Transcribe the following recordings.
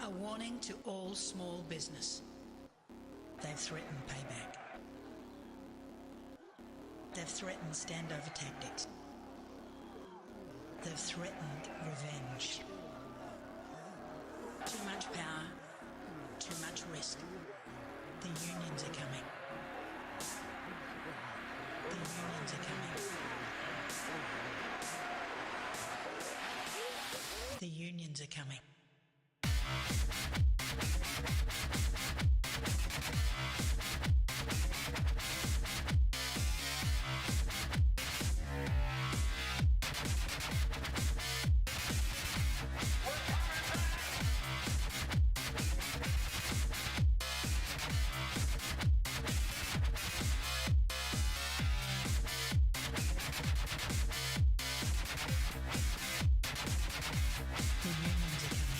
A warning to all small business. They've threatened payback. They've threatened standover tactics. They've threatened revenge. Too much power, too much risk. The unions are coming. The unions are coming. The unions are coming. The unions are coming.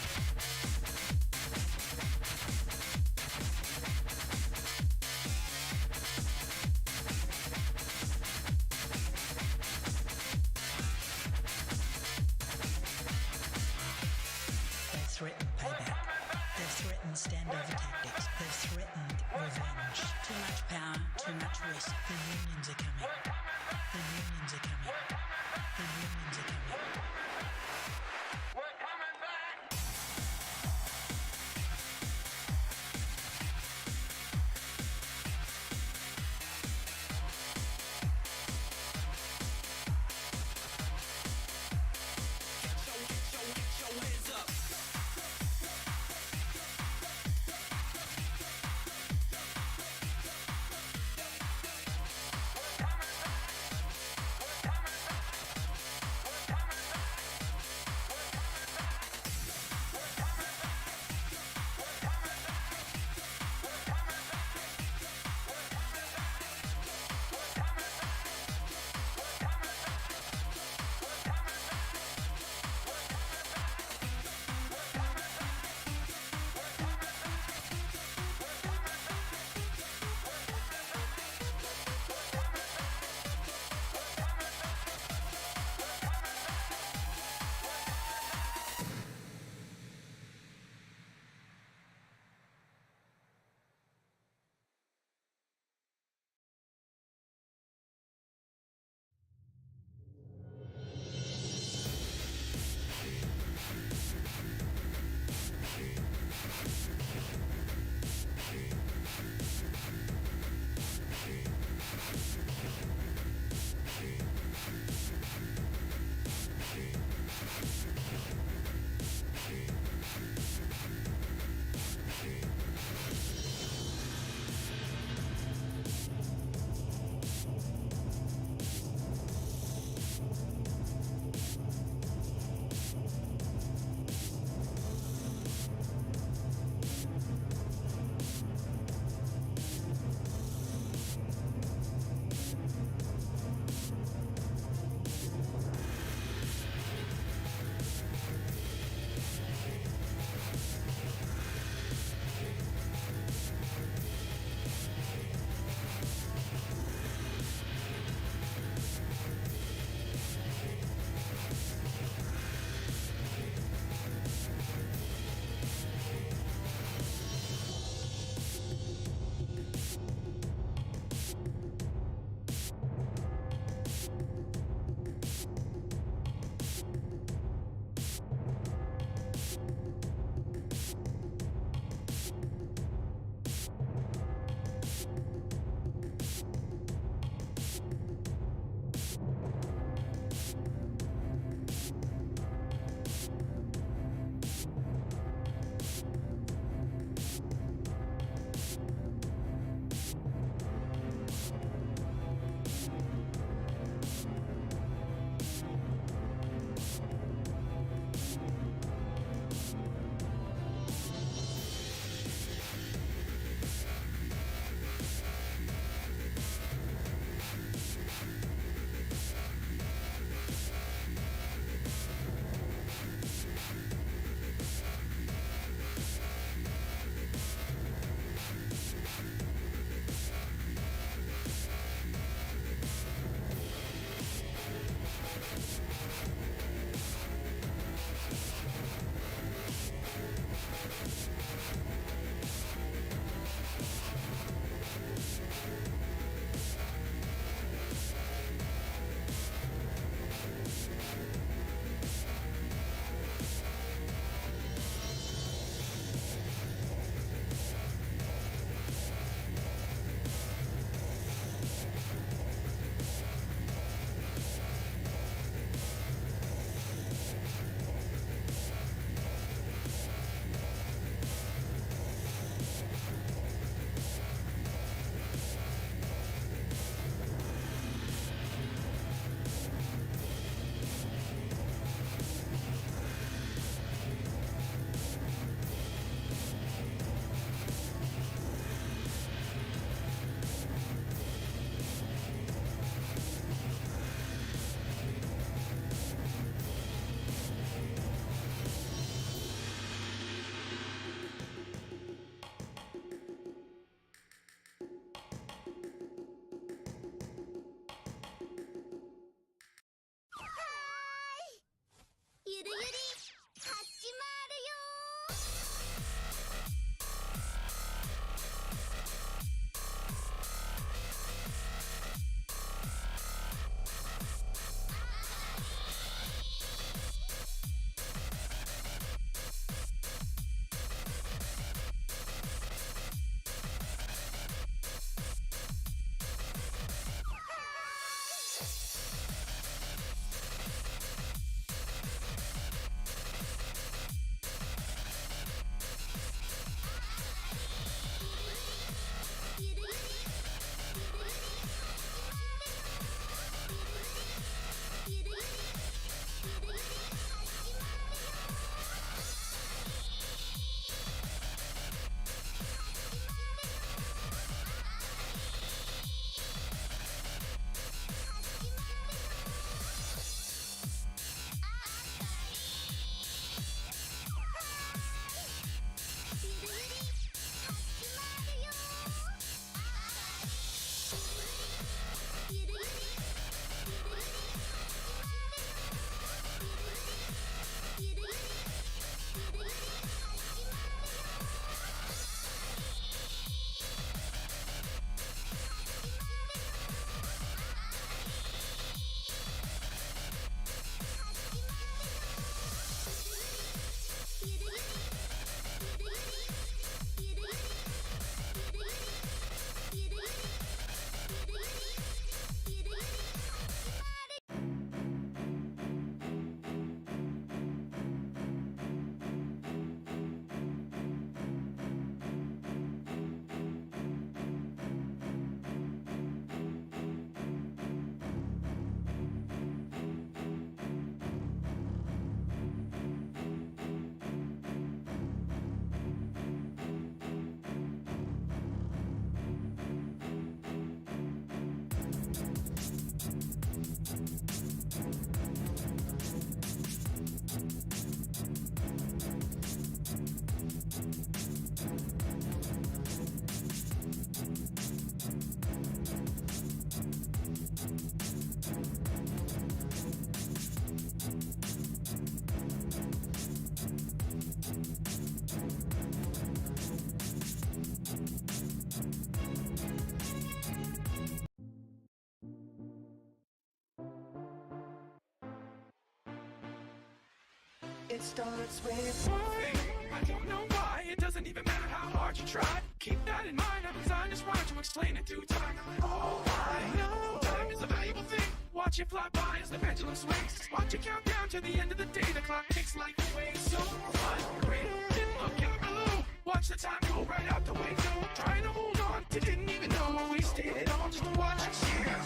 It starts with one thing. I don't know why. It doesn't even matter how hard you try. Keep that in mind. I designed this rhyme to explain it through time. Oh, I know time is a valuable thing. Watch it fly by as the pendulum swings. Watch it count down to the end of the day. The clock ticks like away. So hungry. Didn't look out below. Watch the time go right out the window. Trying to hold on to didn't even know I wasted it all just to watch it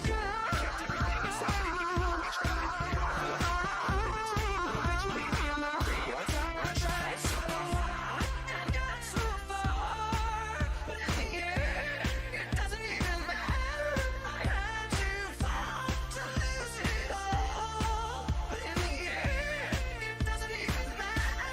go. I kept everything inside and even though I tried, it all fell apart. Eventually realized what time I tried so hard and got so far, but in the end, it doesn't even matter. I had to fall to lose it all, but in the end, it doesn't even matter.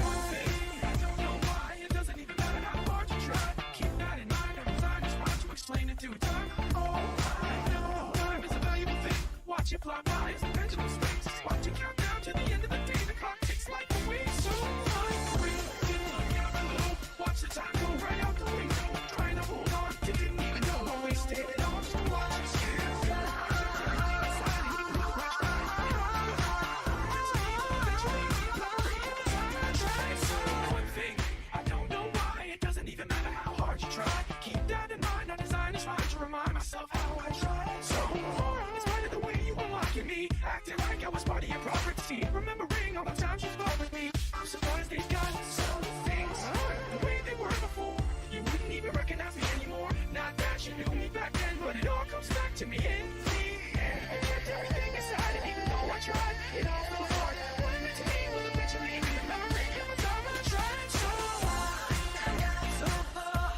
One thing, I don't know why, it doesn't even matter how hard you try. Keep that in mind, I designed this rhyme to explain it through time. Oh, I know time is a valuable thing. Watch it fly by as the pendulum swings. Watch it count down to the end of the day. The clock ticks like a wing. So hungry, didn't look out below. Watch the time go right out the window. Trying to hold on to didn't even know I wasted it all just to watch it go. I kept everything inside and even though I tried, it all fell apart. Eventually realized the time I tried. So one thing, I don't know why. It doesn't even matter how hard you try. Keep that in mind. I designed this rhyme to remind myself how I tried so hard. In spite of the way you were mocking me, acting like I was part of your property. Remembering all the times you fought with me. I'm surprised they've got some things the way they were before. You wouldn't even recognize me anymore. Not that you knew me back then, but it all comes back to me in the end. I kept everything aside, and even though I tried, it all fell apart. What it meant to me will eventually be a memory of a time I tried so hard and got so far,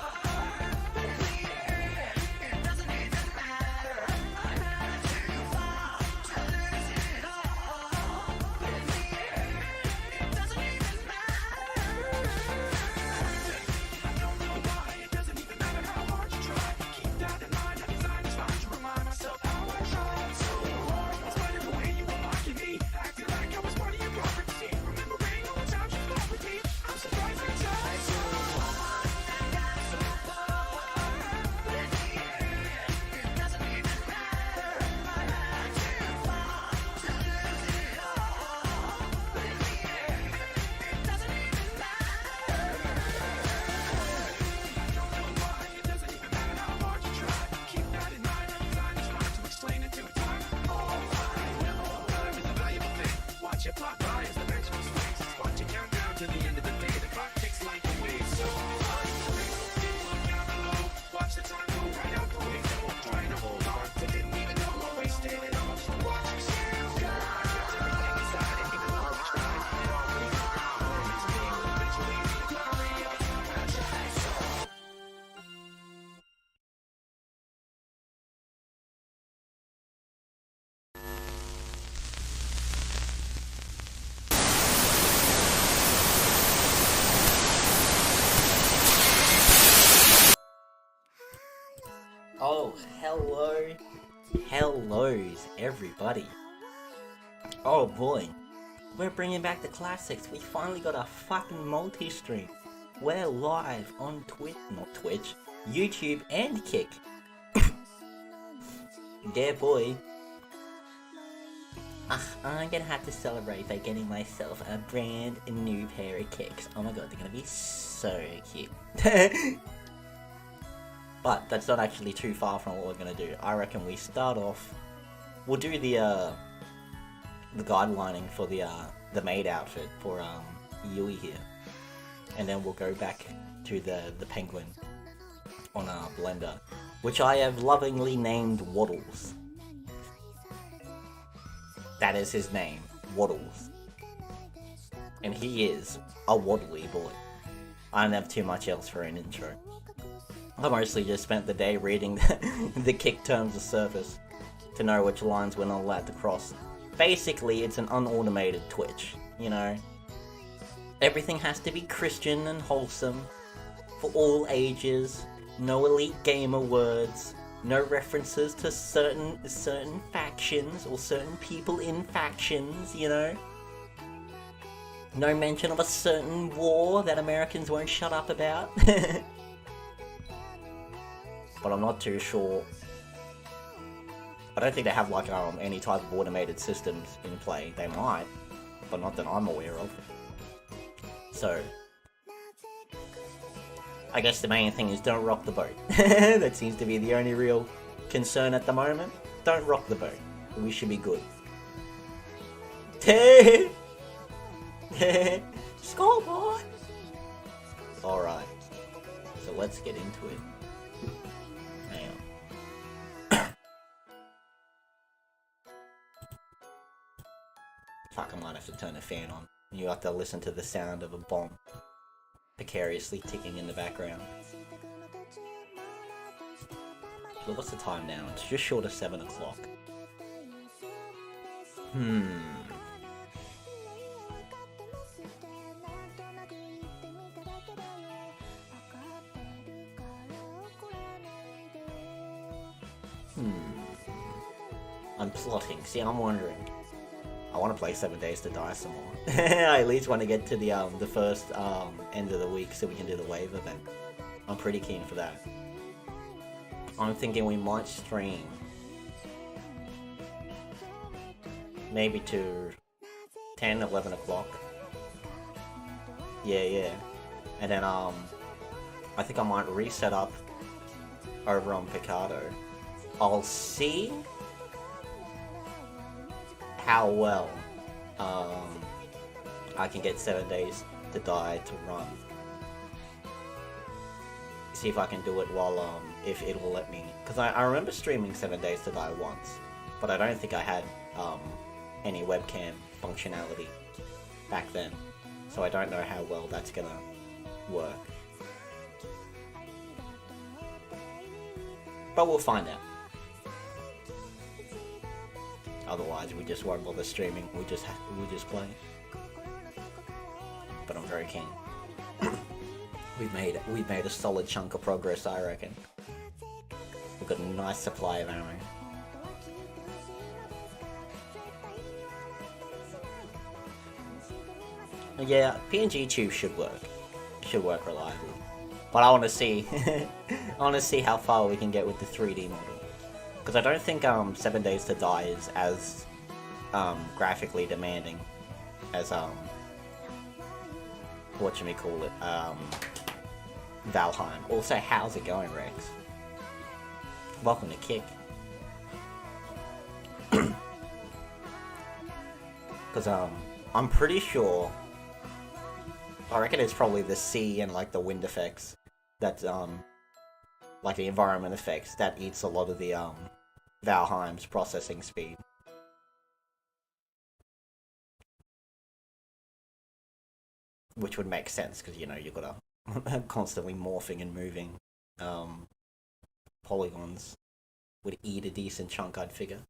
but in the end, it doesn't even matter. I had to fall to lose it all, but in the end, it doesn't even matter. I don't know why, it doesn't even matter how hard you try. Keep that in mind, I designed this rhyme to remind myself how I tried so hard. In spite of the way you were mocking me, acting like I was part of your property. Remembering all the times you fought with me, I'm surprised they tried so hard and got so far, but in the end, it doesn't even matter. I had to fall to lose it all, but in the end, it doesn't even matter. I don't know why, it doesn't even matter how hard you try. Keep that in mind, I designed this rhyme to explain it through time. Oh, I know time is a valuable thing. Watch it fly by as the pendulum swings. Watch it count down to the end of the day. The clock ticks like a wave. So hungry, didn't look down below. Watch the time go right out the window. Trying to hold on to didn't even know I wasted it all just to watch it go. I kept everything inside and even though I tried, it all fell apart. What it meant to me will eventually be the memory of a time I tried so hard. Oh, hellos, everybody. Oh boy, we're bringing back the classics. We finally got a fucking multi-stream. We're live on Twitch, YouTube, and Kick. Yeah, boy. I'm gonna have to celebrate by getting myself a brand new pair of kicks. Oh my god, they're gonna be so cute. But that's not actually too far from what we're gonna do. I reckon we start off. We'll do the guidelining for the maid outfit for Yui here, and then we'll go back to the penguin on Blender, which I have lovingly named Waddles. That is his name, Waddles, and he is a waddly boy. I don't have too much else for an intro. I mostly just spent the day reading the Kick terms of service to know which lines we're not allowed to cross. Basically, it's an unautomated Twitch, you know. Everything has to be Christian and wholesome, for all ages, no elite gamer words, no references to certain factions or certain people in factions, you know. No mention of a certain war that Americans won't shut up about. But I'm not too sure. I don't think they have like any type of automated systems in play. They might. but not that I'm aware of. So, I guess the main thing is don't rock the boat. That seems to be the only real concern at the moment. Don't rock the boat. We should be good. Scoreboard! Alright. So let's get into it. Hang on. Fuck, I might have to turn the fan on. You have to listen to the sound of a bomb precariously ticking in the background. So what's the time now? It's just short of 7 o'clock. I'm plotting. See, I'm wondering. I want to play 7 Days to Die some more. I at least want to get to the first end of the week so we can do the wave event. I'm pretty keen for that. I'm thinking we might stream maybe to 10, 11 o'clock. Yeah. And then I think I might reset up over on Picardo. I'll see how well I can get 7 Days to Die to run. See if I can do it while if it will let me, because I remember streaming 7 Days to Die once, but I don't think I had any webcam functionality back then, so I don't know how well that's gonna work. But we'll find out. Otherwise, we just won't bother streaming. We'll just play. But I'm very keen. We've made a solid chunk of progress, I reckon. We've got a nice supply of ammo. Yeah, PNG Tube should work. Should work reliably. But I want to see, how far we can get with the 3D model. Because I don't think 7 Days to Die is as graphically demanding as whatchamacallit, Valheim. Also, how's it going, Rex? Welcome to Kick. Because I'm pretty sure, I reckon it's probably the sea and like the wind effects that like the environment effects that eats a lot of the Valheim's processing speed. Which would make sense because, you know, you've got a constantly morphing and moving polygons would eat a decent chunk, I'd figure.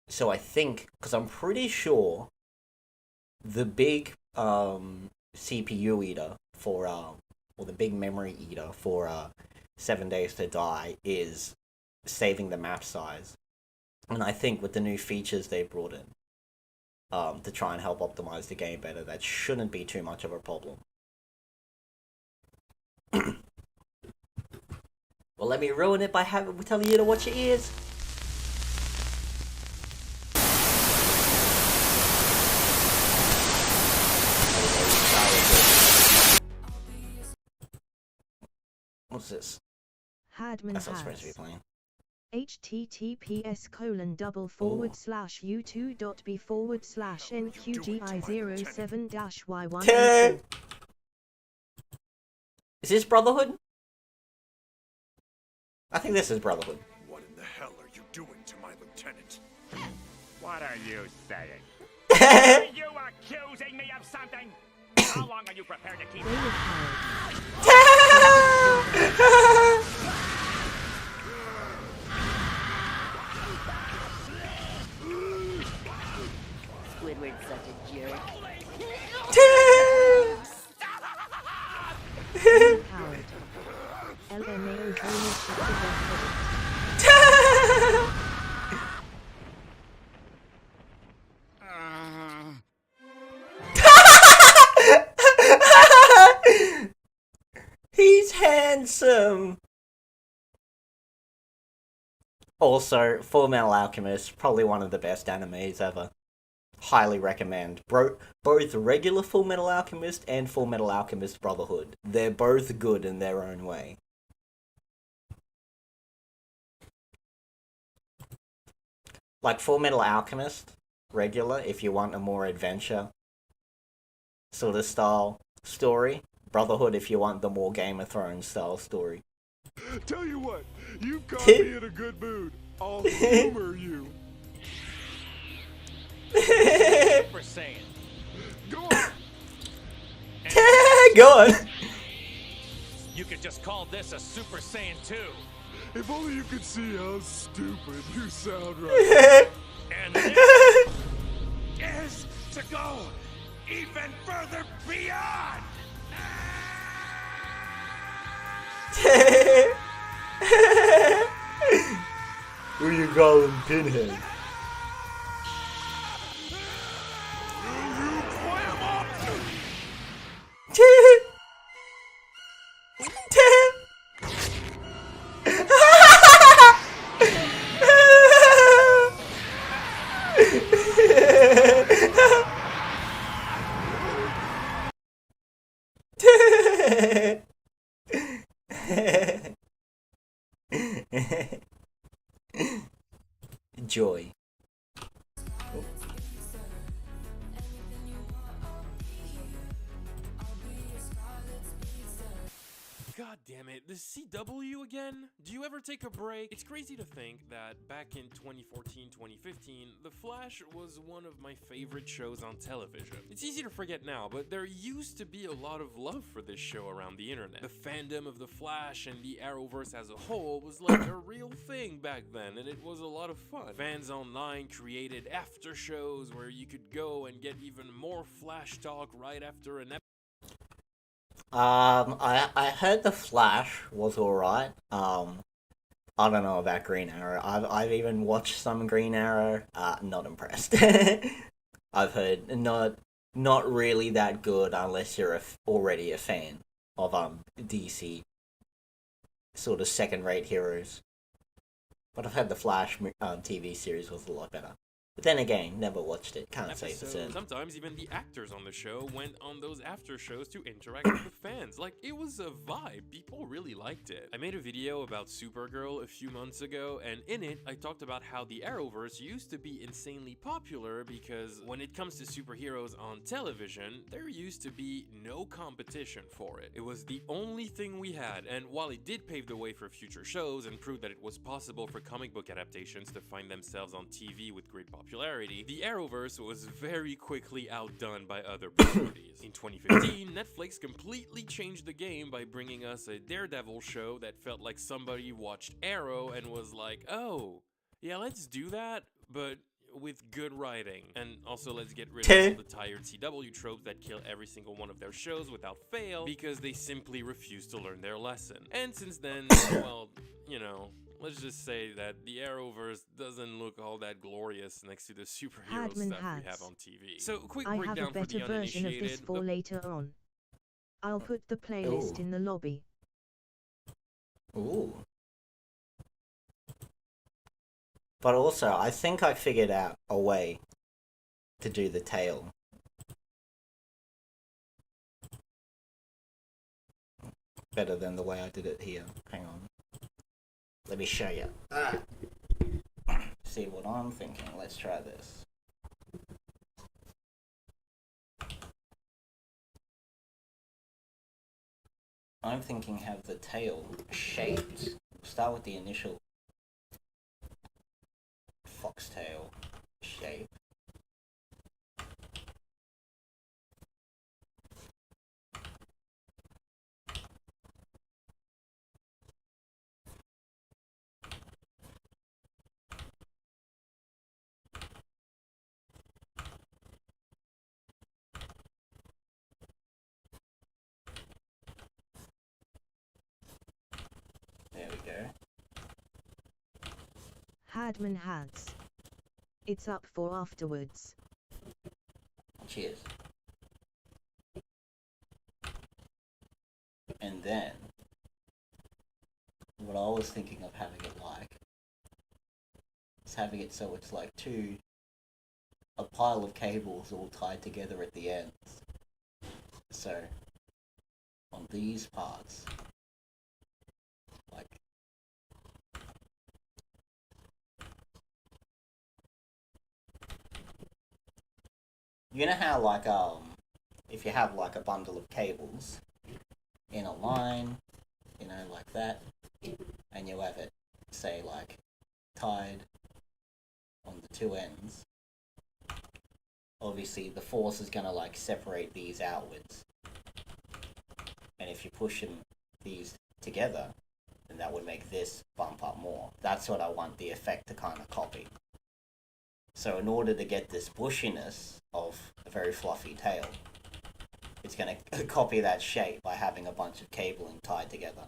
So I think, because I'm pretty sure the big CPU eater for or the big memory eater for 7 Days to Die is saving the map size. And I think with the new features they brought in to try and help optimize the game better, that shouldn't be too much of a problem. Well, let me ruin it by telling you to watch your ears. What's this? Hadman That's not supposed to be has playing. https://u2.b/nqgi07-y1. Is this Brotherhood? I think this is Brotherhood. What in the hell are you doing to my lieutenant? What are you saying? Are you accusing me of something? How long are you prepared to keep? Squidward's such a jerk. Howard. LMAO's ownership of He's handsome! Also, Full Metal Alchemist, probably one of the best animes ever. highly recommend. Both regular Full Metal Alchemist and Full Metal Alchemist Brotherhood. They're both good in their own way. Like Full Metal Alchemist, regular, if you want a more adventure sort of style story. Brotherhood, if you want the more Game of Thrones style story. Tell you what, you caught me in a good mood. I'll humor you. Super Saiyan. Go on. Go on! You could just call this a Super Saiyan 2. If only you could see how stupid you sound right And this is to go even further beyond. Who you calling Pinhead? You clam up! Joy. God damn it, the CW again? Do you ever take a break? It's crazy to think that back in 2014-2015, The Flash was one of my favorite shows on television. It's easy to forget now, but there used to be a lot of love for this show around the internet. The fandom of The Flash and the Arrowverse as a whole was like a real thing back then, and it was a lot of fun. Fans online created after shows where you could go and get even more Flash talk right after an episode. I heard The Flash was alright. I don't know about Green Arrow. I've even watched some Green Arrow. Not impressed. I've heard not really that good unless you're already a fan of DC sort of second-rate heroes. But I've heard The Flash TV series was a lot better. But then again, never watched it. Can't say for certain. Sometimes even the actors on the show went on those after shows to interact with the fans. Like, it was a vibe. People really liked it. I made a video about Supergirl a few months ago, and in it, I talked about how the Arrowverse used to be insanely popular because when it comes to superheroes on television, there used to be no competition for it. It was the only thing we had, and while it did pave the way for future shows and prove that it was possible for comic book adaptations to find themselves on TV with great popularity, the Arrowverse was very quickly outdone by other properties. In 2015, Netflix completely changed the game by bringing us a Daredevil show that felt like somebody watched Arrow and was like, oh, yeah, let's do that, but with good writing. And also, let's get rid of all the tired CW tropes that kill every single one of their shows without fail because they simply refuse to learn their lesson. And since then, well, you know, let's just say that the Arrowverse doesn't look all that glorious next to the superhero Hadman stuff we has. have on TV. So, quick I have breakdown a for better the version of this uninitiated. for later on. I'll put the playlist in the lobby. Ooh. But also, I think I figured out a way to do the tail. Better than the way I did it here. Hang on. Let me show you. See what I'm thinking. Let's try this. I'm thinking have the tail shaped. Start with the initial foxtail shape. There we go. Hadman has. It's up for afterwards. Cheers. And then, what I was thinking of having it like, is having it so it's like two a pile of cables all tied together at the ends. So, on these parts, like, you know how, like, if you have, like, a bundle of cables in a line, you know, like that, and you have it, say, like, tied on the two ends, obviously the force is going to, like, separate these outwards. And if you push these together, then that would make this bump up more. That's what I want the effect to kind of copy. So in order to get this bushiness of a very fluffy tail, it's going to copy that shape by having a bunch of cabling tied together.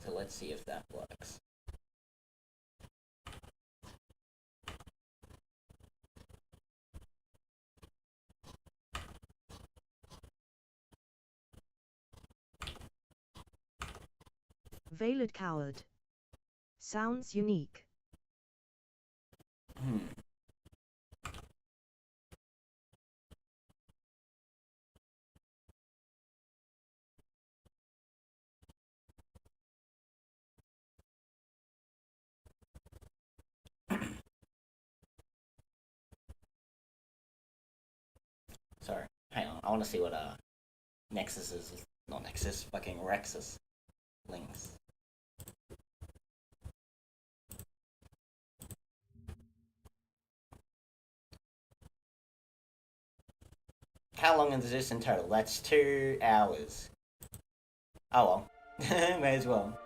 So let's see if that works. Veiled Coward. Sounds unique. Sorry, hang on. I want to see what Nexus is. Not Nexus, fucking Rexus links. How long is this in total? That's 2 hours. Oh well. May as well.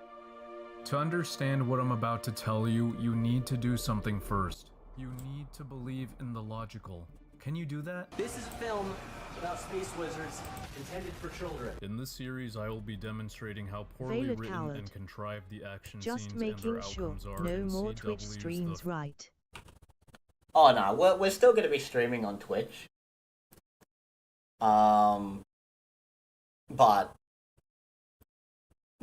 To understand what I'm about to tell you, you need to do something first. You need to believe in the logical. Can you do that? This is a film about space wizards intended for children. In this series, I will be demonstrating how poorly Veiled written Coward. and contrived the action Just scenes and making their sure outcomes are no in more CW's Twitch streams, The right? Oh no, we're still going to be streaming on Twitch. But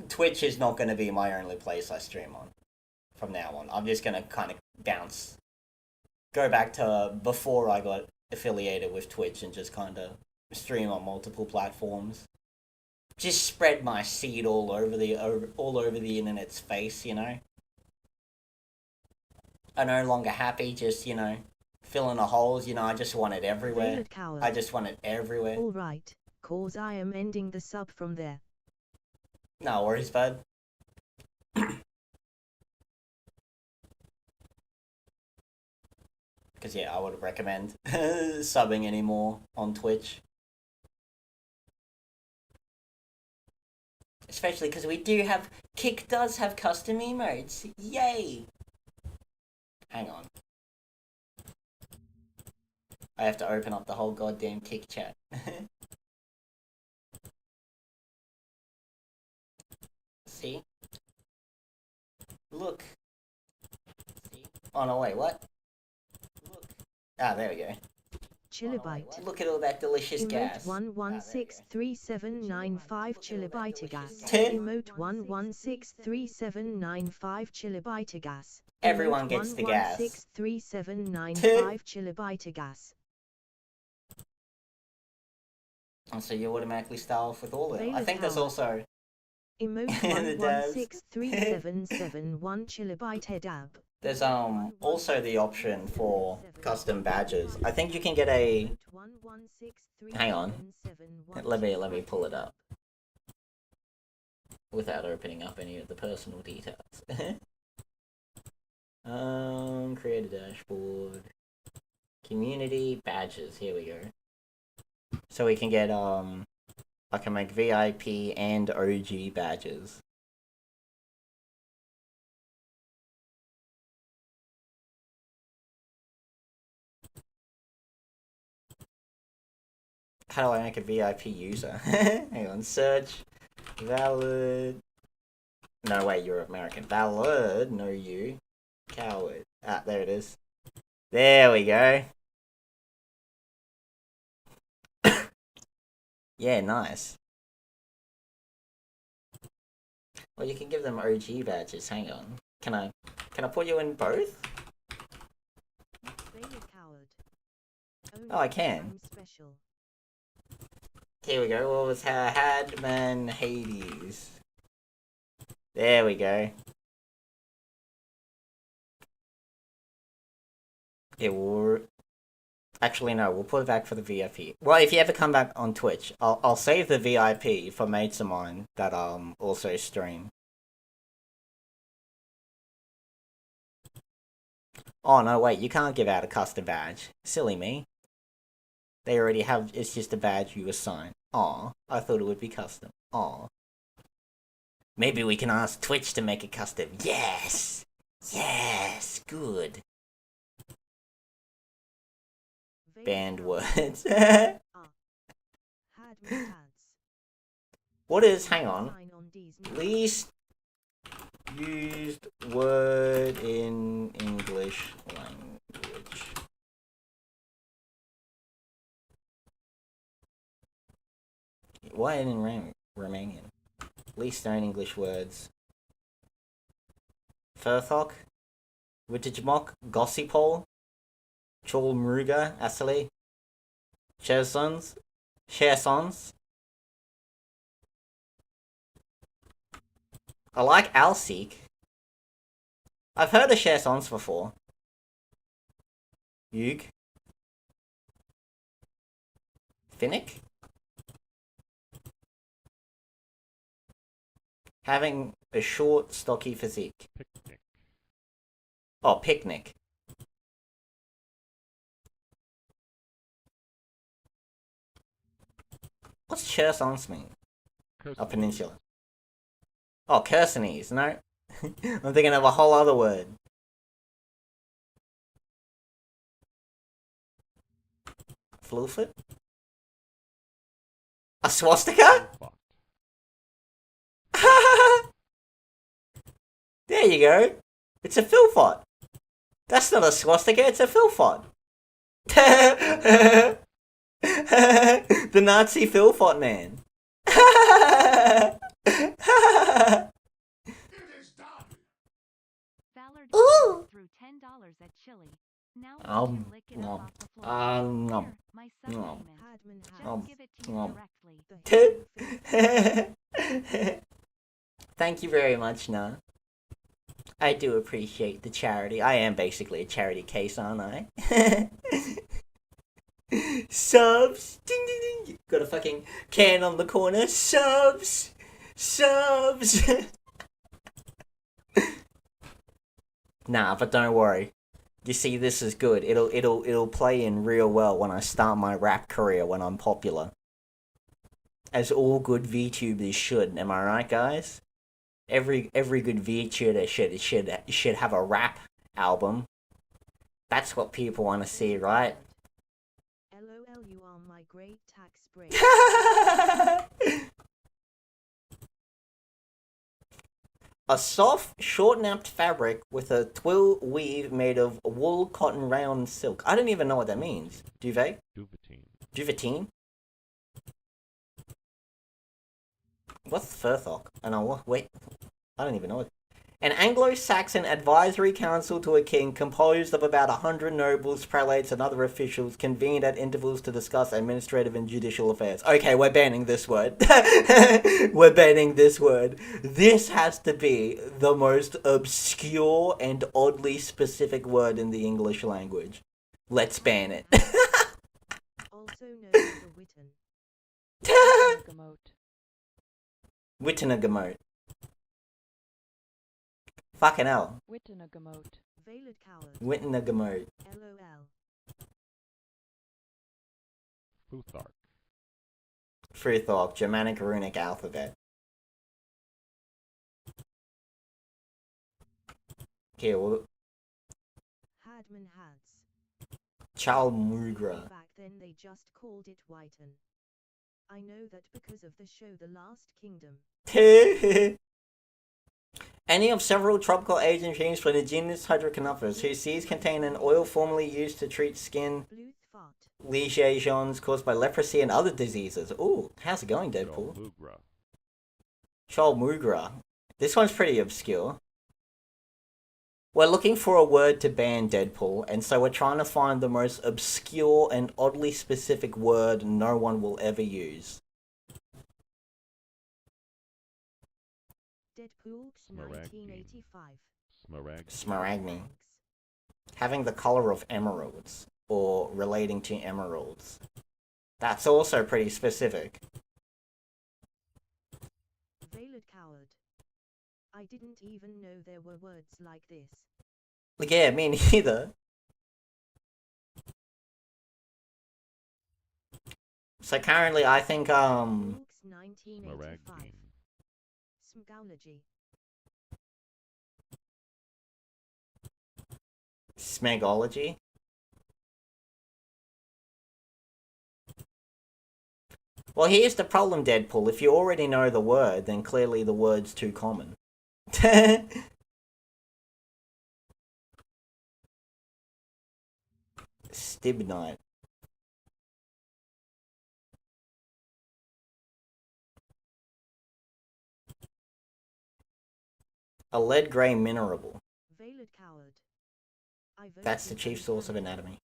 Twitch is not going to be my only place I stream on from now on. I'm just going to kind of go back to before I got affiliated with Twitch and just kind of stream on multiple platforms. Just spread my seed all over the internet's face, you know. I'm no longer happy just, you know, filling the holes, you know, I just want it everywhere. Veiled Coward. I just want it everywhere. Alright, cause I am ending the sub from there. No worries, bud. Because, yeah, I would recommend subbing anymore on Twitch. Especially because we do have... Kick does have custom emotes. Yay! Hang on. I have to open up the whole goddamn Kick chat. See? Look. See? Oh no, wait, what? Look. Ah, there we go. Chillabyte. Look at all that delicious Emote gas. 1163795 Chillabyte gas. Emote 1163795 Chillabyte gas. Everyone gets the gas. 1163795 Chillabyte gas. And so you automatically start off with all of them. I Veiled think there's Coward. also... Emote The dabs. 1163771 Chillabyte dab. There's also the option for custom badges. I think you can get a... Hang on. Let me pull it up. Without opening up any of the personal details. Create a dashboard. Community badges, here we go. So we can get, I can make VIP and OG badges. How do I make a VIP user? Hang on, search. Valid. No, wait, you're American. Valid, no you. Coward. Ah, there it is. There we go. Yeah, nice. Well, you can give them OG badges. Hang on. Can I put you in both? Oh, I can. Here we go. What was Hadman Hades? There we go. It will. Actually, no. We'll put it back for the VIP. Well, if you ever come back on Twitch, I'll save the VIP for mates of mine that also stream. Oh no, wait. You can't give out a custom badge. Silly me. They already have. It's just a badge you assign. Aw, I thought it would be custom. Aw. Maybe we can ask Twitch to make it custom. Yes! Yes! Good. Banned words. What is, hang on, least used word in English language? Why in Romanian? Least known English words. Furthok, Wittijmok, Gossipol, Chol Muruga, Asali, Chersons, I like Alseek. I've heard of Chersons before. Yug. Finnick? Having a short, stocky physique. Picnic. Oh, picnic. What's Chersons mean? A peninsula. Oh, Kersanese, no? I'm thinking of a whole other word. Flufoot? A swastika? There you go. It's a filfot. That's not a swastika, it's a filfot. The Nazi filfot man. Ooh. Threw $10 at Chili. Now Nom. Nom. Thank you very much, Nah. I do appreciate the charity. I am basically a charity case, aren't I? Subs! Ding ding ding! Got a fucking can on the corner. Subs! Subs! Nah, but don't worry. You see, this is good. It'll play in real well when I start my rap career when I'm popular. As all good VTubers should, am I right, guys? Every good VTuber should have a rap album. That's what people want to see, right? LOL, you are my great tax break. A soft, short-napped fabric with a twill weave made of wool, cotton, rayon, silk. I don't even know what that means. Duvet? Duvetine. Duvetine? What's Furthok? I know what. Wait. I don't even know it. An Anglo-Saxon advisory council to a king composed of about 100 nobles, prelates, and other officials convened at intervals to discuss administrative and judicial affairs. Okay, we're banning this word. We're banning this word. This has to be the most obscure and oddly specific word in the English language. Let's ban it. Also known as the Witten. Wittenagemote. Fucking hell. Wittenagemote. Veiled coward. Wittenagemote. LOL. Futhark. Fruthork, Germanic runic alphabet. Okay, well. Hadman Hads. Chalmugra. Back then they just called it Whiten. I know that because of the show The Last Kingdom. Any of several tropical agent genes for the genus Hydrocanopus, whose seeds contain an oil formerly used to treat skin lesions caused by leprosy and other diseases. Ooh, how's it going, Deadpool? Chalmugra. This one's pretty obscure. We're looking for a word to ban Deadpool, and so we're trying to find the most obscure and oddly specific word no one will ever use. Deadpool's 1985. Smaragmi. Having the color of emeralds, or relating to emeralds. That's also pretty specific. Veiled coward. I didn't even know there were words like this. Yeah, me neither. So currently I think, Deadpool's 1985. Smgology. Smegology? Well, here's the problem, Deadpool. If you already know the word, then clearly the word's too common. Stibnite. A lead grey mineral. Veiled coward. That's the chief source of anatomy.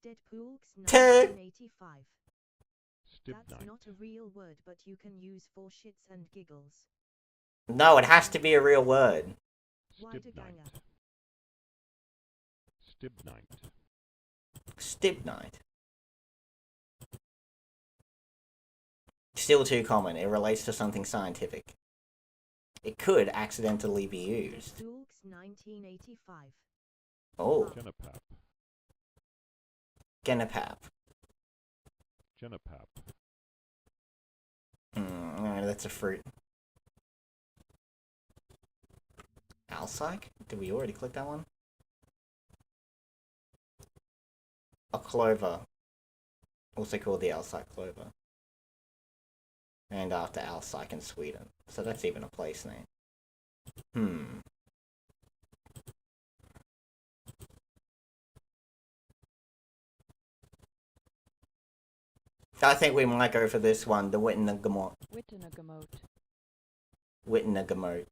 Deadpool's 1985. That's not a real word, but you can use for shits and giggles. No, it has to be a real word. Stibnite. Still too common. It relates to something scientific. It could accidentally be used. 1985. Oh. Genepap. That's a fruit. Alpsyche? Did we already click that one? A clover. Also called the Alpsyche clover. And after Alpsyche in Sweden. So that's even a place name. I think we might go for this one, the Wittenagemot. Wittenagemot.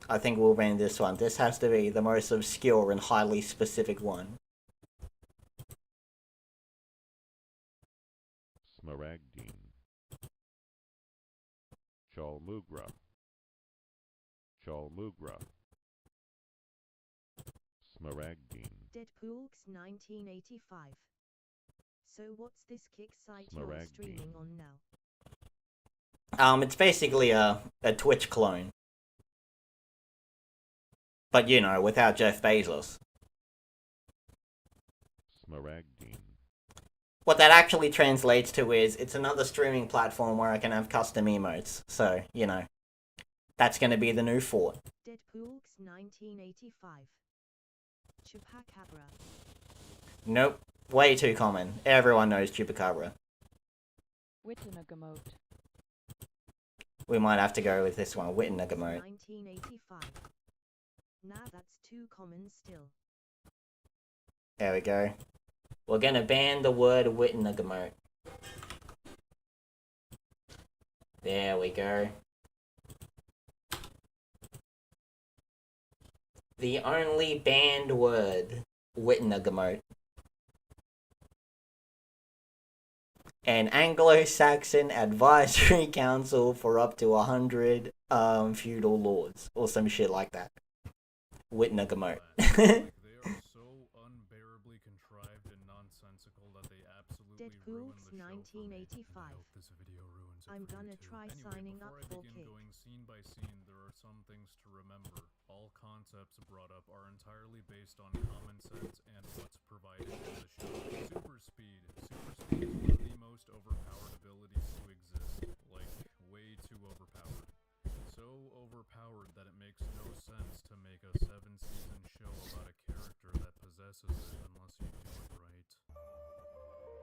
I think we'll ban this one. This has to be the most obscure and highly specific one. Smaragdine. Chalmugra. Smaragdine. Deadpool's 1985. So what's this kick site you're streaming on now? It's basically a Twitch clone. But you know, without Jeff Bezos. Smaragdine. What that actually translates to is, it's another streaming platform where I can have custom emotes. So, you know, that's gonna be the new fort. Deadpool's 1985. Chupacabra. Nope. Way too common. Everyone knows Chupacabra. Wittenagemot. We might have to go with this one, Wittenagemot. 1985. Nah, that's too common still. There we go. We're gonna ban the word Wittenagemot. There we go. The only banned word, Wittenagemot. An Anglo-Saxon advisory council for up to 100 feudal lords, or some shit like that. Wittenagemot. Deadpool's 1985. I'm gonna try signing up for Kick. Going scene by scene, there are some things to remember. All concepts brought up are entirely based on common sense and what's provided in the show. Super speed. Super speed is one of the most overpowered abilities to exist. Like, way too overpowered. So overpowered that it makes no sense to make a 7-season show about a character that possesses it unless you do it right.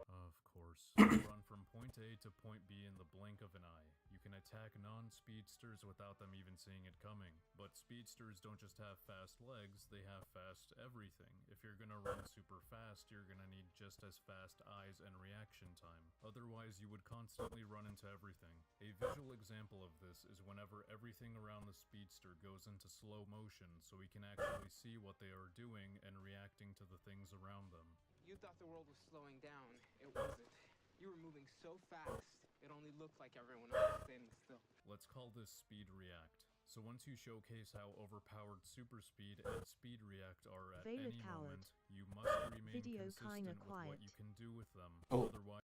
Of course. Run from point A to point B in the blink of an eye. You can attack non-speedsters without them even seeing it coming. But speedsters don't just have fast legs, they have fast everything. If you're gonna run super fast, you're gonna need just as fast eyes and reaction time. Otherwise, you would constantly run into everything. A visual example of this is whenever everything around the speedster goes into slow motion, so we can actually see what they are doing and reacting to the things around them. You thought the world was slowing down. It wasn't. You were moving so fast, it only looked like everyone else was standing still. Let's call this speed react. So once you showcase how overpowered super speed and speed react are at any moment, you must remain consistent with what you can do with them. Otherwise,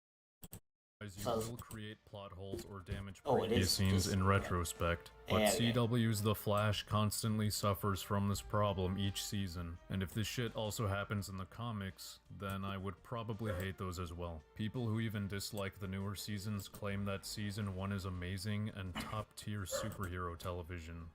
you will create plot holes or damage previous scenes in retrospect. But CW's The Flash constantly suffers from this problem each season, and if this shit also happens in the comics, then I would probably hate those as well. People who even dislike the newer seasons claim that Season 1 is amazing and top-tier superhero television.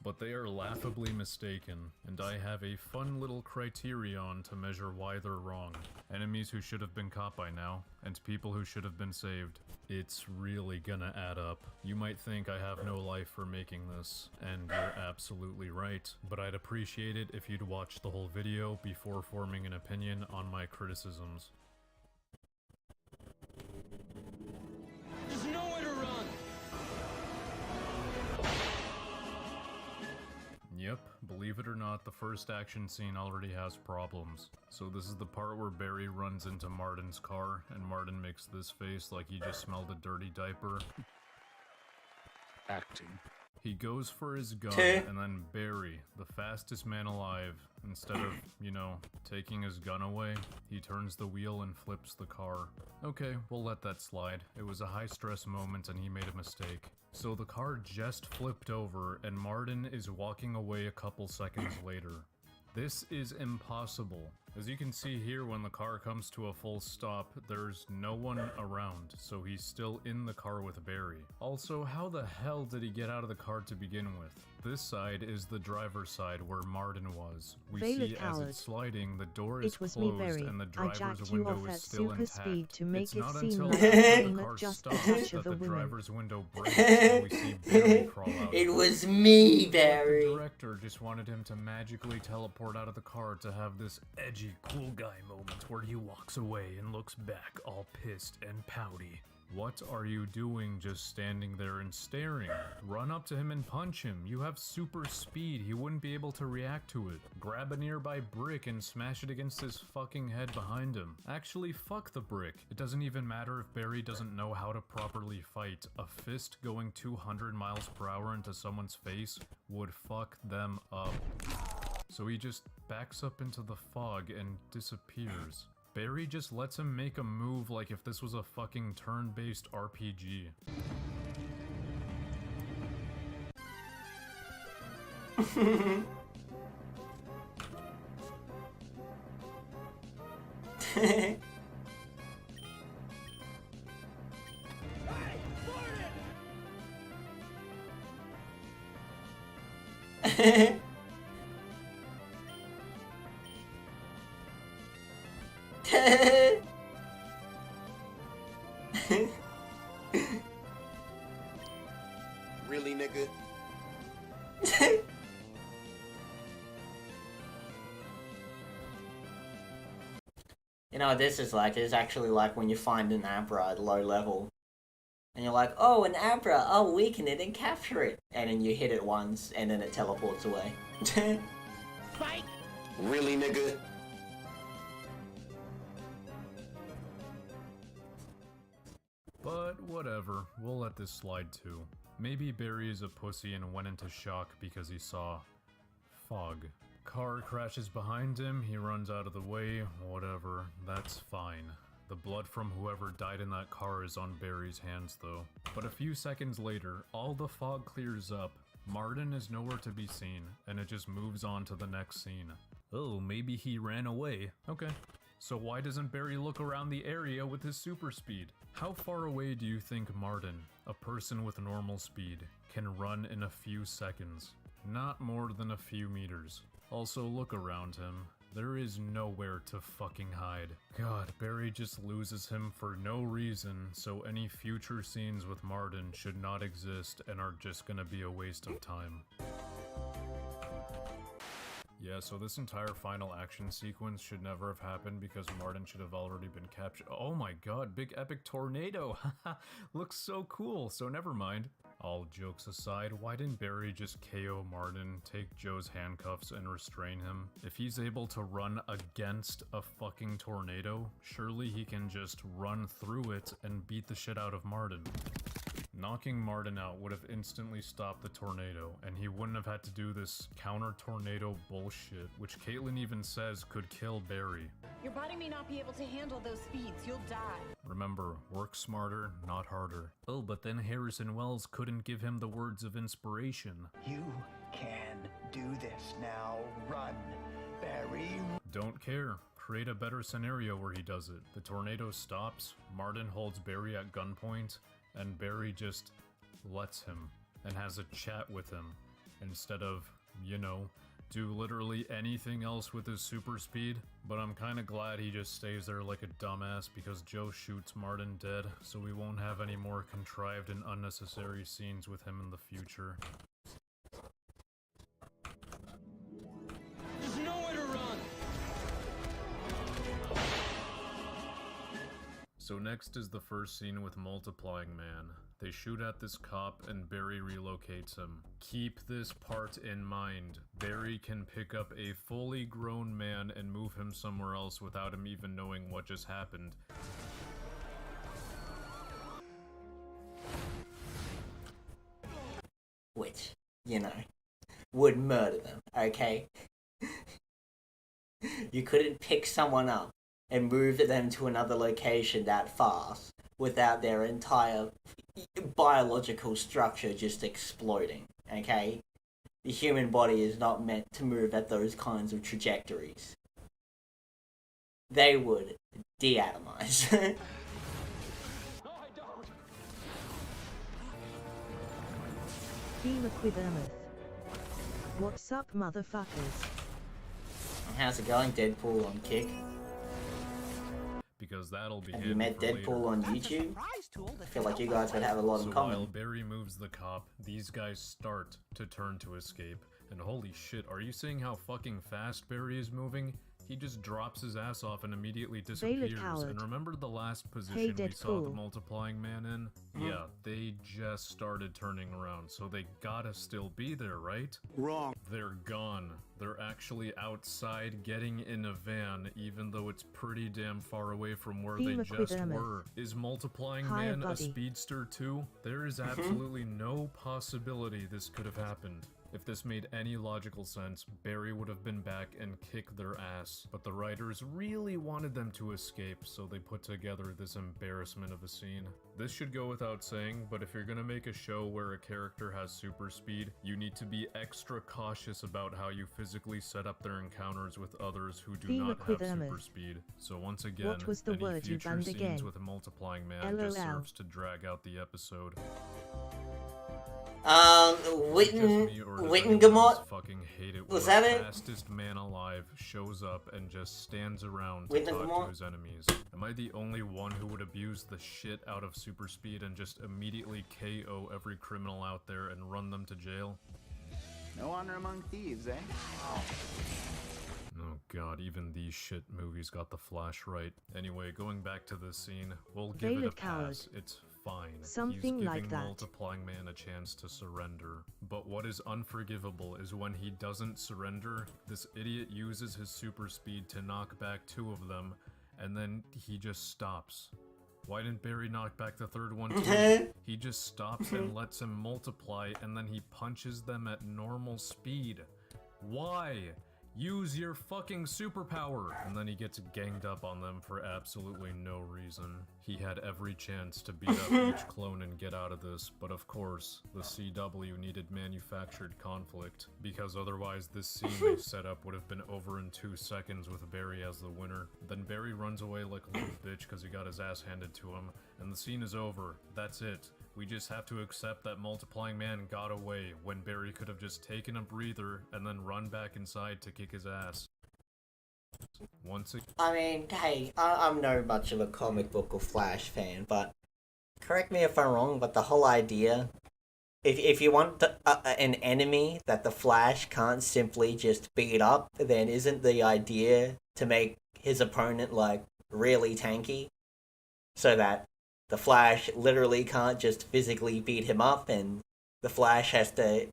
But they are laughably mistaken, and I have a fun little criterion to measure why they're wrong. Enemies who should have been caught by now, and people who should have been saved. It's really gonna add up. You might think I have no life for making this, and you're absolutely right, but I'd appreciate it if you'd watch the whole video before forming an opinion on my criticisms. There's nowhere to run! Yep, believe it or not, the first action scene already has problems. So this is the part where Barry runs into Martin's car, and Martin makes this face like he just smelled a dirty diaper. Acting. He goes for his gun, and then Barry, the fastest man alive, instead of, you know, taking his gun away, he turns the wheel and flips the car. Okay, we'll let that slide. It was a high-stress moment and he made a mistake. So the car just flipped over, and Martin is walking away a couple seconds later. This is impossible. As you can see here, when the car comes to a full stop, there's no one around, so he's still in the car with Barry. Also, how the hell did he get out of the car to begin with? This side is the driver's side where Martin was. We see as it's sliding, the door is closed and the driver's window is still intact. It's not until the car stops that the driver's window breaks and we see Barry crawl out. It was me, Barry. The director just wanted him to magically teleport out of the car to have this edgy, cool guy moment where he walks away and looks back all pissed and pouty. What are you doing just standing there and staring? Run up to him and punch him. You have super speed. He wouldn't be able to react to it. Grab a nearby brick and smash it against his fucking head behind him. Actually, fuck the brick. It doesn't even matter if Barry doesn't know how to properly fight. A fist going 200 miles per hour into someone's face would fuck them up. So he just backs up into the fog and disappears. Barry just lets him make a move like if this was a fucking turn-based RPG. Really, nigga? You know what this is like? It's actually like when you find an Abra at low level. And you're like, oh, an Abra, I'll weaken it and capture it. And then you hit it once, and then it teleports away. Fight! Really, nigga? But whatever, we'll let this slide too. Maybe Barry is a pussy and went into shock because he saw fog. Car crashes behind him, he runs out of the way, whatever, that's fine. The blood from whoever died in that car is on Barry's hands though. But a few seconds later, all the fog clears up, Martin is nowhere to be seen, and it just moves on to the next scene. Oh, maybe he ran away. Okay. So why doesn't Barry look around the area with his super speed? How far away do you think Martin, a person with normal speed, can run in a few seconds? Not more than a few meters. Also, look around him. There is nowhere to fucking hide. God, Barry just loses him for no reason, so any future scenes with Martin should not exist and are just gonna be a waste of time. Yeah, so this entire final action sequence should never have happened because Martin should have already been captured. Oh my god, big epic tornado! Haha, looks so cool, so never mind. All jokes aside, why didn't Barry just KO Martin, take Joe's handcuffs, and restrain him? If he's able to run against a fucking tornado, surely he can just run through it and beat the shit out of Martin. Knocking Martin out would have instantly stopped the tornado, and he wouldn't have had to do this counter-tornado bullshit, which Caitlyn even says could kill Barry. Your body may not be able to handle those speeds. You'll die. Remember, work smarter, not harder. Oh, but then Harrison Wells couldn't give him the words of inspiration. You can do this now. Run, Barry. Don't care. Create a better scenario where he does it. The tornado stops, Martin holds Barry at gunpoint, and Barry just lets him and has a chat with him instead of, you know, do literally anything else with his super speed. But I'm kinda glad he just stays there like a dumbass because Joe shoots Martin dead, so we won't have any more contrived and unnecessary scenes with him in the future. There's nowhere to run! So next is the first scene with Multiplying Man. They shoot at this cop and Barry relocates him. Keep this part in mind. Barry can pick up a fully grown man and move him somewhere else without him even knowing what just happened. Which, you know, would murder them, okay? You couldn't pick someone up and move them to another location that fast without their entire biological structure just exploding, okay? The human body is not meant to move at those kinds of trajectories. They would deatomize. Team Equithermouth. What's up, motherfuckers? How's it going, Deadpool on Kick? Because that'll be Have you met Deadpool on YouTube? I feel like you guys would have a lot in common. While Barry moves the cop, these guys start to turn to escape. And holy shit, are you seeing how fucking fast Barry is moving? He just drops his ass off and immediately disappears. And remember the last position we saw the Multiplying Man in? Yeah, they just started turning around, so they gotta still be there, right? Wrong. They're gone. They're actually outside getting in a van, even though it's pretty damn far away from where they just were. Is Multiplying Man a speedster too? There is absolutely no possibility this could have happened. If this made any logical sense, Barry would have been back and kicked their ass. But the writers really wanted them to escape, so they put together this embarrassment of a scene. This should go without saying, but if you're gonna make a show where a character has super speed, you need to be extra cautious about how you physically set up their encounters with others who do not have super speed. So once again, what was the any word you future banned scenes again? with a Multiplying Man just serves to drag out the episode. Wittengamot? Fucking hate it Was when that the it? fastest man alive shows up and just stands around to talk to his enemies. Am I the only one who would abuse the shit out of super speed and just immediately KO every criminal out there and run them to jail? No honor among thieves, eh? Oh god, even these shit movies got the Flash right. Anyway, going back to this scene, we'll give it a pass. It's fine. Something He's like giving that. Multiplying Man a chance to surrender. But what is unforgivable is when he doesn't surrender, this idiot uses his super speed to knock back two of them, and then he just stops. Why didn't Barry knock back the third one too? He just stops and lets him multiply, and then he punches them at normal speed. Why? Use your fucking superpower! And then he gets ganged up on them for absolutely no reason. He had every chance to beat up each clone and get out of this, but of course, the CW needed manufactured conflict, because otherwise this scene they set up would have been over in 2 seconds with Barry as the winner. Then Barry runs away like a little bitch because he got his ass handed to him, and the scene is over. That's it. We just have to accept that Multiplying Man got away when Barry could have just taken a breather and then run back inside to kick his ass. Once again, I mean, hey, I'm no much of a comic book or Flash fan, but correct me if I'm wrong, but the whole idea, if you want an enemy that the Flash can't simply just beat up, then isn't the idea to make his opponent, like, really tanky? So that the Flash literally can't just physically beat him up, and the Flash has to,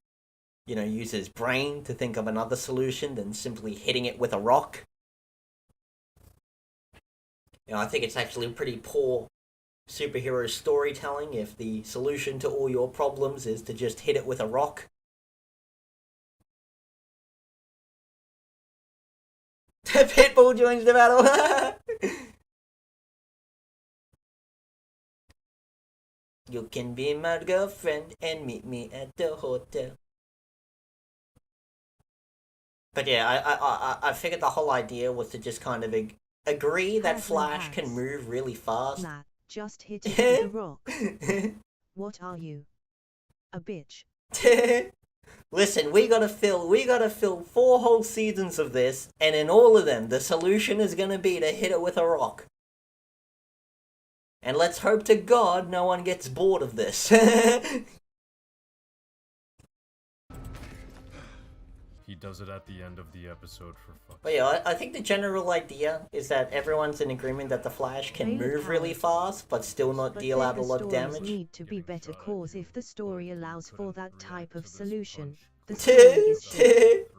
use his brain to think of another solution than simply hitting it with a rock. I think it's actually pretty poor superhero storytelling if the solution to all your problems is to just hit it with a rock. Pitbull joins the battle. You can be my girlfriend and meet me at the hotel. But yeah, I figured the whole idea was to just kind of agree that Flash can move really fast. Nah, just hit it with a rock. What are you? A bitch. Listen, we gotta fill 4 whole seasons of this, and in all of them, the solution is gonna be to hit it with a rock. And let's hope to God no one gets bored of this. he does it at the end of the episode for fuck's But yeah, I think the general idea is that everyone's in agreement that the Flash can move really fast, but still not deal out a lot of damage. Need to be better, cause if the story allows for that type of solution, the story is shit.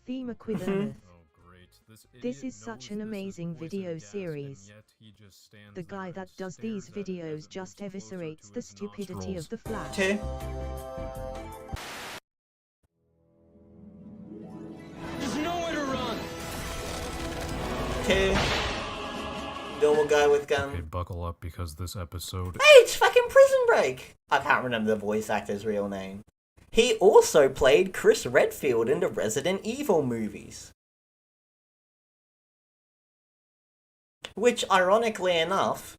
Theme equivalent. This is such an amazing video series. The guy that does these videos just eviscerates the stupidity of the Flash. There's nowhere to run. Normal guy with gun. Okay, buckle up because this episode. Hey, it's fucking Prison Break! I can't remember the voice actor's real name. He also played Chris Redfield in the Resident Evil movies. Which, ironically enough,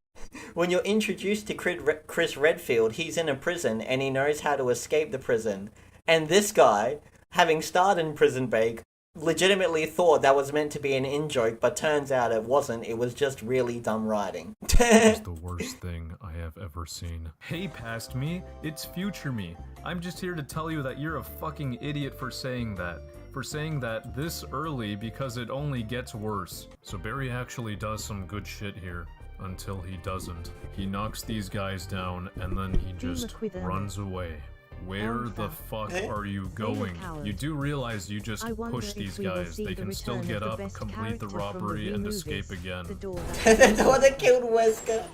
when you're introduced to Chris Redfield, he's in a prison and he knows how to escape the prison. And this guy, having starred in Prison Break, legitimately thought that was meant to be an in-joke, but turns out it wasn't. It was just really dumb writing. It was the worst thing I have ever seen. Hey, past me, it's future me. I'm just here to tell you that you're a fucking idiot for saying that. For saying that this early because it only gets worse. So Barry actually does some good shit here. Until he doesn't. He knocks these guys down and then he just runs away. Where the fuck are you going? You do realize you just push these guys. They can still get up, complete the robbery, and escape again. The one that killed Wesker.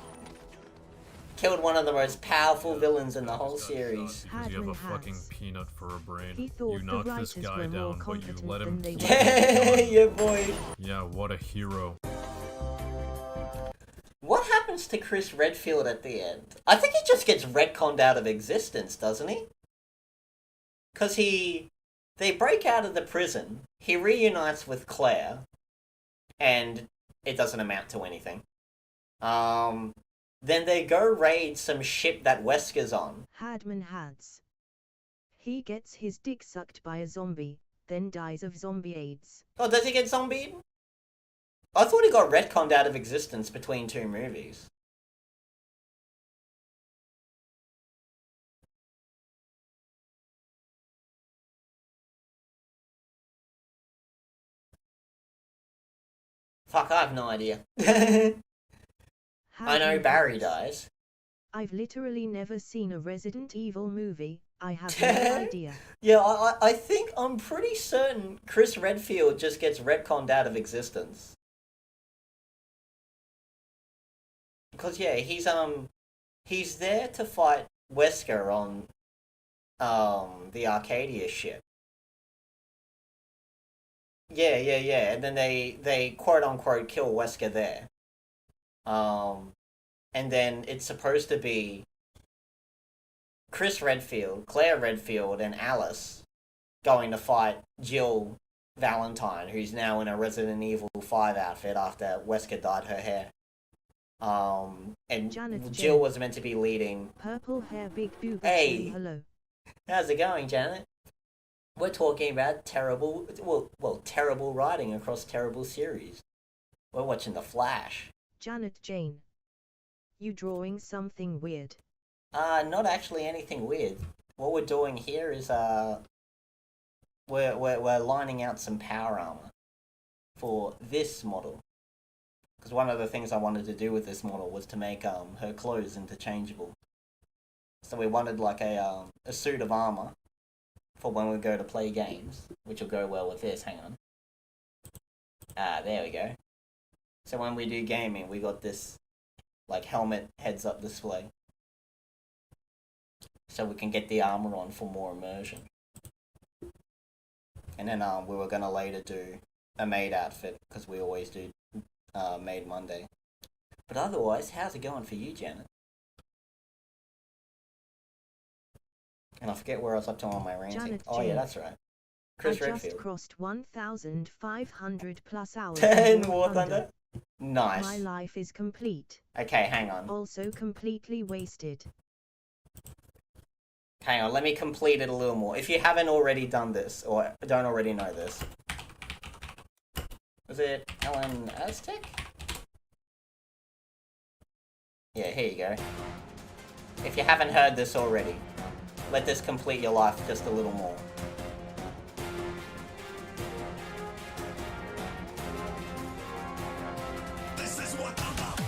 Killed one of the most powerful villains in the whole series. Because you have a fucking peanut for a brain. You knock this guy down, but you let him. Yeah, boy. Yeah, what a hero. What happens to Chris Redfield at the end? I think he just gets retconned out of existence, doesn't he? Because they break out of the prison, he reunites with Claire, and it doesn't amount to anything. Then they go raid some ship that Wesker's on. Hadman Hads. He gets his dick sucked by a zombie, then dies of zombie AIDS. Oh, does he get zombied? I thought he got retconned out of existence between 2 movies. Fuck, I have no idea. I know Barry dies. I've literally never seen a Resident Evil movie. I have no idea. Yeah, I think I'm pretty certain Chris Redfield just gets retconned out of existence. Because yeah, he's there to fight Wesker on the Arcadia ship. Yeah, and then they quote unquote kill Wesker there. And then it's supposed to be Chris Redfield, Claire Redfield, and Alice going to fight Jill Valentine, who's now in a Resident Evil 5 outfit after Wesker dyed her hair. And Janet Jill was meant to be leading. Purple hair, big boob. Hey, hello. How's it going, Janet? We're talking about terrible, terrible writing across terrible series. We're watching The Flash. Janet Jane. You drawing something weird? Not actually anything weird. What we're doing here is, we're lining out some power armor for this model. Because one of the things I wanted to do with this model was to make, her clothes interchangeable. So we wanted, like, a suit of armor for when we go to play games, which will go well with this, hang on. There we go. So when we do gaming, we got this, like, helmet heads-up display. So we can get the armor on for more immersion. And then, we were gonna later do a maid outfit, because we always do, Maid Monday. But otherwise, how's it going for you, Janet? And I forget where I was up to on my ranting. Janet Oh yeah, Jane. that's right. Chris I Redfield. just crossed 1,500 plus hours. 10 in War War Thunder? Nice. My life is complete. Okay, hang on. Also completely wasted. Hang on, let me complete it a little more. If you haven't already done this, or don't already know this. Was it Ellen Aztec? Yeah, here you go. If you haven't heard this already, let this complete your life just a little more. This is what I'm about.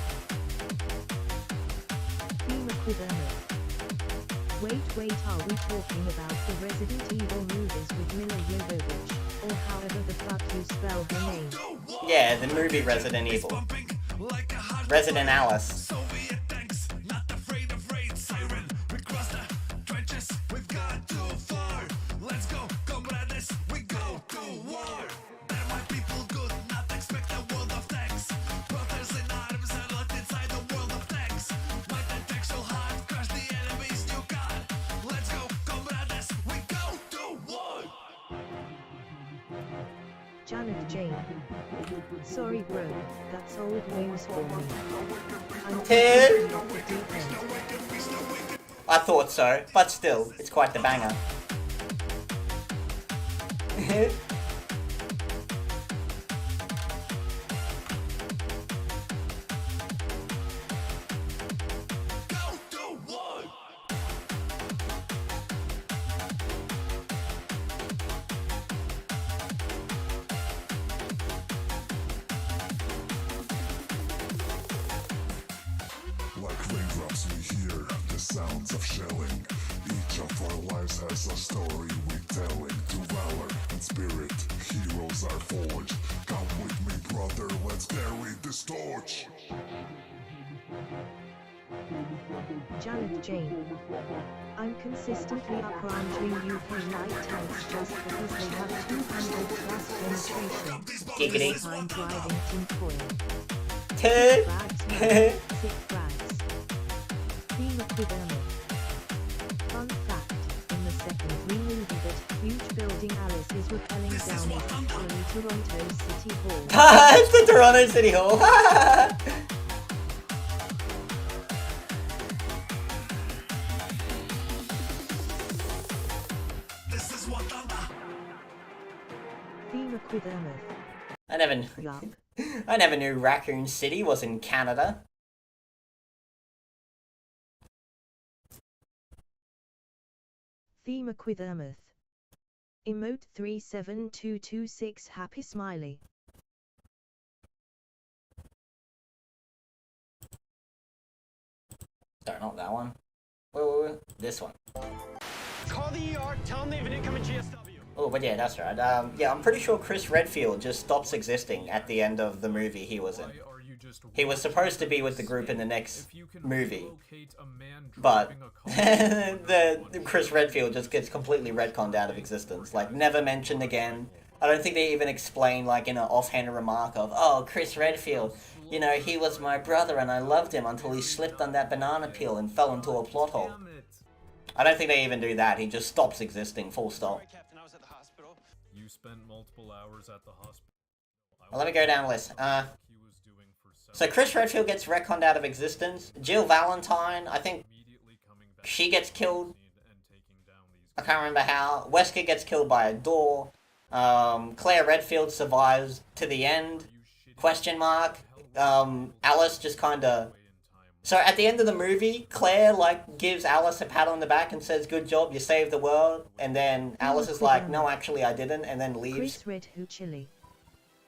Wait, are we talking about the Resident Evil movies with Mila Jovovich, or however the fuck you spell her name? Yeah, the movie Resident Evil. Resident Alice. Soviet tanks, not afraid of raid siren. We cross the trenches, we've gone too far. Let's go, comrades, we go to war. There my people good, not expect a world of tanks. Brothers in arms are locked inside a world of tanks. My tactical heart, crush the enemy's new car. Let's go, comrades, we go to war. Janet Jane. Sorry bro, that's old news for me. I'm Tim? off the deep end. I thought so, but still, it's quite the banger. Like raindrops we hear the sounds of shelling. Each of our lives has a story we telling. To valor and spirit, heroes are forged. Come with me brother, let's carry this torch. Janet Jane. I'm consistently upranking UK light tanks just because they have 200 plus penetration. Giggity. This time driving tinfoil. Tim? Frags, man. Sick frags. Theme equivalent. Fun fact, in the second movie that huge building Alice is rappelling down is actually Toronto City Hall. It's the Toronto City Hall. This is what I'm about. Theme equivalent. Yup. I never knew Raccoon City was in Canada. Theme equivalent. Emote 37226 happy smiley. Sorry, not that one. Wait. This one. Call the ER, tell them they have an incoming GSW. Oh, but yeah, that's right. Yeah, I'm pretty sure Chris Redfield just stops existing at the end of the movie he was in. He was supposed to be with the group in the next movie, but the Chris Redfield just gets completely retconned out of existence. Like, never mentioned again. I don't think they even explain, like, in an offhand remark of, oh, Chris Redfield, you know, he was my brother and I loved him until he slipped on that banana peel and fell into a plot hole. I don't think they even do that. He just stops existing, full stop. You spent multiple hours at the hospital. Well, let me go down the list. So Chris Redfield gets retconned out of existence. Jill Valentine, I think she gets killed. I can't remember how. Wesker gets killed by a door. Claire Redfield survives to the end. Question mark. Alice just kind of... So at the end of the movie, Claire, like, gives Alice a pat on the back and says, good job, you saved the world. And then Alice is like, no, actually I didn't, and then leaves. Chris Red Who Chili.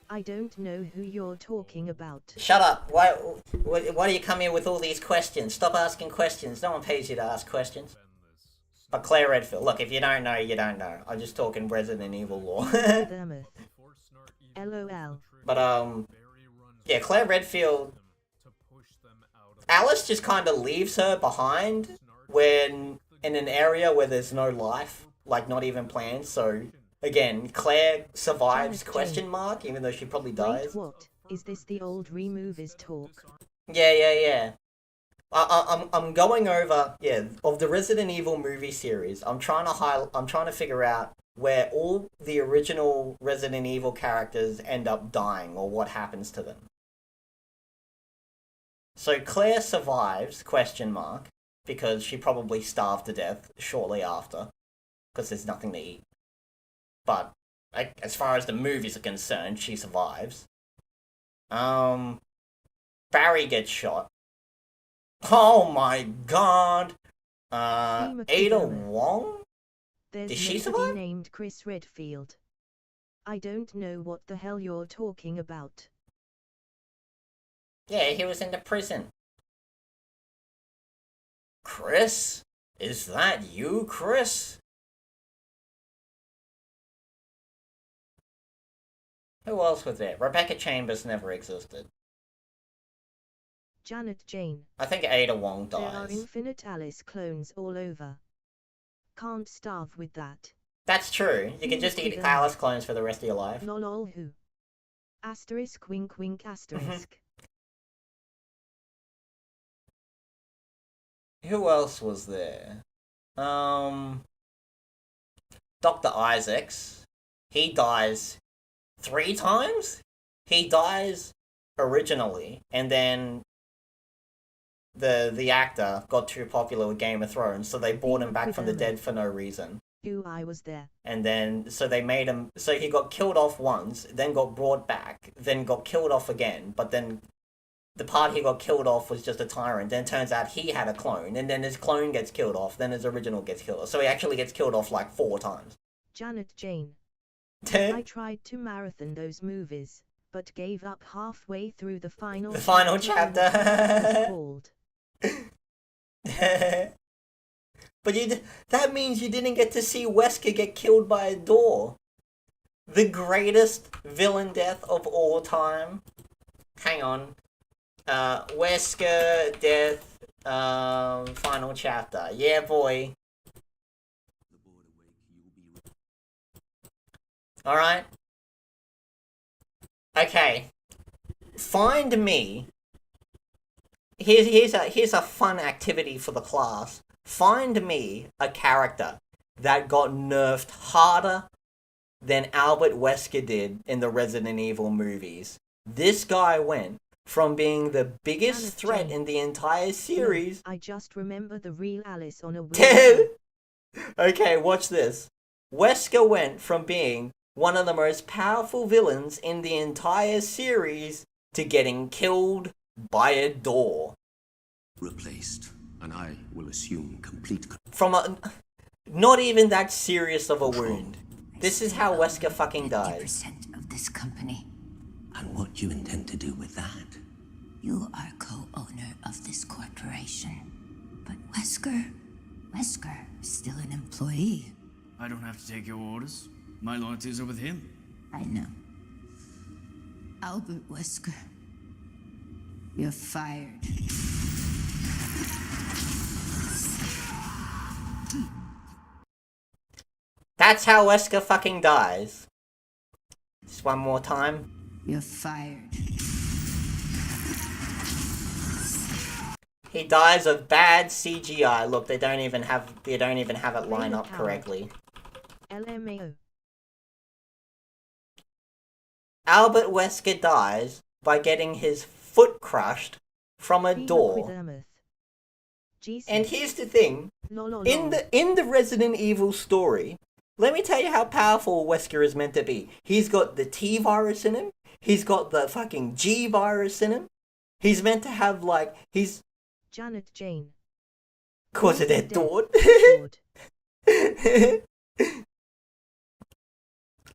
I don't know who you're talking about. Shut up. Why do you come here with all these questions? Stop asking questions. No one pays you to ask questions. But Claire Redfield, look, if you don't know, you don't know. I'm just talking Resident Evil lore. LOL. But, yeah, Claire Redfield... Alice just kind of leaves her behind when in an area where there's no life, like not even planned. So again, Claire survives? Question mark, even though she probably dies. Wait, what? Is this the old removies talk? Yeah. I'm going over of the Resident Evil movie series. I'm trying to figure out where all the original Resident Evil characters end up dying or what happens to them. So Claire survives, question mark, because she probably starved to death shortly after, because there's nothing to eat. But, as far as the movies are concerned, she survives. Barry gets shot. Oh my god! Ada Wong? There's Did she nobody survive? named Chris Redfield. I don't know what the hell you're talking about. Yeah, he was in the prison. Chris? Is that you, Chris? Who else was there? Rebecca Chambers never existed. Janet Jane. I think Ada Wong There are dies. Infinite Alice clones all over. Can't starve with that. That's true. You can just eat Alice clones for the rest of your life. Lol who? Asterisk wink wink asterisk. Who else was there? Dr. Isaacs. He dies 3 times? He dies originally, and then the actor got too popular with Game of Thrones, so they brought him back from the dead for no reason. I was there. And then, so they made him, so he got killed off once, then got brought back, then got killed off again, but then the part he got killed off was just a tyrant. Then it turns out he had a clone, and then his clone gets killed off, then his original gets killed off. So he actually gets killed off like 4 times. Janet Jane. I tried to marathon those movies, but gave up halfway through the final chapter. But that means you didn't get to see Wesker get killed by a door. The greatest villain death of all time. Hang on. Wesker death, final chapter. Yeah, boy. Alright. Okay. Find me. Here's a fun activity for the class. Find me a character that got nerfed harder than Albert Wesker did in the Resident Evil movies. This guy went from being the biggest threat in the entire series. I just remember the real Alice on a wheel. Okay, watch this. Wesker went from being one of the most powerful villains in the entire series to getting killed by a door. Replaced, and I will assume complete From a... not even that serious of a wound. This is how Wesker fucking dies. Of this company. And what you intend to do with that? You are co-owner of this corporation. But Wesker is still an employee. I don't have to take your orders. My loyalties are with him. I know. Albert Wesker, you're fired. That's how Wesker fucking dies. Just one more time. You're fired. He dies of bad CGI. Look, they don't even have it line up correctly. LMAO. Albert Wesker dies by getting his foot crushed from a door. And here's the thing. In the Resident Evil story, let me tell you how powerful Wesker is meant to be. He's got the T virus in him. He's got the fucking G virus in him. He's meant to have, like, he's... Janet Jane. Cause of their daughter.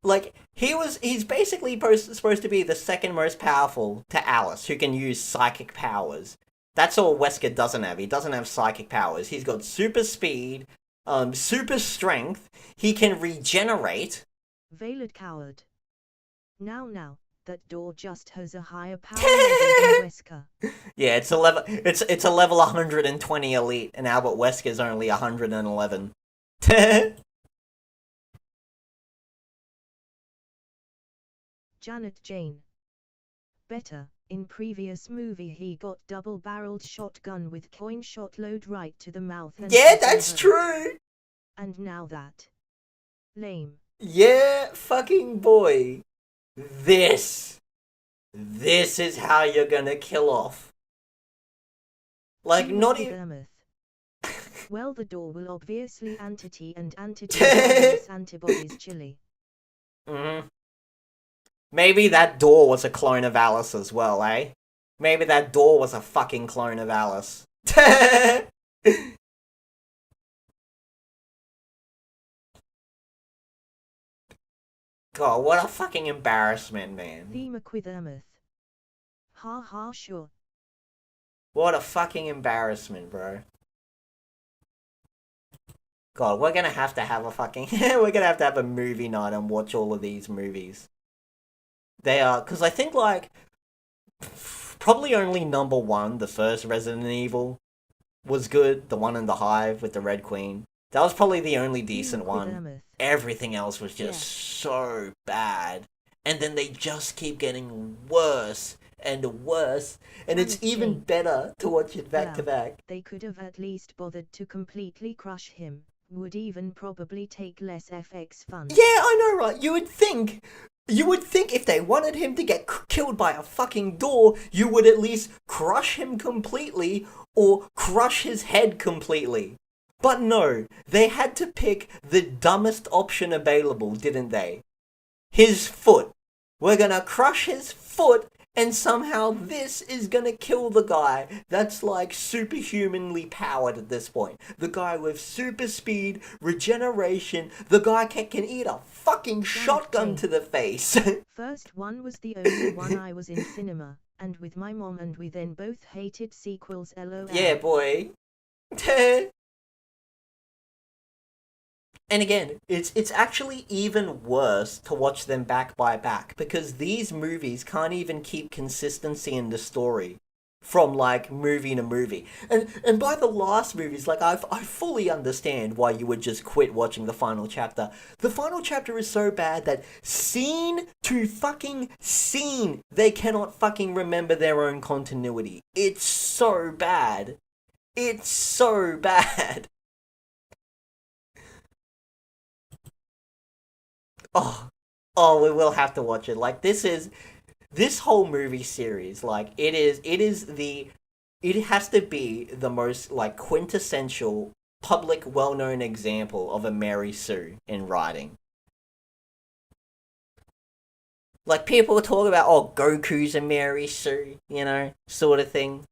Like, he's basically supposed to be the second most powerful to Alice, who can use psychic powers. That's all Wesker doesn't have. He doesn't have psychic powers. He's got super speed, super strength. He can regenerate. Veiled coward. Now, that door just has a higher power level than Wesker. Yeah, it's a level 120 elite, and Albert Wesker's only 111. Janet Jane. Better, in previous movie he got double-barreled shotgun with coin shot load right to the mouth. And yeah, that's true! And now that. Lame. Yeah, fucking boy. This is how you're gonna kill off. Like, not even... Well, the door will obviously anti-T and anti-T antibodies chili. Mm-hmm. Maybe that door was a clone of Alice as well, eh? Maybe that door was a fucking clone of Alice. God, what a fucking embarrassment, man. Ha, sure. What a fucking embarrassment, bro. God, we're gonna have to have a fucking... we're gonna have to have a movie night and watch all of these movies. They are... Because I think, like... Probably only number 1, the first Resident Evil, was good. The one in the Hive with the Red Queen. That was probably the only decent one. Everything else was just so bad. And then they just keep getting worse and worse. And it's even better to watch it back to back. They could have at least bothered to completely crush him. Would even probably take less FX fun. Yeah, I know, right? You would think if they wanted him to get killed by a fucking door, you would at least crush him completely or crush his head completely. But no, they had to pick the dumbest option available, didn't they? His foot. We're gonna crush his foot, and somehow this is gonna kill the guy that's like superhumanly powered at this point. The guy with super speed, regeneration, the guy can eat a fucking shotgun to the face. First one was the only one I was in cinema, and with my mom, and we then both hated sequels, lol. Yeah, boy. And again, it's actually even worse to watch them back by back, because these movies can't even keep consistency in the story from, like, movie to movie. And by the last movies, like, I fully understand why you would just quit watching the final chapter. The final chapter is so bad that scene to fucking scene, they cannot fucking remember their own continuity. It's so bad. It's so bad. Oh, we will have to watch it. Like, this whole movie series, like, it has to be the most, like, quintessential, public, well-known example of a Mary Sue in writing. Like, people talk about, oh, Goku's a Mary Sue, you know, sort of thing.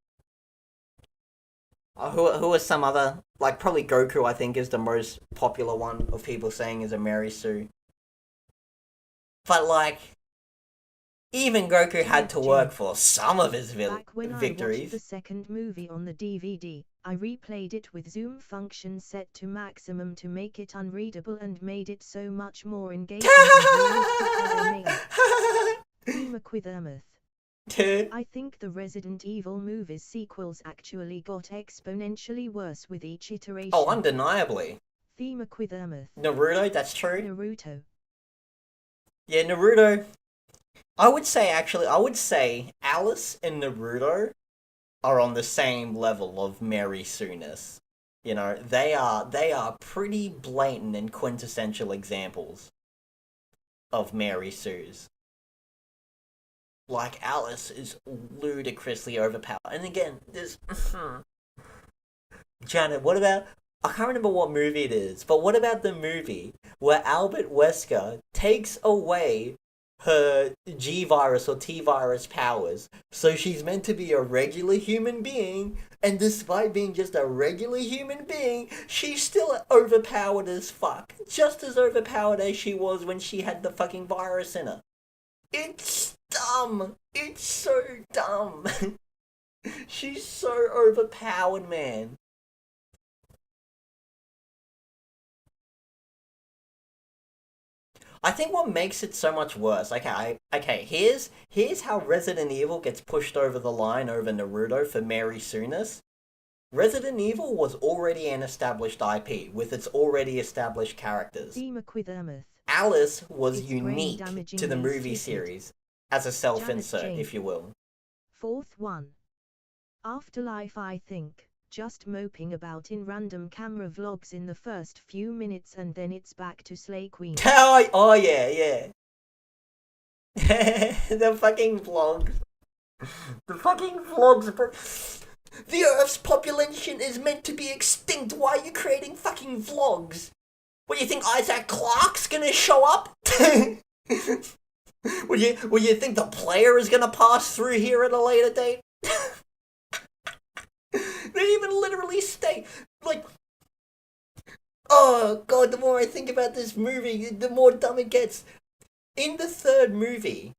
Who are some other, like, probably Goku, I think, is the most popular one of people saying is a Mary Sue. But, like, even Goku had to work for some of his victories. When I watched the second movie on the DVD, I replayed it with zoom function set to maximum to make it unreadable and made it so much more engaging. I think the Resident Evil movies sequels actually got exponentially worse with each iteration. Oh, undeniably. Naruto, that's true. Naruto. Yeah, Naruto. I would say Alice and Naruto are on the same level of Mary Sue-ness. You know, they are pretty blatant and quintessential examples of Mary Sue's. Like, Alice is ludicrously overpowered. And again, Janet, what about... I can't remember what movie it is, but what about the movie where Albert Wesker takes away her G-virus or T-virus powers, so she's meant to be a regular human being, and despite being just a regular human being, she's still overpowered as fuck. Just as overpowered as she was when she had the fucking virus in her. It's dumb. It's so dumb. She's so overpowered, man. I think what makes it so much worse, here's how Resident Evil gets pushed over the line over Naruto for Mary Soonis. Resident Evil was already an established IP, with its already established characters. Alice was unique to the movie series, as a self-insert, if you will. Fourth one. Afterlife, I think. Just moping about in random camera vlogs in the first few minutes and then it's back to Slay Queen. Oh yeah. The fucking vlogs. The fucking vlogs, bro. The Earth's population is meant to be extinct. Why are you creating fucking vlogs? What, do you think Isaac Clarke's gonna show up? Would you think the player is gonna pass through here at a later date? They even literally state, like, oh god, the more I think about this movie, the more dumb it gets. In the third movie,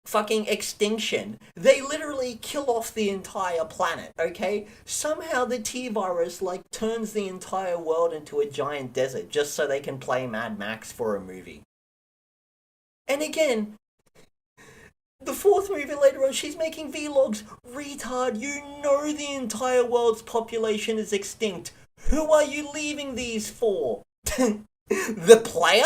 fucking Extinction, they literally kill off the entire planet, okay? Somehow the T-virus, like, turns the entire world into a giant desert just so they can play Mad Max for a movie. And again, the fourth movie later on, she's making vlogs. Retard, you know the entire world's population is extinct. Who are you leaving these for? The player?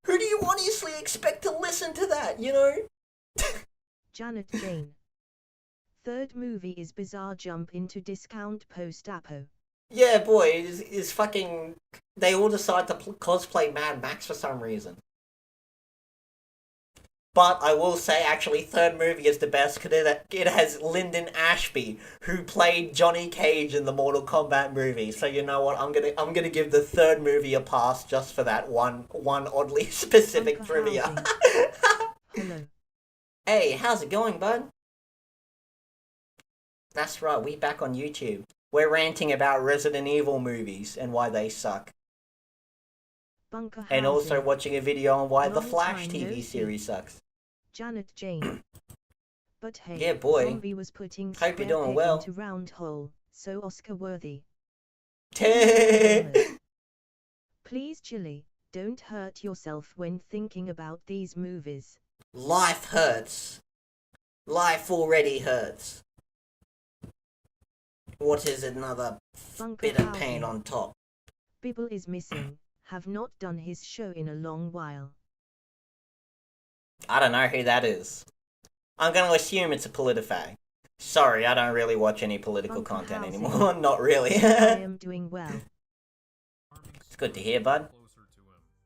Who do you honestly expect to listen to that, you know? Janet Jane. Third movie is bizarre jump into discount post-apo. Yeah, boy, is fucking... They all decide to cosplay Mad Max for some reason. But I will say, actually, third movie is the best because it has Lyndon Ashby, who played Johnny Cage in the Mortal Kombat movie. So you know what? I'm gonna give the third movie a pass just for that one oddly specific trivia. Hello. Hey, how's it going, bud? That's right, we back on YouTube. We're ranting about Resident Evil movies and why they suck. And also watching a video on why the Flash TV series sucks. Janet Jane. But hey, yeah, boy. Zombie was putting Hope you're doing well. Into round hole, so Oscar worthy. Please, Chili, don't hurt yourself when thinking about these movies. Life hurts. Life already hurts. What is another bit of pain on top? Bibble is missing. Have not done his show in a long while. I don't know who that is. I'm gonna assume it's a PolitiFag. Sorry, I don't really watch any political content anymore. Not really. I am doing well. It's good to hear, bud.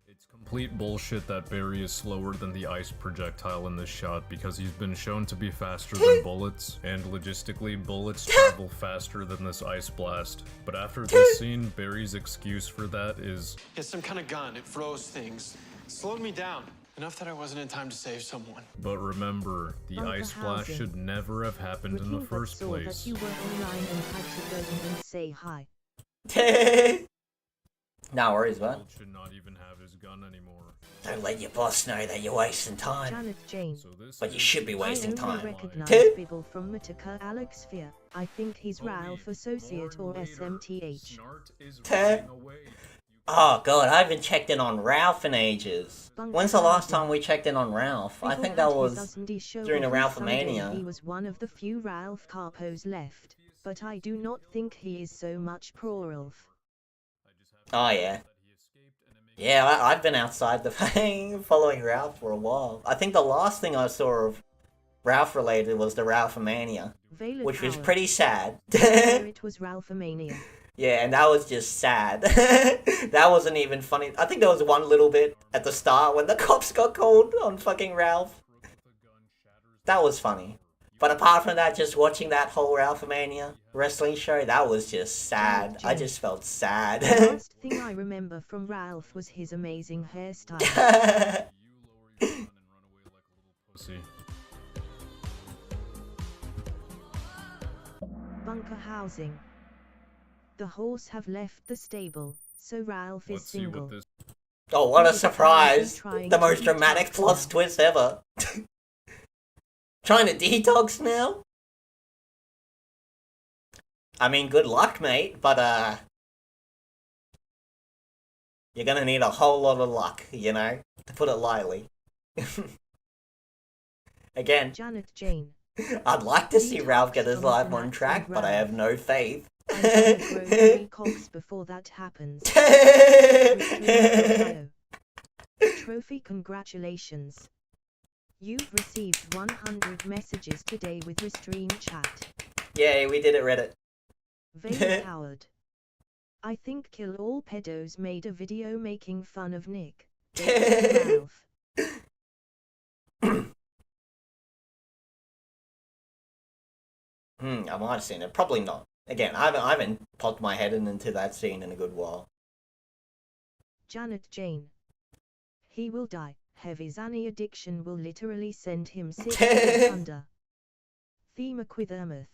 It's complete bullshit that Barry is slower than the ice projectile in this shot because he's been shown to be faster than bullets, and logistically, bullets travel faster than this ice blast. But after this scene, Barry's excuse for that is... It's some kind of gun, it froze things. Slowed me down. Enough that I wasn't in time to save someone. But remember, the ice blast should never have happened in the first place. That you were online and had to go in and say hi. No worries, bud. Should not even have his gun anymore. Don't let your boss know that you're wasting time. Janet Jane. But you should be wasting I only time. recognize Bibble from Matica Alex Sphere. I think he's Ralph Associate or SMTH. Oh god, I haven't checked in on Ralph in ages. When's the last time we checked in on Ralph? I think that was during the Ralphomania. He was one of the few Ralph Capos left, but I do not think he is so much pro-Ralph. Oh yeah. Yeah, I've been outside the thing following Ralph for a while. I think the last thing I saw of Ralph related was the Ralphomania, which was pretty sad. It was Ralphomania. Yeah, and that was just sad. That wasn't even funny. I think there was one little bit at the start when the cops got called on fucking Ralph. That was funny. But apart from that, just watching that whole Ralphomania wrestling show, that was just sad. I just felt sad. The last thing I remember from Ralph was his amazing hairstyle. Bunker housing. The horse have left the stable, so Ralph is single. Oh, what a surprise! The most dramatic plot twist ever. Trying to detox now? I mean, good luck, mate, but, you're gonna need a whole lot of luck, you know? To put it lightly. Again, Janet Jane. I'd like to see Ralph get his life on track, but I have no faith. Cocks before that happens. Trophy, congratulations. You've received 100 messages today with Restream chat. Yay, we did it, Reddit. Vader Howard. I think Kill All Pedos made a video making fun of Nick. Ralph. I might have seen it. Probably not. Again, I haven't popped my head into that scene in a good while. Janet Jane. He will die. Heavy Zanny addiction will literally send him 6 feet under. Thema Quithermuth.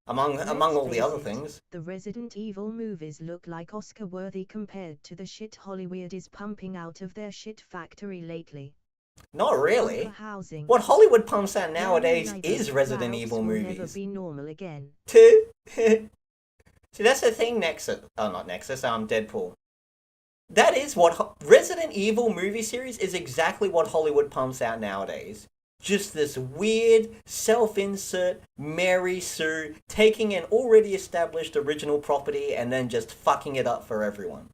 Among all the other things. The Resident Evil movies look like Oscar-worthy compared to the shit Hollywood is pumping out of their shit factory lately. Not really. What Hollywood pumps out nowadays is Resident Evil movies. Never be normal again. See, that's the thing, Nexus. Oh, not Nexus, Deadpool. That is what Resident Evil movie series is exactly what Hollywood pumps out nowadays. Just this weird, self-insert, Mary Sue, taking an already established original property and then just fucking it up for everyone.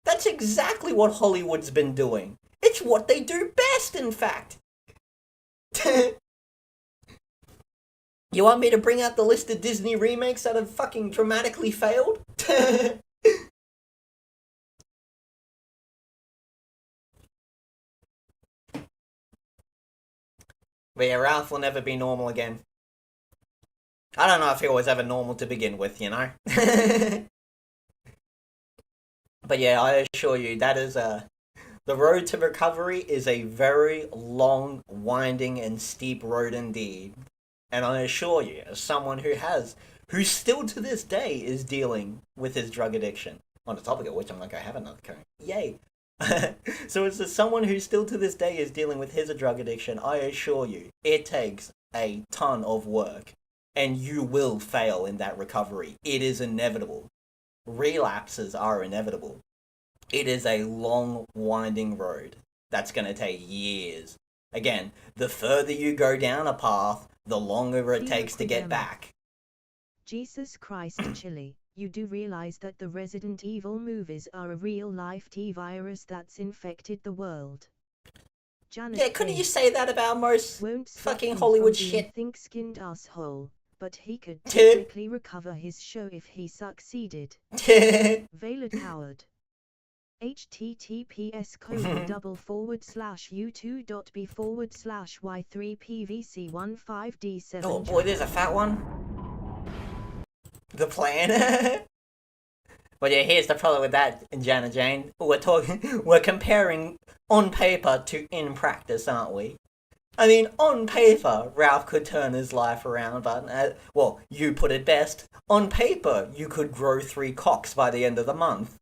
That's exactly what Hollywood's been doing. It's what they do best, in fact. You want me to bring out the list of Disney remakes that have fucking dramatically failed? But yeah, Ralph will never be normal again. I don't know if he was ever normal to begin with, you know? But yeah, I assure you, that is the road to recovery is a very long, winding, and steep road indeed. And I assure you, as someone who still to this day is dealing with his drug addiction, on the topic of which I'm like, I have another cone. Yay! So as someone who still to this day is dealing with his drug addiction, I assure you, it takes a ton of work. And you will fail in that recovery. It is inevitable. Relapses are inevitable. It is a long, winding road that's going to take years. Again, the further you go down a path, the longer it takes to get back. Jesus Christ, Chili. You do realize that the Resident Evil movies are a real-life T-virus that's infected the world. Janet yeah, couldn't you say that about most fucking Hollywood shit? Think-skinned asshole, but he could technically recover his show if he succeeded. Vaylor Howard. https://u2.b/y3pvc15d7. Oh boy, there's a fat one. The plan. But yeah, here's the problem with that, Jana Jane. We're comparing on paper to in practice, aren't we? I mean, on paper, Ralph could turn his life around, but, well, you put it best. On paper, you could grow 3 cocks by the end of the month.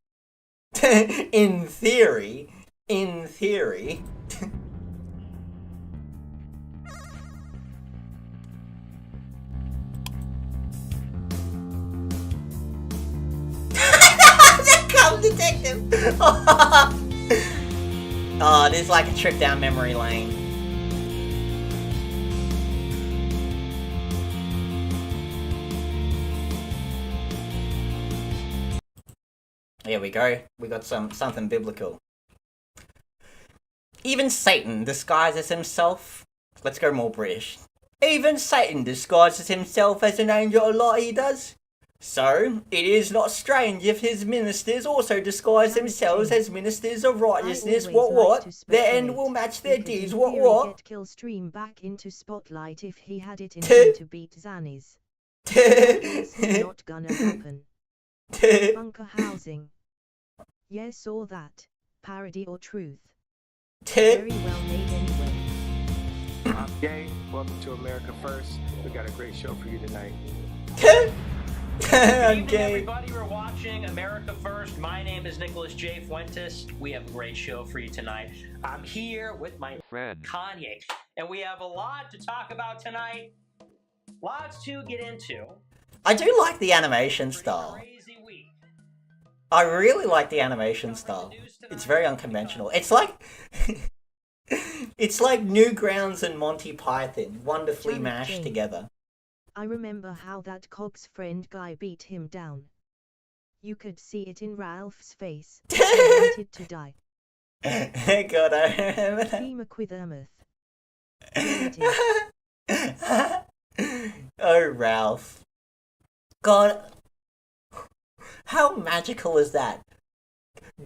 In theory. Come, detective! Oh, this is like a trip down memory lane. Here we go. We got something biblical. Even Satan disguises himself. Let's go more British. Even Satan disguises himself as an angel a lot, he does. So, it is not strange if his ministers also disguise themselves as ministers of righteousness. What? Their end will match their deeds. What? Get Killstream back into spotlight if he had it in him to beat Zannies. Obviously not gonna happen. Bunker housing. Yes or that. Parody or truth. Very well made anyway. I'm Gay. Welcome to America First. We got a great show for you tonight. I'm gay. Everybody, we're watching America First. My name is Nicholas J. Fuentes. We have a great show for you tonight. I'm here with my friend Kanye, and we have a lot to talk about tonight. Lots to get into. I do like the animation style. I really like the animation style. It's very unconventional. It's like it's like Newgrounds and Monty Python wonderfully mashed together. I remember how that Cox friend guy beat him down. You could see it in Ralph's face. He wanted to die. God, I remember that. Oh, Ralph. God, how magical is that?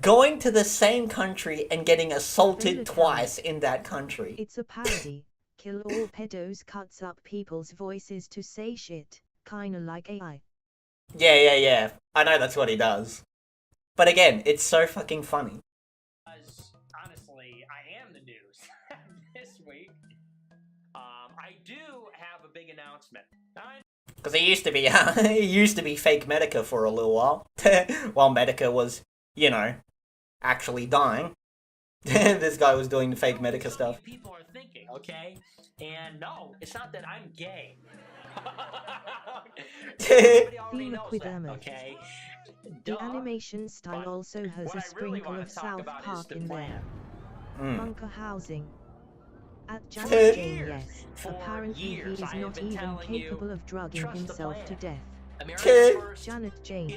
Going to the same country and getting assaulted twice in that country. It's a parody. Kill all pedos cuts up people's voices to say shit, kinda like AI. Yeah. I know that's what he does. But again, it's so fucking funny. Honestly, I am the news this week. I do have a big announcement. Because he used to be fake Medica for a little while. While Medica was, you know, actually dying. This guy was doing the fake Medica stuff. People are thinking, okay? And no, it's not that I'm gay. Everybody already knows that, okay? The animation style also has a sprinkle of South Park in there. Bunker housing. At Janet Jane, yes. Apparently he is not even capable of drugging himself to death. Janet Jane.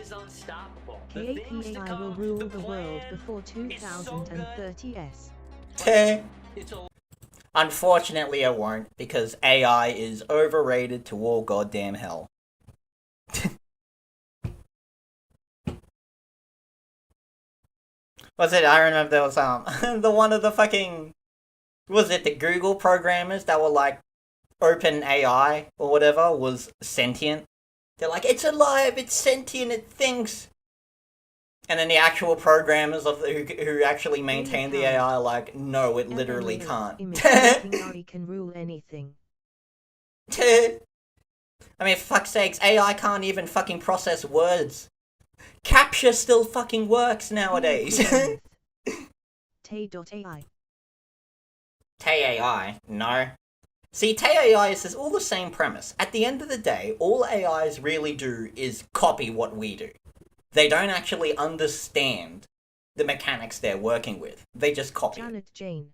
KAPAI will rule the world before 2030s. Unfortunately, it won't, because AI is overrated to all goddamn hell. Was it? I remember there was the one of the fucking, was it the Google programmers that were like open AI or whatever was sentient? They're like, it's alive, it's sentient, it thinks. And then the actual programmers of who actually maintain the AI are like, no, it literally can't. AI can rule anything. I mean, for fuck's sakes, AI can't even fucking process words. Capture still fucking works nowadays. Tay.ai. Tay.ai? No. See, Tay.ai is all the same premise. At the end of the day, all AIs really do is copy what we do. They don't actually understand the mechanics they're working with. They just copy it. Janet Jane.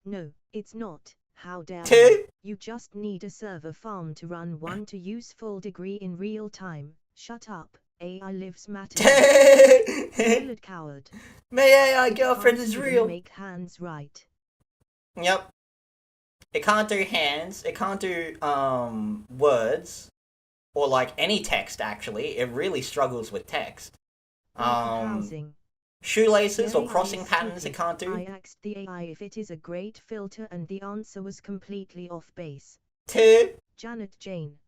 No, it's not. How dare you? You just need a server farm to run one to use full degree in real time. Shut up. AI lives matter. Solid coward. My AI girlfriend is real. Make hands right. Yep. It can't do hands. It can't do words. Or like any text, actually. It really struggles with text. Shoelaces or crossing patterns it can't do. I asked the AI if it is a great filter and the answer was completely off base. Janet Jane.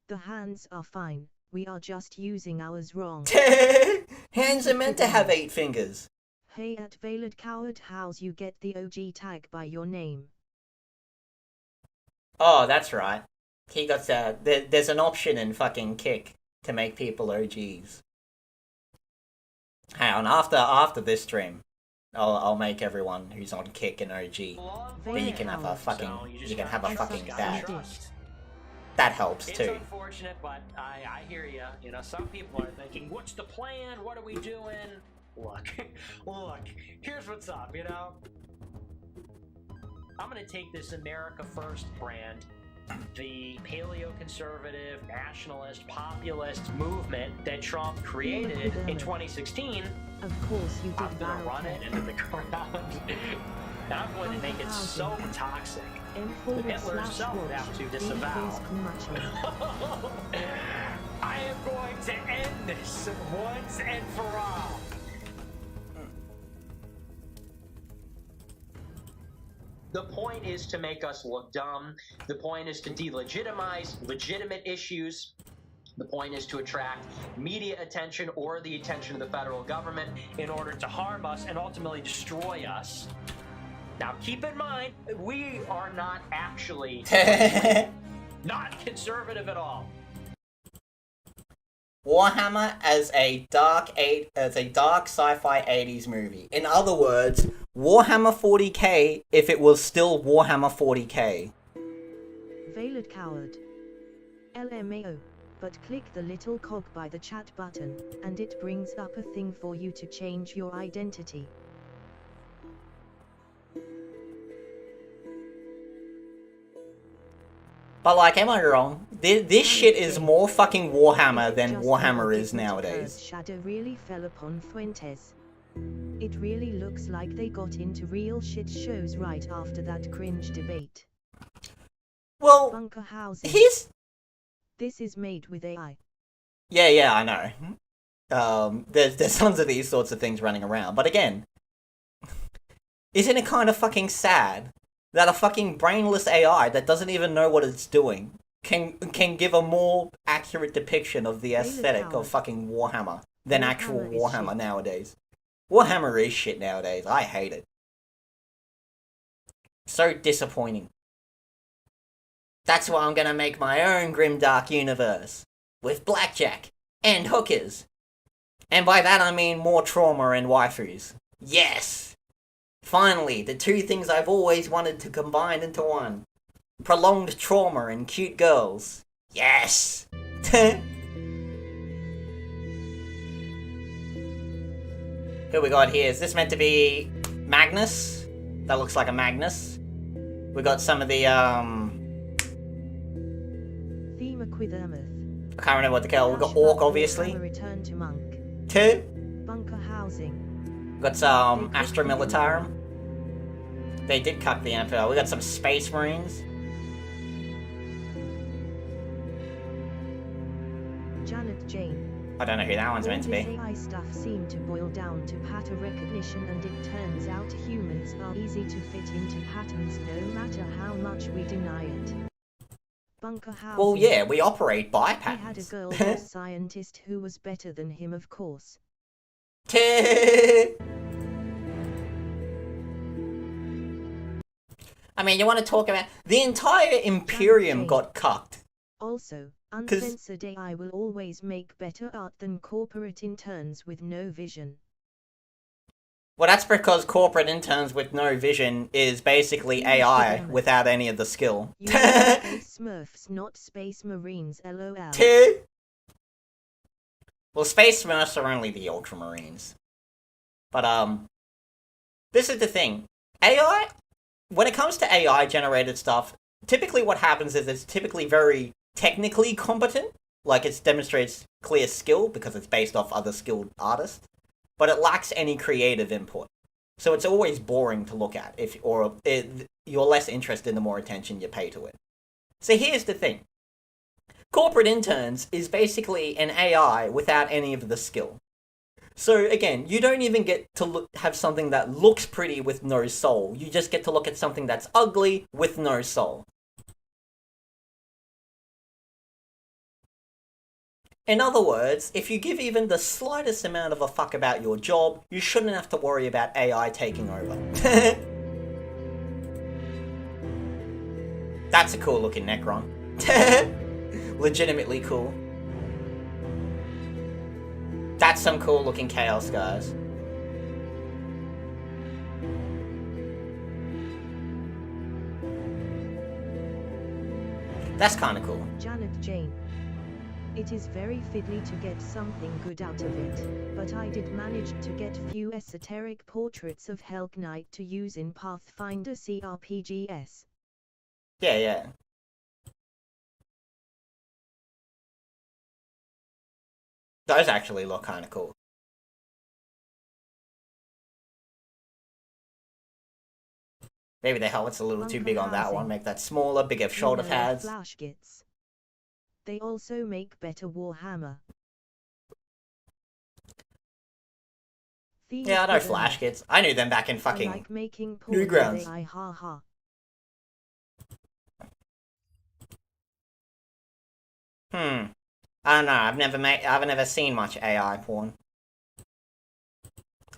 The hands are fine. We are just using ours wrong. Hands are meant to have 8 fingers. Hey, at Veiled Coward, how's you get the OG tag by your name? Oh, that's right. He got there's an option in fucking Kick to make people OGs. Hang on, after this stream, I'll make everyone who's on Kick an OG. Then you can have a fucking dad. That helps too. It's unfortunate, but I hear you. You know, some people are thinking, what's the plan? What are we doing? Look, here's what's up, you know? I'm gonna take this America First brand, the paleo-conservative, nationalist, populist movement that Trump created in 2016. Of course you did. I'm gonna run it into the ground. Now I'm going to make it so toxic. Hitler himself would have to disavow. I am going to end this once and for all. The point is to make us look dumb. The point is to delegitimize legitimate issues. The point is to attract media attention or the attention of the federal government in order to harm us and ultimately destroy us. Now, keep in mind, we are not actually not conservative at all. Warhammer as a dark sci-fi 80s movie. In other words, Warhammer 40k if it was still Warhammer 40k. Veiled coward. LMAO. But click the little cog by the chat button, and it brings up a thing for you to change your identity. But like, am I wrong? This shit is more fucking Warhammer than Warhammer is nowadays. Shadow really fell upon Fuentes. It really looks like they got into real shit shows right after that cringe debate. Well, bunker housing. This is made with AI. Yeah, I know. There's tons of these sorts of things running around. But again, isn't it kind of fucking sad that a fucking brainless AI that doesn't even know what it's doing can give a more accurate depiction of the aesthetic of fucking Warhammer than actual Warhammer nowadays? Warhammer is shit nowadays. I hate it. So disappointing. That's why I'm gonna make my own grimdark universe. With blackjack. And hookers. And by that I mean more trauma and waifus. Yes! Finally, the two things I've always wanted to combine into one. Prolonged trauma and cute girls. Yes! Who we got here? Is this meant to be Magnus? That looks like a Magnus. We got some of the, I can't remember what the hell. We got Orc, obviously. Return to monk. 2. Bunker housing. We got some Astra Militarum. They did cut the Emperor. We got some Space Marines. Janet Jane. I don't know who that one's meant to be. AI stuff seemed to boil down to pattern recognition, and it turns out humans are easy to fit into patterns no matter how much we deny it. Bunker housing. Well, yeah, we operate by patterns. He had a girl boss scientist who was better than him, of course. I mean, you want to talk about... The entire Imperium got cucked. Also, uncensored AI will always make better art than corporate interns with no vision. Well, that's because corporate interns with no vision is basically AI without any of the skill. You space Smurfs, not space marines, lol. Well, space Smurfs are only the Ultramarines. But, this is the thing. AI, when it comes to AI-generated stuff, typically what happens is it's typically very technically competent. Like, it demonstrates clear skill because it's based off other skilled artists. But it lacks any creative input. So it's always boring to look at, you're less interested the more attention you pay to it. So here's the thing. Corporate interns is basically an AI without any of the skill. So again, you don't even get to have something that looks pretty with no soul. You just get to look at something that's ugly with no soul. In other words, if you give even the slightest amount of a fuck about your job, you shouldn't have to worry about AI taking over. That's a cool looking Necron. Legitimately cool. That's some cool looking Chaos, guys. That's kind of cool. Janet Jane. It is very fiddly to get something good out of it, but I did manage to get few esoteric portraits of Helg Knight to use in Pathfinder CRPGs. Yeah. Those actually look kind of cool. Maybe the helmet's a little too big on that one. housing. Make that smaller, bigger shoulder pads. Flash kits. They also make better Warhammer. Yeah, I know Flash Kids. I knew them back in fucking I like making porn Newgrounds. AI, ha ha. I don't know. I've never seen much AI porn.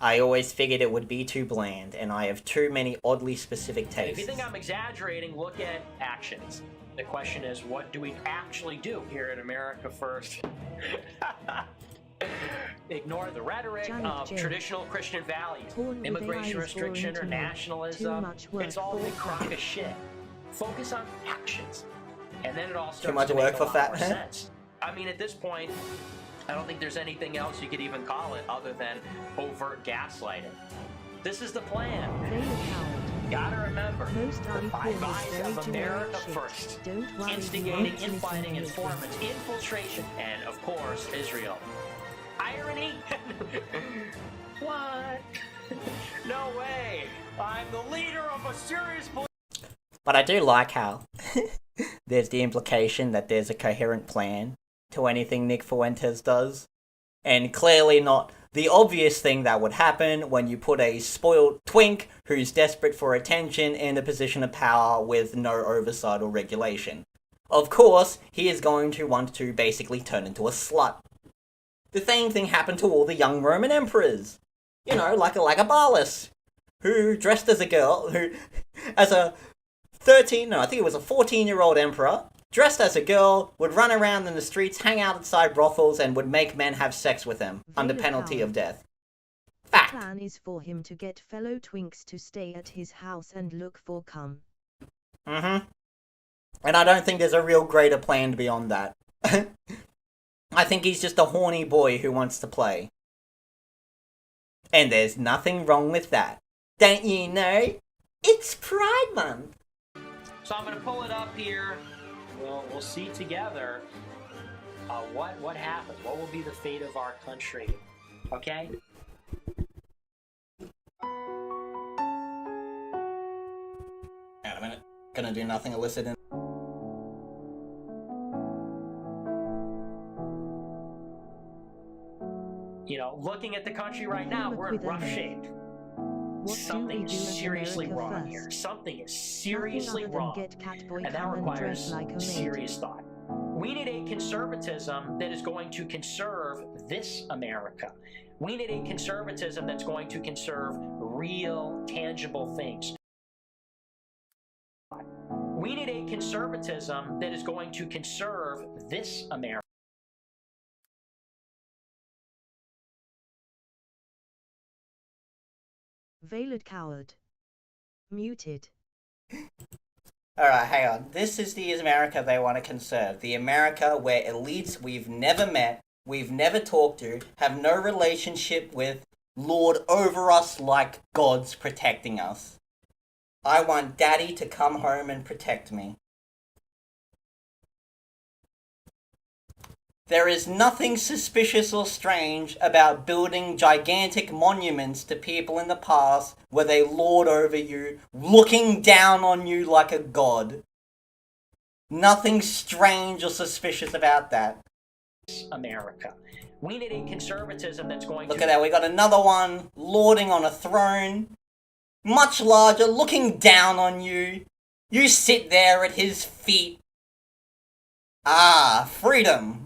I always figured it would be too bland, and I have too many oddly specific If tastes. you think I'm exaggerating, look at actions. The question is, what do we actually do here in America First? Ignore the rhetoric of traditional Christian values, immigration restriction or nationalism. It's all a big crock of shit. Focus on actions, and then it all starts Too much to work make for a lot fat more man. sense. I mean, at this point, I don't think there's anything else you could even call it other than overt gaslighting. This is the plan. Gotta remember, the five eyes of America First. Instigating, infighting, informants, infiltration, and of course, Israel. Irony? What? No way! I'm the leader of a serious But I do like how there's the implication that there's a coherent plan to anything Nick Fuentes does. And clearly not the obvious thing that would happen when you put a spoiled twink who's desperate for attention in a position of power with no oversight or regulation. Of course, he is going to want to basically turn into a slut. The same thing happened to all the young Roman emperors. You know, like a Balus, who dressed as a girl, who, as a 14-year-old emperor, dressed as a girl, would run around in the streets, hang out outside brothels, and would make men have sex with him, under penalty of death. The plan is for him to get fellow twinks to stay at his house and look for cum. And I don't think there's a real greater plan beyond that. I think he's just a horny boy who wants to play. And there's nothing wrong with that. Don't you know? It's Pride Month! So I'm going to pull it up here. We'll see together what happens. What will be the fate of our country? Okay? Wait a minute. Gonna do nothing illicit in... You know, looking at the country right now, we're in rough shape. Something is seriously wrong here. Something is seriously wrong. And that requires serious thought. We need a conservatism that is going to conserve this America. We need a conservatism that's going to conserve real, tangible things. We need a conservatism that is going to conserve this America. Veiled coward. Muted. Alright, hang on. This is the America they want to conserve. The America where elites we've never met, we've never talked to, have no relationship with, lord over us like gods protecting us. I want Daddy to come home and protect me. There is nothing suspicious or strange about building gigantic monuments to people in the past where they lord over you, looking down on you like a god. Nothing strange or suspicious about that. America. We need a conservatism that's going Look to... at that, we got another one lording on a throne. Much larger, looking down on you. You sit there at his feet. Ah, freedom.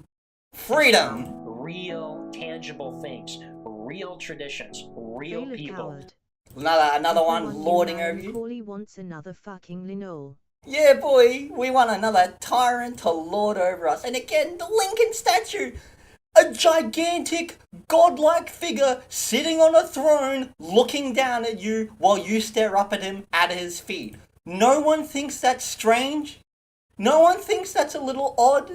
Freedom. Real, tangible things. Real traditions. Real Veiled people. coward. Another one lording over you. Corley wants another fucking Linol. Yeah, boy, we want another tyrant to lord over us. And again, the Lincoln statue. A gigantic, godlike figure sitting on a throne, looking down at you while you stare up at him at his feet. No one thinks that's strange? No one thinks that's a little odd?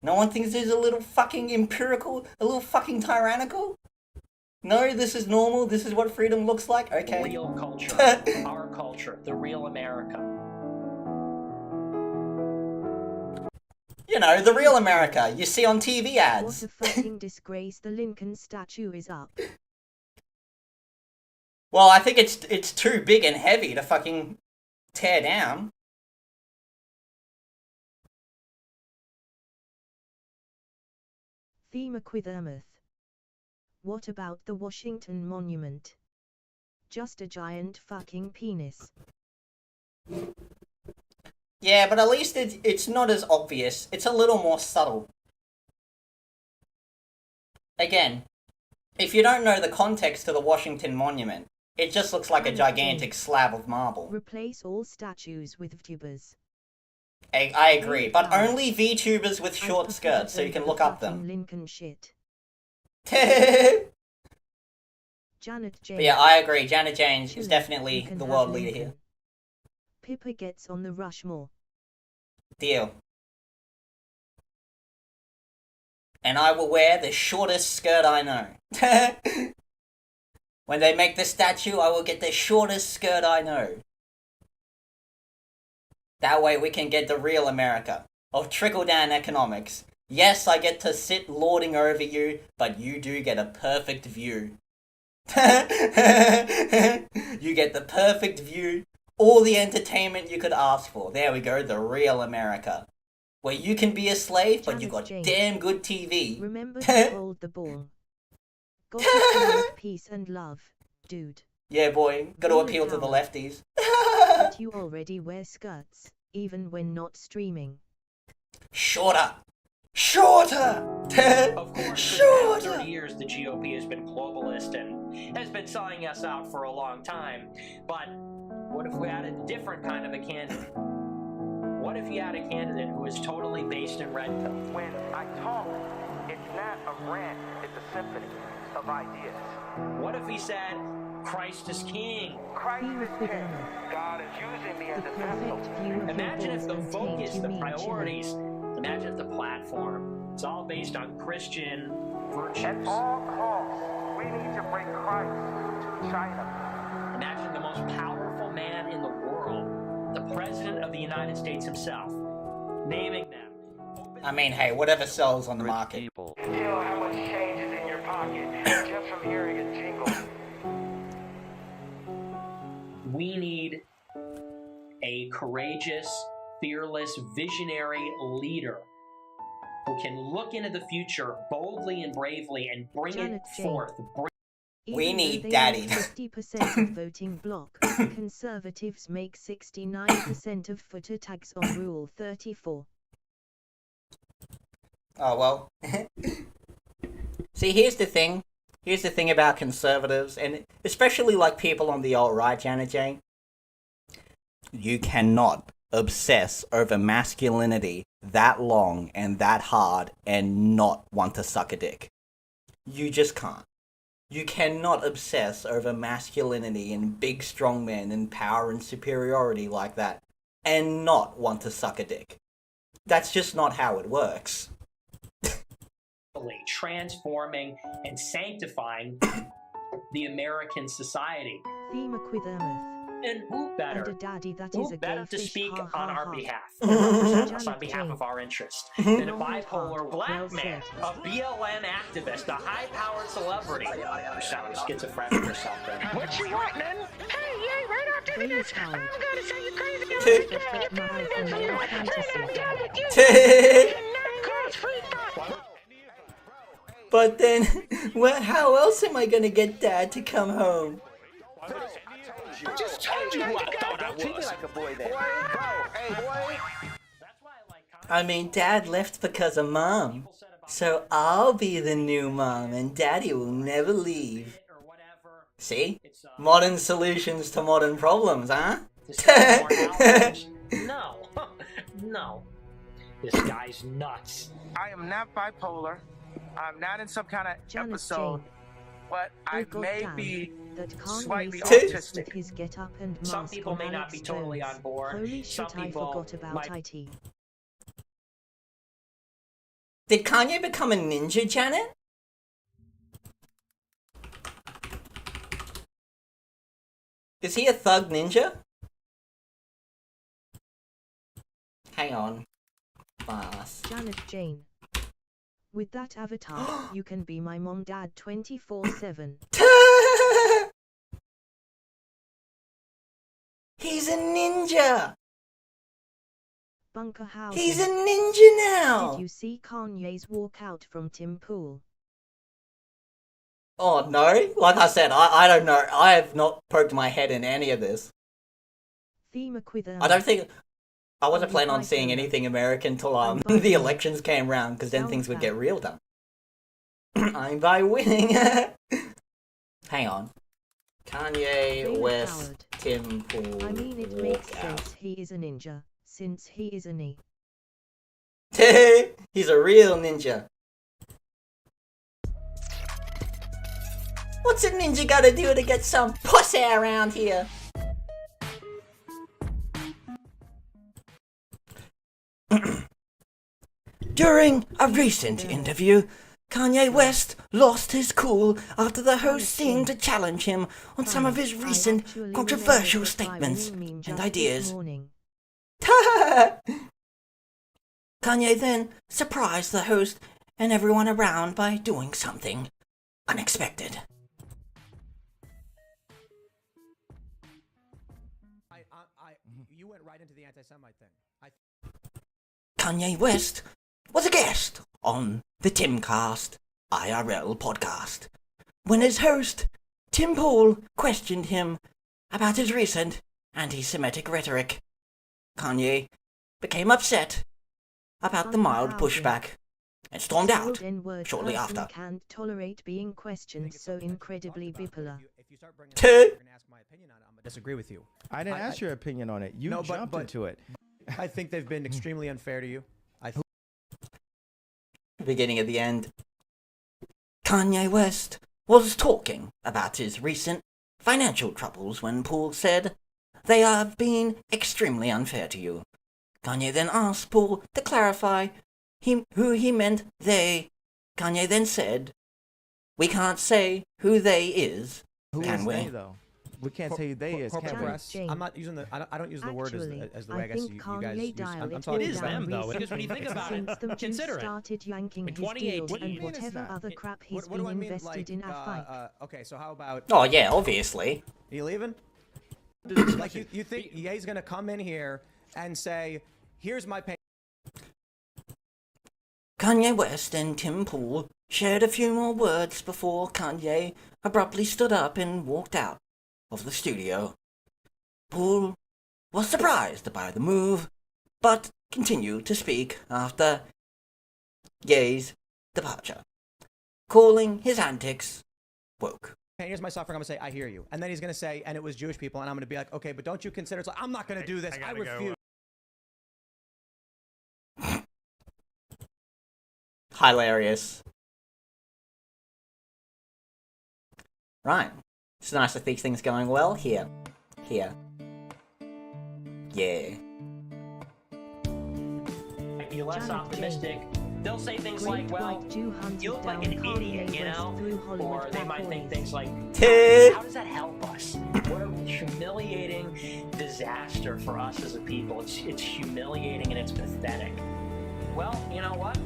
No one thinks it's a little fucking empirical, a little fucking tyrannical? No, this is normal, this is what freedom looks like? Okay. Real culture. Our culture. The real America. You know, the real America you see on TV ads. What a fucking disgrace, the Lincoln statue is up. Well, I think it's too big and heavy to fucking Tear down? Themaquithermouth. What about the Washington Monument? Just a giant fucking penis. Yeah, but at least it's not as obvious. It's a little more subtle. Again, if you don't know the context to the Washington Monument, it just looks like a gigantic slab of marble. Replace all statues with VTubers. I agree, but only VTubers with short skirts, so you can look up them. Lincoln shit. Janet James. But yeah, I agree. Janet James is definitely the world leader here. Pippa gets on the Rushmore. Deal. And I will wear the shortest skirt I know. When they make the statue, I will get the shortest skirt I know. That way we can get the real America of trickle-down economics. Yes, I get to sit lording over you, but you do get a perfect view. You get the perfect view, all the entertainment you could ask for. There we go, the real America. Where you can be a slave, but you got damn good TV. Remember to hold the ball. Got to promote peace and love, dude. Yeah, boy, gotta appeal to the lefties. But you already wear skirts, even when not streaming. Shorter! Shorter! Of course, for the past 30 years, the GOP has been globalist and has been selling us out for a long time. But what if we had a different kind of a candidate? What if you had a candidate who is totally based in red pill? When I talk, it's not a rant, it's a symphony of ideas. What if he said, Christ is king? Christ is king. God is using me as a vessel. Imagine if the focus, the priorities, imagine if the platform, it's all based on Christian virtues. At all costs, we need to bring Christ to China. Imagine the most powerful man in the world, the President of the United States himself, naming them. I mean, hey, whatever sells on the market. Feel how much change is in your pocket just from hearing a jingle. We need a courageous, fearless, visionary leader who can look into the future boldly and bravely and bring it forth. We need daddy. 50% of voting bloc. Conservatives make 69% of footer tags on Rule 34. Oh, well. See, here's the thing. Here's the thing about conservatives, and especially like people on the alt-right, Janet Jane. You cannot obsess over masculinity that long and that hard and not want to suck a dick. You just can't. You cannot obsess over masculinity and big strong men and power and superiority like that and not want to suck a dick. That's just not how it works. Transforming and sanctifying the American society. And who better, to speak on our behalf, represent us on behalf of our interests, than a bipolar black man, a BLM activist, a high-powered celebrity, who sounds schizophrenic or something. What you want, man? Hey, yeah, right after this, I'm gonna say you crazy. But then, how else am I gonna get Dad to come home? I just told you who I thought I was. Like a boy there. Hey, boy. I mean, Dad left because of Mom. So I'll be the new Mom and Daddy will never leave. See? Modern solutions to modern problems, huh? No. No. This guy's nuts. I am not bipolar. I'm not in some kind of episode, but I may be slightly autistic. With his get up and some people may not be totally on board. Holy some shit, I forgot about IT. Did Kanye become a ninja, Janet? Is he a thug ninja? Hang on. Boss. Janet Jane. With that avatar, you can be my mom dad 24/7. He's a ninja! Bunker House. He's a ninja now! Did you see Kanye's walkout from Tim Pool? Oh no, like I said, I don't know. I have not poked my head in any of this. I don't think... I wasn't planning on seeing anything American till the elections came round, because then things would get real dumb. I'm by winning. Hang on. Kanye West, Tim Pool. I mean, it makes sense he is a ninja, since he is a knee. He's a real ninja. What's a ninja gotta do to get some pussy around here? During a recent interview, Kanye West lost his cool after the host seemed to challenge him on some of his recent controversial statements and ideas. Kanye then surprised the host and everyone around by doing something unexpected. You went right into the anti-Semite thing. Kanye West was a guest on the Timcast IRL podcast when his host, Tim Pool, questioned him about his recent anti-Semitic rhetoric. Kanye became upset about the mild pushback and stormed out shortly after. Can't tolerate being questioned so incredibly bipolar. Disagree with you. I didn't ask your opinion on it. You jumped into it. I think they've been extremely unfair to you. Beginning at the end. Kanye West was talking about his recent financial troubles when Pool said, "They have been extremely unfair to you." Kanye then asked Pool to clarify who he meant they. Kanye then said, "We can't say who they is, can we?" They, though? We can't say who they is, can we? I'm not using the. I don't use the word as the way I guess you guys use. I'm talking. It is them though, because when you think about it, consider it. Started yanking his deals and whatever other crap he's been invested in a fight. Okay, so how about? Oh yeah, obviously. Are you leaving? Like you think he's gonna come in here and say, "Here's my pay." Kanye West and Tim Pool shared a few more words before Kanye abruptly stood up and walked out of the studio. Pool was surprised by the move, but continued to speak after Ye's departure, calling his antics woke. Here's my suffering. I'm gonna say, "I hear you," and then he's gonna say, "And it was Jewish people," and I'm gonna be like, "Okay, but don't you consider?" It's like, I'm not gonna do this. I refuse. Hilarious. Right. It's nice to see things going well here. Yeah. You're less optimistic. They'll say things like, well, you look like an idiot, you know? Or they might think things like, how does that help us? What a humiliating disaster for us as a people. It's humiliating and it's pathetic. Well, you know what?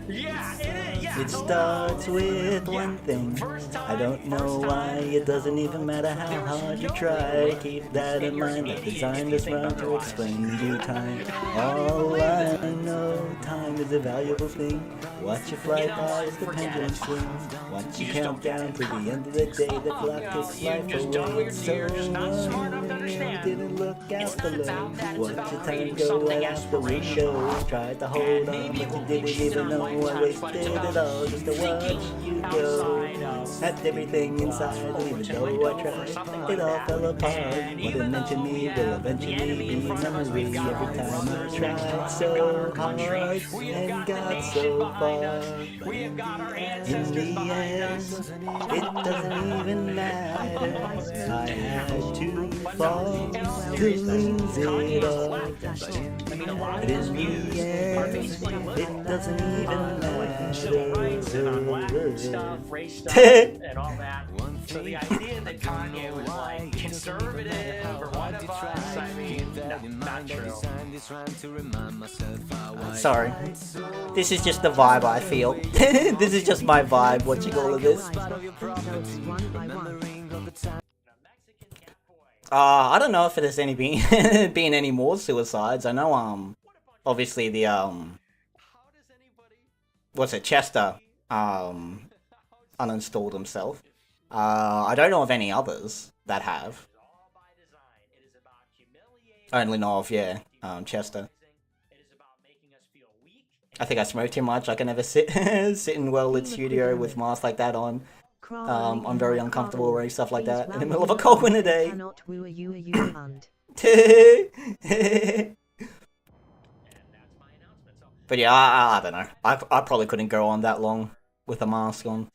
Yeah, it is. Yeah, it starts with one thing. I don't know why. It doesn't even matter how hard you try. Keep that in mind. I've designed this rhyme to explain in due time. All I know, time is a valuable thing. Watch it fly by as the pendulum swings. Watch you count down to the end of the day. The clock takes life away. It's so didn't look out below. Watch your time go right out the window. Tried to hold on, but you didn't even know. I wasted it all just to watch you go. Had everything inside, even though I tried, it all fell apart. What it meant to me will eventually be a memory. Every time I tried so hard and got so far, in the end, it doesn't even matter. I had to fall to lose it all. And in the end, it doesn't even stuff, race stuff, and all that. So the idea that Kanye was like conservative or one of us, I mean, no, not true. Sorry. This is just the vibe I feel. This is just my vibe watching all of this. I don't know if there's any been any more suicides. I know, obviously the, what's it, Chester, uninstalled himself. I don't know of any others that have. I only know of, yeah, Chester. I think I smoke too much. I can never sit sit in well-lit studio with masks like that on. I'm very uncomfortable wearing stuff like that in the middle of a cold winter day. But yeah, I don't know. I probably couldn't go on that long with a mask on.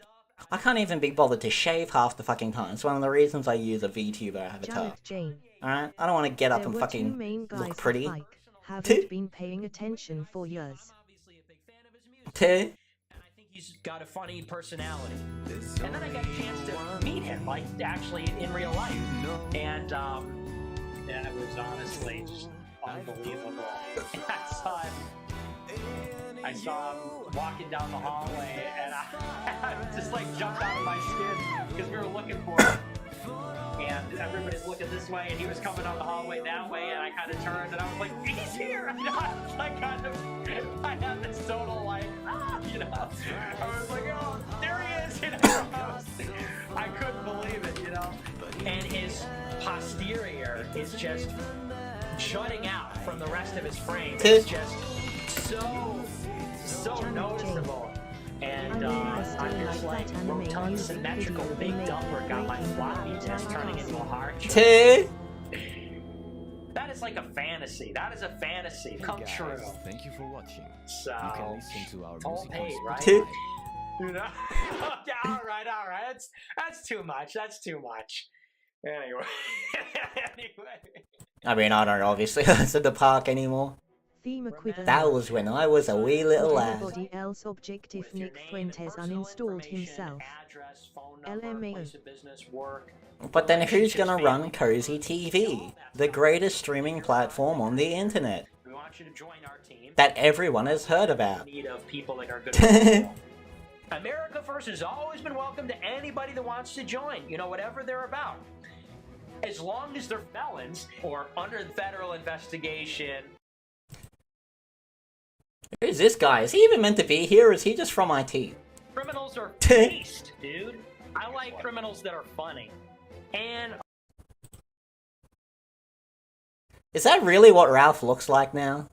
I can't even be bothered to shave half the fucking time. It's one of the reasons I use a VTuber avatar. Alright? I don't want to get up and fucking look pretty. Haven't been paying attention for years. He's got a funny personality. And then I got a chance to meet him, like, actually in real life. And, yeah, it was honestly just unbelievable. I saw him walking down the hallway, and I just, like, jumped out of my skin, because we were looking for him. And everybody's looking this way, and he was coming down the hallway that way, and I kind of turned, and I was like, he's here! You know, I had this total, like, you know, I was like, oh, there he is, you know, I couldn't believe it, you know, and his posterior is just jutting out from the rest of his frame. It's just so noticeable. And I'm just like rotund symmetrical big dumper got my floppy disk turning into a hard drive. That is like a fantasy. That is a fantasy come true. Thank you for watching. So you can listen to our all music paid, on right? Spotify. You know? Okay, all right. That's too much. That's too much. Anyway. I mean, I don't obviously listen to Park anymore. That was when I was a wee little lad. Everybody else objective Nick Fuentes uninstalled himself. LMAO. But then who's gonna run Cozy TV? The greatest streaming platform on the internet. We want you to join our team. That everyone has heard about. Need of people that are good. America First has always been welcome to anybody that wants to join, you know, whatever they're about. As long as they're felons or under federal investigation. Who's this guy? Is he even meant to be here, or is he just from IT? Criminals are based, dude. I like criminals that are funny. And is that really what Ralph looks like now?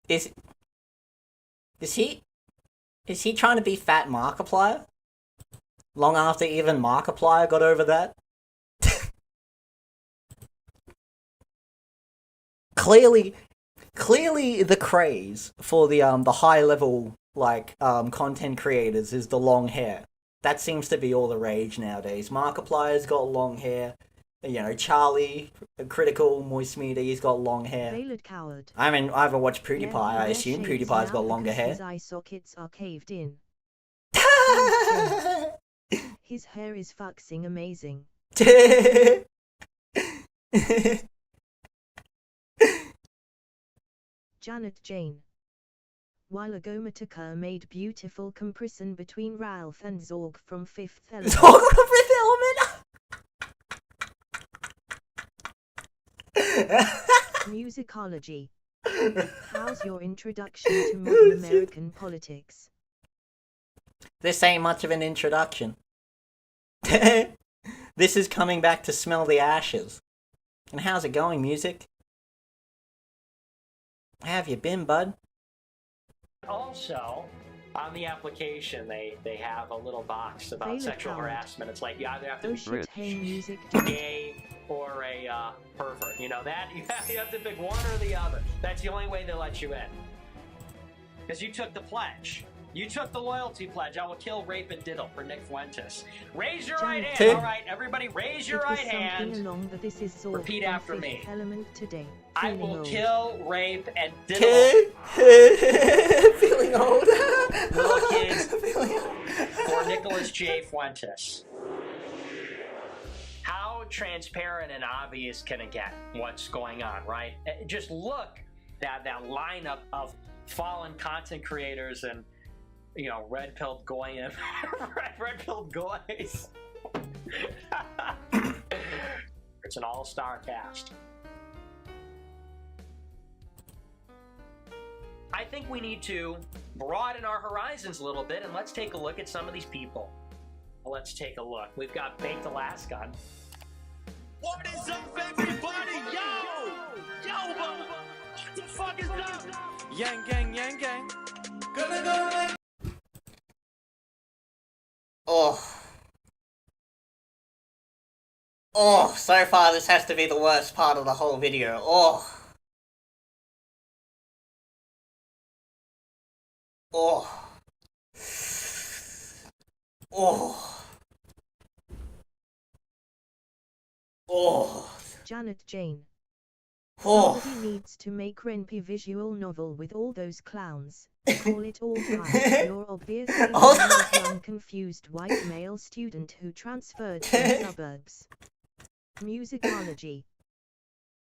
Is he trying to be Fat Markiplier? Long after even Markiplier got over that? Clearly the craze for the high level content creators is the long hair. That seems to be all the rage nowadays. Markiplier's got long hair. You know, Charlie, Critical, Moist Media, he's got long hair. I mean, I haven't watched PewDiePie. I assume PewDiePie's got longer hair. His eye sockets are caved in. His hair is fucking amazing. Janet Jane. While ago Matika made beautiful comparison between Ralph and Zorg from Fifth Element. Zorg from Fifth Element? Musicology. How's your introduction to modern American politics? This ain't much of an introduction. This is coming back to smell the ashes. And how's it going, music? How have you been, bud? Also, on the application, they have a little box about sexual harassment. It's like you either have to be gay or a pervert. You know that? You have to pick one or the other. That's the only way they let you in. Because you took the pledge. You took the loyalty pledge. I will kill, rape, and diddle for Nick Fuentes. Raise your right hand. All right, everybody, raise your right hand. Repeat after me. I will kill, rape, and diddle. Feeling old. Little kids for Nicholas J. Fuentes. How transparent and obvious can it get what's going on, right? Just look at that lineup of fallen content creators and, you know, red-pilled goyim, red-pilled goys. It's an all-star cast. I think we need to broaden our horizons a little bit, and let's take a look at some of these people. Let's take a look. We've got Baked Alaska. What is up, everybody? Yo! Yo, what the fuck is up? Yang gang, yang gang. Gonna go like... Oh, so far this has to be the worst part of the whole video. Oh. Janet Jane. Somebody needs to make Renpy visual novel with all those clowns. Call it All Right. You're obviously a young confused white male student who transferred to the suburbs. Musicology.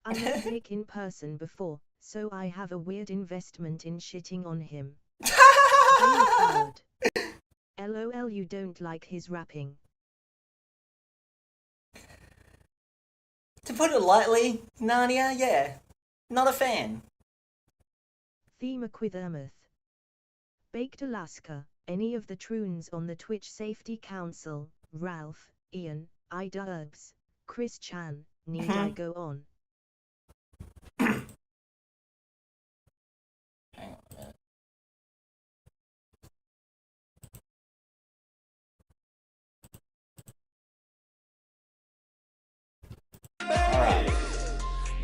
I met Nick in person before, so I have a weird investment in shitting on him. LOL, you don't like his rapping. To put it lightly, Narnia, yeah. Not a fan. Themaquithermouth. Baked Alaska. Any of the troons on the Twitch Safety Council, Ralph, Ian, Ida Herbs, Chris Chan, need I go on? Alright.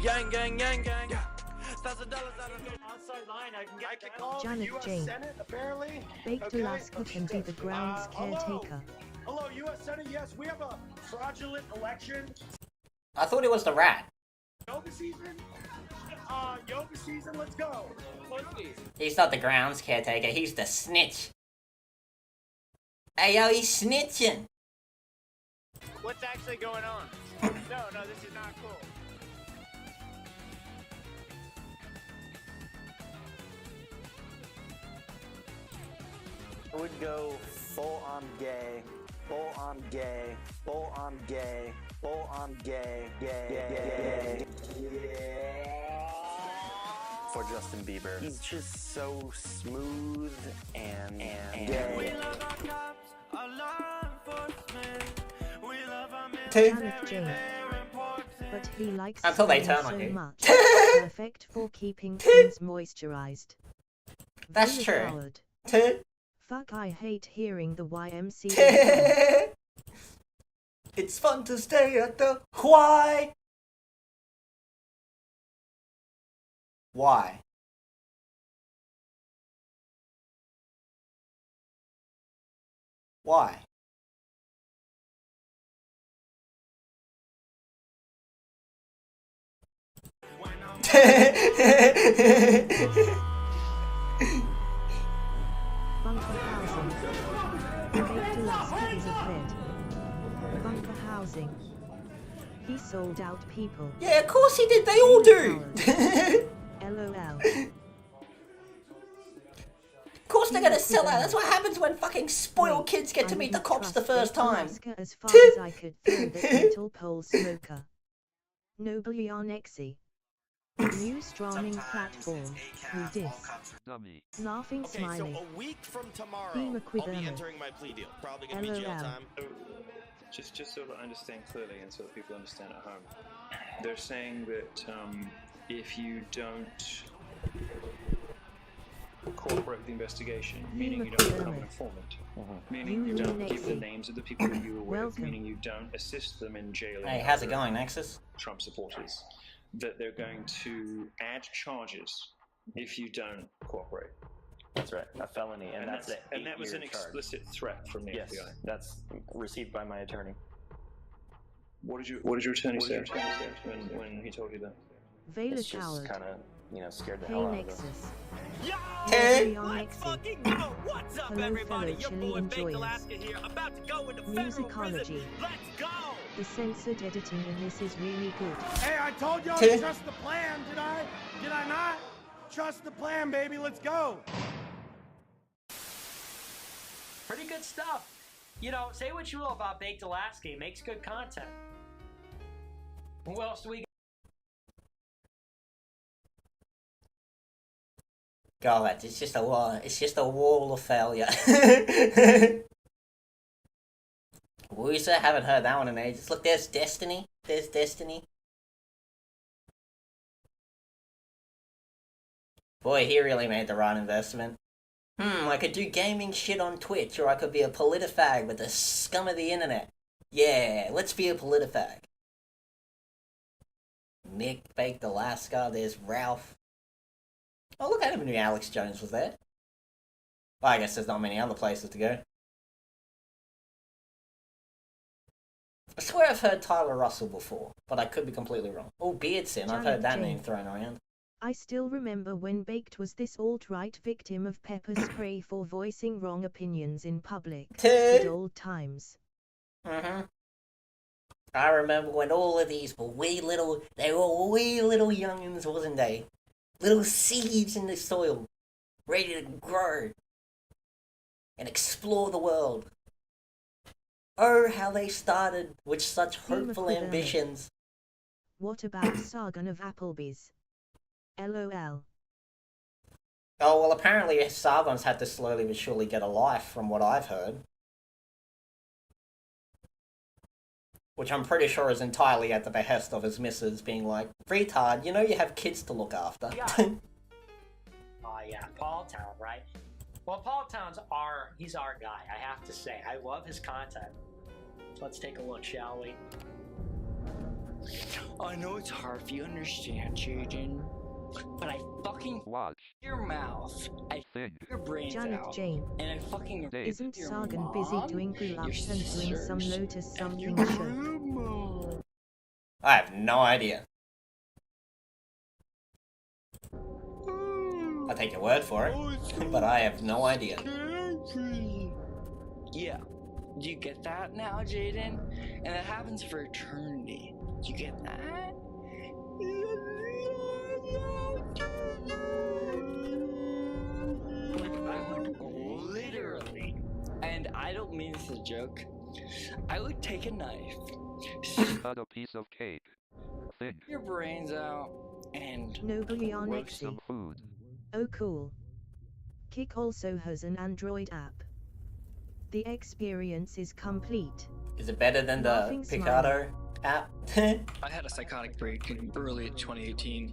Yang gang, yang gang. $1,000 out of the outside line. I can call Janet the US Jane. Senate, apparently. Baked Alaska can be the grounds caretaker. Hello, US Senate. Yes, we have a fraudulent election. I thought it was the rat. Yoga season? Yoga season, let's go. He's not the grounds caretaker, he's the snitch. Hey yo, he's snitching. What's actually going on? No, this is not cool. I would go full on gay, full on gay, full on gay, full on gay, gay. For Justin Bieber. He's just so smooth and gay. We love our cops, our law enforcement. We love our Janet Jane. But he likes Until they swimming turn on so you. much. Perfect for keeping things moisturized. That's Villa true. Howard. Fuck, I hate hearing the YMCA. It's fun to stay at the why? Why? Why? Bunker housing. Baked Alaska is a fed. Bunker housing. He sold out people. Yeah, of course he did. They all do. LOL. Of course they're gonna sell out. That's what happens when fucking spoiled kids get to meet the cops the first time. Alaska as far as I could throw the little pole smoker. Noblianexi. New streaming platform. Who dis? Dummy. Laughing Okay, smiley. so a week from tomorrow, Thema I'll be Quiddermo. entering my plea deal. Probably gonna be jail LOL. time. Just so that I understand clearly and so that people understand at home, they're saying that if you don't cooperate with the investigation, meaning you don't become an informant, meaning you don't give the names of the people that you were with, meaning you don't assist them in jailing Hey, how's it other going, Nexus? Trump supporters, that they're going to add charges if you don't cooperate. That's right, a felony, and that's it. And that was an explicit threat from the Yes, FBI. that's received by my attorney. What did your attorney say when he told you that? Vela It's just Coward. kind of, scared the Hey hell out of us. Nexus. Hey! Noblianexi. What's up, Hello, everybody? fellow Your Chili boy Baked enjoyers. Alaska here, about to go into federal Musicology. prison. Let's go! The censored editing in this is really good. Hey, I told y'all to trust the plan, did I? Did I not? Trust the plan, baby, let's go! Pretty good stuff. You know, say what you will about Baked Alaska, he makes good content. Who else do we God, it's just a wall. It's just a wall of failure. Woozer, haven't heard that one in ages. Look, there's Destiny. There's Destiny. Boy, he really made the right investment. I could do gaming shit on Twitch, or I could be a politifag with the scum of the internet. Yeah, let's be a politifag. Nick, Baked Alaska, there's Ralph. Oh, look, I never knew Alex Jones was there. Well, I guess there's not many other places to go. I swear I've heard Tyler Russell before, but I could be completely wrong. Oh, Beardson, I've heard that name thrown around. I still remember when Baked was this alt-right victim of pepper spray for voicing wrong opinions in public. Good old times. I remember when all of these were wee little youngins, wasn't they? Little seeds in the soil, ready to grow and explore the world. Oh, how they started with such hopeful ambitions. What about Sargon of Applebee's? LOL. Oh, well, apparently Sargon's had to slowly but surely get a life, from what I've heard. Which I'm pretty sure is entirely at the behest of his missus being like, retard, you know you have kids to look after. Oh yeah, Paul Town, right? Well, Paul Town's he's our guy, I have to say. I love his content. Let's take a look, shall we? I know it's hard for you to understand, Jaden, but I fucking watch your mouth. I your brains Janet out. Jane. And I fucking Isn't your Sargon mom, busy doing pull-ups and doing some Lotus something show? I have no idea. I'll take your word for it, but I have no idea. Yeah. Do you get that now, Jaden? And that happens for eternity. Do you get that? Literally. And I don't mean this as a joke. I would take a knife, Cut a piece of cake. Thin. your brains out, and Nobly on Roast Exy. some food. Oh cool. Kick also has an Android app. The experience is complete. Is it better than the Laughing Picado app? I had a psychotic break in early 2018.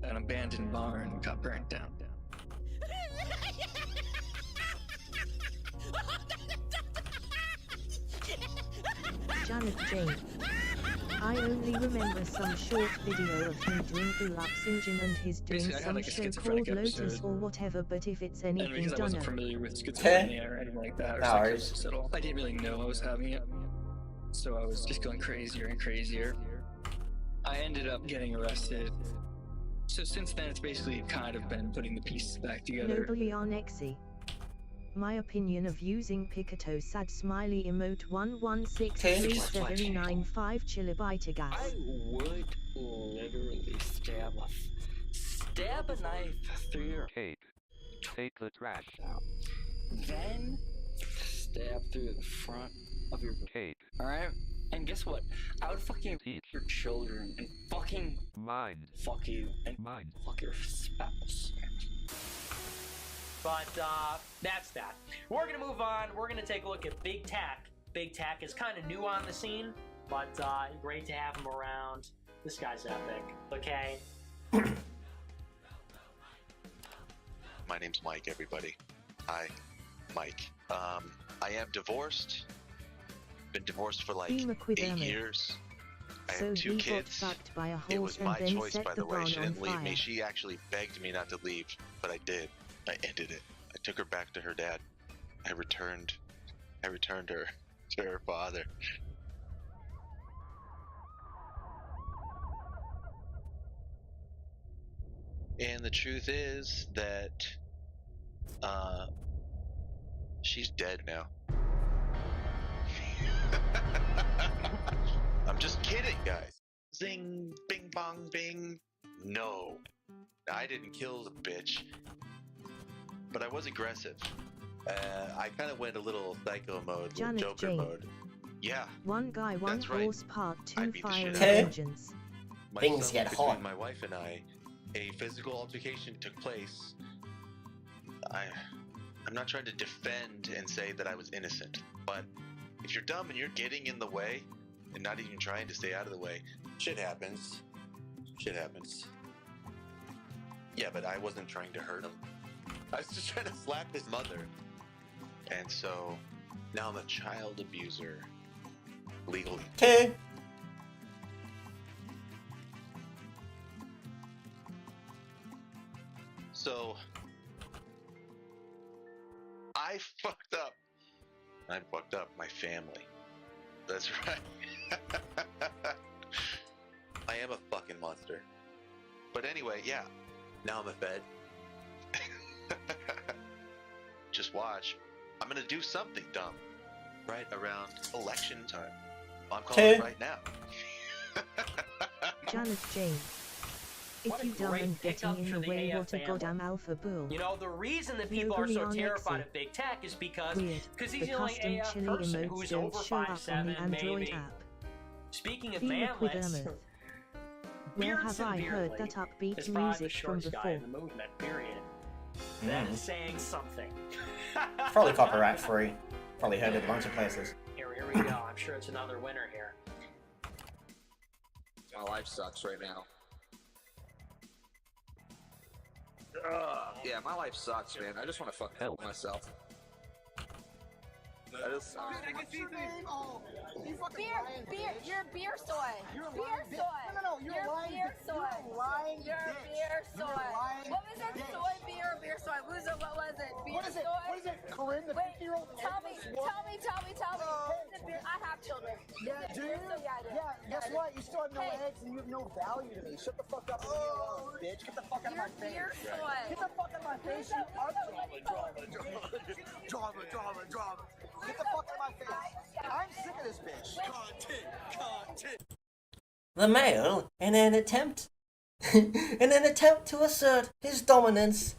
An abandoned barn got burnt down. Janet Jane. I only remember some short video of him doing pull-ups in gym and his doing Basically, I had some like a show schizophrenic called Lotus episode. or whatever, but if it's And anything because I wasn't done. familiar with schizophrenia or anything like that, or No worries. psychosis at all, I didn't really know I was having it. So I was just going crazier and crazier. I ended up getting arrested. So since then, it's basically kind of been putting the pieces back together. Nobly on Exy. My opinion of using Picato sad smiley emote 1163795 kilobyte gas. I would literally stab a knife through your Cake. Take the trash. then stab through the front of your Cake. Alright? And guess what? I would fucking teach your children and fucking Mind. fuck you and Mind. fuck your spouse. But that's that. We're gonna move on. We're gonna take a look at Big Tack. Big Tack is kind of new on the scene, but great to have him around. This guy's epic. Okay. My name's Mike, everybody. Hi, Mike. I am divorced. Been divorced for like 8 years. I So have 2 he got kids. fucked by a It horse was my and then choice, set by the the way. barn She on didn't leave me. fire. She actually begged me not to leave, but I did. I ended it. I took her back to her dad. I returned her to her father. And the truth is that she's dead now. I'm just kidding, guys. Zing, bing, bong, bing. No, I didn't kill the bitch, but I was aggressive. I kind of went a little psycho mode, little Janet Joker Jane. mode. Yeah. One guy, one That's right. horse, part I 2 beat the fire shit out of him. engines. My Things son, get between hot. my wife and I, a physical altercation took place. I'm not trying to defend and say that I was innocent, but if you're dumb and you're getting in the way and not even trying to stay out of the way, shit happens. Shit happens. Yeah, but I wasn't trying to hurt him. I was just trying to slap his mother. And so now I'm a child abuser legally. Okay. So I fucked up. I fucked up my family. That's right. I am a fucking monster. But anyway, yeah. Now I'm a fed. Just watch. I'm gonna do something dumb. Right around election time. I'm calling it right now. Janet Jane. If you dumb and getting in the way, what a goddamn alpha bull. You know, the reason that people are so terrified of big tech is because he's the only custom AF chili person who's emotes over don't show up on 5'7", the Android maybe. app. Speaking of Phoenix with manlets, Emmet. Where have I heard that upbeat is probably the music from shortest guy before? in the movement, period. That is saying something. Probably copyright free. Probably heard it a bunch of places. Here we go. I'm sure it's another winner here. My life sucks right now. Yeah, my life sucks, man. I just want to fucking kill myself. That is. Beer, you're beer soy. Beer soy. No, you're beer soy. You're beer soy. What was it? Soy beer or beer soy? What was it? Beer What is it? soy? What is it? Corinne, the 50-year-old? Tell me. I have children. Yeah, do you? Yeah, I do. Yeah, guess what? You still have no eggs and you have no value to me. Shut the fuck up and leave me alone, bitch. Get the fuck out of my face. Beer soy. Get the fuck out of my face, you drama. Get the fuck out of my face. I'm sick of this bitch. Content. The male, in an attempt to assert his dominance,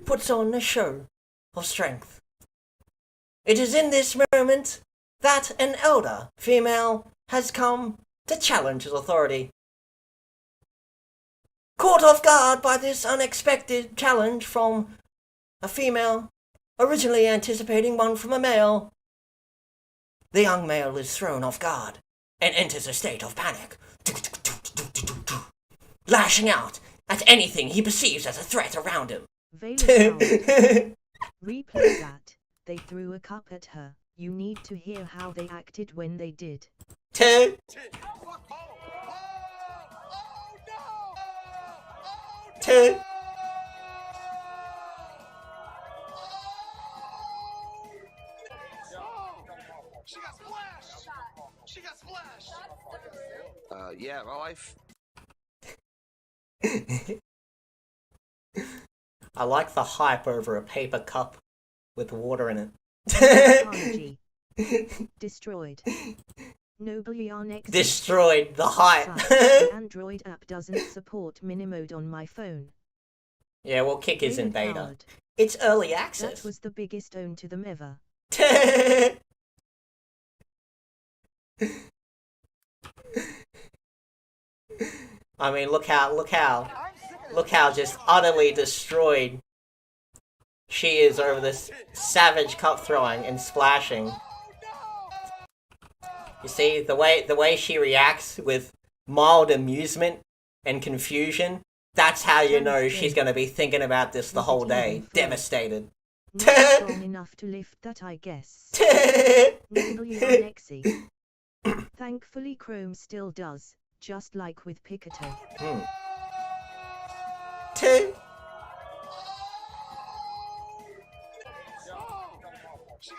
puts on a show of strength. It is in this moment that an elder female has come to challenge his authority. Caught off guard by this unexpected challenge from a female, originally anticipating one from a male, the young male is thrown off guard and enters a state of panic, lashing out at anything he perceives as a threat around him. Replay that. They threw a cup at her. You need to hear how they acted when they did. She got splashed. Yeah, my life. I like the hype over a paper cup with water in it. Apology. Destroyed. Nobly on X. Destroyed the hype. The Android app doesn't support mini mode on my phone. Yeah, well, Kick is in beta. Coward. It's early access. That was the biggest own to them ever. I mean, look how just utterly destroyed she is over this savage cup throwing and splashing. You see, the way she reacts with mild amusement and confusion, that's how you know she's gonna be thinking about this the whole day. Devastated. Not strong enough to lift that, I guess. Nobly on Exy. Thankfully Chrome still does, just like with Picato. She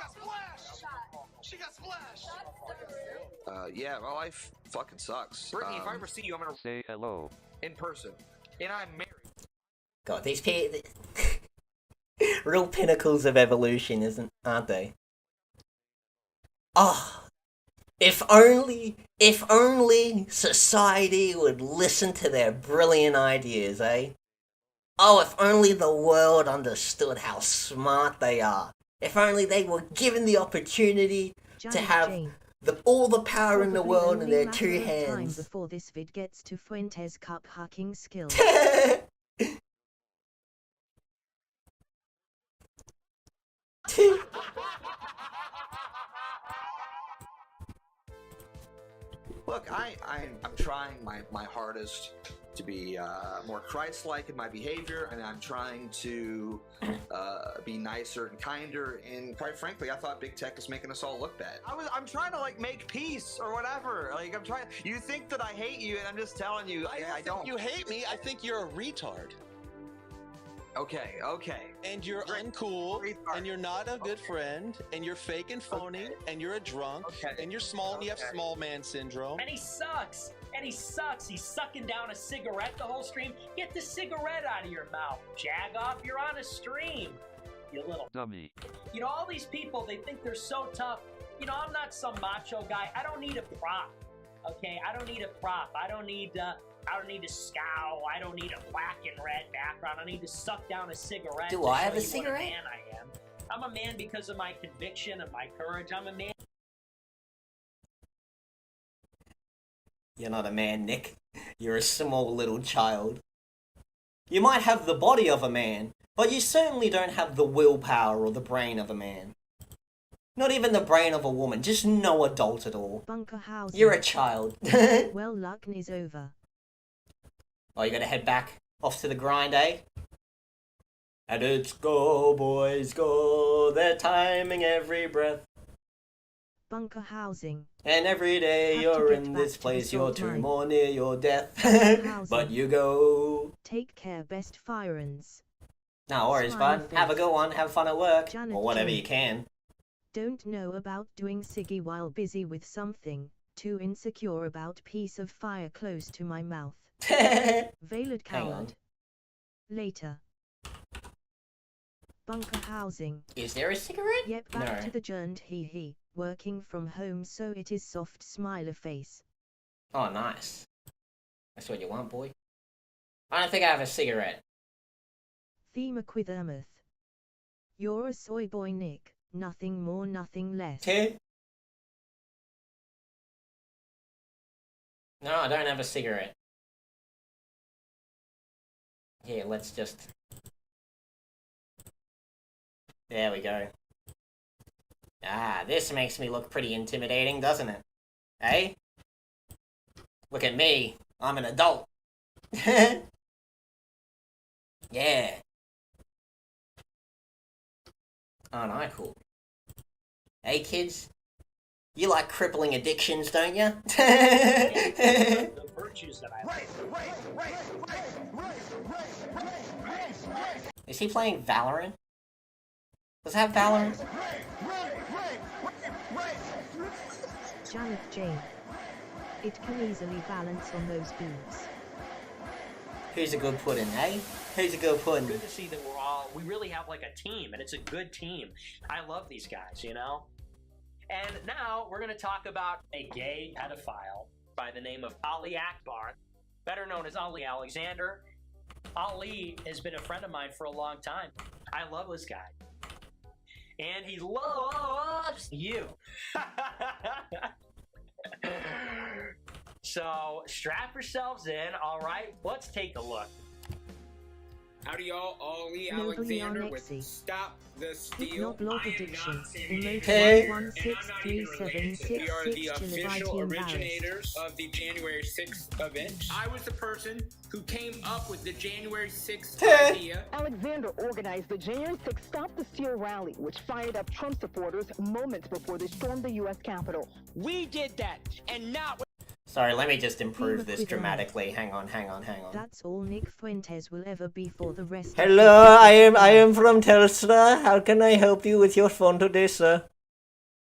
got splashed. Yeah, my life fucking sucks. Brittany, if I ever see you, I'm gonna say hello in person, and I'm married. God, these real pinnacles of evolution, aren't they? Oh, if only society would listen to their brilliant ideas, eh? Oh, if only the world understood how smart they are. If only they were given the opportunity to have all the power in the Probably world in only their matter two of time hands. before this vid gets to Fuentes' cup hacking skills. Look, I'm trying my hardest to be more Christ-like in my behavior, and I'm trying to be nicer and kinder. And quite frankly, I thought big tech is making us all look bad. I'm trying to like make peace or whatever. Like I'm trying. You think that I hate you, and I'm just telling you, I don't. You hate me. I think you're a retard. Okay. And you're uncool, and you're not a good friend, and you're fake and phony, and you're a drunk, and you're small, and you have small man syndrome. And he sucks. He's sucking down a cigarette the whole stream. Get the cigarette out of your mouth, Jagoff. You're on a stream, you little dummy. You know, all these people, they think they're so tough. You know, I'm not some macho guy. I don't need a prop. Okay, I don't need a prop. I don't need to scowl. I don't need a black and red background. I need to suck down a cigarette. Do to I show have a you what cigarette? man I am. I'm a man because of my conviction and my courage. I'm a man. You're not a man, Nick. You're a small little child. You might have the body of a man, but you certainly don't have the willpower or the brain of a man. Not even the brain of a woman, just no adult at all. Bunker housing. You're a child. Well, luck is over. Oh, you gotta head back off to the grind, eh? And it's go, boys, go. They're timing every breath. Bunker housing. And every day Have you're to get in back this to place, the you're salt too mine. more near your death. Housing. But you go. Take care, best firans. No worries, Smiley bud. Have a face. good one. Have fun at work. Janet Or whatever King. you can. Don't know about doing Siggy while busy with something. Too insecure about piece of fire close to my mouth. Veiled Hang on. coward. Later. Bunker housing. Is there a cigarette? Yep, back No. to the journey. Hee. Working from home, so it is soft smiler face. Oh, nice. That's what you want, boy. I don't think I have a cigarette. Thema Quithermuth. You're a soy boy, Nick. Nothing more, nothing less. Okay. No, I don't have a cigarette. Here, let's just... There we go. Ah, this makes me look pretty intimidating, doesn't it? Eh? Look at me. I'm an adult. Yeah. Aren't I cool? Hey, kids. You like crippling addictions, don't you? The virtues that I like. Is he playing Valorant? Does it have Valorant? Janet Jane. It can easily balance on those boobs. Who's a good pudding, eh? Who's a good pudding? Good to see that we really have like a team, and it's a good team. I love these guys, you know? And now we're going to talk about a gay pedophile by the name of Ali Akbar, better known as Ali Alexander. Ali has been a friend of mine for a long time. I love this guy. And he loves you. So strap yourselves in, all right? Let's take a look. Howdy y'all, Ali Nobly Alexander on with Exy. Stop the Steal. Not log addictions. Emote Hey. 1163766 We are the official embarrassed. originators of the January 6th event. I was the person who came up with the January 6th idea. Alexander organized the January 6th Stop the Steal rally, which fired up Trump supporters moments before they stormed the U.S. Capitol. We did that, and not Sorry, let me just improve this dramatically. Hang on. That's all Nick Fuentes will ever be for the rest Hello, of his I am from Telstra. How can I help you with your phone today, sir?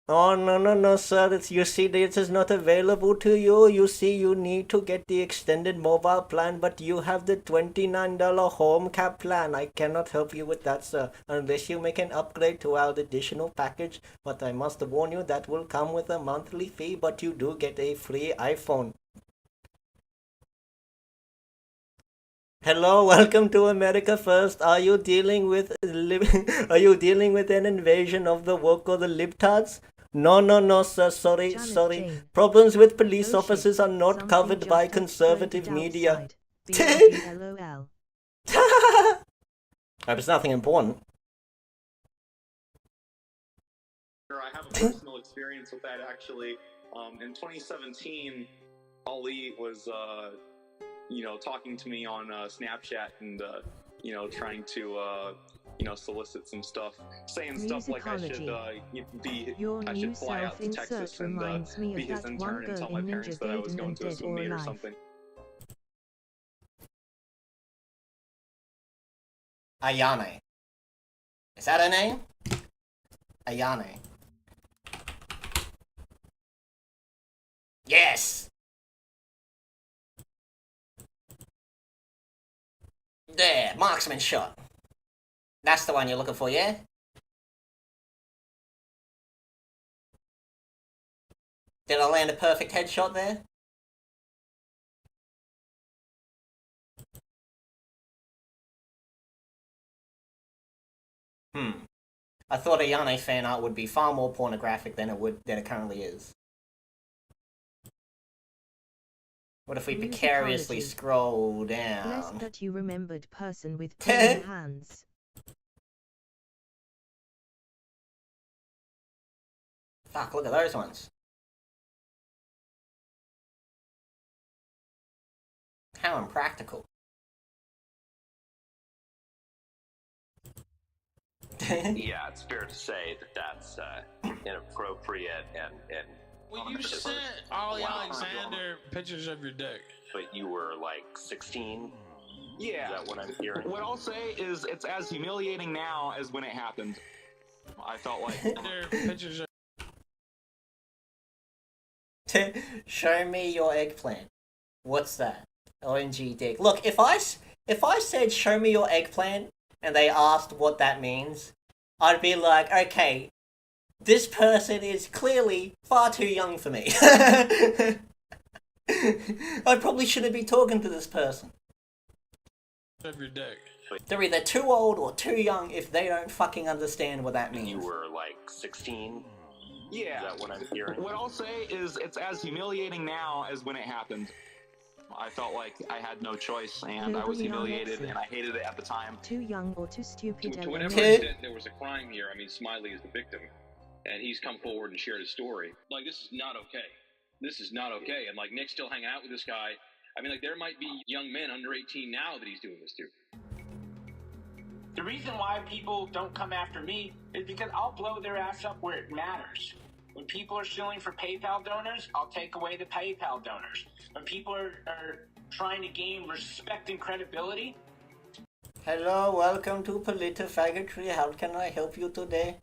Oh, no, sir. You see, this is not available to you. You see, you need to get the extended mobile plan, but you have the $29 home cap plan. I cannot help you with that, sir, unless you make an upgrade to our additional package. But I must warn you, that will come with a monthly fee, but you do get a free iPhone. Hello, welcome to America First. Are you dealing with an invasion of the woke or the libtards? No, sir, sorry. Jane. Problems with police Oh, officers are not something covered just by exploded conservative media. outside. BRB LOL. Hope it's nothing important. I have a personal experience with that actually. In 2017, Ali was, talking to me on Snapchat and, trying to, solicit some stuff, saying stuff like I should fly out to Texas and be his intern and tell my parents that I was going to a swim meet or something. Ayane. Is that her name? Ayane. Yes! There, marksman shot. That's the one you're looking for, yeah? Did I land a perfect headshot there? I thought Ayane fan art would be far more pornographic than it currently is. What if we precariously scroll down? Blessed that you remembered person with clean hands. Fuck, look at those ones. How impractical. Yeah, it's fair to say that that's inappropriate and Well, you sent Ollie Alexander pictures of your dick. But you were like 16? Yeah. Is that what I'm hearing? What I'll say is it's as humiliating now as when it happened. I felt like... pictures of... Show me your eggplant. What's that? ONG dick. Look, if I said show me your eggplant and they asked what that means, I'd be like, okay, this person is clearly far too young for me. I probably shouldn't be talking to this person. Of your dick. They're either too old or too young if they don't fucking understand what that means. You were like 16? Yeah. Is that what I'm hearing? What I'll say is it's as humiliating now as when it happened. I felt like I had no choice, and I was humiliated, and I hated it at the time. Too young or too stupid. To whatever extent there was a crime here, I mean, Smiley is the victim, and he's come forward and shared his story. Like, this is not okay. This is not okay. And, like, Nick's still hanging out with this guy. I mean, like, there might be young men under 18 now that he's doing this to. The reason why people don't come after me is because I'll blow their ass up where it matters. When people are suing for PayPal donors, I'll take away the PayPal donors. When people are trying to gain respect and credibility. Hello, welcome to Politifaggotry. How can I help you today?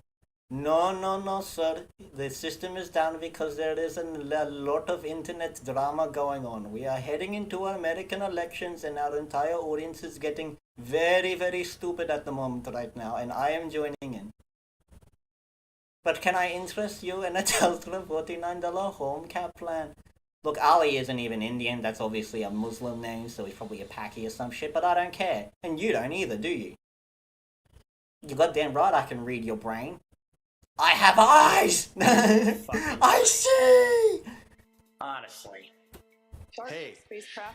No, sir. The system is down because there is a lot of internet drama going on. We are heading into American elections and our entire audience is getting very, very stupid at the moment right now, and I am joining in. But can I interest you in a Tesla $49 home cap plan? Look, Ali isn't even Indian, that's obviously a Muslim name, so he's probably a Paki or some shit, but I don't care. And you don't either, do you? You goddamn right I can read your brain. I have eyes! I see! Honestly. Hey,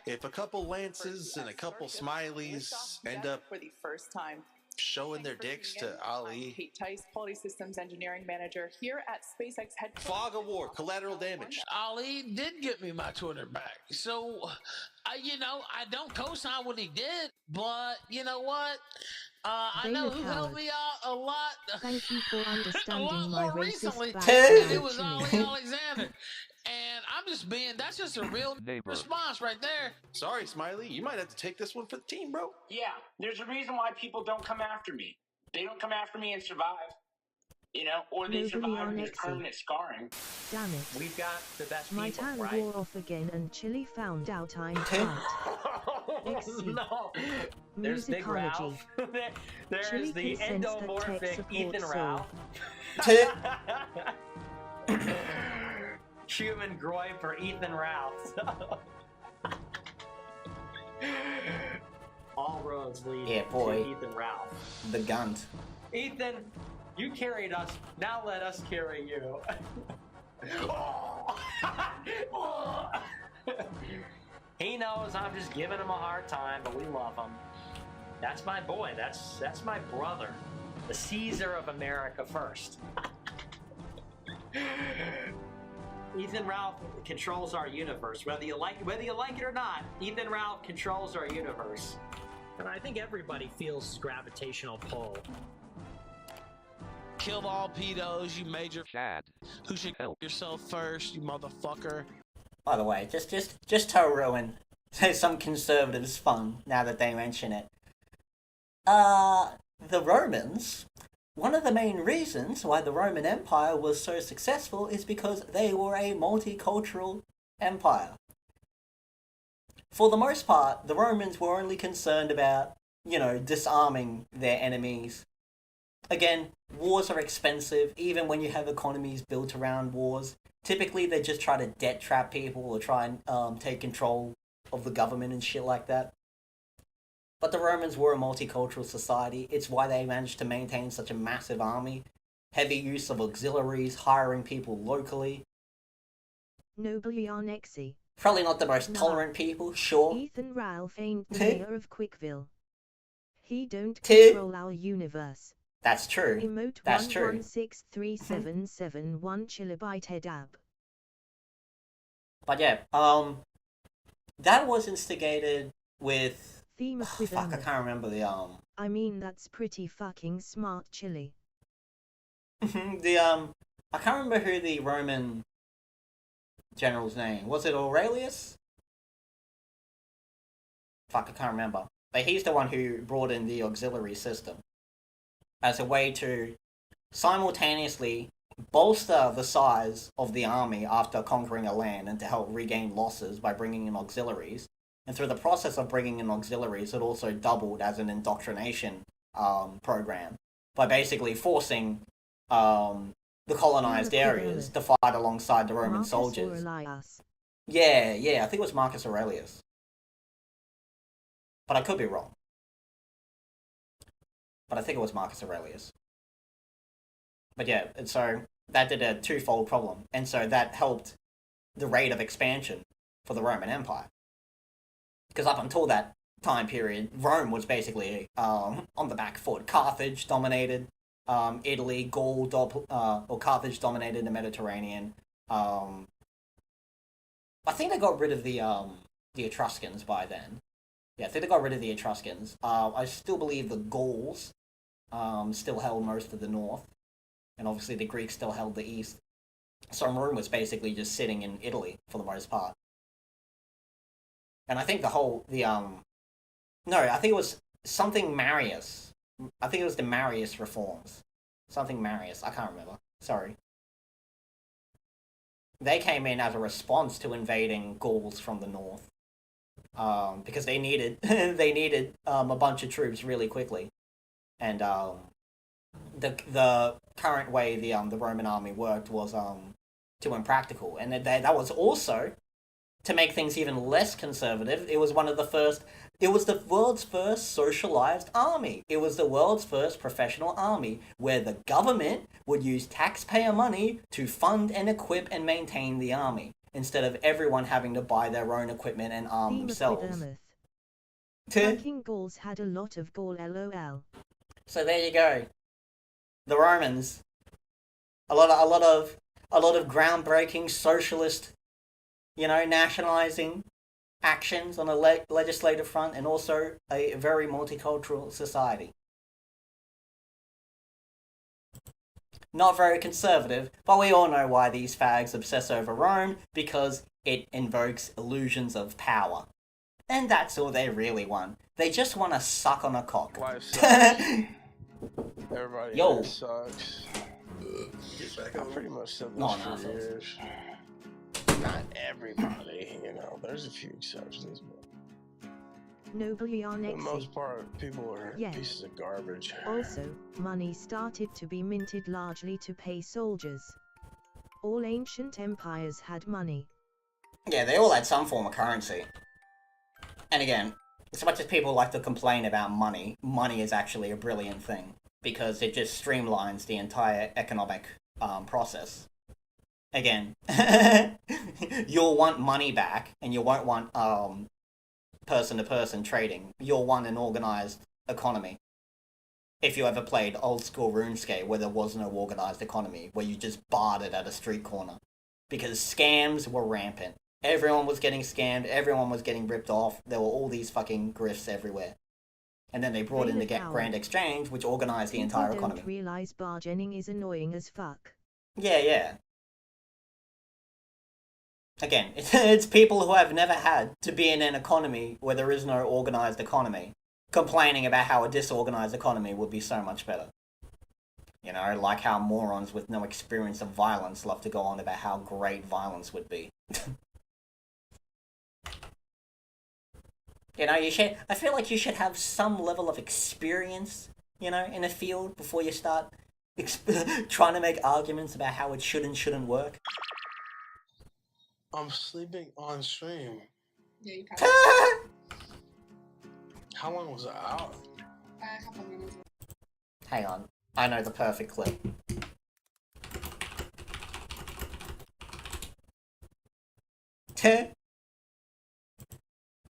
if a couple Lances and a couple Smileys end up for the first time showing their dicks to Ali. Kate Tice, Quality Systems Engineering Manager here at SpaceX headquarters. Fog of war, collateral damage. Ali did get me my Twitter back. So, I don't co-sign what he did, but you know what? I know who helped me out a lot. Thank you for understanding my racist background. And it was Ali Alexander. And that's just a real response right there. Sorry, Smiley, you might have to take this one for the team, bro. Yeah, there's a reason why people don't come after me. They don't come after me and survive. Or they survive and there's permanent scarring. Damn it. We've got the best My people, tan right? wore off again and Chili found out I'm fat. No. There's Big Ralph. There's Chili the consents that tech endomorphic support Ethan soul. Ralph. Human groin for Ethan Ralph. All roads lead Yeah, boy. to Ethan Ralph. The gunt. Ethan, You carried us, now let us carry you. He knows I'm just giving him a hard time, but we love him. That's my boy. That's my brother. The Caesar of America first. Ethan Ralph controls our universe. Whether you like it or not, Ethan Ralph controls our universe. And I think everybody feels gravitational pull. Kill all pedos, you major Chad. Who should help yourself first, you motherfucker? By the way, just to ruin some conservatives' fun now that they mention it. The Romans, one of the main reasons why the Roman Empire was so successful is because they were a multicultural empire. For the most part, the Romans were only concerned about, disarming their enemies. Again, wars are expensive, even when you have economies built around wars. Typically, they just try to debt trap people or try and take control of the government and shit like that. But the Romans were a multicultural society. It's why they managed to maintain such a massive army. Heavy use of auxiliaries, hiring people locally. Noblianexi. Probably not the most tolerant people, sure. Ethan Ralph ain't the mayor of Quickville. He don't control our universe. That's true. Emote That's true. 1163771 kilobyte headab. But yeah, that was instigated with... fuck, I can't remember the, I mean, that's pretty fucking smart, Chili. I can't remember who the Roman general's name. Was it Aurelius? Fuck, I can't remember. But he's the one who brought in the auxiliary system as a way to simultaneously bolster the size of the army after conquering a land and to help regain losses by bringing in auxiliaries. And through the process of bringing in auxiliaries, it also doubled as an indoctrination program by basically forcing the colonized areas to fight alongside the Roman soldiers. Yeah, I think it was Marcus Aurelius. But I could be wrong. But I think it was Marcus Aurelius. But yeah, and so that did a twofold problem. And so that helped the rate of expansion for the Roman Empire. Because up until that time period, Rome was basically on the back foot. Carthage dominated Italy, Carthage dominated the Mediterranean. I think they got rid of the Etruscans by then. Yeah, I think they got rid of the Etruscans. I still believe the Gauls still held most of the north. And obviously the Greeks still held the east. So Rome was basically just sitting in Italy for the most part. And I think I think it was something Marius. I think it was the Marius reforms. Something Marius, I can't remember. Sorry. They came in as a response to invading Gauls from the north. Because they needed a bunch of troops really quickly. And the current way the Roman army worked was too impractical. And that was also, to make things even less conservative, it was the world's first socialized army. It was the world's first professional army, where the government would use taxpayer money to fund and equip and maintain the army, instead of everyone having to buy their own equipment and arm themselves. Fucking Gauls had a lot of Gaul, lol. So there you go. The Romans, a lot of groundbreaking socialist, nationalizing actions on a legislative front, and also a very multicultural society. Not very conservative, but we all know why these fags obsess over Rome, because it invokes illusions of power. And that's all they really want. They just want to suck on a cock. Life sucks. Everybody Yo. sucks. I pretty much said this No, for years. Not everybody, there's a few exceptions, but for the Noblianexi. most part, people are Yes. pieces of garbage. Also, money started to be minted largely to pay soldiers. All ancient empires had money. Yeah, they all had some form of currency. And again, as much as people like to complain about money, money is actually a brilliant thing. because it just streamlines the entire economic process. Again, you'll want money back, and you won't want person-to-person trading. You'll want an organized economy. If you ever played old-school RuneScape where there was no organized economy, where you just bartered at a street corner. Because scams were rampant. Everyone was getting scammed, everyone was getting ripped off, there were all these fucking grifts everywhere. And then they brought in the Grand Exchange, which organized the entire economy. Don't realize bargaining is annoying as fuck. Yeah. Again, it's people who have never had to be in an economy where there is no organized economy, complaining about how a disorganized economy would be so much better. You know, like how morons with no experience of violence love to go on about how great violence would be. You know, I feel like you should have some level of experience, you know, in a field before you start trying to make arguments about how it should and shouldn't work. I'm sleeping on stream. Yeah, you probably. How long was it out? A couple minutes. Hang on. I know the perfect clip.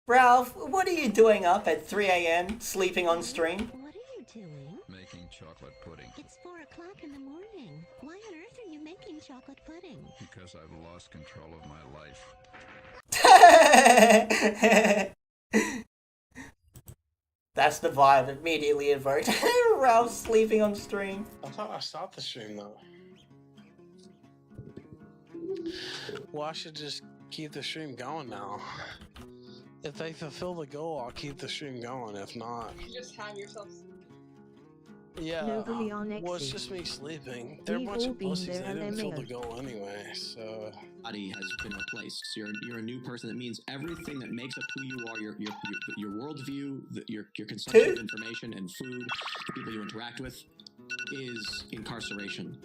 Ralph, what are you doing up at 3 a.m. sleeping on stream? What are you doing? Making chocolate pudding. It's 4 o'clock in the morning. Why on earth are you making chocolate pudding? Because I've lost control of my life. That's the vibe immediately evoked. Ralph sleeping on stream. I thought I stopped the stream though. Well, I should just keep the stream going now. If they fulfill the goal, I'll keep the stream going. If not, You just have yourself. yeah. Nobly on Well, it's exit. just me sleeping. They're a We've bunch all of been pussies. there, They didn't fill the LMAO. goal anyway, so. Body has been replaced. So you're a new person. That means everything that makes up who you are, your worldview, your consumption of information and food, the people you interact with, is incarceration.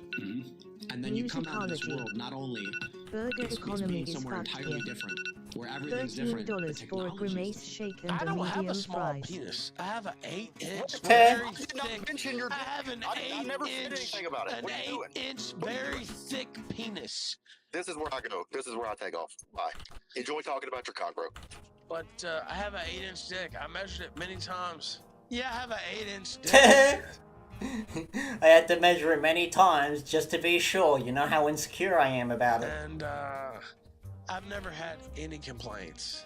And then you come out of this Musicology. world not only Burger it's economy being is somewhere fucked entirely here. different, where everything's different. The $13 for a technology's grimace shake and I a don't have a medium small fries. penis. I have an 8-inch, Okay. very I did not thick. mention your I have an I never said 8-inch, anything about it. an What are you doing? 8-inch, very thick penis. This is where I go. This is where I take off. Bye. Enjoy talking about your cock, bro. But I have an 8-inch dick. I measured it many times. Yeah, I have an 8-inch dick. I had to measure it many times just to be sure. You know how insecure I am about it. And I've never had any complaints.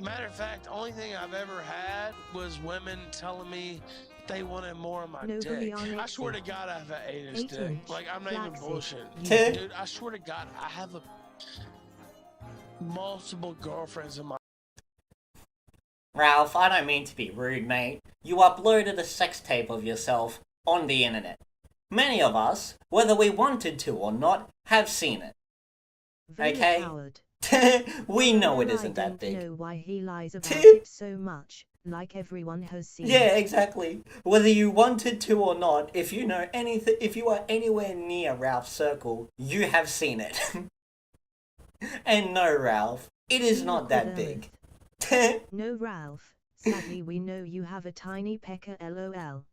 Matter of fact, the only thing I've ever had was women telling me they wanted more of my Nobody dick. on I it. swear to God, I have an 8-inch 8 dick. inch. Like, I'm not even Flaxseed. bullshitting. Dude, I swear to God, I have multiple girlfriends in my. Ralph, I don't mean to be rude, mate. You uploaded a sex tape of yourself on the internet. Many of us, whether we wanted to or not, have seen it. Very Okay? coward. We know it I isn't that don't big. know why he lies about it so much, like everyone has seen Yeah, it. exactly. Whether you wanted to or not, if you know anything, if you are anywhere near Ralph's circle, you have seen it. And no, Ralph, it is not that big. No, Ralph. Sadly, we know you have a tiny pecker, lol.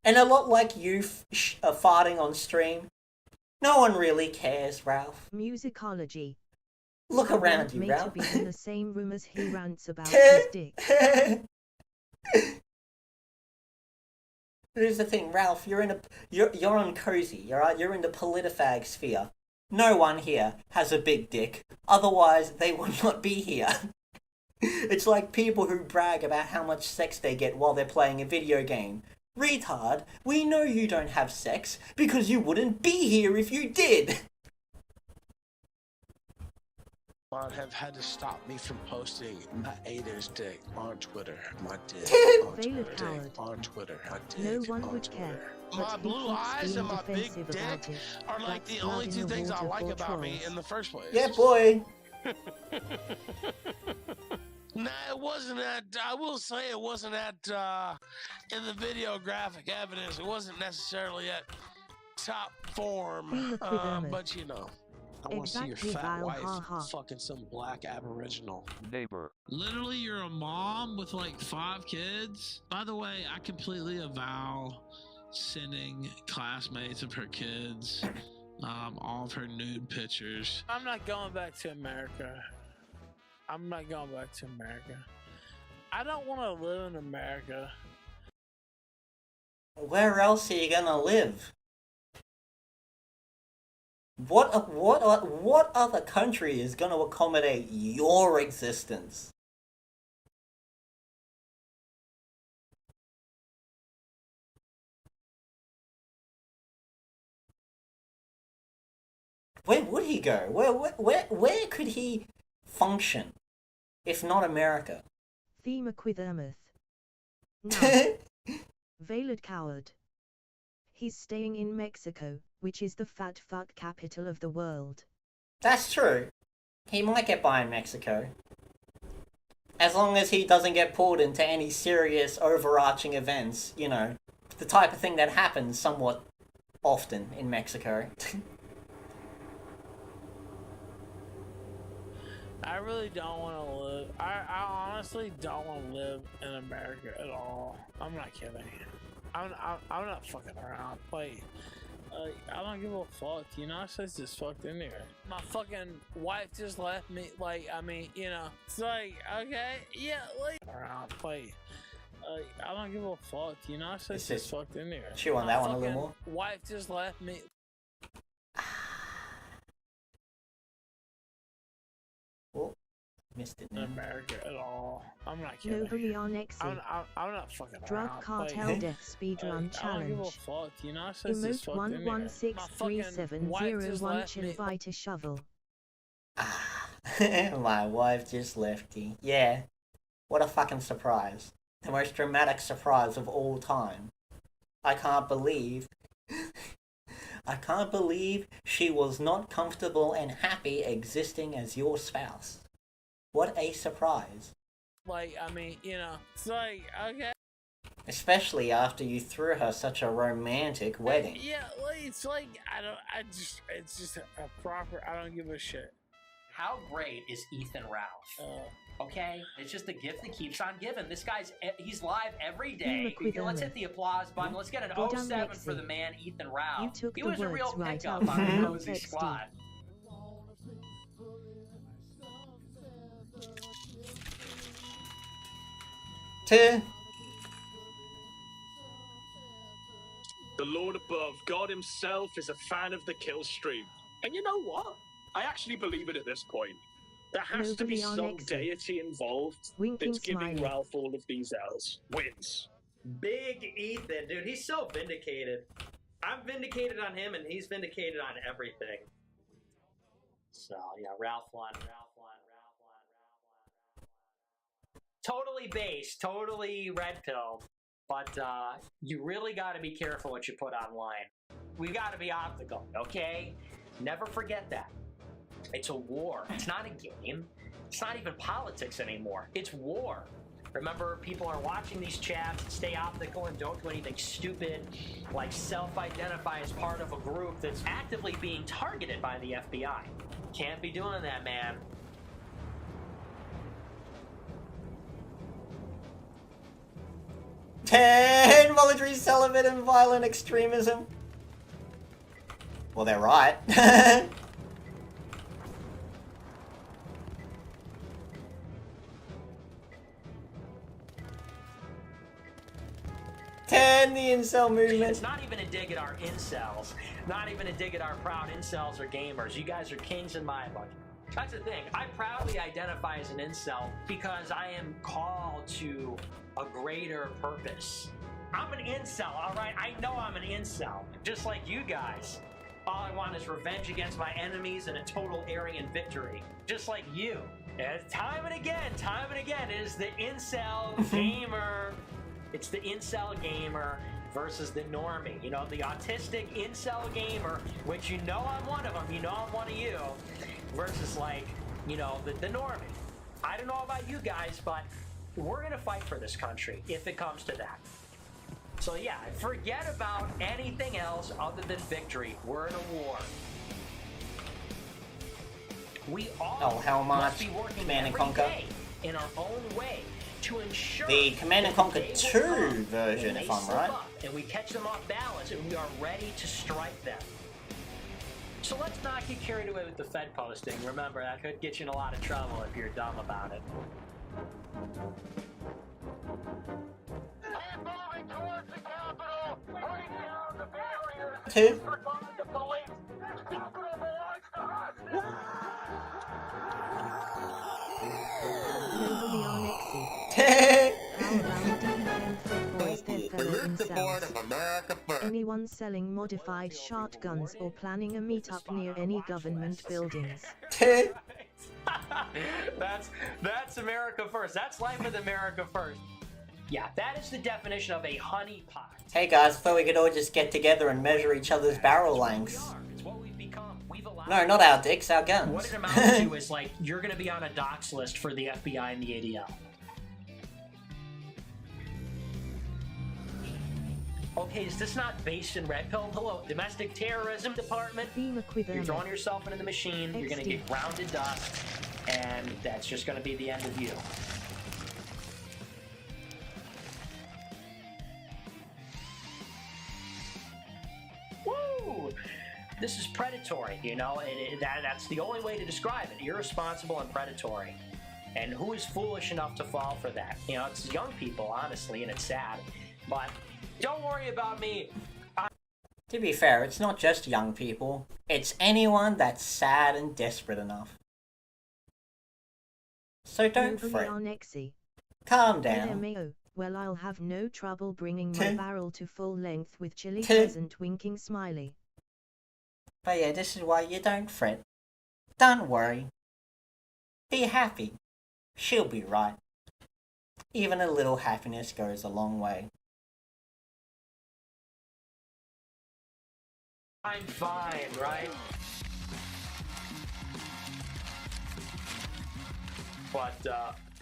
And a lot like you farting on stream. No one really cares, Ralph. Musicology. Look I around want you, me Ralph. to be in the same room as he rants about his dick. Here's the thing, Ralph. You're on cozy. You're in the politifag sphere. No one here has a big dick. Otherwise, they would not be here. It's like people who brag about how much sex they get while they're playing a video game. Retard, we know you don't have sex because you wouldn't be here if you did. Have had to stop me from posting my 8-inch dick on Twitter. My dick on Valid Twitter. coward. On Twitter. My No dick one on would Twitter. care. My But he blue keeps eyes being and my big defensive about dick it. are like That's the only blood in two the things I water like for about me trolls. in the first place. Yeah, boy. Nah, it wasn't at. I will say it wasn't at in the video graphic evidence. It wasn't necessarily at top form, but you know. I want to see your Exactly, fat Val, wife haha. fucking some black aboriginal. Neighbor. Literally, you're a mom with like 5 kids. By the way, I completely avow sending classmates of her kids all of her nude pictures. I'm not going back to America. I'm not going back to America. I don't want to live in America. Where else are you gonna live? What other country is gonna accommodate your existence? Where would he go? Where could he function, if not America? Thema Quithermouth. No. Veiled coward. He's staying in Mexico, which is the fat fuck capital of the world. That's true. He might get by in Mexico. As long as he doesn't get pulled into any serious overarching events, you know, the type of thing that happens somewhat often in Mexico. I really don't want to live. I honestly don't want to live in America at all. I'm not kidding. I'm not fucking around. Like, I don't give a fuck. The United States is fucked anyway. My fucking wife just left me. Like, I mean, you know, it's like, okay, yeah, like, around. Like, I don't give a fuck. The United States is fucked anyway. Chew on that one a little more. Wife just left me. Missed it. In America at all. I'm not kidding. Nobly on Exit. I'm not fucking Drug around. cartel Like, death speedrun I don't give a challenge. fuck. The United States is Emote fucked anyway. My fucking wife just 1163701 left me. invite a shovel. My wife just left me. Yeah. What a fucking surprise. The most dramatic surprise of all time. I can't believe... I can't believe she was not comfortable and happy existing as your spouse. What a surprise. Like, I mean, you know, it's like, okay. Especially after you threw her such a romantic wedding. Yeah, like, it's like, it's just a proper, I don't give a shit. How great is Ethan Ralph? Okay? It's just the gift that keeps on giving. This guy's, he's live every day. Let's hit the applause button. Let's get an 07 for the man, Ethan Ralph. He was a real pickup on the Nosy squad. The Lord above, God himself, is a fan of the kill stream. And you know what? I actually believe it at this point. There has to be some deity involved that's giving Ralph all of these L's. Wins. Big Ethan, dude, he's so vindicated. I'm vindicated on him, and he's vindicated on everything. So, yeah, Ralph won. Totally base, totally red pill, but you really got to be careful what you put online. We got to be optical, okay? Never forget that. It's a war. It's not a game. It's not even politics anymore. It's war. Remember, people are watching these chats. Stay optical and don't do anything stupid, like self-identify as part of a group that's actively being targeted by the FBI. Can't be doing that, man. Involuntary celibate and violent extremism. Well, they're right. The incel movement. It's not even a dig at our incels. Not even a dig at our proud incels or gamers. You guys are kings in my book. That's the thing. I proudly identify as an incel because I am called to a greater purpose. I'm an incel, all right? I know I'm an incel, just like you guys. All I want is revenge against my enemies and a total Aryan victory, just like you. And time and again, it is the incel gamer. It's the incel gamer versus the normie. You know, the autistic incel gamer, which you know I'm one of them, you know I'm one of you, versus like, you know, the normie. I don't know about you guys, but we're gonna fight for this country if it comes to that. So yeah, forget about anything else other than victory. We're in a war. We all Oh, how must much? be working Command and every Conquer. day in our own way to ensure The Command and that Conquer they will 2 come version, when if they I'm slip right. up and we catch them off balance and we are ready to strike them. So let's not get carried away with the Fed posting. Remember, that could get you in a lot of trouble if you're dumb about it. Two. Anyone selling modified shotguns or planning a meetup near any government buildings? That's America first. That's life with America first. Yeah, that is the definition of a honeypot. Hey guys, I thought we could all just get together and measure each other's barrel lengths. It's what we've become. We've allowed. No, not our dicks, our guns. What it amounts to is like you're going to be on a docs list for the FBI and the ADL. Okay, is this not based in Red Pill? Hello, Domestic Terrorism Department. You're throwing yourself into the machine. You're going to get ground to dust, and that's just going to be the end of you. Woo! This is predatory, you know, that's the only way to describe it. Irresponsible and predatory. And who is foolish enough to fall for that? You know, it's young people, honestly, and it's sad. But don't worry about me. To be fair, it's not just young people. It's anyone that's sad and desperate enough. So don't fret. Calm down. LMAO. Well, I'll have no trouble bringing my barrel to full length with chilly present winking smiley. But yeah, this is why you don't fret. Don't worry. Be happy. She'll be right. Even a little happiness goes a long way. I'm fine, right? But,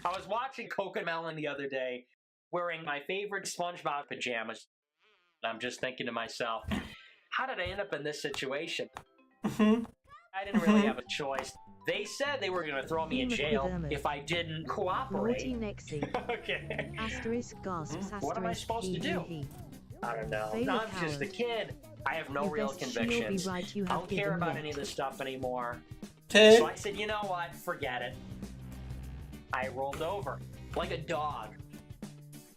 I was watching Cocomelon the other day, wearing my favorite SpongeBob pajamas. And I'm just thinking to myself, how did I end up in this situation? I didn't really have a choice. They said they were going to throw me in jail if I didn't cooperate. Okay. Asterisk gasps, What am I supposed to do? I don't know. No, I'm just a kid. I have no real convictions. I don't care about any of this stuff anymore. So I said, you know what? Forget it. I rolled over like a dog.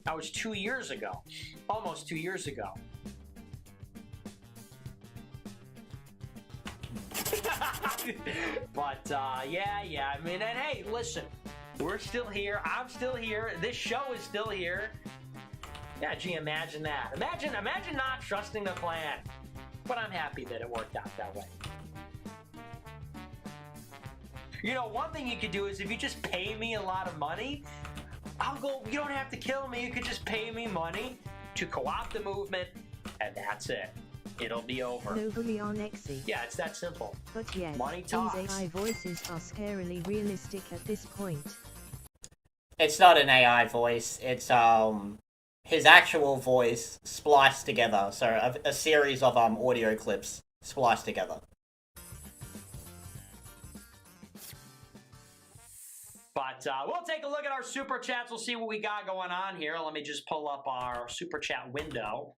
That was 2 years ago. Almost 2 years ago. But, yeah. I mean, and hey, listen. We're still here. I'm still here. This show is still here. Yeah, gee, imagine that. Imagine not trusting the plan. But I'm happy that it worked out that way. You know, one thing you could do is if you just pay me a lot of money, I'll go, you don't have to kill me, you could just pay me money to co-opt the movement, and that's it. It'll be over. Yeah, it's that simple. But yes, money these talks. AI voices are scarily realistic at this point. It's not an AI voice, it's his actual voice spliced together, so a series of audio clips spliced together. But we'll take a look at our super chats. We'll see what we got going on here. Let me just pull up our super chat window.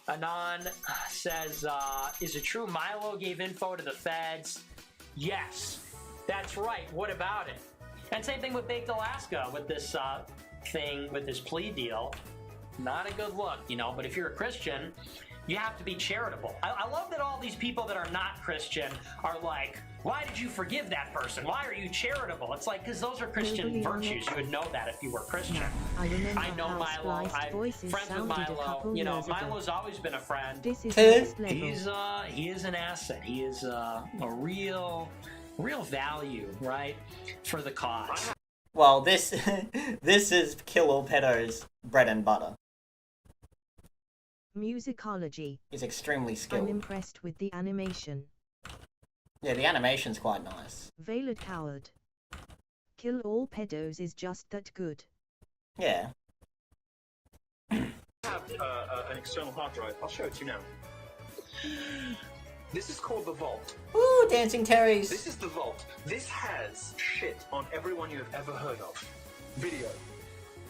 Anon says, is it true Milo gave info to the feds? Yes, that's right. What about it? And same thing with Baked Alaska with this thing, with this plea deal. Not a good look, you know, but if you're a Christian, you have to be charitable. I love that all these people that are not Christian are like, why did you forgive that person? Why are you charitable? It's like, because those are Christian virtues. You would know that if you were Christian. I know Milo. I'm friends with Milo. You know, Milo's always been a friend. He is an asset. He is a real value, right, for the cause. Well, this is Killer Pedo's bread and butter. Musicology. He's extremely skilled. I'm impressed with the animation. Yeah, the animation's quite nice. Veiled Coward. Kill all pedos is just that good. Yeah. I have an external hard drive. I'll show it to you now. This is called the vault. Ooh, dancing terries. This is the vault. This has shit on everyone you have ever heard of. Video,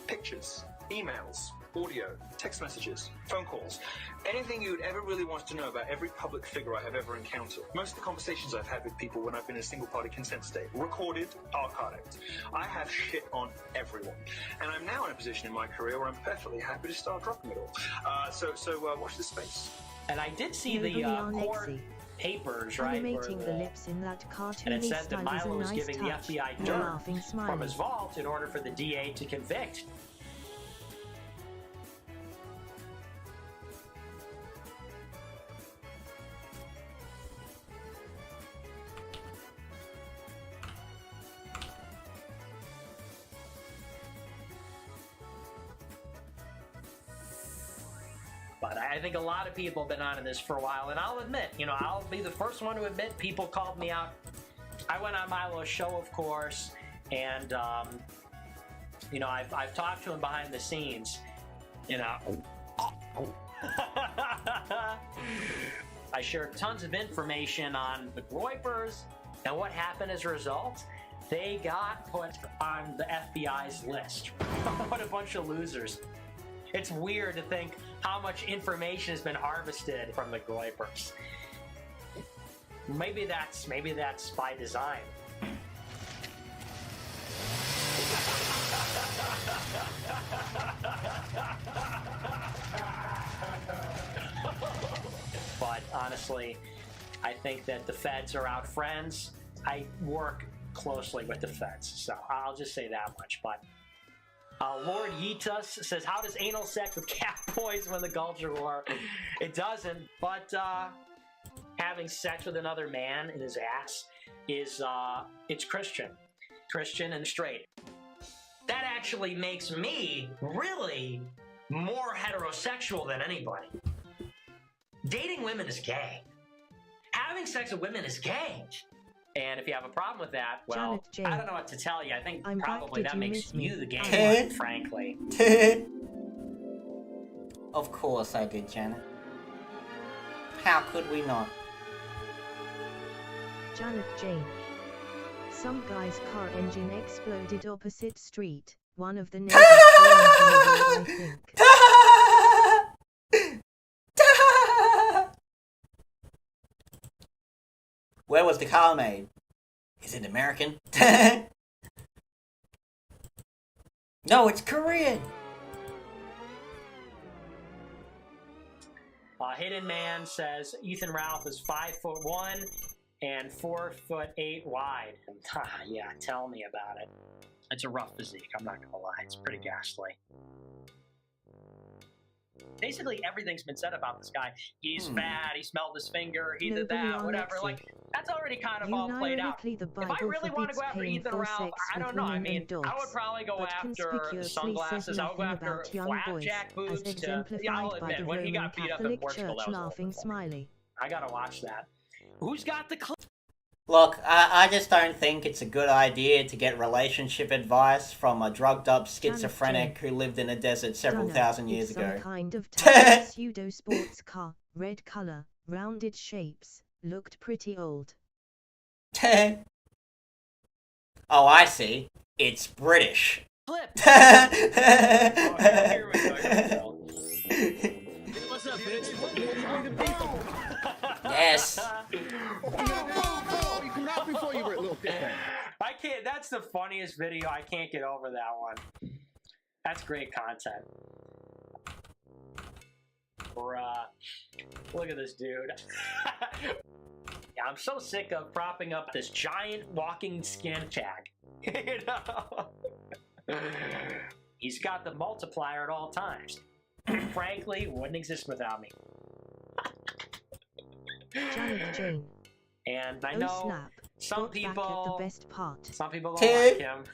pictures, emails, audio, text messages, phone calls. Anything you would ever really want to know about every public figure I have ever encountered. Most of the conversations I've had with people when I've been in a single-party consent state. Recorded, archived. I have shit on everyone. And I'm now in a position in my career where I'm perfectly happy to start dropping it all. So watch this space. And I did see the court papers, right? Animating the lips in that And it cartoony said that style is a Milo was nice giving the touch. FBI No dirt laughing from smiley. his vault in order for the DA to convict. But I think a lot of people have been on this for a while, and I'll admit, you know, I'll be the first one to admit people called me out. I went on Milo's show, of course, and, you know, I've talked to him behind the scenes, you know. I shared tons of information on the Groypers, and what happened as a result? They got put on the FBI's list. What a bunch of losers. It's weird to think how much information has been harvested from the Groypers. Maybe that's by design. But honestly, I think that the feds are out friends. I work closely with the feds, so I'll just say that much. But Lord Yeetus says, how does anal sex with cat boys win the culture war? It doesn't, but having sex with another man in his ass is, it's Christian and straight. That actually makes me really more heterosexual than anybody. Dating women is gay. Having sex with women is gay. And if you have a problem with that, well, I don't know what to tell you. I think probably that makes you the gay one, frankly. Of course I did, Janet. How could we not? Janet Jane. Some guy's car engine exploded opposite street. One of the neighbors I think. Where was the car made? Is it American? No, it's Korean! Hidden Man says Ethan Ralph is 5'1" and 4'8" wide. Yeah, tell me about it. It's a rough physique, I'm not gonna lie. It's pretty ghastly. Basically, everything's been said about this guy. He's fat, he smelled his finger, he did that, whatever. Like, that's already kind of all played out. If I really want to go after Ethan Ralph, I don't know. I mean, I would probably go after sunglasses. I would go after flapjack boots. I'll admit, when he got beat up in Portugal, that was laughing smiley. I gotta watch that. Who's got the clip? Look, I just don't think it's a good idea to get relationship advice from a drugged up schizophrenic who lived in a desert several thousand years ago. Some kind of pseudo sports car, red color, rounded shapes, looked pretty old. Oh, I see. It's British. Flip. Here we go. What's up, bitch? Yes. I can't. That's the funniest video. I can't get over that one. That's great content. Bruh. Look at this dude. Yeah, I'm so sick of propping up this giant walking skin tag. You know? He's got the multiplier at all times. Frankly, wouldn't exist without me. Janet Jane. And I know some people, the best part. Some people don't like him.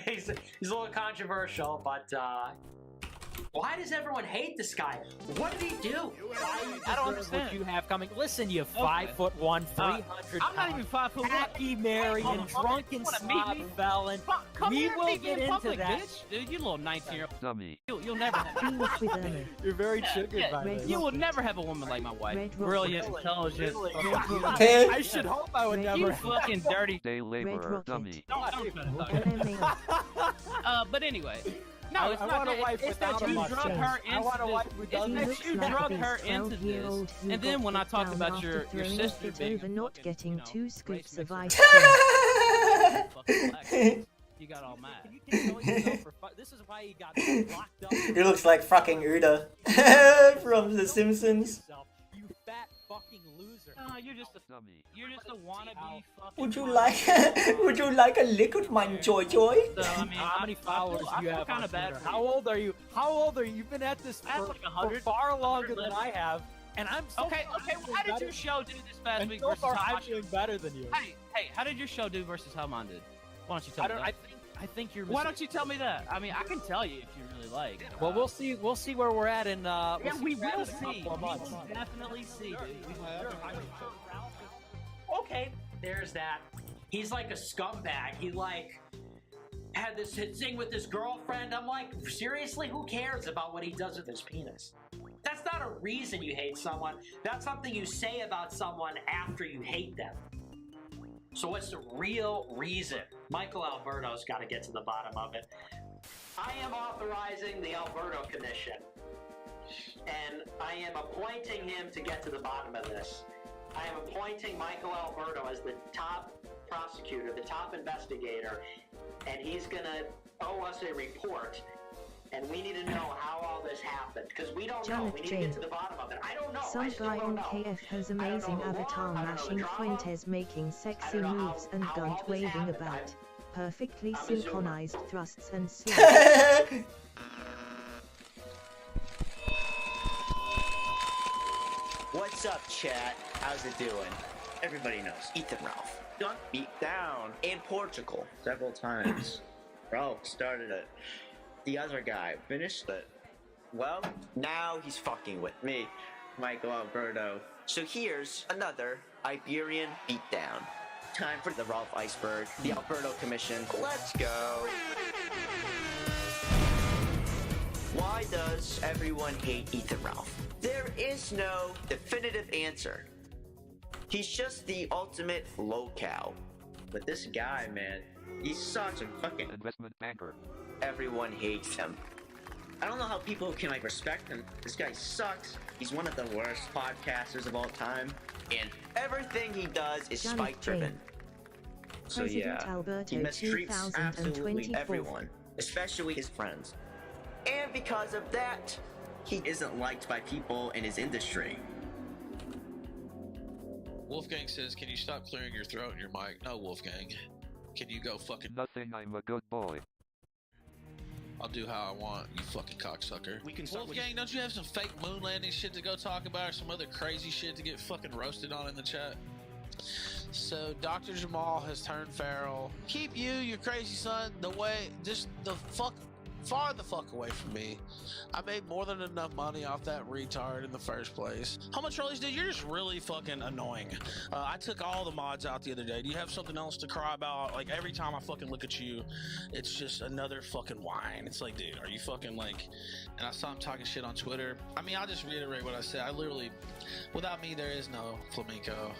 He's a little controversial, but Why does everyone hate this guy? What did he do? I don't understand what you have coming. Listen, you 5'1", 300 I'm not even 5'1". Hacky Mary and drunken slob felon. We will get into that. Bitch. Dude, you little 19-year-old dummy. You'll never have You're very triggered by this. You will never have a woman like my wife. Brilliant, intelligent. I should hope I would never. You fucking dirty day laborer dummy. But anyway. No, it's I not want a that. wife It's that without a you mustache. drug her I want a into wife who this. doesn't It's that you drug her into this. And then when I talked about your sister being over not getting 2 scoops of ice you got all mad. This is why he got locked up. He looks like fucking Uda from The Simpsons. You fat fucking loser. No, you're just a dummy. You're just a wannabe fucking. Would you like would you like a lick of my joy? So, I mean, How many followers do you have kind on of bad Twitter? for How old are you? How old are you? You've been at this I have for, like 100, for far longer 100 than I have, and I'm so Okay, why did your show do this past and week so versus far how I'm doing better than you. Hey, how did your show do versus how mine did? Why don't you tell me that? I think you're. Why don't you tell me that? I mean, I can tell you if you really like. Well, we'll see. We'll see where we're at in. We will in a see. couple of months. We will definitely see, dude. Okay, there's that. He's like a scumbag. He like had this thing with his girlfriend. I'm like, seriously, who cares about what he does with his penis? That's not a reason you hate someone. That's something you say about someone after you hate them. So what's the real reason? Michael Alberto's got to get to the bottom of it. I am authorizing the Alberto Commission, and I am appointing him to get to the bottom of this. I am appointing Michael Alberto as the top prosecutor, the top investigator, and he's going to owe us a report. And we need to know how all this happened, because we don't know. We need to get to the bottom of it. I don't know. Some guy on KF has amazing avatar mashing Fuentes making sexy moves and gunt waving about. Perfectly synchronized thrusts and slaps. What's up, chat? How's it doing? Everybody knows Ethan Ralph got beat down in Portugal several times. Ralph started it. The other guy finished it. Well, now he's fucking with me, Michael Alberto. So here's another Iberian beatdown. Time for the Ralph Iceberg, the Alberto Commission. Let's go. Why does everyone hate Ethan Ralph? There is no definitive answer. He's just the ultimate low-cow. But this guy, man, he's such a fucking investment banker. Everyone hates him. I don't know how people can like respect him. This guy sucks. He's one of the worst podcasters of all time. And everything he does is spike-driven. So President yeah, Alberto he mistreats 2024. absolutely everyone, especially his friends. And because of that, he isn't liked by people in his industry. Wolfgang says, can you stop clearing your throat and your mic? No, Wolfgang. Can you go fucking... Nothing, I'm a good boy. I'll do how I want, you fucking cocksucker. Wolfgang, don't you have some fake moon landing shit to go talk about or some other crazy shit to get fucking roasted on in the chat? So, Dr. Jamal has turned feral. Keep you, your crazy son, far the fuck away from me. I made more than enough money off that retard in the first place. How much Rollies, dude? You're just really fucking annoying. I took all the mods out the other day. Do you have something else to cry about? Like, every time I fucking look at you, it's just another fucking whine. It's like, dude, are you fucking like... And I saw him talking shit on Twitter. I mean, I'll just reiterate what I said. I literally... Without me, there is no flamenco.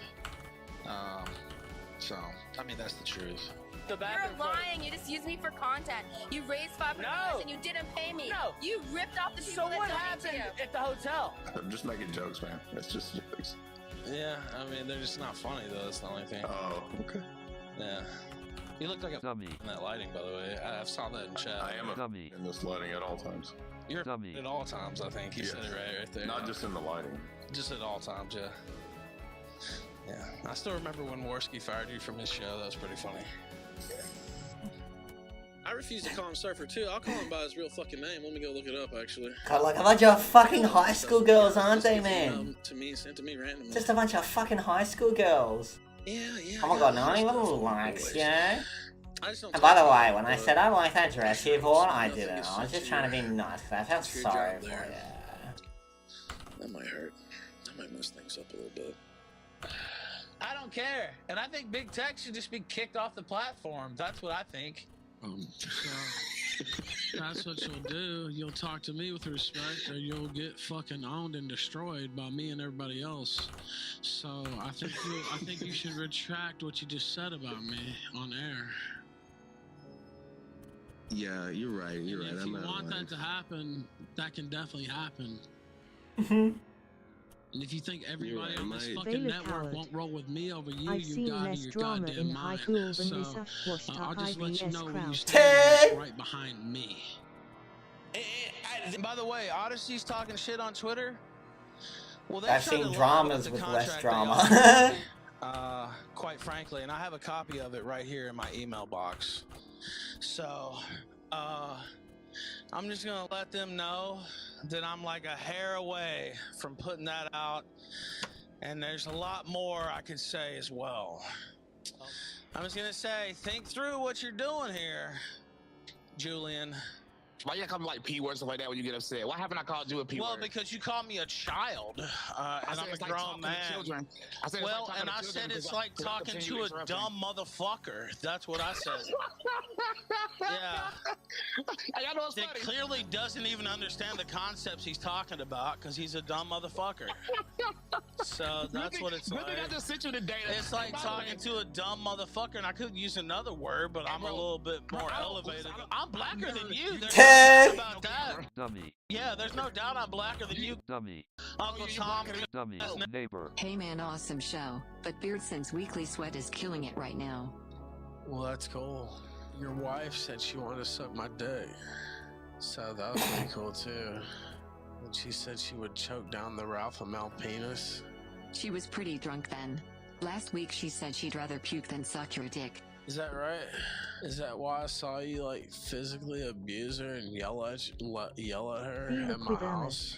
So, I mean, that's the truth. You're lying. You just used me for content. You raised $500 and you didn't pay me. No. You ripped off the people So that what donated happened to you. at the hotel? I'm just making jokes, man. It's just jokes. Yeah, I mean, they're just not funny, though. That's the only thing. Oh, okay. Yeah. You look like a dummy in that lighting, by the way. I saw that in chat. I am a dummy in this lighting at all times. You're a dummy at all times, I think. You said it right there. Not just in the lighting. Just at all times, yeah. Yeah. I still remember when Worski fired you from his show. That was pretty funny. I refuse to call him Surfer too. I'll call him by his real fucking name. Let me go look it up, actually. God, like a bunch of fucking high school girls, aren't they, man? To me, sent to me randomly. Just a bunch of fucking high school girls. Yeah. Oh my god, no, I ain't got little likes, yeah? And by the way, when I said I like that dress you bought, I didn't. I was just trying to be nice. I felt sorry for you. That might hurt. That might mess things up a little bit. I don't care. And I think big tech should just be kicked off the platform. That's what I think. So, that's what you'll do. You'll talk to me with respect, or you'll get fucking owned and destroyed by me and everybody else. So I think you should retract what you just said about me on air. Yeah, you're right. You're right. If you want that to happen, that can definitely happen. And if you think everybody on this fucking network won't roll with me over you, I've seen less drama in high school than this washed I'll up just let you IBS know where you crowd. stand right behind me. And by the way, Odyssey's talking shit on Twitter. Well, I've seen dramas with less drama. Quite frankly, and I have a copy of it right here in my email box. So, I'm just gonna let them know that I'm like a hair away from putting that out, and there's a lot more I could say as well. I'm just gonna say, think through what you're doing here, Julian. Why you come like P words stuff like that when you get upset? Why haven't I called you a P word? Well, because you called me a child, and I'm a like grown man. Children. I said Well, and I said it's like talking to a dumb motherfucker. That's what I said. Yeah. I know it's That funny. clearly doesn't even understand the concepts he's talking about because he's a dumb motherfucker. So that's what it's like. I just sent you the data. It's like talking to a dumb motherfucker, and I could use another word, but I'm a little bit more elevated. I'm blacker than you. There's no doubt about that. Dummy. Yeah, there's no doubt I'm blacker than you. Dummy. Uncle Tom. Dummy. Neighbor. Hey man, awesome show. But Beardsen's weekly sweat is killing it right now. Well, that's cool. Your wife said she wanted to suck my dick. So that was pretty cool too. And she said she would choke down the Ralph Amel penis. She was pretty drunk then. Last week she said she'd rather puke than suck your dick. Is that right? Is that why I saw you like physically abuse her and yell at her at my house?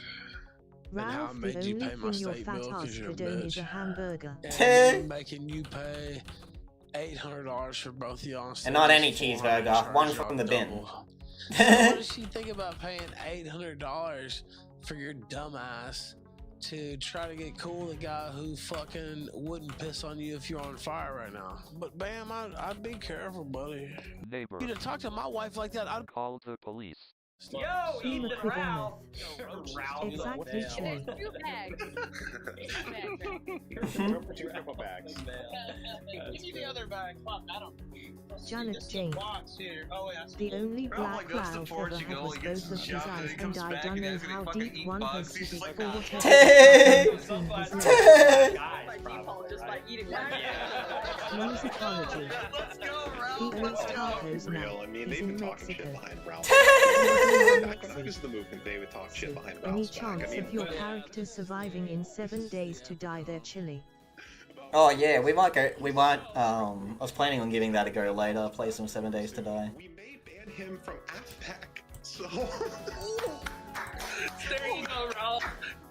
And how I Ralph, the made you only pay my thing your state fat bill ass because you're a could own is bitch. a hamburger. And me making you pay $800 for both of y'all. And not any cheeseburger, one from the bin. So what does she think about paying $800 for your dumbass to try to get cool with the guy who fucking wouldn't piss on you if you're on fire right now? But Bam, I'd be careful, buddy. Neighbor. You to talk to my wife like that, I'd call the police. Yo, Ethan Ralph. Ralph. Exactly true. There's two bags. Two triple bags. Give me the other bag. Fuck, I don't. Janet James. The only black cloud ever had was both of his eyes, and I don't know how deep one has to be for Musicology. He owns tacos now. I mean, He's they've in been talking Mexico. shit behind Ralph. Back when I was the movement, they would talk shit behind Any Ralph's back. chance I mean, of your character surviving in 7 days to dye their chili? Oh yeah, we might go. We might. I was planning on giving that a go later. Play some 7 Days to Die. we may ban him from AFPAC, so... There you go, Ralph.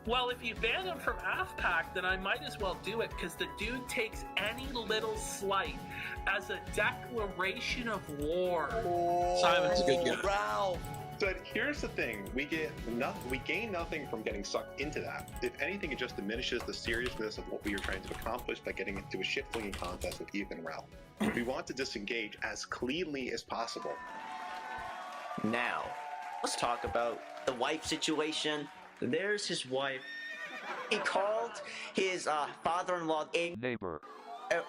Well, if you ban him from AFPAC, then I might as well do it, because the dude takes any little slight as a declaration of war. Simon's a good guy. Ralph! But here's the thing, we gain nothing from getting sucked into that. If anything, it just diminishes the seriousness of what we are trying to accomplish by getting into a shit-flinging contest with Ethan and Ralph. We want to disengage as cleanly as possible. Now, let's talk about the wife situation. There's his wife. He called his father-in-law a neighbor.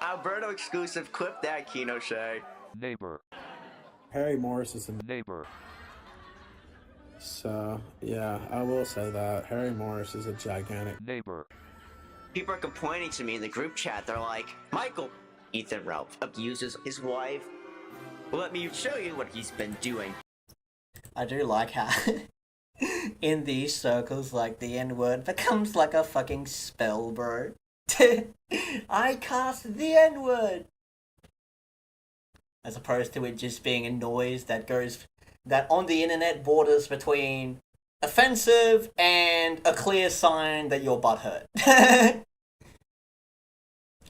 Alberto exclusive. Clip that, Kino Shay. Neighbor. Harry Morris is a neighbor. So, yeah, I will say that. Harry Morris is a gigantic neighbor. People are complaining to me in the group chat. They're like, Michael, Ethan Ralph abuses his wife. Well, let me show you what he's been doing. I do like how in these circles, like, the N-word becomes like a fucking spell, bro. I cast the N-word! As opposed to it just being a noise that on the internet borders between offensive and a clear sign that your butt hurt.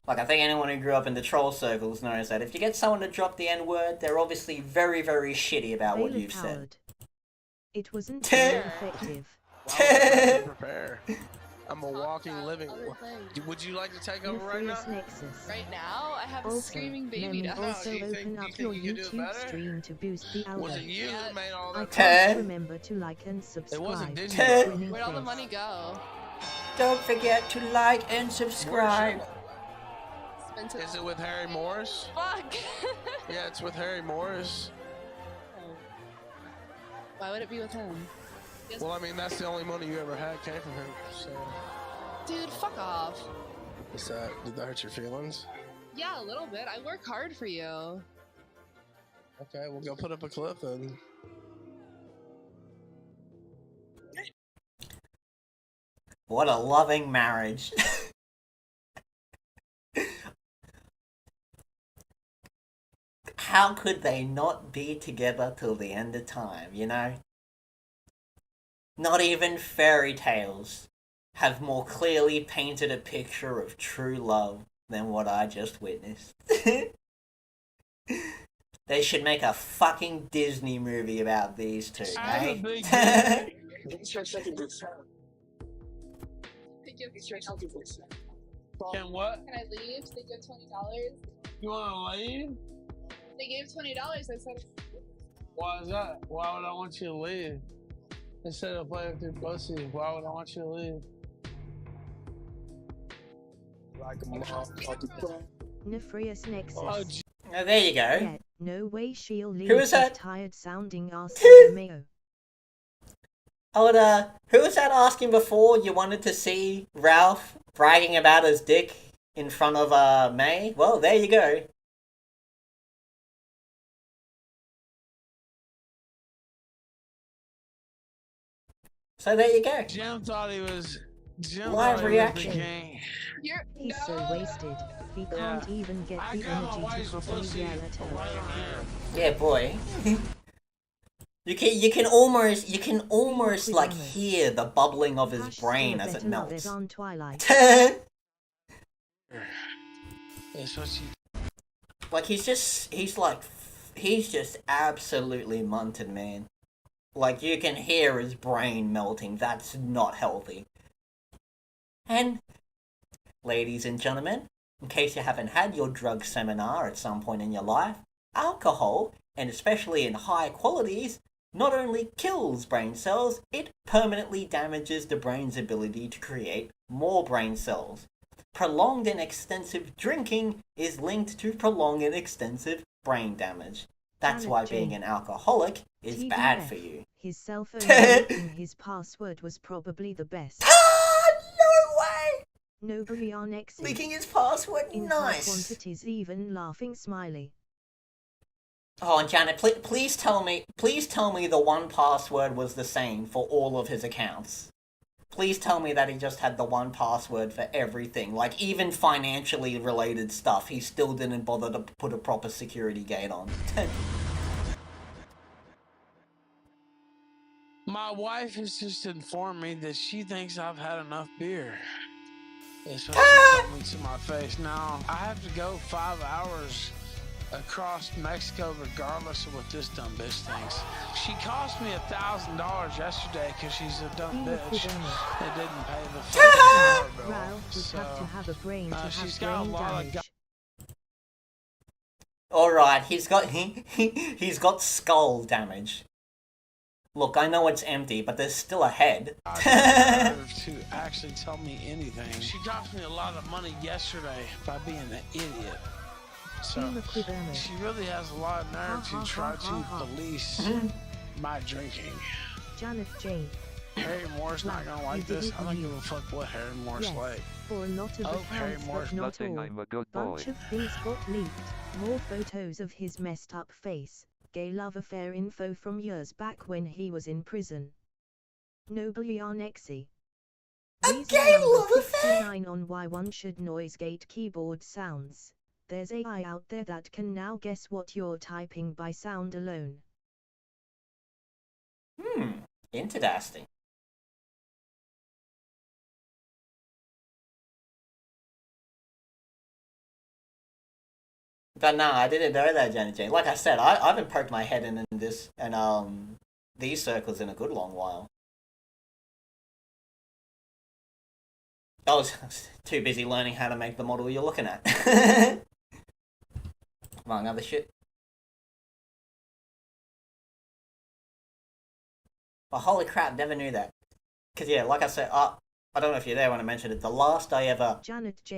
Like, I think anyone who grew up in the troll circles knows that if you get someone to drop the N-word, they're obviously very, very shitty about what you've said. It wasn't very effective. Why would I have to prepare? I'm a walking, living. Would you like to take over right now? Right now, I have a Also, screaming let baby me to also do you open up your YouTube stream to boost the Was it algorithm. you that made all I that can't money? remember to like and subscribe. Disney. Winning Where'd all the face. money go? Don't forget to like and subscribe. Spent it. Is it with Harry Morris? Fuck! Yeah, it's with Harry Morris. Why would it be with him? Well, I mean, that's the only money you ever had came from him. So, Dude, fuck off. what's that? Did that hurt your feelings? Yeah, a little bit. I work hard for you. Okay, we'll go put up a clip then. What a loving marriage. How could they not be together till the end of time, you know? Not even fairy tales have more clearly painted a picture of true love than what I just witnessed. They should make a fucking Disney movie about these two, eh? Can what? Can I leave? They give $20. You want to leave? They gave $20. I said, Why is that? Why would I want you to leave? Instead of playing with your pussy, why would I want you to leave? Like a motherfucker. Nefarious Nexus. Oh, there you go. Yeah, no way she'll leave Who is his that? tired sounding ass Mayo. Oh, who was that asking before you wanted to see Ralph bragging about his dick in front of May? Well, there you go. So there you go. Jim thought he was. Jim Live thought reaction. He was the king. He's so wasted. He can't even get the energy to properly yell at her. Yeah, boy. You can almost like hear the bubbling of his brain as it melts. On Twilight. Like he's just absolutely munted, man. Like you can hear his brain melting. That's not healthy. And ladies and gentlemen, in case you haven't had your drug seminar at some point in your life, alcohol, and especially in high qualities, not only kills brain cells, it permanently damages the brain's ability to create more brain cells. Prolonged and extensive drinking is linked to prolonged and extensive brain damage. That's why being an alcoholic is TDF, bad for you. His cell phone leaking his password was probably the best. No way! Nobody on X. Leaking his password? In Nice. high quantities, even laughing smiley. Oh, and Janet, please tell me the one password was the same for all of his accounts. Please tell me that he just had the one password for everything, like even financially related stuff. He still didn't bother to put a proper security gate on. My wife has just informed me that she thinks I've had enough beer. It's what she told me to my face. Now, I have to go 5 hours across Mexico regardless of what this dumb bitch thinks. She cost me $1,000 yesterday because she's a dumb bitch that didn't pay the fucking bill. Ralph would have to have a brain to have she's got a brain lot damage. Alright, he's got skull damage. Look, I know it's empty, but there's still a head. To actually tell me anything. She cost me a lot of money yesterday by being an idiot. So she really has a lot of nerve to try to police my drinking. Janet Jane. Harry Moore's not gonna like this. I don't give a fuck what Harry Moore's like. For a lot of Harry accounts, Moore's but not nothing, all. I'm a good Bunch boy. of things got leaked. More photos of his messed up face. Gay love affair info from years back when he was in prison. Nobly on Exy. A gay love affair? On why one should noise gate keyboard sounds. There's AI out there that can now guess what you're typing by sound alone. Interesting. But nah, I didn't know that, Janet Jane. Like I said, I haven't poked my head in this and these circles in a good long while. I was too busy learning how to make the model you're looking at. Among other shit. But holy crap, never knew that. Because yeah, like I said, I don't know if you're there when I mentioned it, the last I ever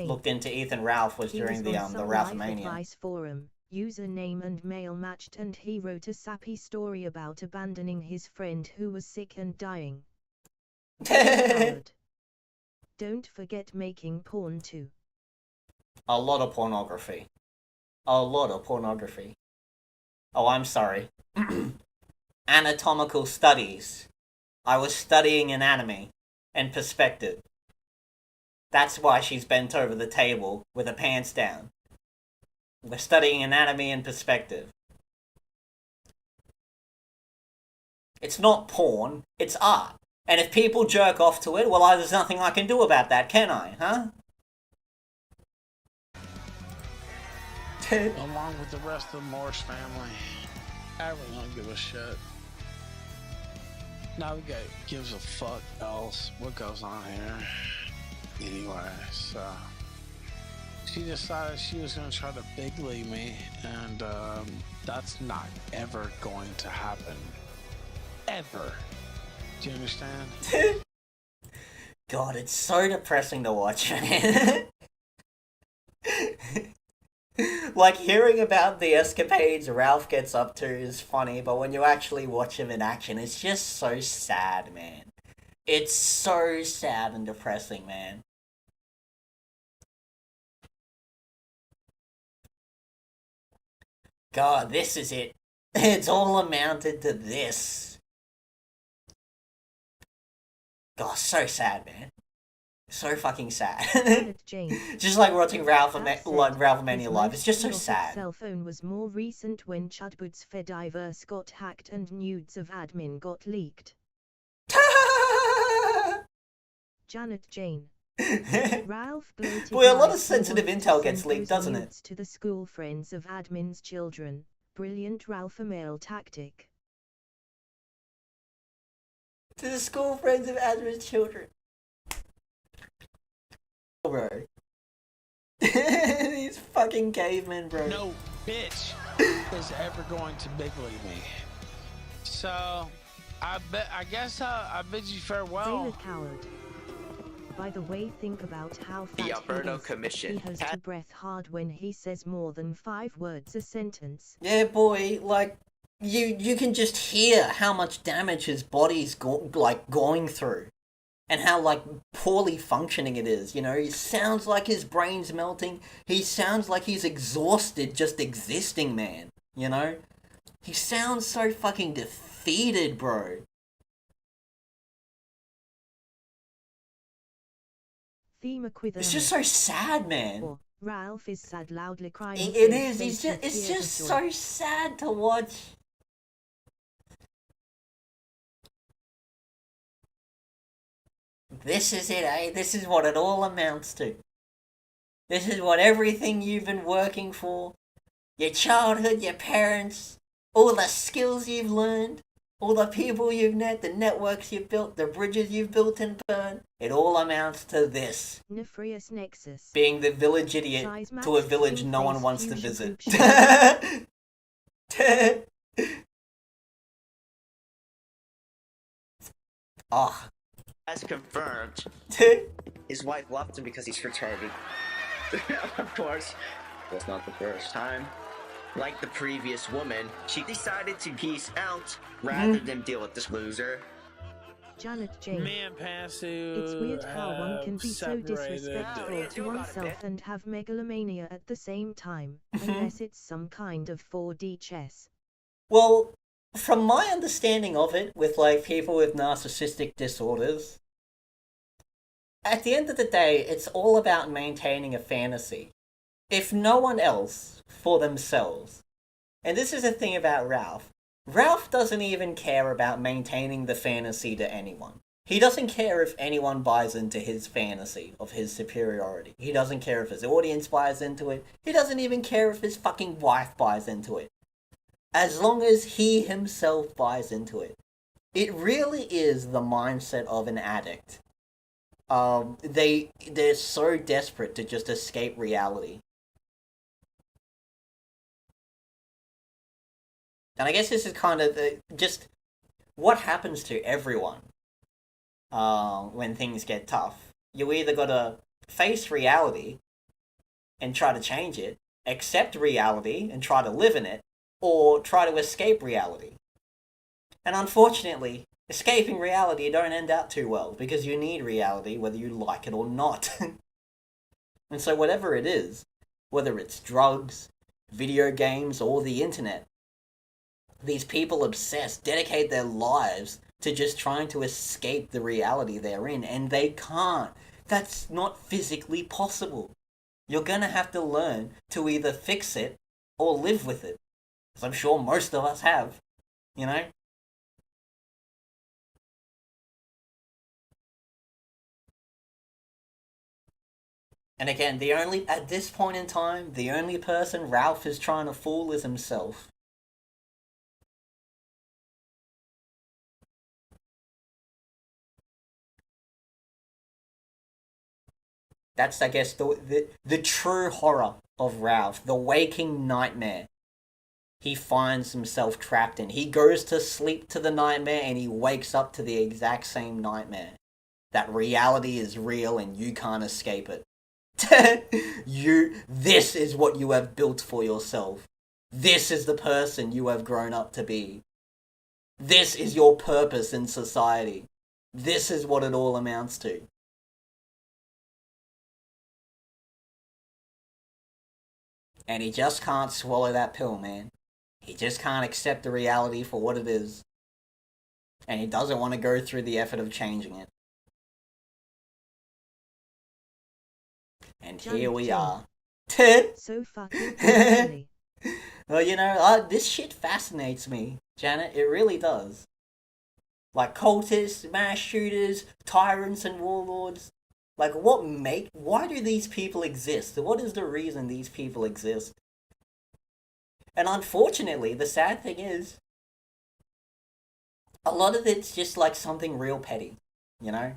looked into Ethan Ralph was during the Ralphomania. Advice forum, username and mail matched, and he wrote a sappy story about abandoning his friend who was sick and dying. Don't forget making porn too. A lot of pornography. A lot of pornography. Oh, I'm sorry. Anatomical studies. I was studying anatomy and perspective. That's why she's bent over the table with her pants down. We're studying anatomy and perspective. It's not porn, it's art. And if people jerk off to it, well, there's nothing I can do about that, can I, huh? Along with the rest of the Morse family. I really don't give a shit. Now the guy gives a fuck else what goes on here. Anyway, so she decided she was going to try to big league me, and that's not ever going to happen. Ever. Do you understand? God, it's so depressing to watch, man. Like, hearing about the escapades Ralph gets up to is funny, but when you actually watch him in action, it's just so sad, man. It's so sad and depressing, man. God, this is it. It's all amounted to this. God, so man. So fucking sad. Just like watching Ralphomania live. It's just so sad. Cell phone was more recent when Chudbud's Fediverse got hacked and nudes of admin got leaked. Janet Jane. Ralph bloated. Boy, a lot of sensitive intel gets leaked, doesn't it? To the school friends of admin's children. Brilliant Ralphomale tactic. To the school friends of admin's children. Bro. These fucking cavemen, bro. No bitch is ever going to big league me. So, I bid you farewell. Sailor coward. By the way, think about how fat The Alberto he is. Commission. He has to breath hard when he says more than 5 words a sentence. Yeah, boy, like, you can just hear how much damage his body's going through. And how, like, poorly functioning it is, you know? He sounds like his brain's melting. He sounds like he's exhausted just existing, man. You know? He sounds so fucking defeated, bro. It's just so sad, man. Ralph is sad, loudly crying. It is. It's just so sad to watch. This is it, eh? This is what it all amounts to. This is what everything you've been working for, your childhood, your parents, all the skills you've learned, all the people you've met, the networks you've built, the bridges you've built and burned, it all amounts to this. Nefarious Nexus. Being the village idiot to a village no one wants to visit. Oh. As confirmed, his wife left him because he's retarded. Of course, was not the first time. Like the previous woman, she decided to peace out rather than deal with this loser. Janet Jane. Me and Pantsu It's weird how one can be so disrespectful to oneself and have megalomania at the same time, unless it's some kind of 4D chess. Well, from my understanding of it, with like people with narcissistic disorders, at the end of the day, it's all about maintaining a fantasy. If no one else, for themselves. And this is the thing about Ralph. Ralph doesn't even care about maintaining the fantasy to anyone. He doesn't care if anyone buys into his fantasy of his superiority. He doesn't care if his audience buys into it. He doesn't even care if his fucking wife buys into it. As long as he himself buys into it. It really is the mindset of an addict. They're so desperate to just escape reality. And I guess this is kind of just what happens to everyone when things get tough. You either gotta face reality and try to change it, accept reality and try to live in it, or try to escape reality. And unfortunately, escaping reality don't end out too well, because you need reality whether you like it or not. And so whatever it is, whether it's drugs, video games, or the internet, these people obsessed dedicate their lives to just trying to escape the reality they're in, and they can't. That's not physically possible. You're gonna have to learn to either fix it or live with it. As I'm sure most of us have, you know? And again, at this point in time, the only person Ralph is trying to fool is himself. That's, I guess, the true horror of Ralph, the waking nightmare he finds himself trapped in. He goes to sleep to the nightmare and he wakes up to the exact same nightmare. That reality is real and you can't escape it. This is what you have built for yourself. This is the person you have grown up to be. This is your purpose in society. This is what it all amounts to. And he just can't swallow that pill, man. He just can't accept the reality for what it is. And he doesn't want to go through the effort of changing it. And here we are. So fucking funny. Well, you know, this shit fascinates me, Janet. It really does. Like cultists, mass shooters, tyrants and warlords. Like, why do these people exist? What is the reason these people exist? And unfortunately, the sad thing is, a lot of it's just like something real petty, you know?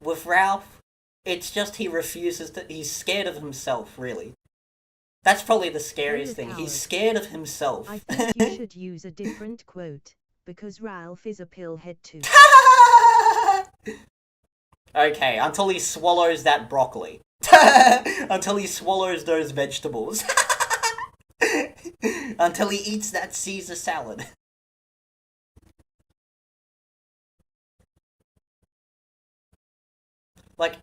With Ralph, it's just he's scared of himself, really. That's probably the scariest thing. He's scared of himself. I think you should use a different quote, because Ralph is a pillhead too. Okay, until he swallows that broccoli. Until he swallows those vegetables. Until he eats that Caesar salad. Like,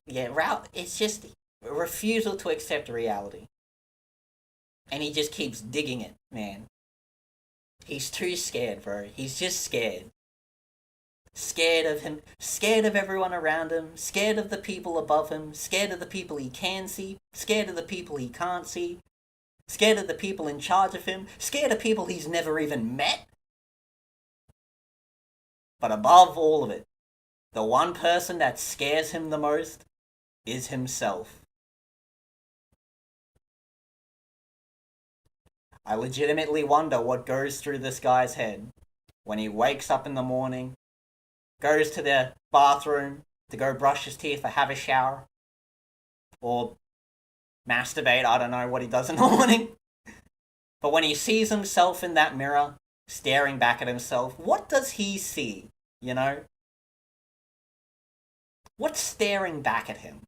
yeah, Ralph, it's just a refusal to accept reality. And he just keeps digging it, man. He's too scared, bro. He's just scared. Scared of him, scared of everyone around him, scared of the people above him, scared of the people he can see, scared of the people he can't see, scared of the people in charge of him, scared of people he's never even met. But above all of it, the one person that scares him the most is himself. I legitimately wonder what goes through this guy's head when he wakes up in the morning, goes to the bathroom to go brush his teeth or have a shower, or masturbate, I don't know what he does in the morning. But when he sees himself in that mirror, staring back at himself, what does he see, you know? What's staring back at him?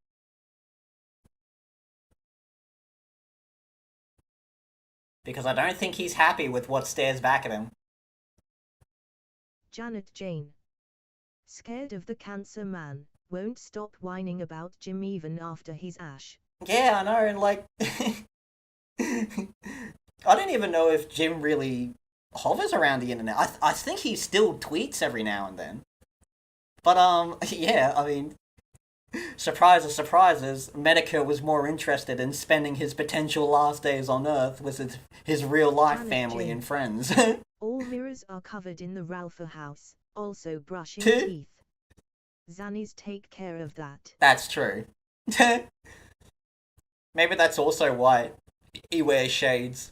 Because I don't think he's happy with what stares back at him. Janet Jane. Scared of the cancer man, won't stop whining about Jim even after he's ash. Yeah, I know, and like... I don't even know if Jim really hovers around the internet. I think he still tweets every now and then. But, yeah, I mean... Surprises, surprises, Medicare was more interested in spending his potential last days on Earth with his real-life Janet family Jane. and friends. All mirrors are covered in the Ralph house, also brushing teeth. Zannies take care of that. That's true. Maybe that's also why he wears shades.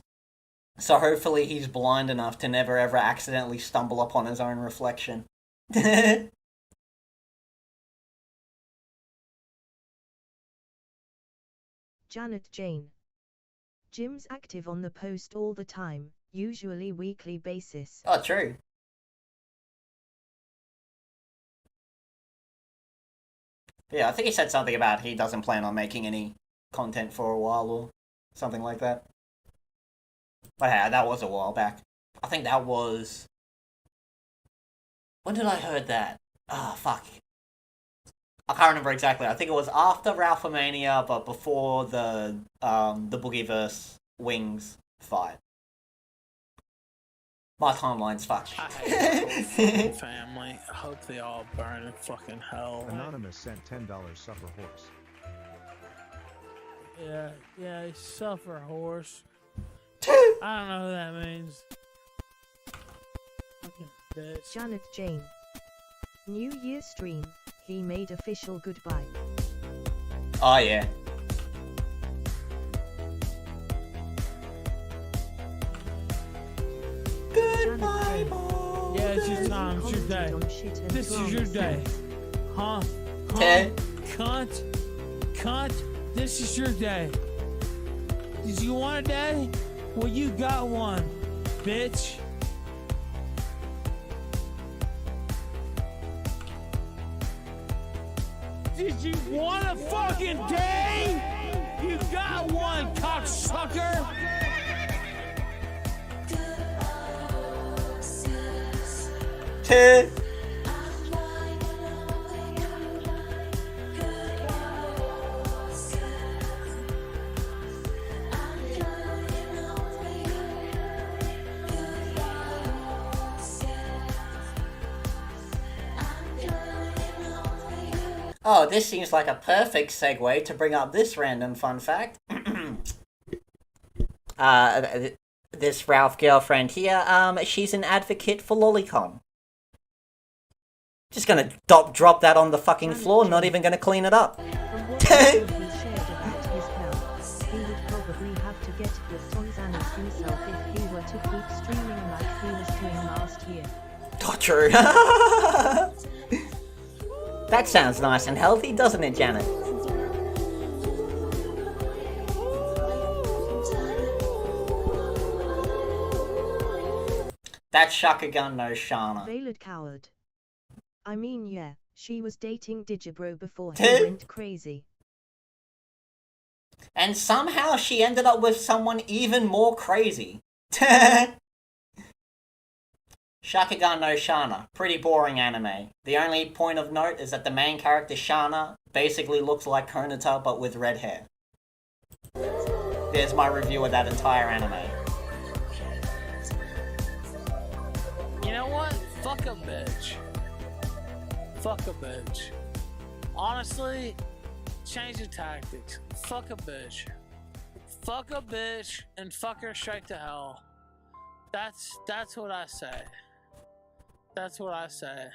So hopefully he's blind enough to never ever accidentally stumble upon his own reflection. Janet Jane. Jim's active on the post all the time, usually weekly basis. Oh, true. Yeah, I think he said something about he doesn't plan on making any content for a while or something like that. But yeah, that was a while back. I think that was... When did I heard that? Ah, fuck. I can't remember exactly. I think it was after Ralphomania, but before the Boogieverse Wings fight. My timeline's fucked. I hate my whole family. I hope they all burn in fucking hell. Anonymous sent $10 suffer horse. Yeah, suffer horse. I don't know what that means. Fucking bitch. Janet Jane. New Year stream, he made official goodbye. Oh, yeah. Goodbye, Yeah, it's your time. It's your day. This is your day. Huh? Cunt. This is your day. Did you want a day? Well, you got one, bitch. Did you want a fucking day? You got one, cocksucker. Oh, this seems like a perfect segue to bring up this random fun fact. This Ralph girlfriend here, she's an advocate for Lolicon. Just gonna drop that on the fucking floor, not even gonna clean it up. From what he shared about his health, he would probably have to get hooked on Xanax himself if he were to keep streaming like he was doing last year. Oh, true. That sounds nice and healthy, doesn't it, Janet? That's Shaka Gun, no Shana. Veiled coward. I mean, yeah, she was dating Digibro before he went crazy. And somehow she ended up with someone even more crazy. Shakugan no Shana. Pretty boring anime. The only point of note is that the main character Shana basically looks like Konata but with red hair. There's my review of that entire anime. You know what? Fuck a bitch. Fuck a bitch. Honestly, change the tactics. Fuck a bitch. Fuck a bitch and fuck her straight to hell. That's what I say. That's what I say.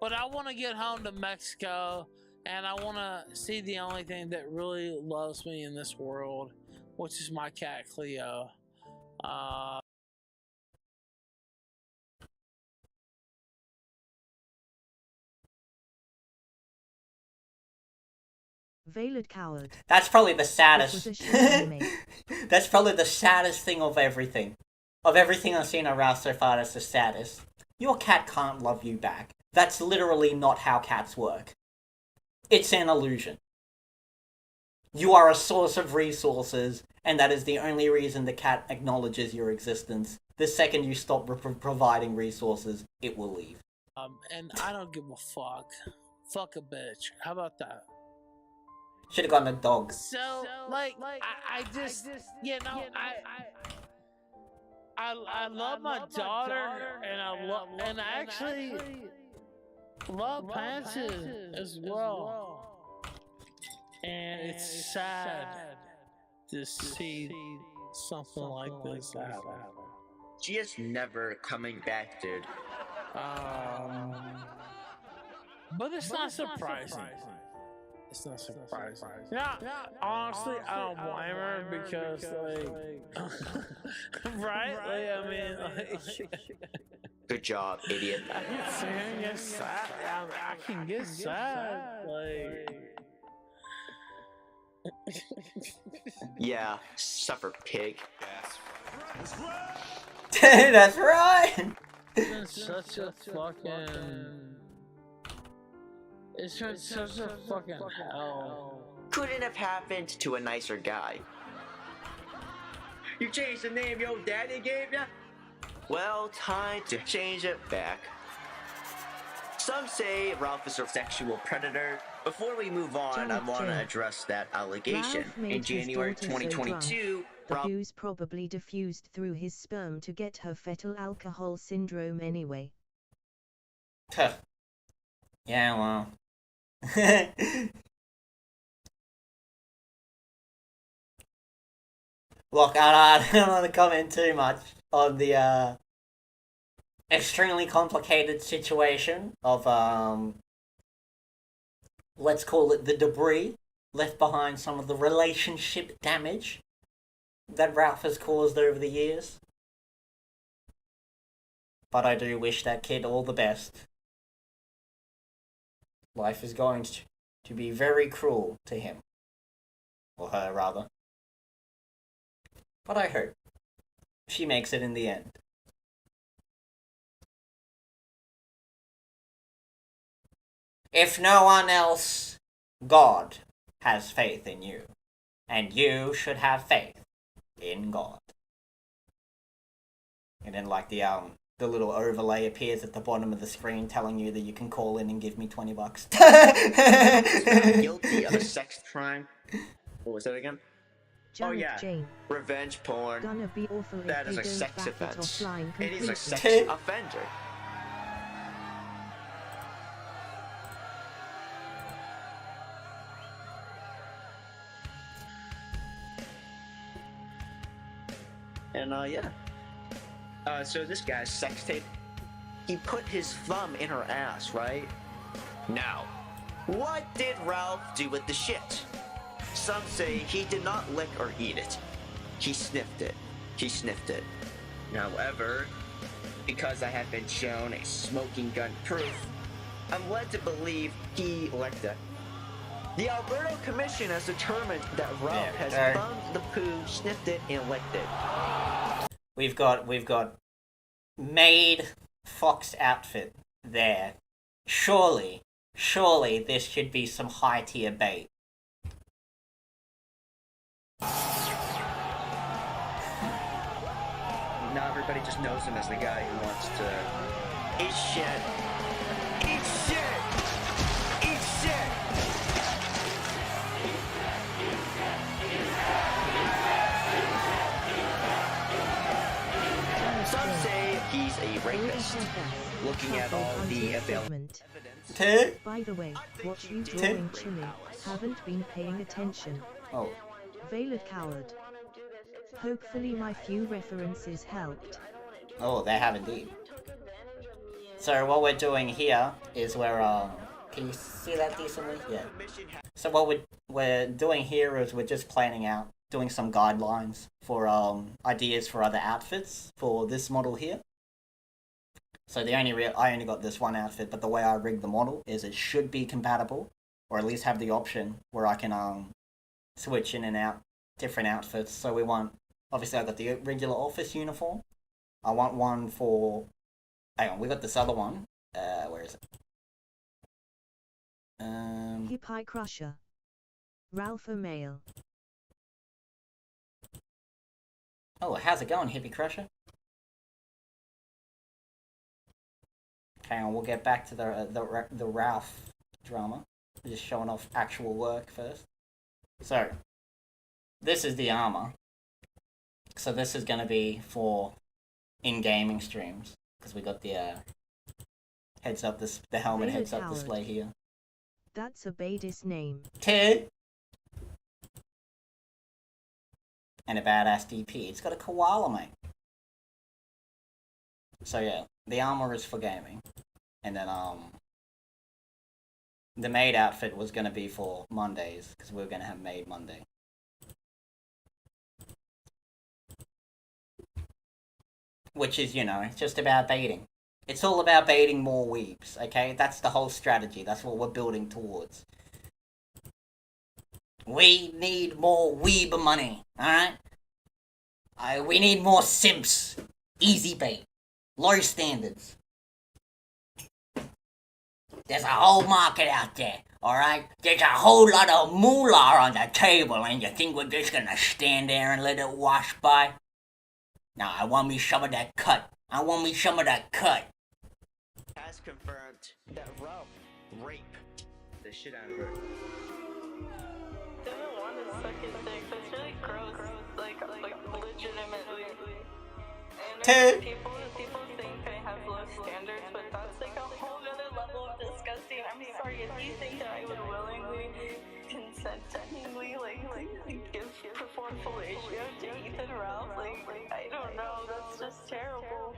But I want to get home to Mexico, and I want to see the only thing that really loves me in this world, which is my cat Cleo. Veiled coward. That's probably the saddest. This was a shit anime. That's probably the saddest thing of everything. Of everything I've seen around so far, that's the saddest. Your cat can't love you back. That's literally not how cats work. It's an illusion. You are a source of resources, and that is the only reason the cat acknowledges your existence. The second you stop providing resources, it will leave. And I don't give a fuck. Fuck a bitch. How about that? Should've gotten a dog. So like I just, you know, I love my daughter, and I actually love Pansy as well. And it's sad to see something like this happen. She is never coming back, dude. But it's not surprising. It's not surprising. Yeah, honestly, I don't blame her because, like, right? Like, I mean, like, Good job, idiot. I can get sad. I can get sad. Like, Yeah, suffer, pig. That's right. it's been such a fucking. It's been such a fucking hell. Couldn't have happened to a nicer guy. You changed the name your daddy gave ya? Well, time to change it back. Some say Ralph is a sexual predator. Before we move on, I want to address that allegation. In January 2022, the booze probably diffused through his sperm to get her fetal alcohol syndrome anyway. Yeah, well. Look, I don't want to comment too much on the extremely complicated situation of let's call it the debris left behind, some of the relationship damage that Ralph has caused over the years. But I do wish that kid all the best. Life is going to be very cruel to him. Or her, rather. But I hope she makes it in the end. If no one else, God has faith in you. And you should have faith in God. And then like the little overlay appears at the bottom of the screen telling you that you can call in and give me $20. Guilty of a sex crime. What was that again? Janet oh yeah, Jane. revenge porn. Gonna be awful if That is they a don't sex back it offense. offline It is a sex completely. offender. And yeah. So this guy's sex tape, he put his thumb in her ass, right? Now, what did Ralph do with the shit? Some say he did not lick or eat it. He sniffed it. He sniffed it. However, because I have been shown a smoking gun proof, I'm led to believe he licked it. The Alberta Commission has determined that Ralph has thumbed the poo, sniffed it, and licked it. We've got maid fox outfit there. Surely this should be some high tier bait. Now everybody just knows him as the guy who wants to eat shit. Eat shit! Eat shit! Some say he's a rapist. Looking at all the available evidence. By the way, what you drawing chilling, haven't been paying attention. Oh. Veiled coward. Hopefully my few references helped. Oh, they have indeed. So what we're doing here is we're can you see that decently? Yeah. So what we're doing here is we're just planning out, doing some guidelines for ideas for other outfits for this model here. So I only got this one outfit, but the way I rigged the model is it should be compatible, or at least have the option where I can switch in and out different outfits. So we want, obviously I got the regular office uniform. I want one for, hang on, we got this other one. Where is it? Hippie Crusher. Ralph O'Mail. Oh, how's it going, Hippie Crusher? Hang on, we'll get back to the Ralph drama. Just showing off actual work first. So, this is the armor. So this is gonna be for in-gaming streams, because we got the the helmet Veiled heads-up coward. display here. That's a Badis name. and a badass DP. It's got a koala, mate. So yeah, the armor is for gaming. And then, the maid outfit was gonna be for Mondays, because we were gonna have maid Monday. Which is, you know, it's just about baiting. It's all about baiting more weebs, okay? That's the whole strategy. That's what we're building towards. We need more weeb money, alright? We need more simps. Easy bait. Low standards. There's a whole market out there, alright? There's a whole lot of moolah on the table, and you think we're just gonna stand there and let it wash by? Nah, I want me some of that cut. I want me some of that cut. Has confirmed that Ralph raped the shit out of her. Doesn't want to suck his dick. That's really gross. Like legitimately. And people think I have low standards, but that's like a whole other level of disgusting. I'm sorry, if you think that I would willingly, consentingly, give perform fellatio to Ethan Ralph, I don't know. That's just terrible.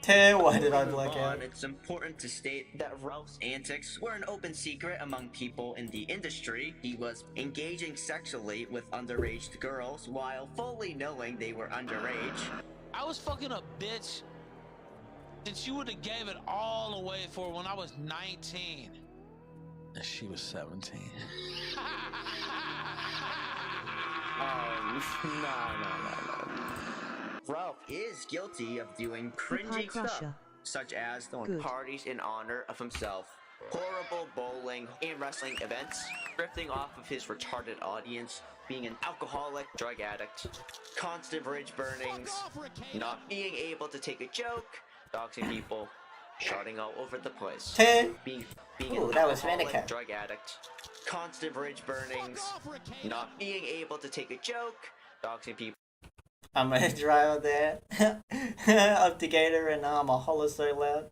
Why did I black out? It's important to state that Ralph's antics were an open secret among people in the industry. He was engaging sexually with underage girls while fully knowing they were underage. I was fucking a bitch, and she would have gave it all away for when I was 19. And she was 17. No. Ralph is guilty of doing cringy stuff, such as throwing parties in honor of himself, horrible bowling and wrestling events, drifting off of his retarded audience, being an alcoholic, drug addict, constant bridge burnings, not being able to take a joke, doxing people, shouting all over the place, being Ooh, an that was alcoholic, Venica. drug addict, constant bridge burnings, not being able to take a joke, doxing people. I'm gonna drive out there up to Gator and my holler so loud.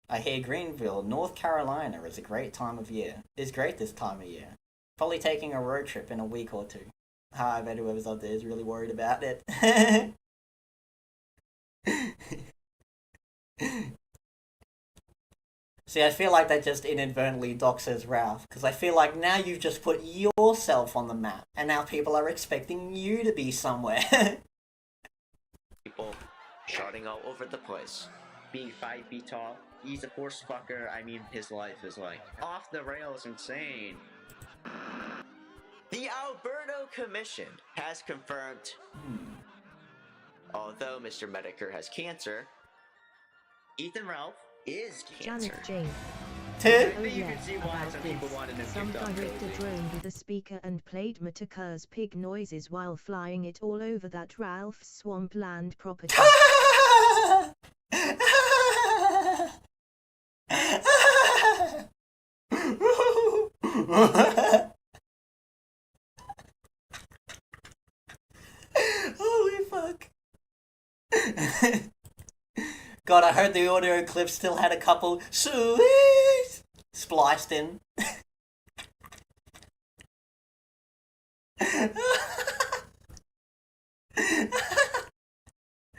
I hear Greenville, North Carolina is a great time of year. It's great this time of year. Probably taking a road trip in a week or two. I bet whoever's up there is really worried about it. See, I feel like that just inadvertently doxes Ralph, because I feel like now you've just put yourself on the map, and now people are expecting you to be somewhere. People shouting all over the place, being 5 feet tall. He's a horse fucker. I mean, his life is like off the rails insane. The Alberto Commission has confirmed, although Mr. Medicare has cancer, Ethan Ralph is cancer. Janet Jane. I think you can see why some people wanted him Some kicked off. director droned with a speaker and played Mataker's pig noises while flying it all over that Ralph's swampland property. Holy fuck. God, I heard the audio clip still had a couple sweet spliced in.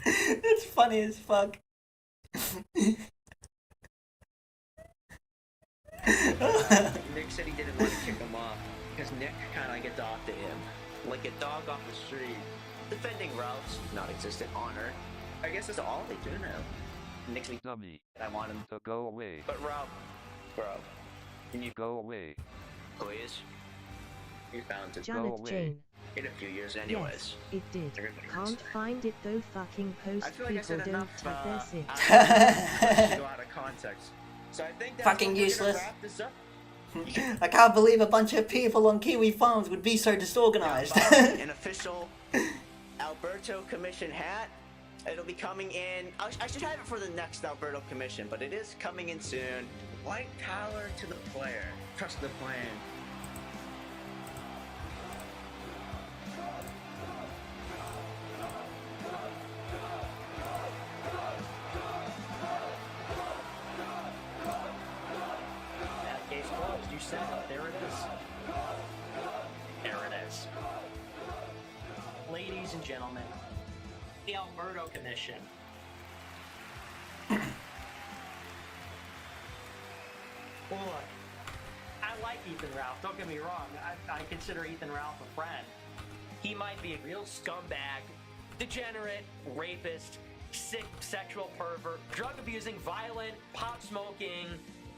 It's funny as fuck. Nick said he didn't want to kick him off because Nick kind of like adopted him, like a dog off the street, defending Ralph's non-existent honor. I guess that's all they do now. Nick's dummy. I want him to go away. But Ralph, can you go away? Please. You found it. Janet Jane. In a few years, anyways. Yes, it did. Can't find it though. Fucking post I feel like I people said don't enough, tag their shit. Go out of context. So I think that's Fucking where we're gonna useless. wrap this up. I can't believe a bunch of people on Kiwi farms would be so disorganized. An official Alberto Commission hat. It'll be coming in. I should have it for the next Alberto Commission, but it is coming in soon. White collar to the player. Trust the plan. Case closed. You said it. There it is. There it is. ladies and gentlemen, the Alberto Commission. Well, look, I like Ethan Ralph, don't get me wrong. I consider Ethan Ralph a friend. He might be a real scumbag, degenerate, rapist, sick sexual pervert, drug abusing, violent, pot smoking,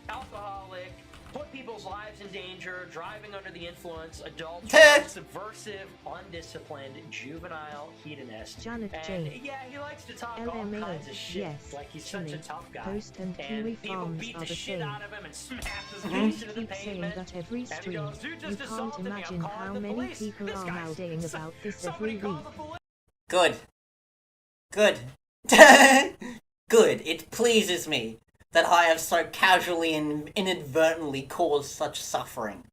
alcoholic, put people's lives in danger, driving under the influence, adult, subversive, undisciplined, juvenile hedonist. Janet And J. yeah, he likes to talk all LMAO, kinds of shit, yes, like he's such a Chile, tough guy. Post and Kiwi people Farms beat are the the shit same. out of him and smash his You face into the keep saying pavement. that every And he stream. goes, "You just You can't assaulted me, I'm imagine calling how the many police. people This are guy's- mouthing about this somebody every call week. the police." Good. Good. Good. It pleases me that I have so casually and inadvertently caused such suffering.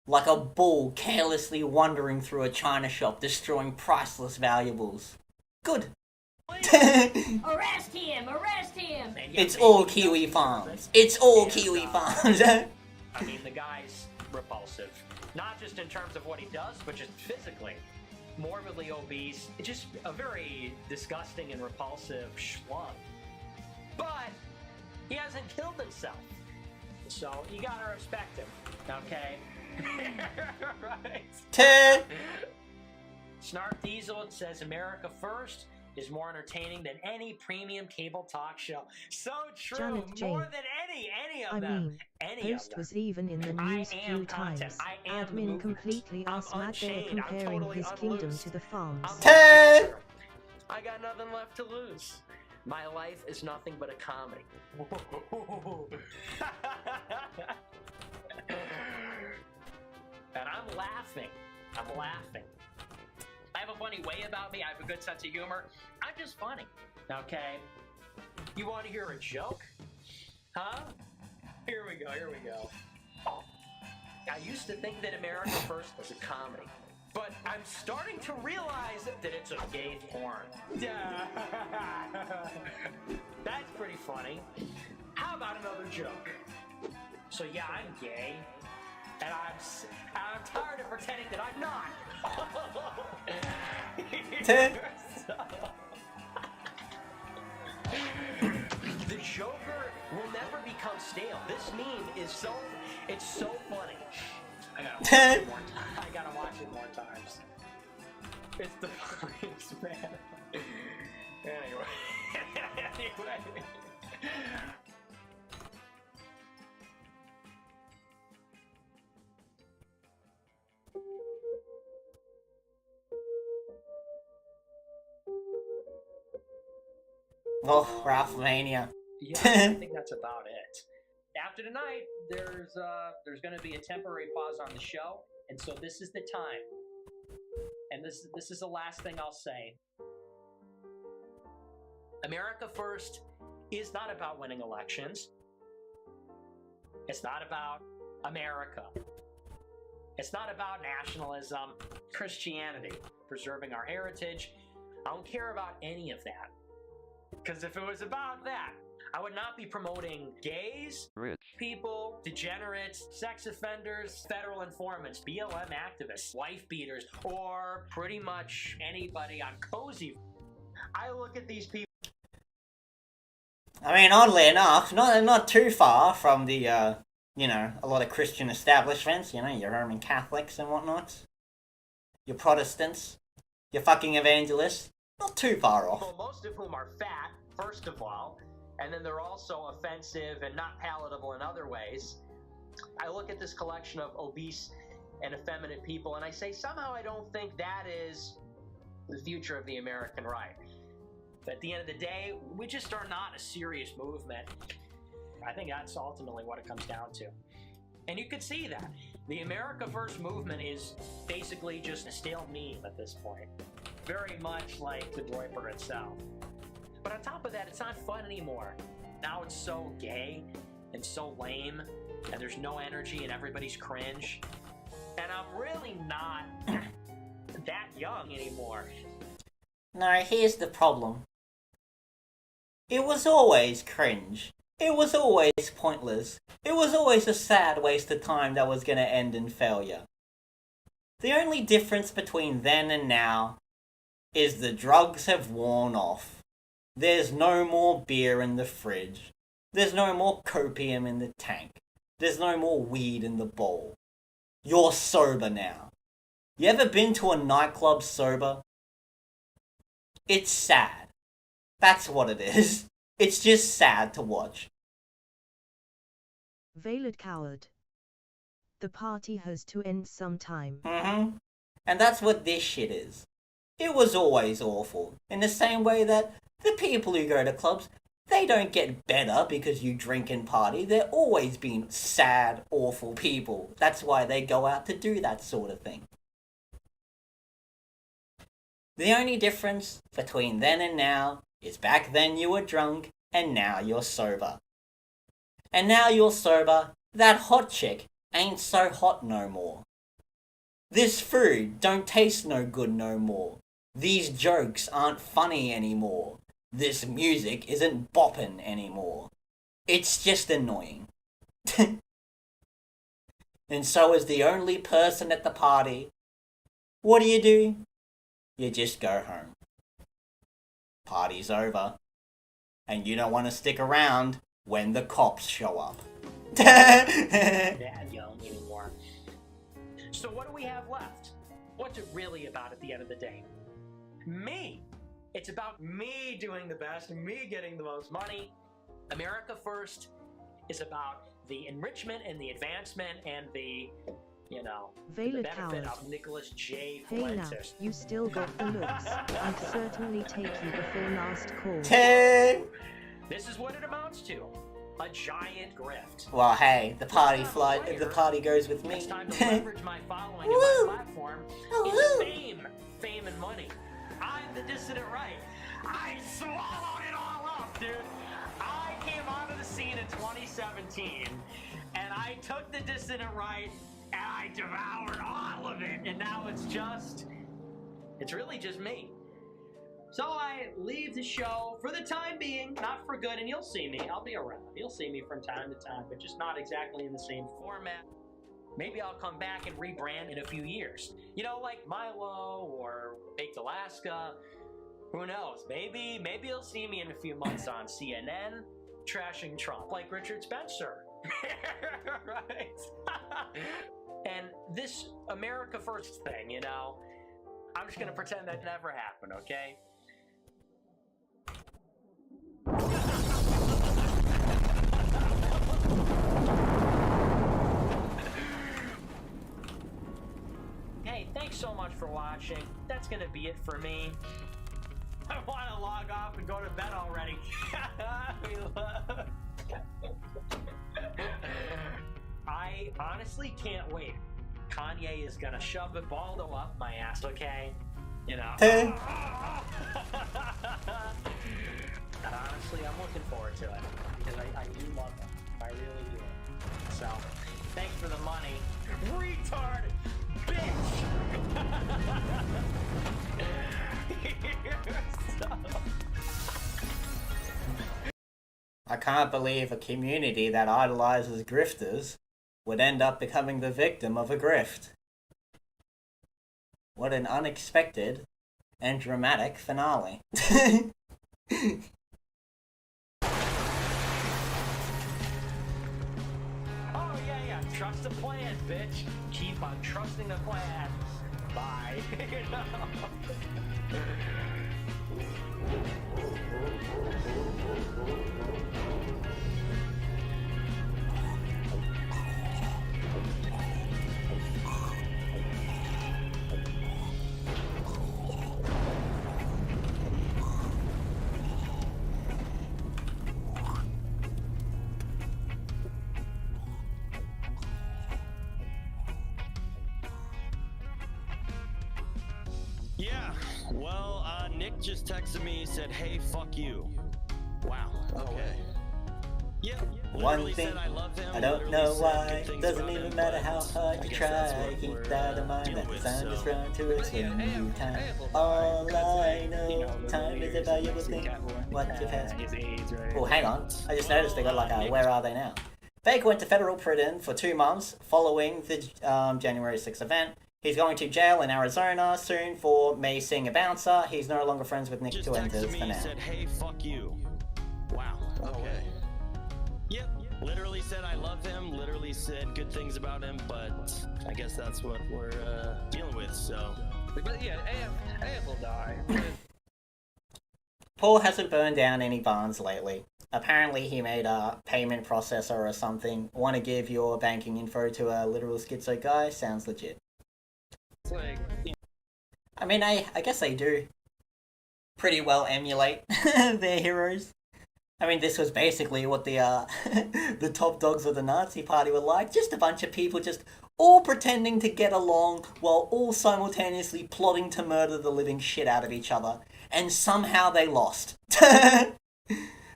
Like a bull carelessly wandering through a china shop, destroying priceless valuables. Good. Arrest him! Arrest him! It's all Kiwi Farms. It's all Kiwi Farms. I mean, the guy's repulsive. Not just in terms of what he does, but just physically. Morbidly obese. Just a very disgusting and repulsive schlub. But he hasn't killed himself. So you gotta respect him, okay? Right? Snark Diesel says America First is more entertaining than any premium cable talk show. So true. Janet J. More than any of I them. mean, Any of Post them. was even in the news few times. Admin completely asked Matt there comparing his kingdom to the farms. I got nothing left to lose. My life is nothing but a comedy. And I'm laughing. I'm laughing. I have a funny way about me. I have a good sense of humor. I'm just funny. Okay? You want to hear a joke? Huh? Here we go. Here we go. I used to think that America First was a comedy. But I'm starting to realize that it's a gay porn. That's pretty funny. How about another joke? So yeah, I'm gay, and I'm tired of pretending that I'm not. The Joker will never become stale. This meme is so funny. I gotta watch it more times. It's the funniest, man. Anyway. Oh, Ralphmania. Yeah, I think that's about it. After tonight, there's going to be a temporary pause on the show, and so this is the time. And this is the last thing I'll say. America First is not about winning elections. It's not about America. It's not about nationalism, Christianity, preserving our heritage. I don't care about any of that. Because if it was about that, I would not be promoting gays, people, degenerates, sex offenders, federal informants, BLM activists, wife beaters, or pretty much anybody on Cozy. I look at these people. I mean, oddly enough, not too far from the, a lot of Christian establishments, your Roman Catholics and whatnot. Your Protestants, your fucking evangelists, not too far off. Well, most of whom are fat, first of all, and then they're also offensive and not palatable in other ways. I look at this collection of obese and effeminate people, and I say, somehow I don't think that is the future of the American right. But at the end of the day, we just are not a serious movement. I think that's ultimately what it comes down to. And you could see that. The America First movement is basically just a stale meme at this point. Very much like the Droiper itself. But on top of that, it's not fun anymore. Now it's so gay and so lame, and there's no energy and everybody's cringe. And I'm really not that young anymore. No, here's the problem. It was always cringe. It was always pointless. It was always a sad waste of time that was gonna end in failure. The only difference between then and now is the drugs have worn off. There's no more beer in the fridge. There's no more copium in the tank. There's no more weed in the bowl. You're sober now. You ever been to a nightclub sober? It's sad. That's what it is. It's just sad to watch. Veiled coward. The party has to end sometime. And that's what this shit is. It was always awful. In the same way that the people who go to clubs, they don't get better because you drink and party. They're always been sad, awful people. That's why they go out to do that sort of thing. The only difference between then and now is back then you were drunk and now you're sober. And now you're sober, that hot chick ain't so hot no more. This food don't taste no good no more. These jokes aren't funny anymore. This music isn't boppin' anymore. It's just annoying. And so is the only person at the party. What do? You just go home. Party's over. And you don't want to stick around when the cops show up. That young anymore. So what do we have left? What's it really about at the end of the day? Me! It's about me doing the best, me getting the most money. America First is about the enrichment and the advancement and the, you know, the Veiled benefit coward. of Nicholas J. Hey now, Fuentes. you still got the looks. I'd certainly take you before last call. This is what it amounts to. A giant grift. Well, hey, the party goes with me. It's time to leverage my following and my platform into fame. Fame and money. I'm the dissident right. I swallowed it all up, dude. I came onto the scene in 2017, and I took the dissident right, and I devoured all of it, and now it's really just me. So I leave the show for the time being, not for good, and you'll see me. I'll be around. You'll see me from time to time, but just not exactly in the same format. Maybe I'll come back and rebrand in a few years. You know, like Milo or Baked Alaska. Who knows? Maybe you'll see me in a few months on CNN trashing Trump, like Richard Spencer. Right? And this America First thing, you know, I'm just gonna pretend that never happened, okay? Hey, thanks so much for watching. That's gonna be it for me. I want to log off and go to bed already. I honestly can't wait. Kanye is gonna shove the Baldo up my ass, okay? You know. And honestly, I'm looking forward to it because I do love him. I really do. So, thanks for the money, retard, bitch. I can't believe a community that idolizes grifters would end up becoming the victim of a grift. What an unexpected and dramatic finale. Oh, yeah, trust the plan, bitch. Keep on trusting the plan. Bye. Yeah, well, Nick just texted me, said, hey, fuck you. Wow, okay. Yeah, One thing, I don't know why, doesn't even matter how hard you try, keep that in mind, that the time is run to its new time. All I know, time is a valuable thing, what you've had. Oh, hang on, I just noticed they got like a where are they now? Baker went to federal prison for 2 months following the January 6th event. He's going to jail in Arizona soon for macing a bouncer. He's no longer friends with Nick Just Fuentes texted me for and now. said, "Hey, fuck you." Wow. Okay. Yep. Literally said I love him. Literally said good things about him. But I guess that's what we're dealing with. So. But yeah, AF will die. Paul hasn't burned down any barns lately. Apparently he made a payment processor or something. Want to give your banking info to a literal schizo guy? Sounds legit. It's like, I mean, I guess they do pretty well emulate their heroes. I mean, this was basically what the the top dogs of the Nazi party were like. Just a bunch of people just all pretending to get along while all simultaneously plotting to murder the living shit out of each other. And somehow they lost.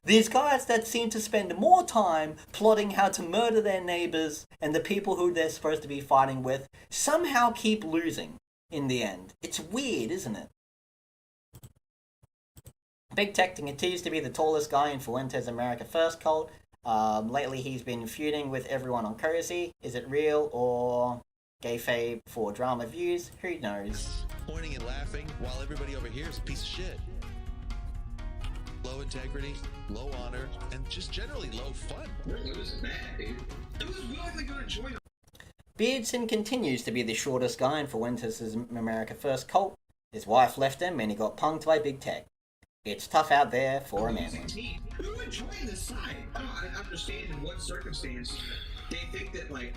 These guys that seem to spend more time plotting how to murder their neighbors and the people who they're supposed to be fighting with somehow keep losing in the end. It's weird, isn't it? Big Tech continues to be the tallest guy in Fuentes America First cult. Lately he's been feuding with everyone on Cozy. Is it real or kayfabe for drama views? Who knows? Pointing and laughing while everybody over here is a piece of shit. Low integrity, low honor, and just generally low fun. It was bad, dude. It was willingly going to join. Beardson continues to be the shortest guy in Fuentes' America First cult. His wife left him and he got punked by Big Tech. It's tough out there for a man. Who would join this side? I don't understand in what circumstance they think that, like,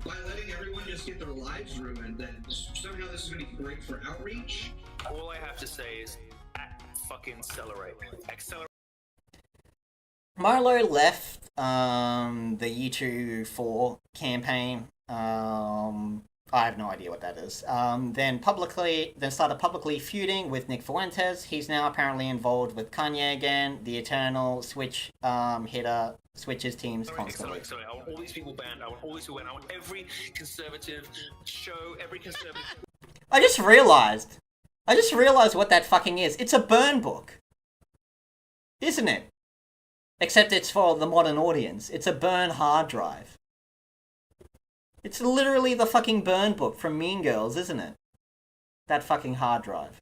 by letting everyone just get their lives ruined, that somehow this is going to be great for outreach. All I have to say is, fucking accelerate. Accelerate. Marlo left the U2 campaign. I have no idea what that is. Then started publicly feuding with Nick Fuentes. He's now apparently involved with Kanye again. The Eternal Switch hitter switches teams constantly. Sorry. I want all these people banned. I want all these people banned. I want every conservative show, every conservative. I just realized what that fucking is. It's a burn book. Isn't it? Except it's for the modern audience. It's a burn hard drive. It's literally the fucking burn book from Mean Girls, isn't it? That fucking hard drive.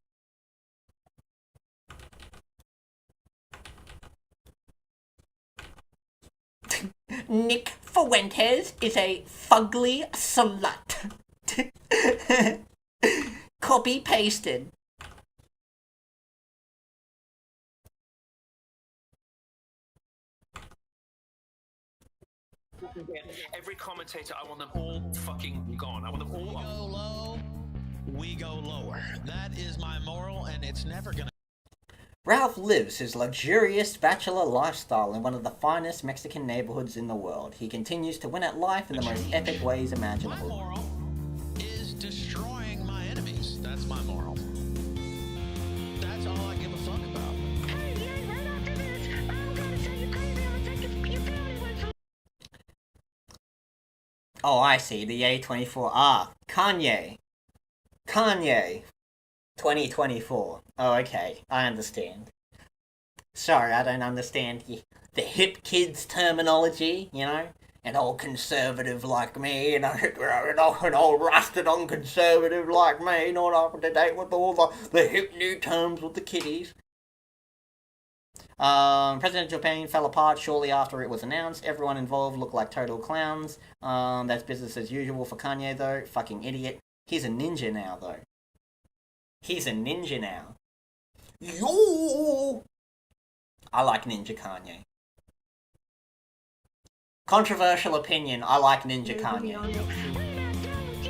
Nick Fuentes is a fugly slut. Copy pasted. Every commentator, I want them all fucking gone. I want them all. We go low, we go lower. That is my moral, and it's never gonna. Ralph lives his luxurious bachelor lifestyle in one of the finest Mexican neighborhoods in the world. He continues to win at life in the most epic ways imaginable. My moral is destroying my enemies. That's my moral. That's all I give a fuck about. Oh, I see. The A24. Ah, Kanye. 2024. Oh, okay. I understand. Sorry, I don't understand the hip kids terminology, you know? An old conservative like me, you know? An old rusted on conservative like me, not up to date with all the hip new terms with the kiddies. Presidential campaign fell apart shortly after it was announced. Everyone involved looked like total clowns. That's business as usual for Kanye, though. Fucking idiot. He's a ninja now, though. He's a ninja now. Yo! I like Ninja Kanye. Controversial opinion, I like Ninja Kanye.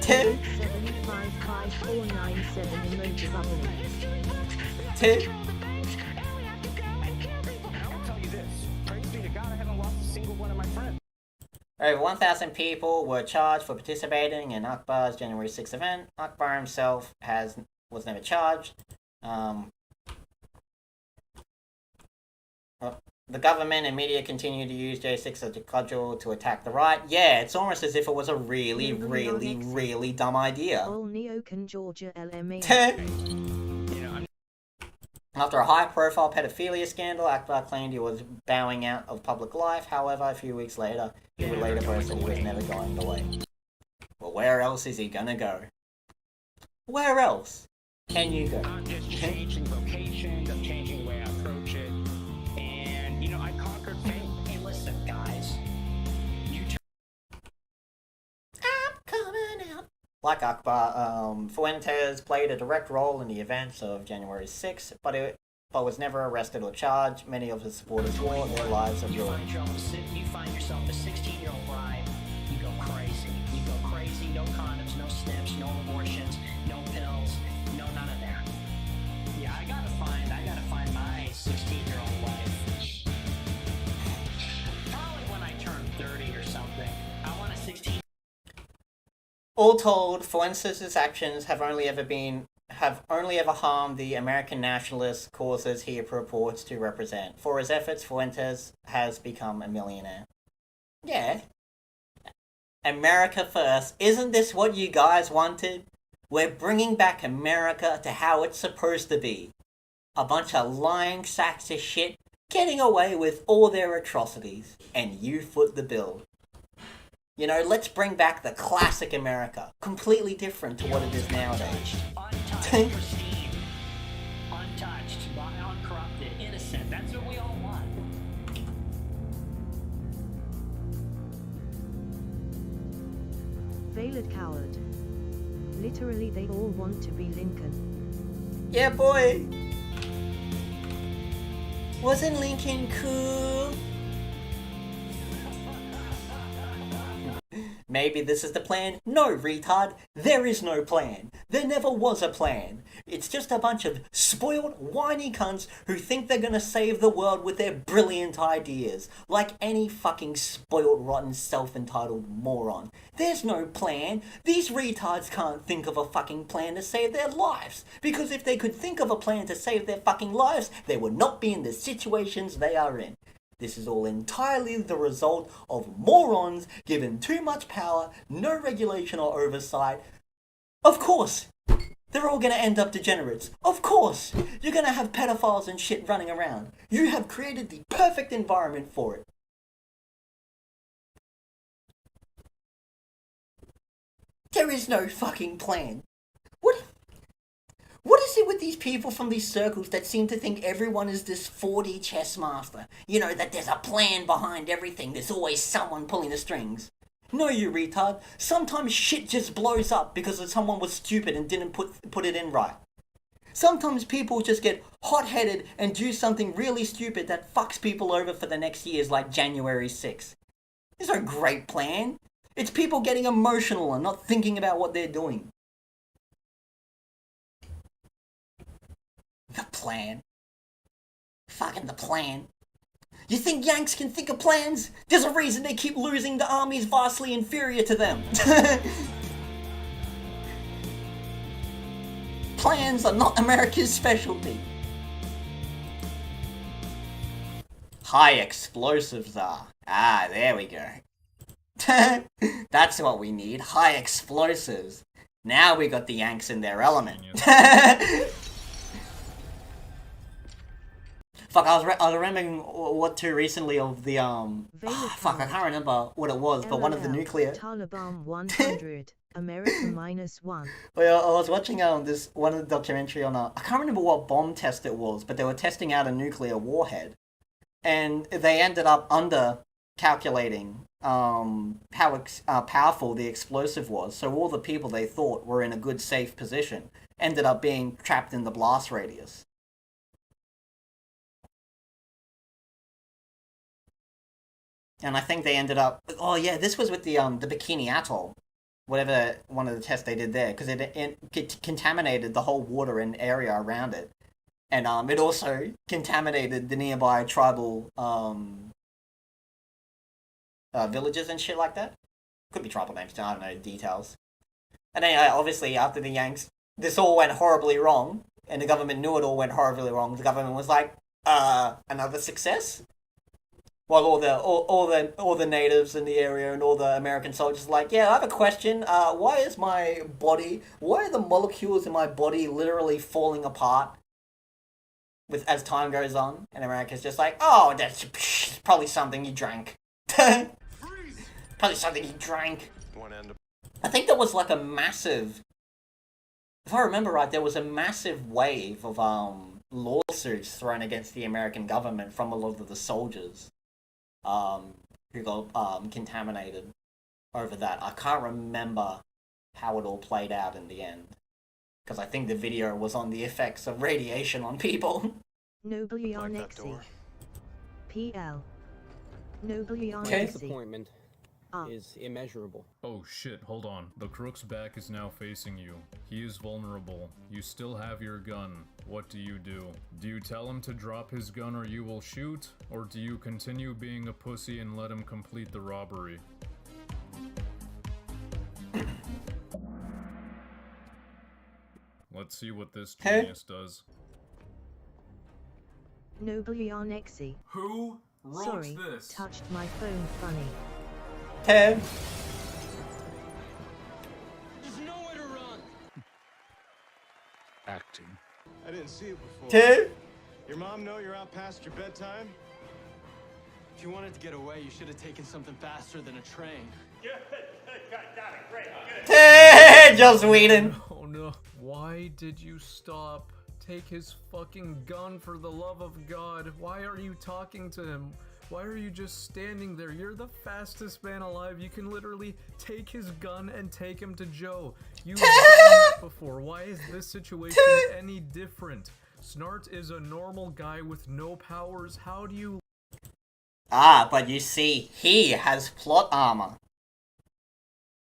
Two. 2. Over 1,000 people were charged for participating in Akbar's January 6th event. Akbar himself was never charged. The government and media continue to use J6 as a cudgel to attack the right. Yeah, it's almost as if it was a really, really, really dumb idea. Georgia LMA. After a high-profile pedophilia scandal, Akbar claimed he was bowing out of public life. However, a few weeks later, he would later boast that he was never going away. Well, where else is he gonna go? Where else can you go? I'm just changing vocations, I'm changing the way I approach it. And, you know, I conquered fame. Hey, listen, guys. I'm coming out. Like Akbar, Fuentes played a direct role in the events of January 6th, but was never arrested or charged. Many of his supporters wore their lives of ruin. You find yourself a 16-year-old bride, you go crazy. You go crazy, no condoms, no snips, no abortions, no pills, no none of that. Yeah, I gotta find my 16-year-old wife. Probably when I turn 30 or something. I want a 16. All told, Fuentes' actions have only ever harmed the American nationalist causes he purports to represent. For his efforts, Fuentes has become a millionaire. Yeah. America first. Isn't this what you guys wanted? We're bringing back America to how it's supposed to be. A bunch of lying sacks of shit getting away with all their atrocities. And you foot the bill. You know, let's bring back the classic America. Completely different to what it is nowadays. Untouched, pristine, untouched, uncorrupted, innocent. That's what we all want. Veiled coward. Literally they all want to be Lincoln. Yeah, boy! Wasn't Lincoln cool? Maybe this is the plan. No, retard. There is no plan. There never was a plan. It's just a bunch of spoiled, whiny cunts who think they're gonna save the world with their brilliant ideas. Like any fucking spoiled, rotten, self-entitled moron. There's no plan. These retards can't think of a fucking plan to save their lives. Because if they could think of a plan to save their fucking lives, they would not be in the situations they are in. This is all entirely the result of morons given too much power, no regulation or oversight. Of course, they're all gonna end up degenerates. Of course, you're gonna have pedophiles and shit running around. You have created the perfect environment for it. There is no fucking plan. What is it with these people from these circles that seem to think everyone is this 4D chess master? You know, that there's a plan behind everything, there's always someone pulling the strings. No, you retard. Sometimes shit just blows up because someone was stupid and didn't put it in right. Sometimes people just get hot-headed and do something really stupid that fucks people over for the next years, like January 6th. There's no great plan. It's people getting emotional and not thinking about what they're doing. The plan. Fucking the plan. You think Yanks can think of plans? There's a reason they keep losing to armies vastly inferior to them. Plans are not America's specialty. High explosives are. Ah, there we go. That's what we need. High explosives. Now we got the Yanks in their element. Fuck, I was remembering what too recently of the, fuck, I can't remember what it was, but one of the nuclear... Taliban 100, America -1. Well, I was watching one of the documentary on I can't remember what bomb test it was, but they were testing out a nuclear warhead. And they ended up under-calculating how powerful the explosive was, so all the people they thought were in a good, safe position ended up being trapped in the blast radius. And I think they ended up... Oh yeah, this was with the Bikini Atoll. Whatever one of the tests they did there. Because it contaminated the whole water and area around it. And it also contaminated the nearby tribal villages and shit like that. Could be tribal names, I don't know details. And then obviously after the Yanks, this all went horribly wrong. And the government knew it all went horribly wrong. The government was like, another success? While all the natives in the area and all the American soldiers are like, yeah, I have a question. Why are the molecules in my body literally falling apart as time goes on? And America's just like, oh, that's probably something you drank. Probably something you drank. I think there was like a massive if I remember right, there was a massive wave of lawsuits thrown against the American government from a lot of the soldiers who got contaminated over that. I can't remember how it all played out in the end, because I think the video was on the effects of radiation on people. Noblianexi. PL. Noblianexi. My disappointment is immeasurable. Oh shit, hold on. The crook's back is now facing you. He is vulnerable. You still have your gun. What do? Do you tell him to drop his gun or you will shoot? Or do you continue being a pussy and let him complete the robbery? Let's see what this genius does. Noblianexi. Who wrote Sorry, this? touched my phone funny. Tim. There's nowhere to run. Acting. I didn't see it before. Tim. Your mom know you're out past your bedtime? If you wanted to get away, you should have taken something faster than a train. Good. Got it. Great. Good. Joss Whedon. Oh no. Why did you stop? Take his fucking gun, for the love of God. Why are you talking to him? Why are you just standing there? You're the fastest man alive. You can literally take his gun and take him to Joe. You've done that before. Why is this situation any different? Snart is a normal guy with no powers. How do you... Ah, but you see, he has plot armor.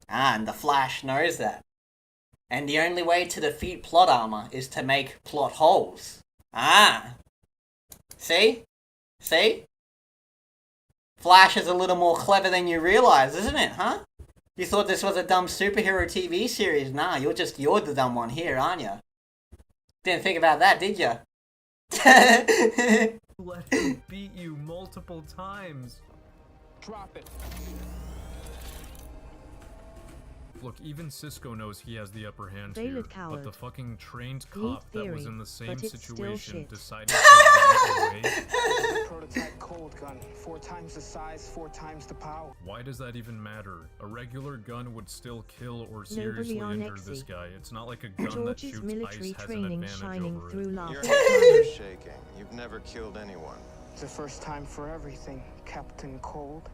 And the Flash knows that. And the only way to defeat plot armor is to make plot holes. Ah. See? See? Flash is a little more clever than you realize, isn't it, huh? You thought this was a dumb superhero TV series? Nah, you're the dumb one here, aren't you? Didn't think about that, did you? Let him beat you multiple times. Drop it. Look, even Cisco knows he has the upper hand Veiled here, coward. but the fucking trained Neat cop that theory, was in the same but it's still situation shit. decided to run away. Prototype cold gun. 4 times the size, 4 times the power. Why does that even matter? A regular gun would still kill or seriously injure this guy. It's not like a gun that George's shoots military ice has an training advantage shining over through it. laughter. Your hands are shaking. You've never killed anyone. It's the first time for everything, Captain Cold.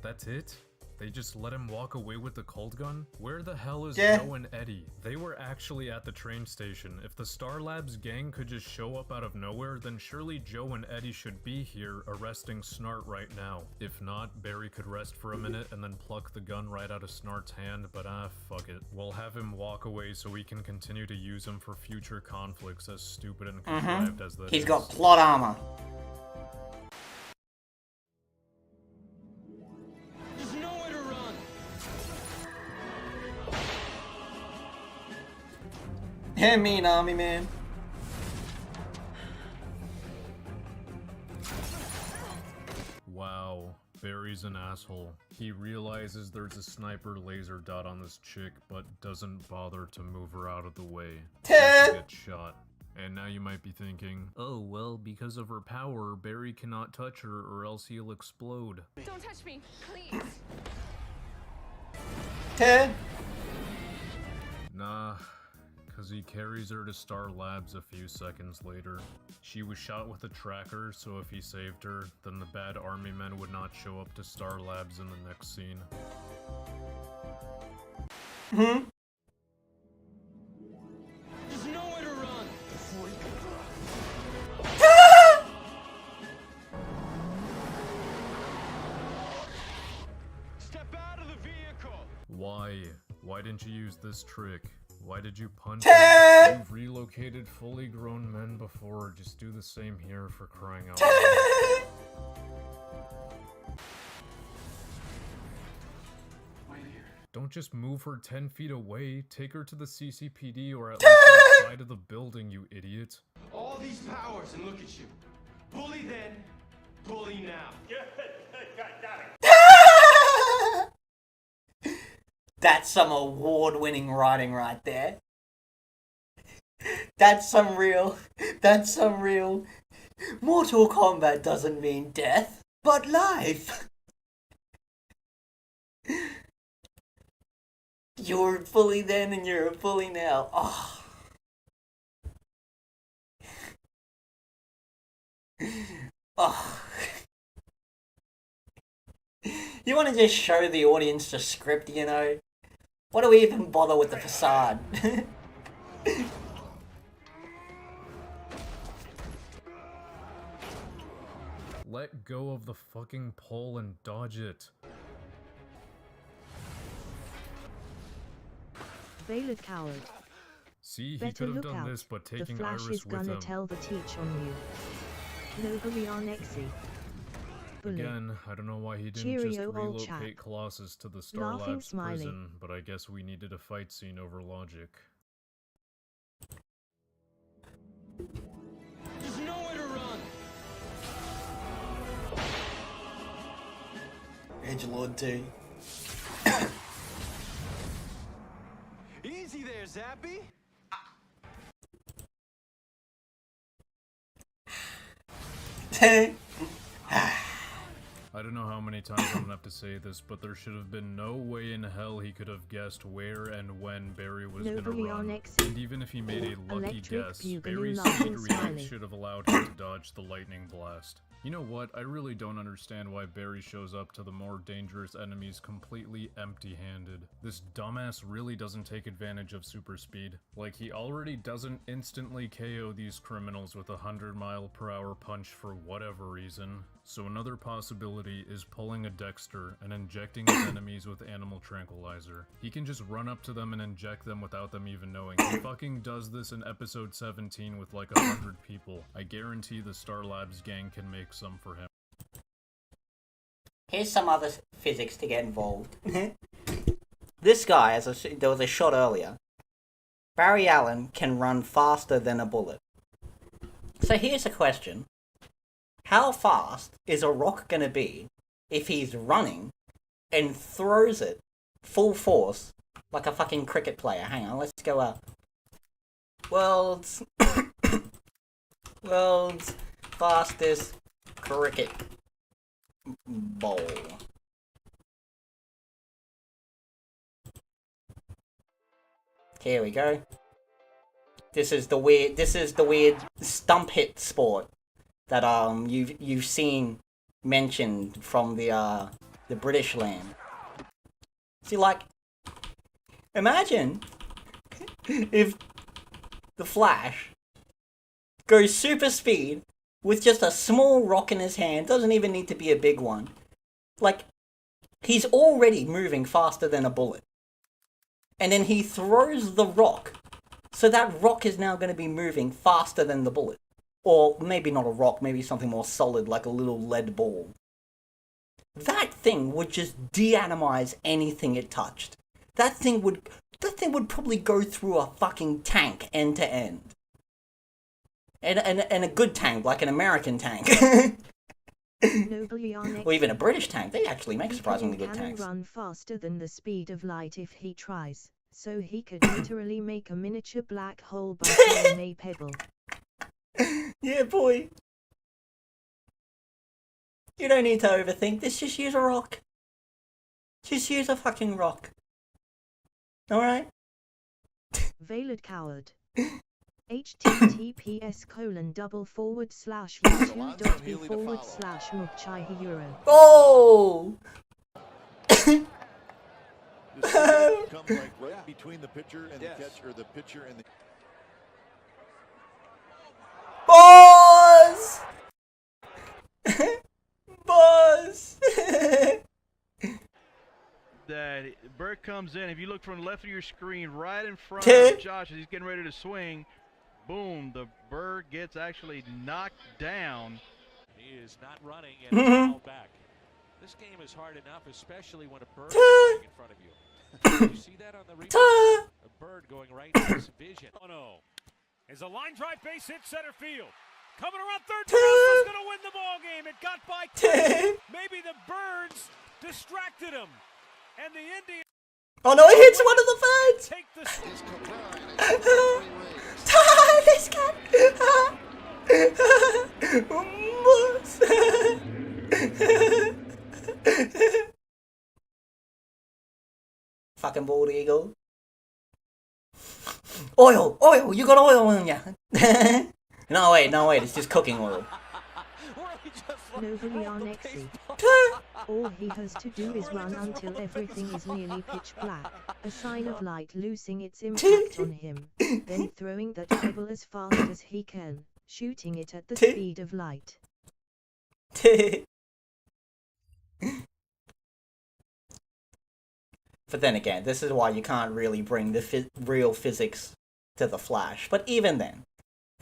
That's it? They just let him walk away with the cold gun? Where the hell is Yeah. Joe and Eddie? They were actually at the train station. If the Star Labs gang could just show up out of nowhere, then surely Joe and Eddie should be here arresting Snart right now. If not, Barry could rest for a minute and then pluck the gun right out of Snart's hand, but fuck it. We'll have him walk away so we can continue to use him for future conflicts, as stupid and contrived as that He's is. got plot armor. There's nowhere to run. Hey, mean army man. Wow, Barry's an asshole. He realizes there's a sniper laser dot on this chick, but doesn't bother to move her out of the way. She gets shot. And now you might be thinking, oh well, because of her power, Barry cannot touch her or else he'll explode. Don't touch me, please. Nah, cause he carries her to Star Labs a few seconds later. She was shot with a tracker, so if he saved her, then the bad army men would not show up to Star Labs in the next scene. There's nowhere to run. Step out of the vehicle! Why? Why didn't you use this trick? Why did you punch him? You've relocated fully grown men before. Just do the same here, for crying out loud. Don't just move her 10 feet away. Take her to the CCPD or at least outside of the building, you idiot. All these powers and look at you. Bully then, bully now. Got it. That's some award-winning writing right there. That's some real Mortal Kombat doesn't mean death, but life. You were a bully then and you're a bully now. Oh. Oh. You want to just show the audience the script, you know? What do we even bother with the facade? Let go of the fucking pole and dodge it. Veiled coward. See, he Better could have look done out. this, but The taking Flash Iris is with gonna him. tell the teach on you. Nobody on Exy. Bully. Again, I don't know why he didn't Cheerio, just old relocate chap. Colossus to the Star Laughing Labs smiley. prison, but I guess we needed a fight scene over logic. There's nowhere to run. Edgelord too. Easy there, Zappy. I don't know how many times I'm gonna have to say this, but there should have been no way in hell he could have guessed where and when Barry was gonna Nobody run. on Exy. And even if he made a lucky Electric guess, bugle Barry's laughing speed react smiley. should have allowed him to dodge the lightning blast. You know what? I really don't understand why Barry shows up to the more dangerous enemies completely empty-handed. This dumbass really doesn't take advantage of super speed. Like, he already doesn't instantly KO these criminals with a 100-mile-per-hour punch for whatever reason. So another possibility is pulling a Dexter and injecting his enemies with animal tranquilizer. He can just run up to them and inject them without them even knowing. He fucking does this in episode 17 with like 100 people. I guarantee the Star Labs gang can make some for him. Here's some other physics to get involved. This guy, there was a shot earlier. Barry Allen can run faster than a bullet. So here's a question. How fast is a rock gonna be if he's running and throws it full force like a fucking cricket player? Hang on, let's go up. World's fastest cricket bowl. Here we go. This is the weird stump hit sport that you've seen mentioned from the British land. See, like, imagine if the Flash goes super speed with just a small rock in his hand, doesn't even need to be a big one. Like, he's already moving faster than a bullet. And then he throws the rock, so that rock is now going to be moving faster than the bullet. Or maybe not a rock, maybe something more solid like a little lead ball. That thing would just de-animize anything it touched. That thing would probably go through a fucking tank end to end. And a good tank, like an American tank. Or even a British tank. They actually make surprisingly good tanks. He can run faster than the speed of light if he tries. So he could literally make a miniature black hole by throwing a pebble. Yeah, boy. You don't need to overthink this, just use a rock. Just use a fucking rock. Alright? Veiled coward. https://youtube.com/mukchai Oh! The signal comes like right between the pitcher and the catcher, or the pitcher and the... Buzz! Buzz! That Bert comes in. If you look from the left of your screen, right in front of Josh as he's getting ready to swing, boom, the bird gets actually knocked down. He is not running and is fouled back. This game is hard enough, especially when a bird is running in front of you. Did you see that on the replay? A bird going right into his vision. Oh no. As a line drive base hit center field. Coming around third base is going to win the ball game. It got by two. Maybe the birds distracted him. And the Indians. Oh no, it hits one of the birds! Take the This cat! fucking bald eagle. Oil! Oil! You got oil in ya! No wait, it's just cooking oil. Novalianexi. All he has to do is run until everything is nearly pitch black, a sign of light losing its impact on him, then throwing that pebble as fast as he can, shooting it at the speed of light. But then again, this is why you can't really bring the real physics to the Flash. But even then,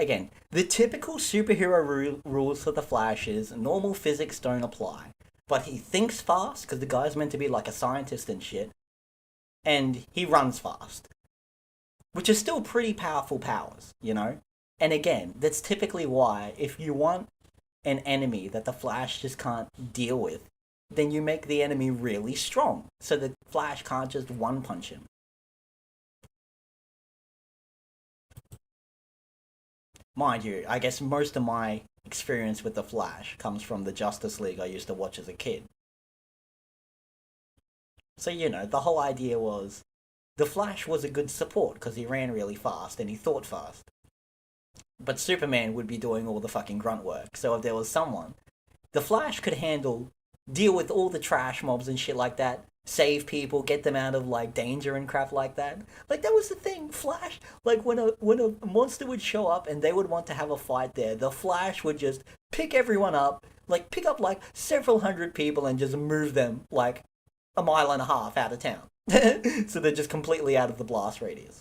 again, the typical superhero rules for the Flash is normal physics don't apply. But he thinks fast, because the guy's meant to be like a scientist and shit. And he runs fast. Which is still pretty powerful powers, you know? And again, that's typically why, if you want an enemy that the Flash just can't deal with, then you make the enemy really strong, so the Flash can't just one-punch him. Mind you, I guess most of my experience with the Flash comes from the Justice League I used to watch as a kid. So, you know, the whole idea was, the Flash was a good support because he ran really fast and he thought fast. But Superman would be doing all the fucking grunt work, so if there was someone, the Flash could deal with all the trash mobs and shit like that, save people, get them out of, like, danger and crap like that. Like, that was the thing, Flash, like, when a monster would show up and they would want to have a fight there, the Flash would just pick everyone up, like, pick up, like, several hundred people and just move them, like, a mile and a half out of town. So they're just completely out of the blast radius.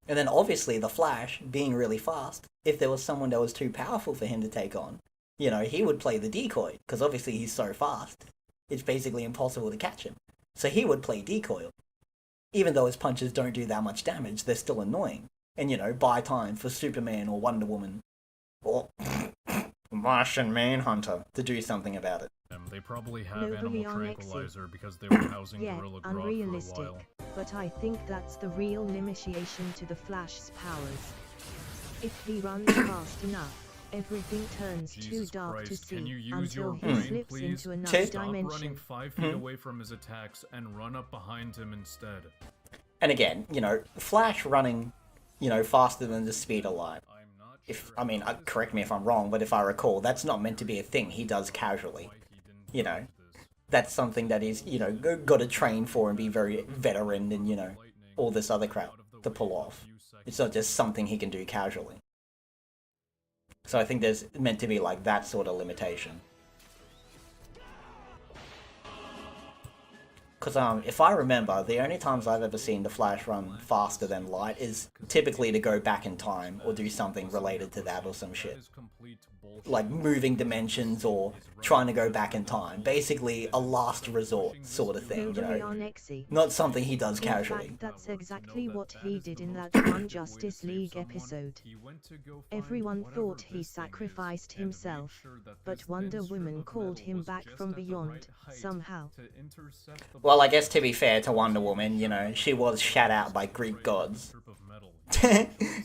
And then, obviously, the Flash, being really fast, if there was someone that was too powerful for him to take on, you know, he would play the decoy, because obviously he's so fast, it's basically impossible to catch him. So he would play decoy. Even though his punches don't do that much damage, they're still annoying. And, you know, buy time for Superman or Wonder Woman, or Martian Manhunter, to do something about it. They probably have animal tranquilizer because they were housing Gorilla Grodd unrealistic, for a while. but I think that's the real limitation to the Flash's powers. If he runs fast enough, everything turns too dark to see Can you use until your he brain, slips please? into another Stop dimension. running 5 feet away from his attacks and run up behind him instead. And again, you know, Flash running, you know, faster than the speed of light. Correct me if I'm wrong, but if I recall, that's not meant to be a thing he does casually. You know, that's something that he's, you know, got to train for and be very veteran and, you know, all this other crap to pull off. It's not just something he can do casually. So I think there's meant to be, like, that sort of limitation. Because, if I remember, the only times I've ever seen the Flash run faster than light is typically to go back in time or do something related to that or some shit. Like moving dimensions or trying to go back in time. Basically, a last resort sort of thing, you know? Not something he does casually. In fact, that's exactly what he did in that one Justice League episode. Everyone thought he sacrificed himself, but Wonder Woman called him back from beyond, somehow. Well, I guess to be fair to Wonder Woman, you know, she was shut out by Greek gods.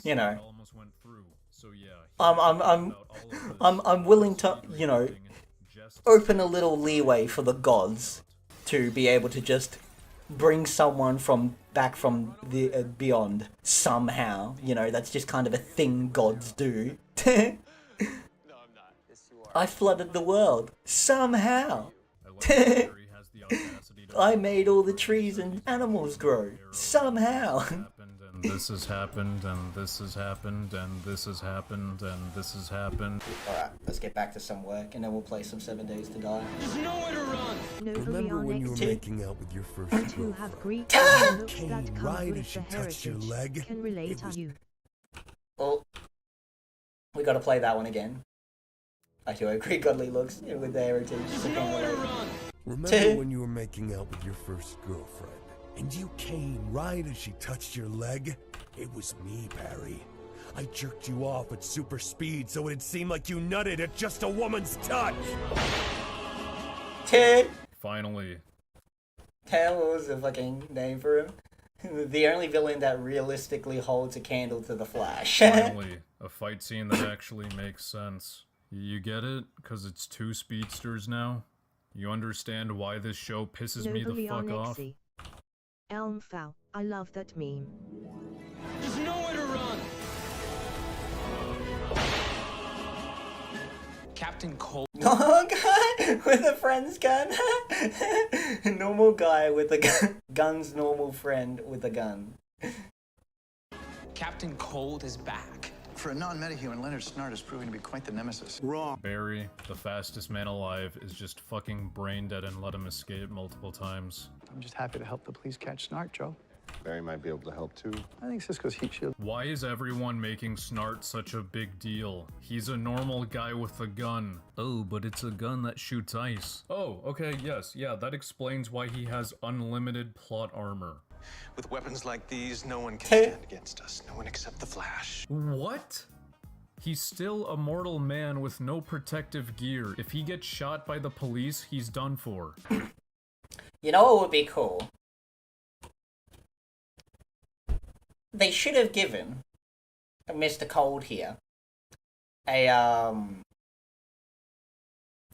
You know. I'm willing to, you know, open a little leeway for the gods to be able to just bring someone back from the beyond somehow. You know, that's just kind of a thing gods do. I flooded the world somehow. I made all the trees and animals grow somehow. And this has happened, and this has happened, and this has happened, and this has happened. Alright, let's get back to some work, and then we'll play some 7 Days to Die. There's nowhere to run! Remember when you were making out with your first You two have Greek looks that come right with as she the touched your heritage. leg? Can relate to you. Oh, we gotta play that one again. I do agree, godly looks with the heritage. Remember when you were making out with your first girlfriend, and you came right as she touched your leg? It was me, Barry. I jerked you off at super speed so it'd seem like you nutted at just a woman's touch! Finally. What was the fucking name for him? The only villain that realistically holds a candle to the Flash. Finally, a fight scene that actually makes sense. You get it? Because it's 2 speedsters now? You understand why this show pisses me the Nobly fuck off? Alexi. Elmfow, I love that meme. There's nowhere to run. Captain Cold. Normal guy with a friend's gun. Normal guy with a gun. Gun's normal friend with a gun. Captain Cold is back. For a non-metahuman, Leonard Snart is proving to be quite the nemesis. Wrong. Barry, the fastest man alive, is just fucking brain dead and let him escape multiple times. I'm just happy to help the police catch Snart, Joe. Barry might be able to help too. I think Cisco's heat shield. Why is everyone making Snart such a big deal? He's a normal guy with a gun. Oh, but it's a gun that shoots ice. Oh, okay, yes, yeah, that explains why he has unlimited plot armor. With weapons like these, no one can stand against us. No one except the Flash. What? He's still a mortal man with no protective gear. If he gets shot by the police, he's done for. You know what would be cool? They should have given Mr. Cold here a,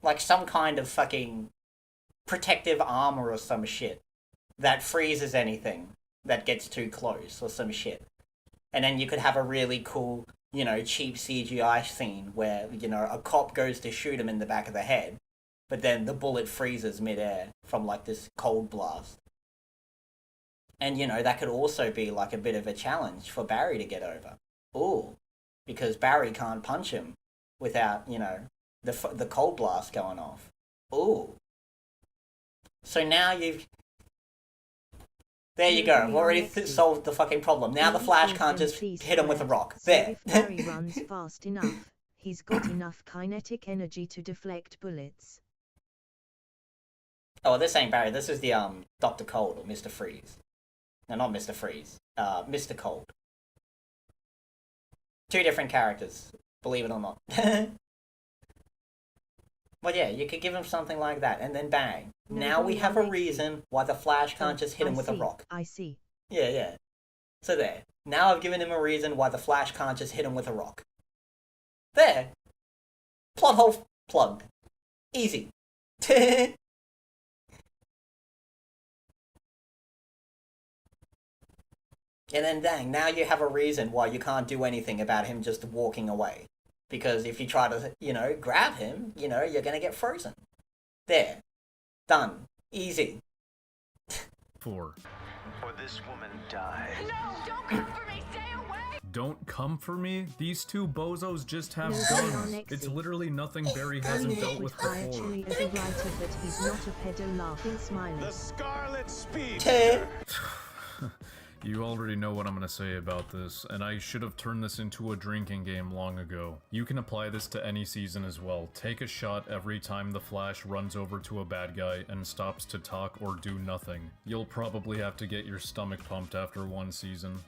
like some kind of fucking protective armor or some shit that freezes anything that gets too close or some shit. And then you could have a really cool, you know, cheap CGI scene where, you know, a cop goes to shoot him in the back of the head, but then the bullet freezes midair from like this cold blast. And, you know, that could also be like a bit of a challenge for Barry to get over. Ooh, because Barry can't punch him without, you know, the cold blast going off. Ooh. So now you've... There you go, I've already solved the fucking problem. Now the Flash can't just hit him with a rock. There. If Barry runs fast enough, he's got enough kinetic energy to deflect bullets. Oh, this ain't Barry, this is the, Dr. Cold or Mr. Freeze. No, not Mr. Freeze. Mr. Cold. Two different characters, believe it or not. But yeah, you could give him something like that, and then bang. Now we have a reason why the Flash can't just hit him with a rock. I see. Yeah, yeah. So there. Now I've given him a reason why the Flash can't just hit him with a rock. There. Plot hole plugged. Easy. And then dang, now you have a reason why you can't do anything about him just walking away. Because if you try to, you know, grab him, you know, you're gonna get frozen. There. Done. Easy. 4. Or this woman died. No, don't come for me. Stay away. Don't come for me? These two bozos just have No, guns. Alexi. It's literally nothing Barry hasn't dealt with Fire before. Chili as a writer, but he's not a pedo laughing smiling. The Scarlet Speed. You already know what I'm gonna say about this, and I should have turned this into a drinking game long ago. You can apply this to any season as well. Take a shot every time the Flash runs over to a bad guy and stops to talk or do nothing. You'll probably have to get your stomach pumped after one season.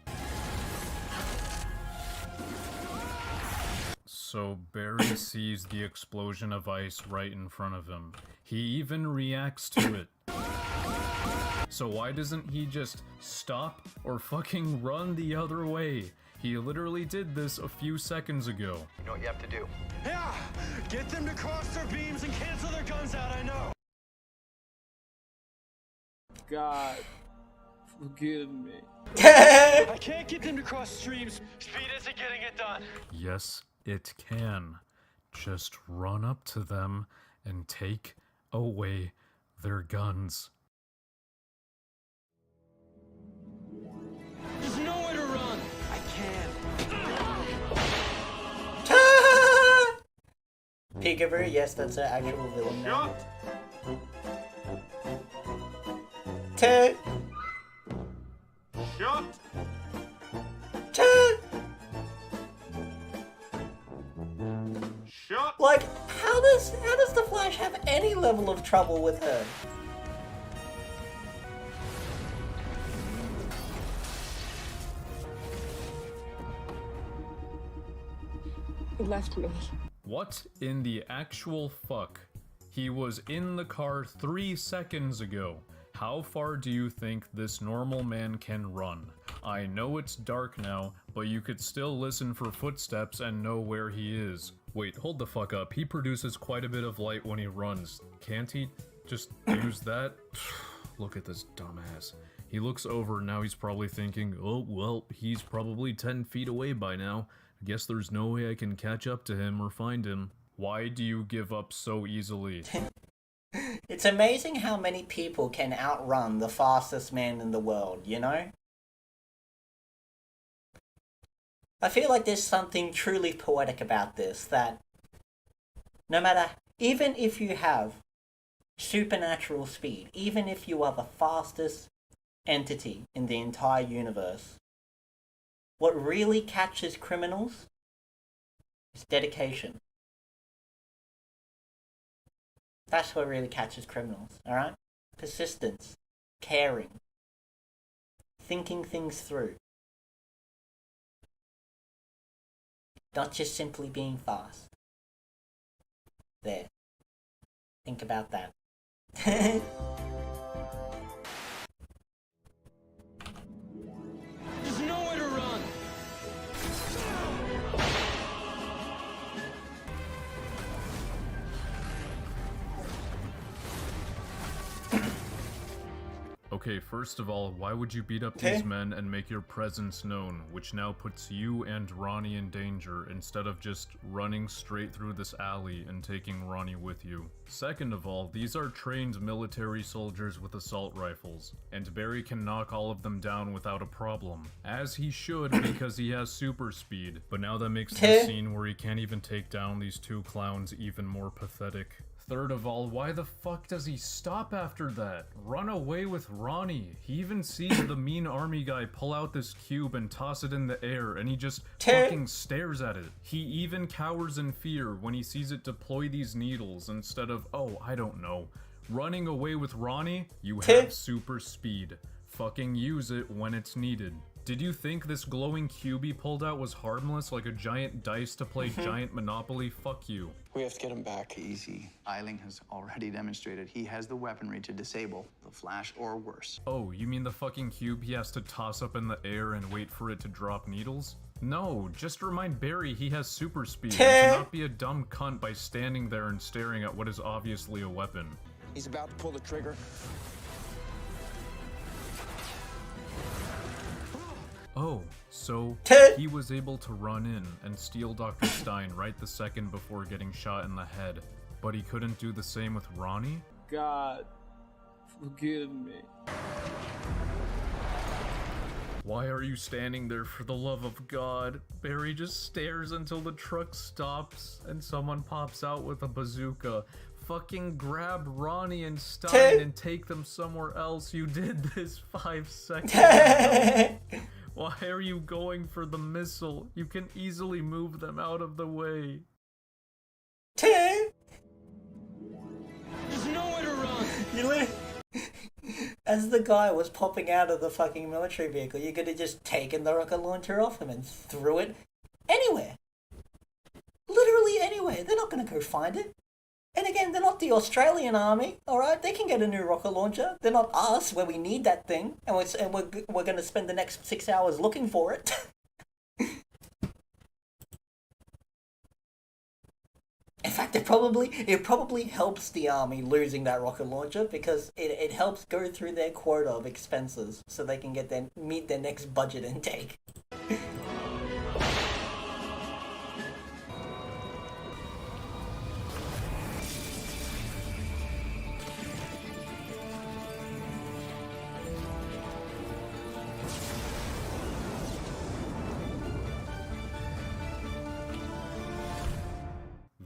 So Barry sees the explosion of ice right in front of him. He even reacts to it. So why doesn't he just stop or fucking run the other way? He literally did this a few seconds ago. You know what you have to do. Yeah, get them to cross their beams and cancel their guns out, I know. God, forgive me. I can't get them to cross streams. Speed isn't getting it done. Yes, it can. Just run up to them and take away their guns. There's nowhere to run. I can't. Peekaboo, yes, that's an actual villain name. Shot. Shot. Like, how does the Flash have any level of trouble with her? He left me. What in the actual fuck? He was in the car 3 seconds ago. How far do you think this normal man can run? I know it's dark now, but you could still listen for footsteps and know where he is. Wait, hold the fuck up. He produces quite a bit of light when he runs, can't he? Just use that? Look at this dumbass. He looks over, now he's probably thinking, oh, well, he's probably 10 feet away by now. I guess there's no way I can catch up to him or find him. Why do you give up so easily? It's amazing how many people can outrun the fastest man in the world, you know? I feel like there's something truly poetic about this, that no matter, even if you have supernatural speed, even if you are the fastest entity in the entire universe, what really catches criminals is dedication. That's what really catches criminals, alright? Persistence, caring, thinking things through. Not just simply being fast. There. Think about that. There's nowhere to run. Okay, first of all, why would you beat up these men and make your presence known, which now puts you and Ronnie in danger, instead of just running straight through this alley and taking Ronnie with you? Second of all, these are trained military soldiers with assault rifles, and Barry can knock all of them down without a problem. As he should, because he has super speed. But now that makes the scene where he can't even take down these two clowns even more pathetic. Third of all, why the fuck does he stop after that? Run away with Ronnie. He even sees the mean army guy pull out this cube and toss it in the air, and he just fucking stares at it. He even cowers in fear when he sees it deploy these needles instead of, oh, I don't know, running away with Ronnie. You have super speed. Fucking use it when it's needed. Did you think this glowing cube he pulled out was harmless, like a giant dice to play giant Monopoly? Fuck you. We have to get him back. Easy. Eiling has already demonstrated he has the weaponry to disable the Flash or worse. Oh, you mean the fucking cube he has to toss up in the air and wait for it to drop needles? No, just remind Barry he has super speed and to not be a dumb cunt by standing there and staring at what is obviously a weapon. He's about to pull the trigger. Oh, so he was able to run in and steal Dr. Stein right the second before getting shot in the head, but he couldn't do the same with Ronnie? God, forgive me. Why are you standing there, for the love of God? Barry just stares until the truck stops and someone pops out with a bazooka. Fucking grab Ronnie and Stein and take them somewhere else. You did this 5 seconds ago. Why are you going for the missile? You can easily move them out of the way. There's nowhere to run. As the guy was popping out of the fucking military vehicle, you could have just taken the rocket launcher off him and threw it anywhere. Literally anywhere. They're not going to go find it. And again, they're not the Australian army, alright? They can get a new rocket launcher. They're not us, where we need that thing, and we're going to spend the next 6 hours looking for it. In fact, it probably helps the army losing that rocket launcher, because it helps go through their quota of expenses so they can meet their next budget intake.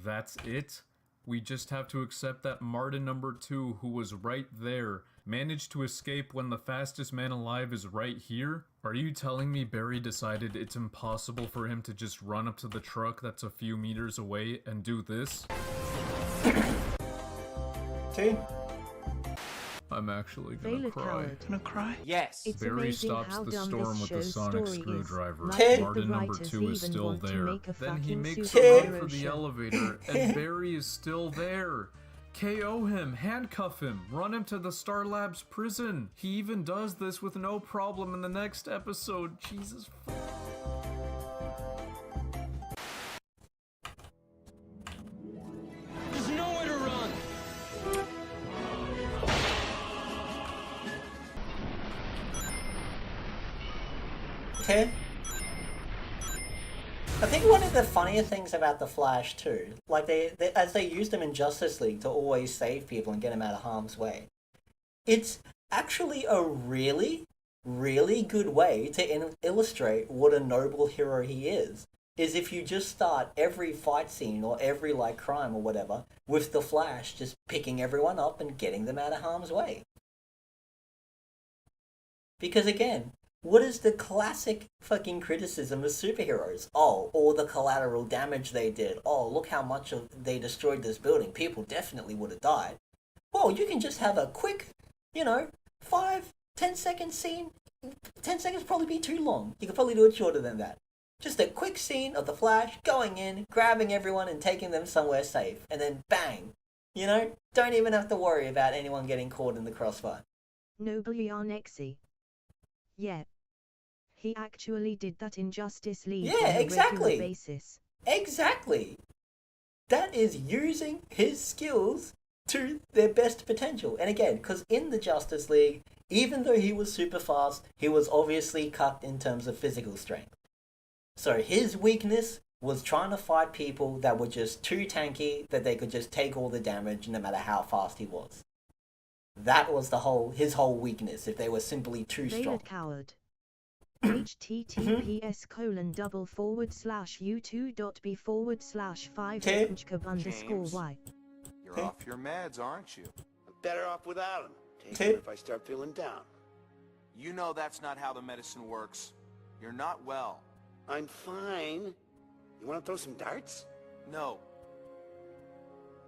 That's it? We just have to accept that Martin number 2, who was right there, managed to escape when the fastest man alive is right here? Are you telling me Barry decided it's impossible for him to just run up to the truck that's a few meters away and do this? I'm actually gonna cry. Gonna cry? Yes. It's Barry amazing stops how the dumb storm this with the show's sonic story screwdriver. Is. Martin number Writers 2 is even still want to there. make a Then he fucking makes a superhero run for the show. elevator, and Barry is still there. KO him, handcuff him, run him to the Star Labs prison. He even does this with no problem in the next episode. Jesus. There's nowhere to run. I think one of the funnier things about the Flash too, like as they used him in Justice League to always save people and get him out of harm's way, it's actually a really, really good way to illustrate what a noble hero he is if you just start every fight scene or every like crime or whatever with the Flash just picking everyone up and getting them out of harm's way. Because again, what is the classic fucking criticism of superheroes? Oh, all the collateral damage they did. Oh, look how much they destroyed this building. People definitely would have died. Well, you can just have a quick, 5-10 second scene. 10 seconds probably be too long. You could probably do it shorter than that. Just a quick scene of the Flash going in, grabbing everyone and taking them somewhere safe. And then bang. Don't even have to worry about anyone getting caught in the crossfire. Nobly on Exy. Yeah. He actually did that in Justice League Yeah, on a exactly. regular basis. Exactly. That is using his skills to their best potential. And again, because in the Justice League, even though he was super fast, he was obviously cucked in terms of physical strength. So his weakness was trying to fight people that were just too tanky that they could just take all the damage no matter how fast he was. That was his whole weakness, if they were simply too strong. Coward. https://u2.b/5-y. You're off your meds, aren't you? I'm better off without them. Take them if I start feeling down. You know that's not how the medicine works. You're not well. I'm fine. You want to throw some darts? No.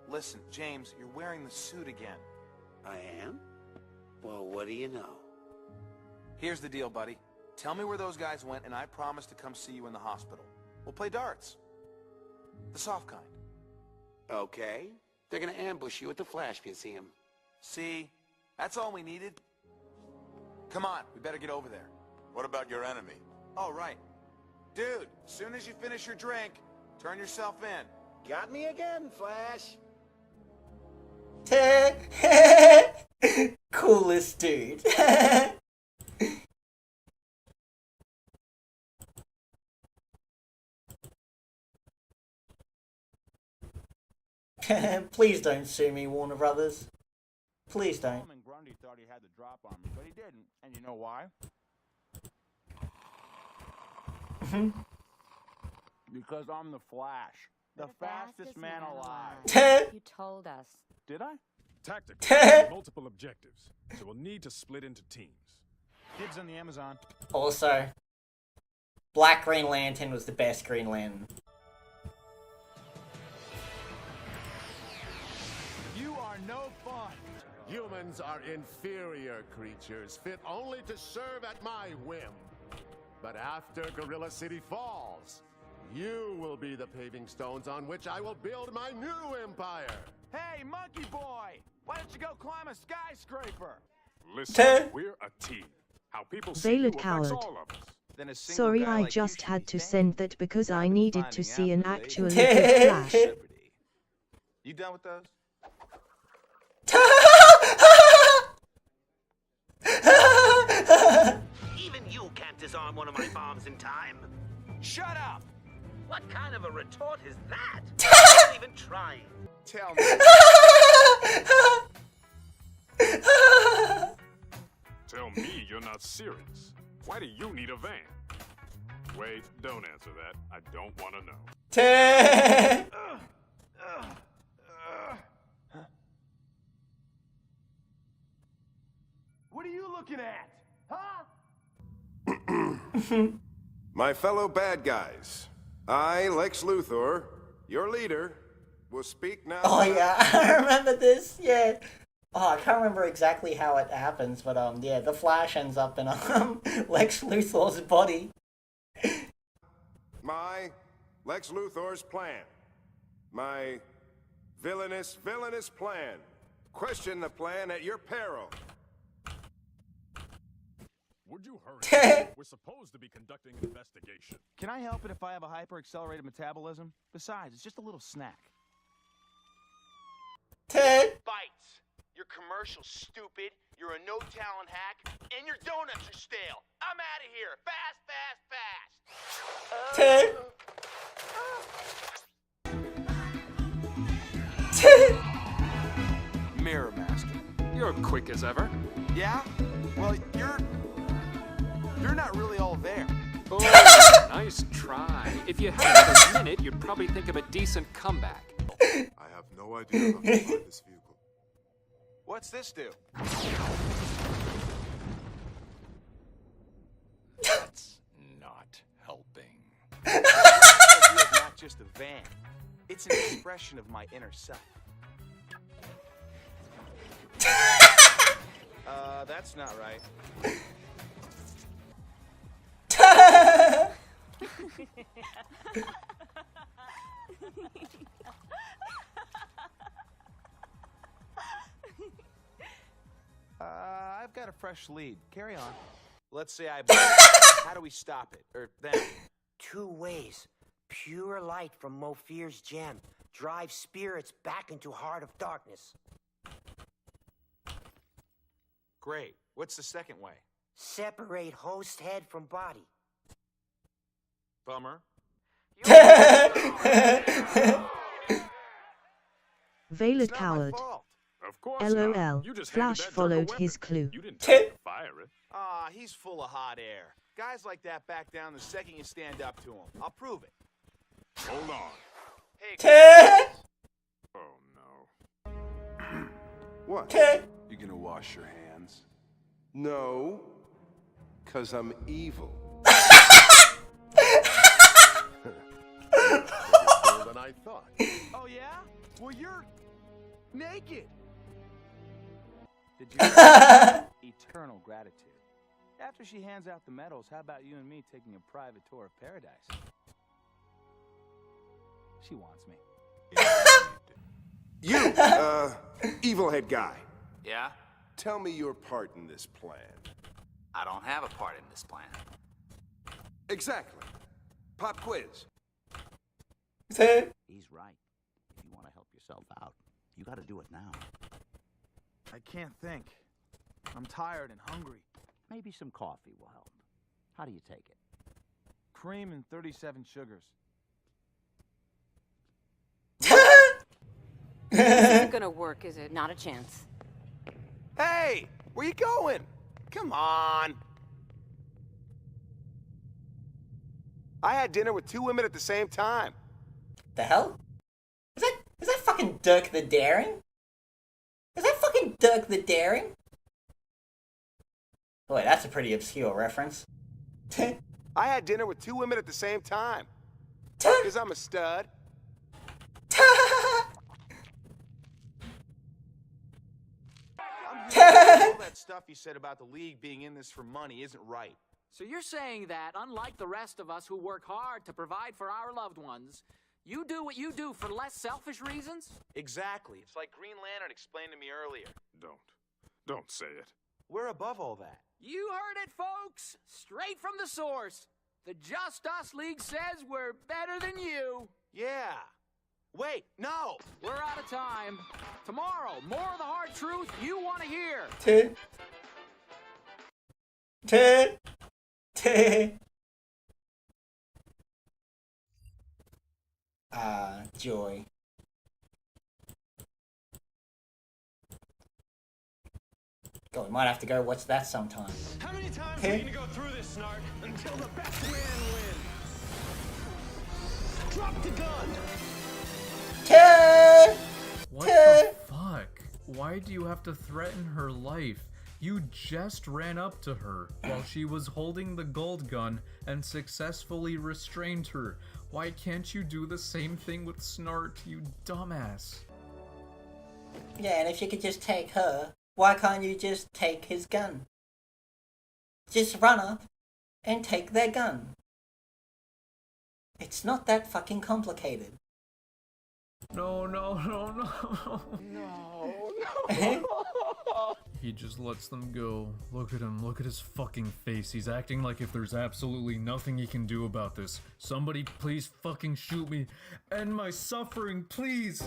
Listen, James, you're wearing the suit again. I am? Well, what do you know? Here's the deal, buddy. Tell me where those guys went, and I promise to come see you in the hospital. We'll play darts. The soft kind. Okay. They're gonna ambush you at the Flash Museum. See? That's all we needed. Come on, we better get over there. What about your enemy? Oh, right. Dude, as soon as you finish your drink, turn yourself in. Got me again, Flash. Coolest dude. Please don't sue me, Warner Brothers. Please don't. Grundy thought he had the drop on me, but he didn't. And you know why? Because I'm the Flash. The fastest man alive. You told us. Did I? Tactically, multiple objectives, so we'll need to split into teams. Dibs on the Amazon. Also, Black Green Lantern was the best Green Lantern. You are no fun. Humans are inferior creatures, fit only to serve at my whim. But after Gorilla City falls, you will be the paving stones on which I will build my new empire. Hey, monkey boy! Why don't you go climb a skyscraper? Listen, we're a team. How people see you Veiled affects coward. all of us. Sorry, I just had to send that because I needed to see an actually good Flash. You done with those? Even you can't disarm one of my bombs in time. Shut up! What kind of a retort is that? Not even trying. Tell me. Tell me you're not serious. Why do you need a van? Wait, don't answer that. I don't want to know. What are you looking at? Huh? My fellow bad guys, I, Lex Luthor, your leader, will speak now. Oh yeah, I remember this, yeah. Oh, I can't remember exactly how it happens, but yeah, the Flash ends up in Lex Luthor's body. My Lex Luthor's plan. My villainous plan. Question the plan at your peril. Would you hurry? We're supposed to be conducting an investigation. Can I help it if I have a hyper-accelerated metabolism? Besides, it's just a little snack. Fights. You're commercial, stupid. You're a no-talent hack, and your donuts are stale. I'm out of here. Fast, fast, fast. Mirror Master. You're quick as ever. Yeah? Well, you're not really all there. Oh, nice try. If you had another minute, you'd probably think of a decent comeback. I have no idea how to fly this vehicle. What's this do? That's not helping. It's not just a van. It's an expression of my inner self. That's not right. I've got a fresh lead. Carry on. Let's say I blow it. How do we stop it? Or them? 2 ways. Pure light from Mofir's gem. Drive spirits back into Heart of Darkness. Great. What's the second way? Separate host head from body. Bummer. Valor coward. Of course LOL. not. You just Flash handed that followed jerk a his weapon. clue. You didn't try to fire it. Ah, he's full of hot air. Guys like that back down the second you stand up to him. I'll prove it. Hold on. Hey. Oh no. What? You gonna wash your hands? No. 'Cause I'm evil. More than I thought. Oh yeah? Well, you're naked. Did you eternal gratitude? After she hands out the medals, how about you and me taking a private tour of paradise? She wants me. You, evil head guy. Yeah? Tell me your part in this plan. I don't have a part in this plan. Exactly. Pop quiz. He's right. If you want to help yourself out, you got to do it now. I can't think. I'm tired and hungry. Maybe some coffee will help. How do you take it? Cream and 37 sugars. This isn't gonna work, is it? Not a chance. Hey, where you going? Come on. I had dinner with 2 women at the same time. The hell? Is that fucking Dirk the Daring? Is that fucking Dirk the Daring? Oh, wait, that's a pretty obscure reference. I had dinner with 2 women at the same time. Because I'm a stud. All that stuff you said about the league being in this for money isn't right. So you're saying that, unlike the rest of us who work hard to provide for our loved ones, you do what you do for less selfish reasons? Exactly. It's like Green Lantern explained to me earlier. Don't say it. We're above all that. You heard it, folks! Straight from the source. The Just Us League says we're better than you. Yeah. Wait, no! We're out of time. Tomorrow, more of the hard truth you want to hear. Joy. God, we might have to go watch that sometime. How many times are we gonna go through this, Snark? Until the best man wins. Drop the gun. What the fuck? Why do you have to threaten her life? You just ran up to her while she was holding the gold gun and successfully restrained her. Why can't you do the same thing with Snart, you dumbass? Yeah, and if you could just take her, why can't you just take his gun? Just run up and take their gun. It's not that fucking complicated. No. He just lets them go. Look at him, look at his fucking face. He's acting like if there's absolutely nothing he can do about this. Somebody please fucking shoot me. End my suffering, please.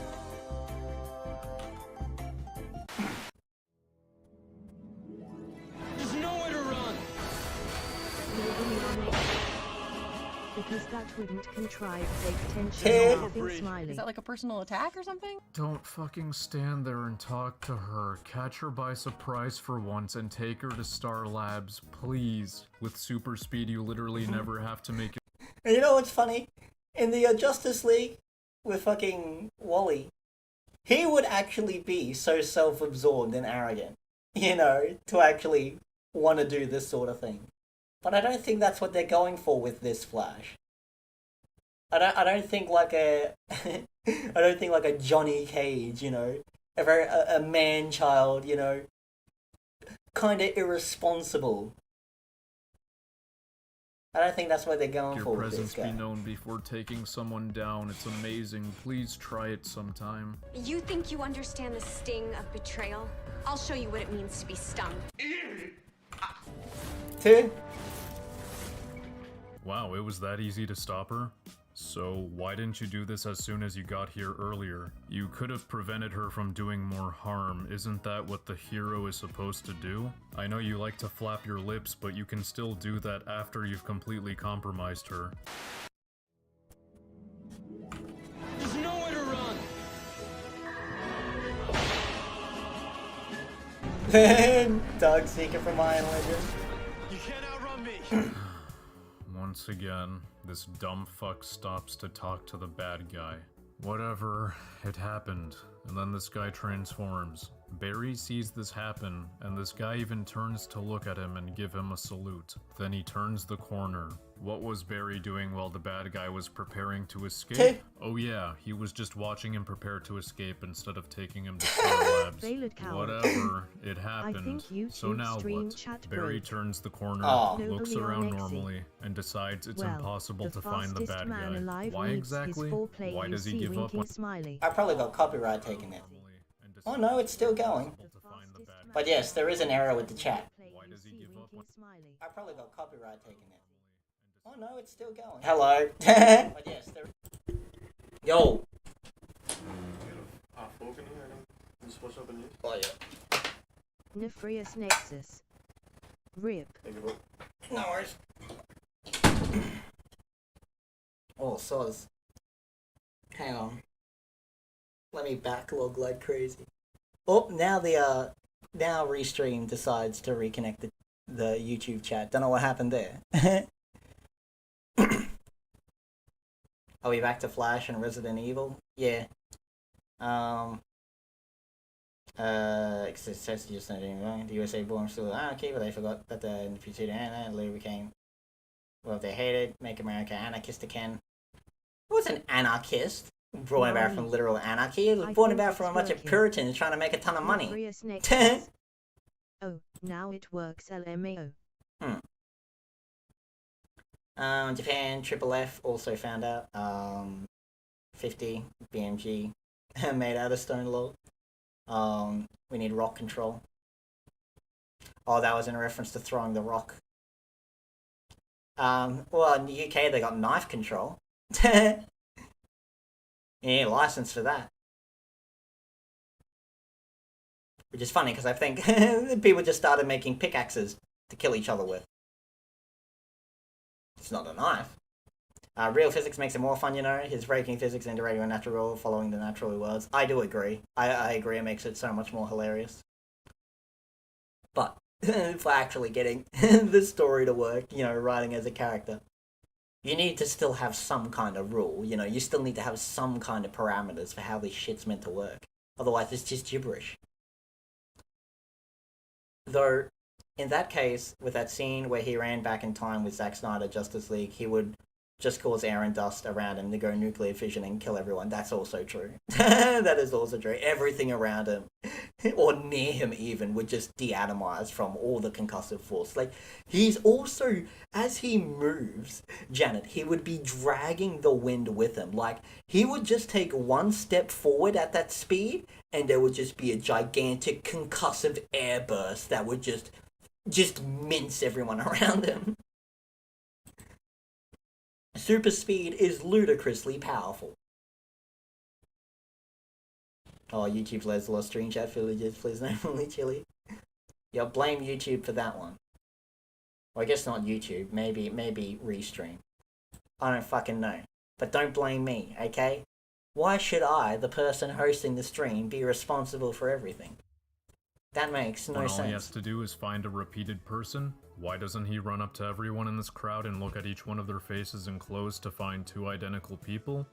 because that wouldn't contrive fake tension laughing smiley. Is that like a personal attack or something? Don't fucking stand there and talk to her. Catch her by surprise for once and take her to Star Labs, please. With super speed, you literally never have to make it. And you know what's funny? In the Justice League with fucking Wally, he would actually be so self-absorbed and arrogant, you know, to actually want to do this sort of thing. But I don't think that's what they're going for with this Flash. I don't think like a I don't think like a Johnny Cage, you know, a man-child, you know, kind of irresponsible. I don't think that's what they're going for with this Your presence guy. be known before taking someone down. It's amazing. Please try it sometime. You think you understand the sting of betrayal? I'll show you what it means to be stung. Wow, it was that easy to stop her? So why didn't you do this as soon as you got here earlier? You could have prevented her from doing more harm. Isn't that what the hero is supposed to do? I know you like to flap your lips, but you can still do that after you've completely compromised her. There's nowhere to run. Dog Seeker from Iron Legend. You can't outrun me. Once again, this dumb fuck stops to talk to the bad guy. Whatever, it happened, and then this guy transforms. Barry sees this happen, and this guy even turns to look at him and give him a salute. Then he turns the corner. What was Barry doing while the bad guy was preparing to escape? Oh yeah, he was just watching him prepare to escape instead of taking him to Star Labs. Whatever, it happened. So now what? Barry turns the corner, looks around normally, and decides it's impossible to find the bad guy. Why exactly? Why does he give up on... I probably got copyright taken it. Oh no, it's still going. But yes, there is an error with the chat. I probably got copyright taken it. Oh no, it's still going. Hello. But yes, there... Yo. Oh yeah. Nefarious Nexus. RIP. No worries. Oh, soz. Hang on. Let me backlog like crazy. Oh, now now Restream decides to reconnect the YouTube chat. Don't know what happened there. Are we back to Flash and Resident Evil? Yeah. It says just not doing wrong. The USA born still anarchy, but they forgot that the future and later became, well, they hated, make America anarchist again. Who was an anarchist? Brought about from literal anarchy. It was brought about from a bunch of Puritans trying to make a ton of money. Oh, now it works, LMAO. Japan, Triple F also found out. 50, BMG, made out of stone log. We need rock control. Oh, that was in reference to throwing the rock. Well, in the UK they got knife control. You need a license for that. Which is funny, because I think people just started making pickaxes to kill each other with. It's not a knife. Real physics makes it more fun, you know. His breaking physics into radio and natural, following the natural worlds. I do agree. I agree, it makes it so much more hilarious. But, for actually getting the story to work, you know, writing as a character, you need to still have some kind of rule, you know. You still need to have some kind of parameters for how this shit's meant to work. Otherwise, it's just gibberish. Though, in that case, with that scene where he ran back in time with Zack Snyder, Justice League, he would just cause air and dust around him to go nuclear fission and kill everyone. That's also true. That is also true. Everything around him, or near him even, would just deatomize from all the concussive force. Like, he's also, as he moves, Janet, he would be dragging the wind with him. Like, he would just take one step forward at that speed, and there would just be a gigantic concussive air burst that would just mince everyone around him. Super speed is ludicrously powerful. Oh, YouTube's lost stream chat villages, please no only chili. Yeah, blame YouTube for that one. Well, I guess not YouTube, maybe Restream. I don't fucking know. But don't blame me, okay? Why should I, the person hosting the stream, be responsible for everything? That makes no When all he sense. has to do is find a repeated person? Why doesn't he run up to everyone in this crowd and look at each one of their faces and clothes to find two identical people?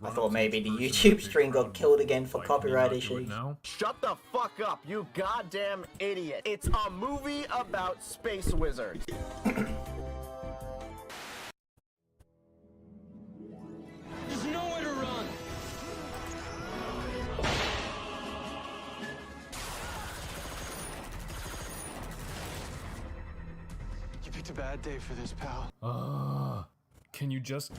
I thought maybe the YouTube stream got killed again for copyright issues. Shut the fuck up, you goddamn idiot. It's a movie about space wizards. There's nowhere to run. You picked a bad day for this, pal. Can you just...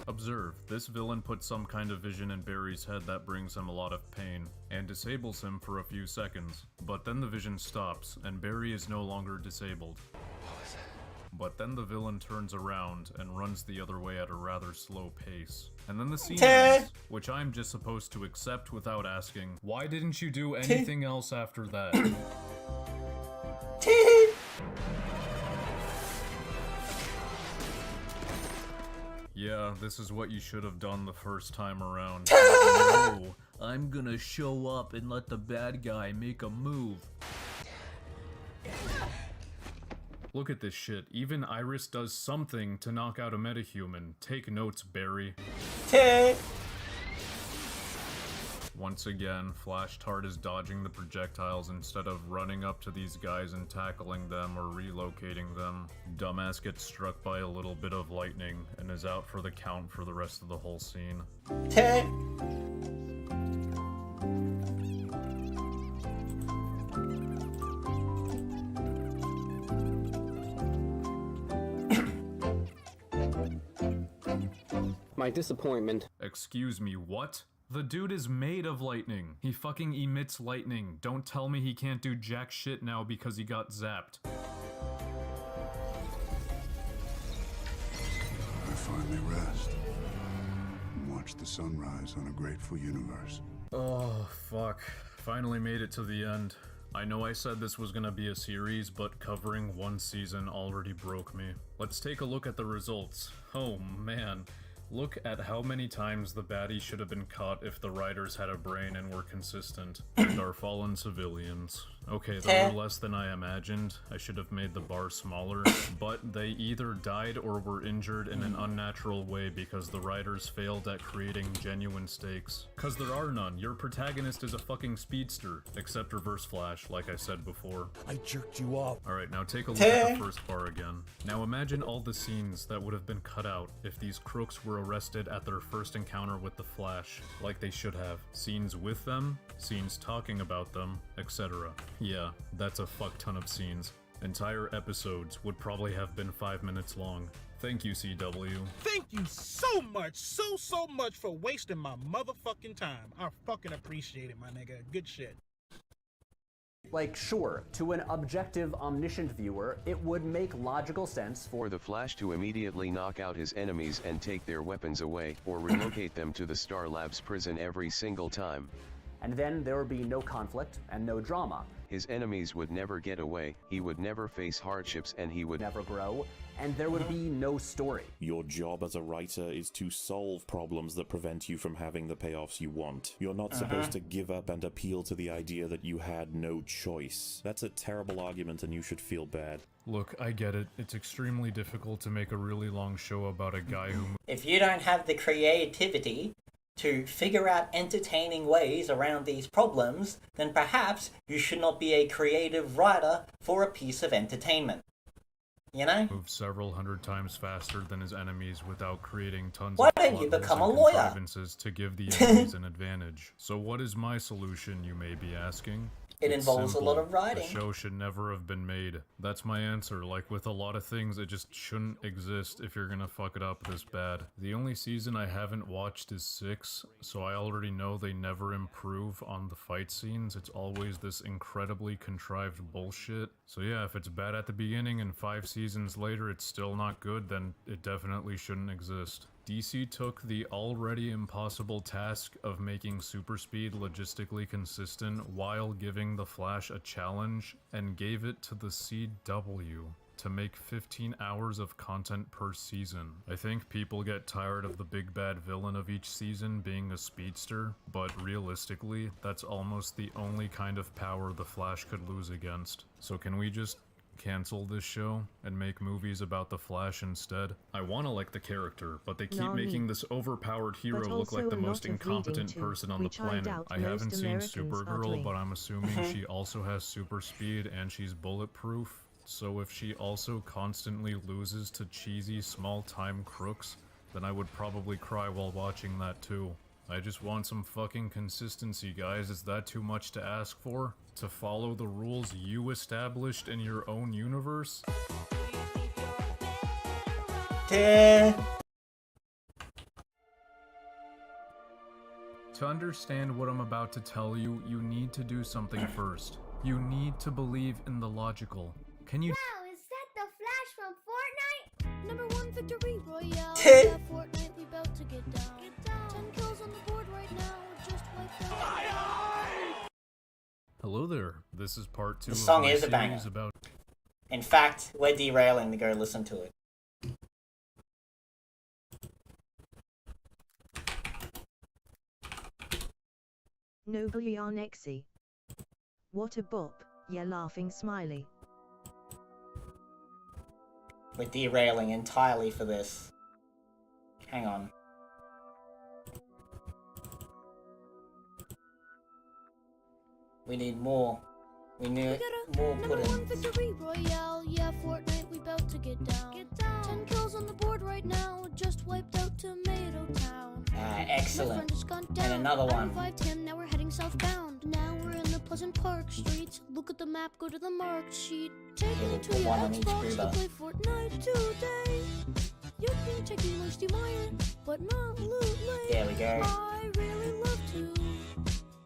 Observe, this villain puts some kind of vision in Barry's head that brings him a lot of pain, and disables him for a few seconds. But then the vision stops, and Barry is no longer disabled. But then the villain turns around and runs the other way at a rather slow pace. And then the scene ends, which I'm just supposed to accept without asking, why didn't you do anything else after that? Yeah, this is what you should have done the first time around. No, I'm gonna show up and let the bad guy make a move. Look at this shit. Even Iris does something to knock out a metahuman. Take notes, Barry. Once again, Flash Tart is dodging the projectiles instead of running up to these guys and tackling them or relocating them. Dumbass gets struck by a little bit of lightning and is out for the count for the rest of the whole scene. My disappointment. Excuse me, what? The dude is made of lightning. He fucking emits lightning. Don't tell me he can't do jack shit now because he got zapped. I finally rest and watch the sunrise on a grateful universe. Oh, fuck. Finally made it to the end. I know I said this was gonna be a series, but covering one season already broke me. Let's take a look at the results. Oh man. Look at how many times the baddie should have been caught if the writers had a brain and were consistent. And our fallen civilians. Okay, they were less than I imagined. I should have made the bar smaller. But they either died or were injured in an unnatural way because the writers failed at creating genuine stakes. Cause there are none. Your protagonist is a fucking speedster. Except Reverse Flash, like I said before. I jerked you off. Alright, now take a look at the first bar again. Now imagine all the scenes that would have been cut out if these crooks were arrested at their first encounter with the Flash, like they should have. Scenes with them, scenes talking about them, etc. Yeah, that's a fuck ton of scenes. Entire episodes would probably have been 5 minutes long. Thank you, CW. Thank you so much, so much for wasting my motherfucking time. I fucking appreciate it, my nigga. Good shit. Like, sure, to an objective, omniscient viewer, it would make logical sense for the Flash to immediately knock out his enemies and take their weapons away, or relocate them to the Star Labs prison every single time. And then there would be no conflict and no drama. His enemies would never get away, he would never face hardships, and he would never grow, and there would be no story. Your job as a writer is to solve problems that prevent you from having the payoffs you want. You're not supposed to give up and appeal to the idea that you had no choice. That's a terrible argument and you should feel bad. Look, I get it. It's extremely difficult to make a really long show about a guy who... If you don't have the creativity to figure out entertaining ways around these problems, then perhaps you should not be a creative writer for a piece of entertainment. You know? Move several hundred times faster than his enemies without creating tons Why of don't you plot become a holes and lawyer? contrivances to give the enemies an advantage. So what is my solution, you may be asking? It It's involves simple. a lot of writing. The show should never have been made. That's my answer. Like with a lot of things, it just shouldn't exist if you're gonna fuck it up this bad. The only season I haven't watched is 6, so I already know they never improve on the fight scenes. It's always this incredibly contrived bullshit. So yeah, if it's bad at the beginning and 5 seasons later it's still not good, then it definitely shouldn't exist. DC took the already impossible task of making super speed logistically consistent while giving the Flash a challenge and gave it to the CW. to make 15 hours of content per season. I think people get tired of the big bad villain of each season being a speedster, but realistically, that's almost the only kind of power the Flash could lose against. So can we just cancel this show and make movies about the Flash instead? I wanna like the character, but they keep making this overpowered hero look like the most incompetent person on the planet. I haven't seen Supergirl, but I'm assuming she also has super speed and she's bulletproof. So if she also constantly loses to cheesy small-time crooks, then I would probably cry while watching that too. I just want some fucking consistency, guys. Is that too much to ask for? To follow the rules you established in your own universe? To understand what I'm about to tell you, you need to do something first. You need to believe in the logical. Can you— Wow, is that the Flash from Fortnite? Number 1 victory royale. Yeah, Fortnite, we about to get down. 10 kills on the board right now. Just wiped out. Hello there. This is part 2 The of song my is a banger. series about— In fact, we're derailing to go listen to it. Nobly on Exy. What a bop, yeah, laughing smiley. We're derailing entirely for this. Hang on. We need more. We need more Number 1 pudding. victory royale. Yeah, Fortnite, we about to get down. 10 kills on the board right now. Just wiped out Tomato Town. Excellent. My friend just gone down. And another I one. revived him, now we're heading southbound. Now we're in the Pleasant Park streets. Look at the map, go to the marked sheet. Take me to your one on each Xbox to groover. play Fortnite today. You can take me Moisty Meyer, but not Loot Lake. There we go. I really love to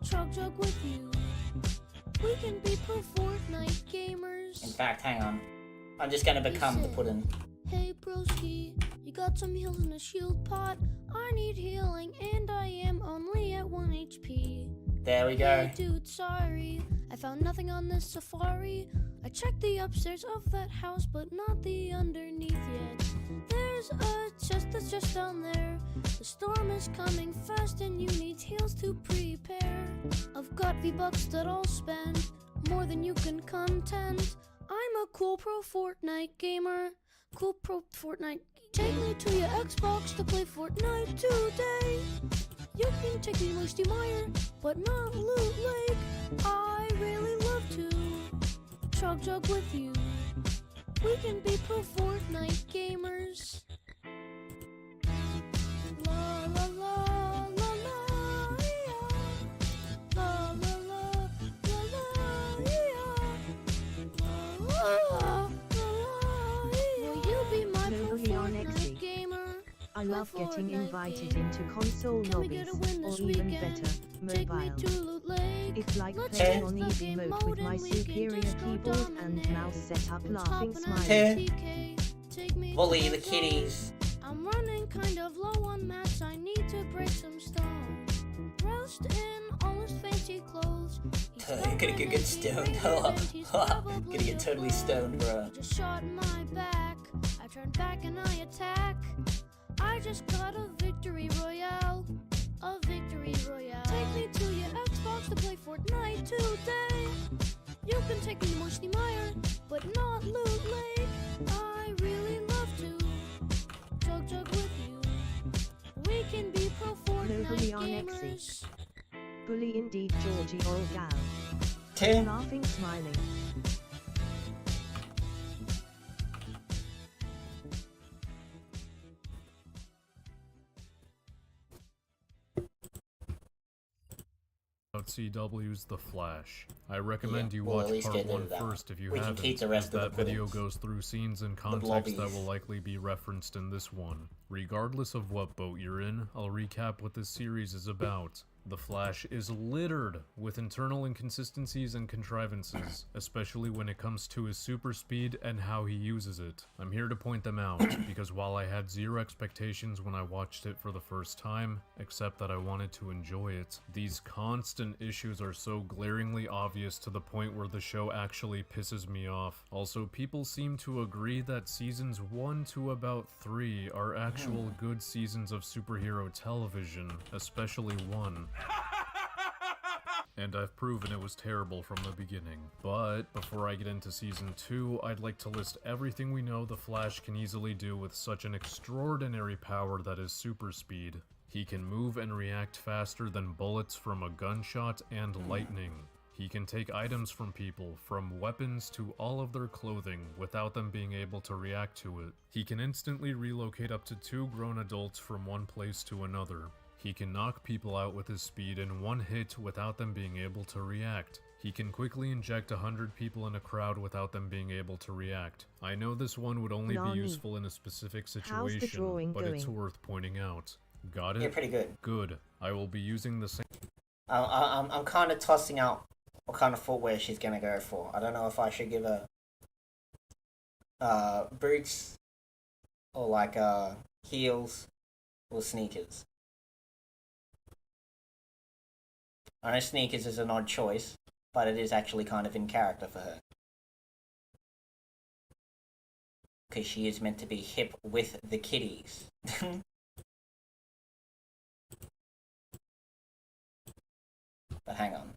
chug jug with you. We can be pro Fortnite gamers. In fact, hang on. I'm just gonna become the pudding. Hey broski, you got some heals in a shield pot? I need healing and I am only at 1 HP. There we go. Hey dude, sorry, I found nothing on this safari. I checked the upstairs of that house, but not the underneath yet. There's a chest that's just down there. The storm is coming fast and you need heals to prepare. I've got V-Bucks that I'll spend, more than you can contend. I'm a cool pro Fortnite gamer. Cool pro Fortnite. Take me to your Xbox to play Fortnite today. You can take me Moisty Meyer, but not Loot Lake. I really love to chug jug with you. We can be pro Fortnite gamers. La la la la la yeah. La la la la la yeah. La la la yeah. Will you be my pro Nobly on Fortnite Exy. gamer? I love getting Fortnite invited gamer. into console Can we lobbies, get a win or this even weekend? better, Take me mobile. to Loot Lake. It's like Let's playing hit on the easy game mode mode with my and we can superior just go keyboard and dominate. mouse setup, Let's laughing hop in a smiley. TK. Take me Bully to the zone. kitties. I'm running kind of low on mats. I need to break some stone. Roast in all his fancy clothes. He's Gonna get stoned. Gonna get totally stoned, bro. just shot in my back. I turn back and I attack. I just got a victory royale. A victory royale. Take me to your Xbox to play Fortnite today. You can take me to Moisty Meyer, but not Loot Lake. I really love to chug jug with you. We can be pro Fortnite Nobly on gamers. Exy. Bully indeed, Georgie or gal. Tim. Laughing smiley. CW's The Flash. I recommend you we'll at watch least part get 1 into that. first if you We can haven't, keep the rest as of the that video puddings. goes through scenes and context that blobbies. will likely be referenced in this one. Regardless of what boat you're in, I'll recap what this series is about. The Flash is littered with internal inconsistencies and contrivances, especially when it comes to his super speed and how he uses it. I'm here to point them out, because while I had zero expectations when I watched it for the first time, except that I wanted to enjoy it, these constant issues are so glaringly obvious to the point where the show actually pisses me off. Also, people seem to agree that seasons 1 to about 3 are actual good seasons of superhero television, especially 1. And I've proven it was terrible from the beginning. But before I get into season 2, I'd like to list everything we know the Flash can easily do with such an extraordinary power that is super speed. He can move and react faster than bullets from a gunshot and lightning. He can take items from people, from weapons to all of their clothing, without them being able to react to it. He can instantly relocate up to 2 grown adults from one place to another. He can knock people out with his speed in one hit without them being able to react. He can quickly inject 100 people in a crowd without them being able to react. I know this one would only be useful in a specific situation, but it's worth pointing out. Got it? Yeah, pretty good. Good. I will be using the same... I'm kind of tossing out what kind of footwear she's gonna go for. I don't know if I should give her boots or like heels or sneakers. I know sneakers is an odd choice, but it is actually kind of in character for her. Because she is meant to be hip with the kiddies. But hang on.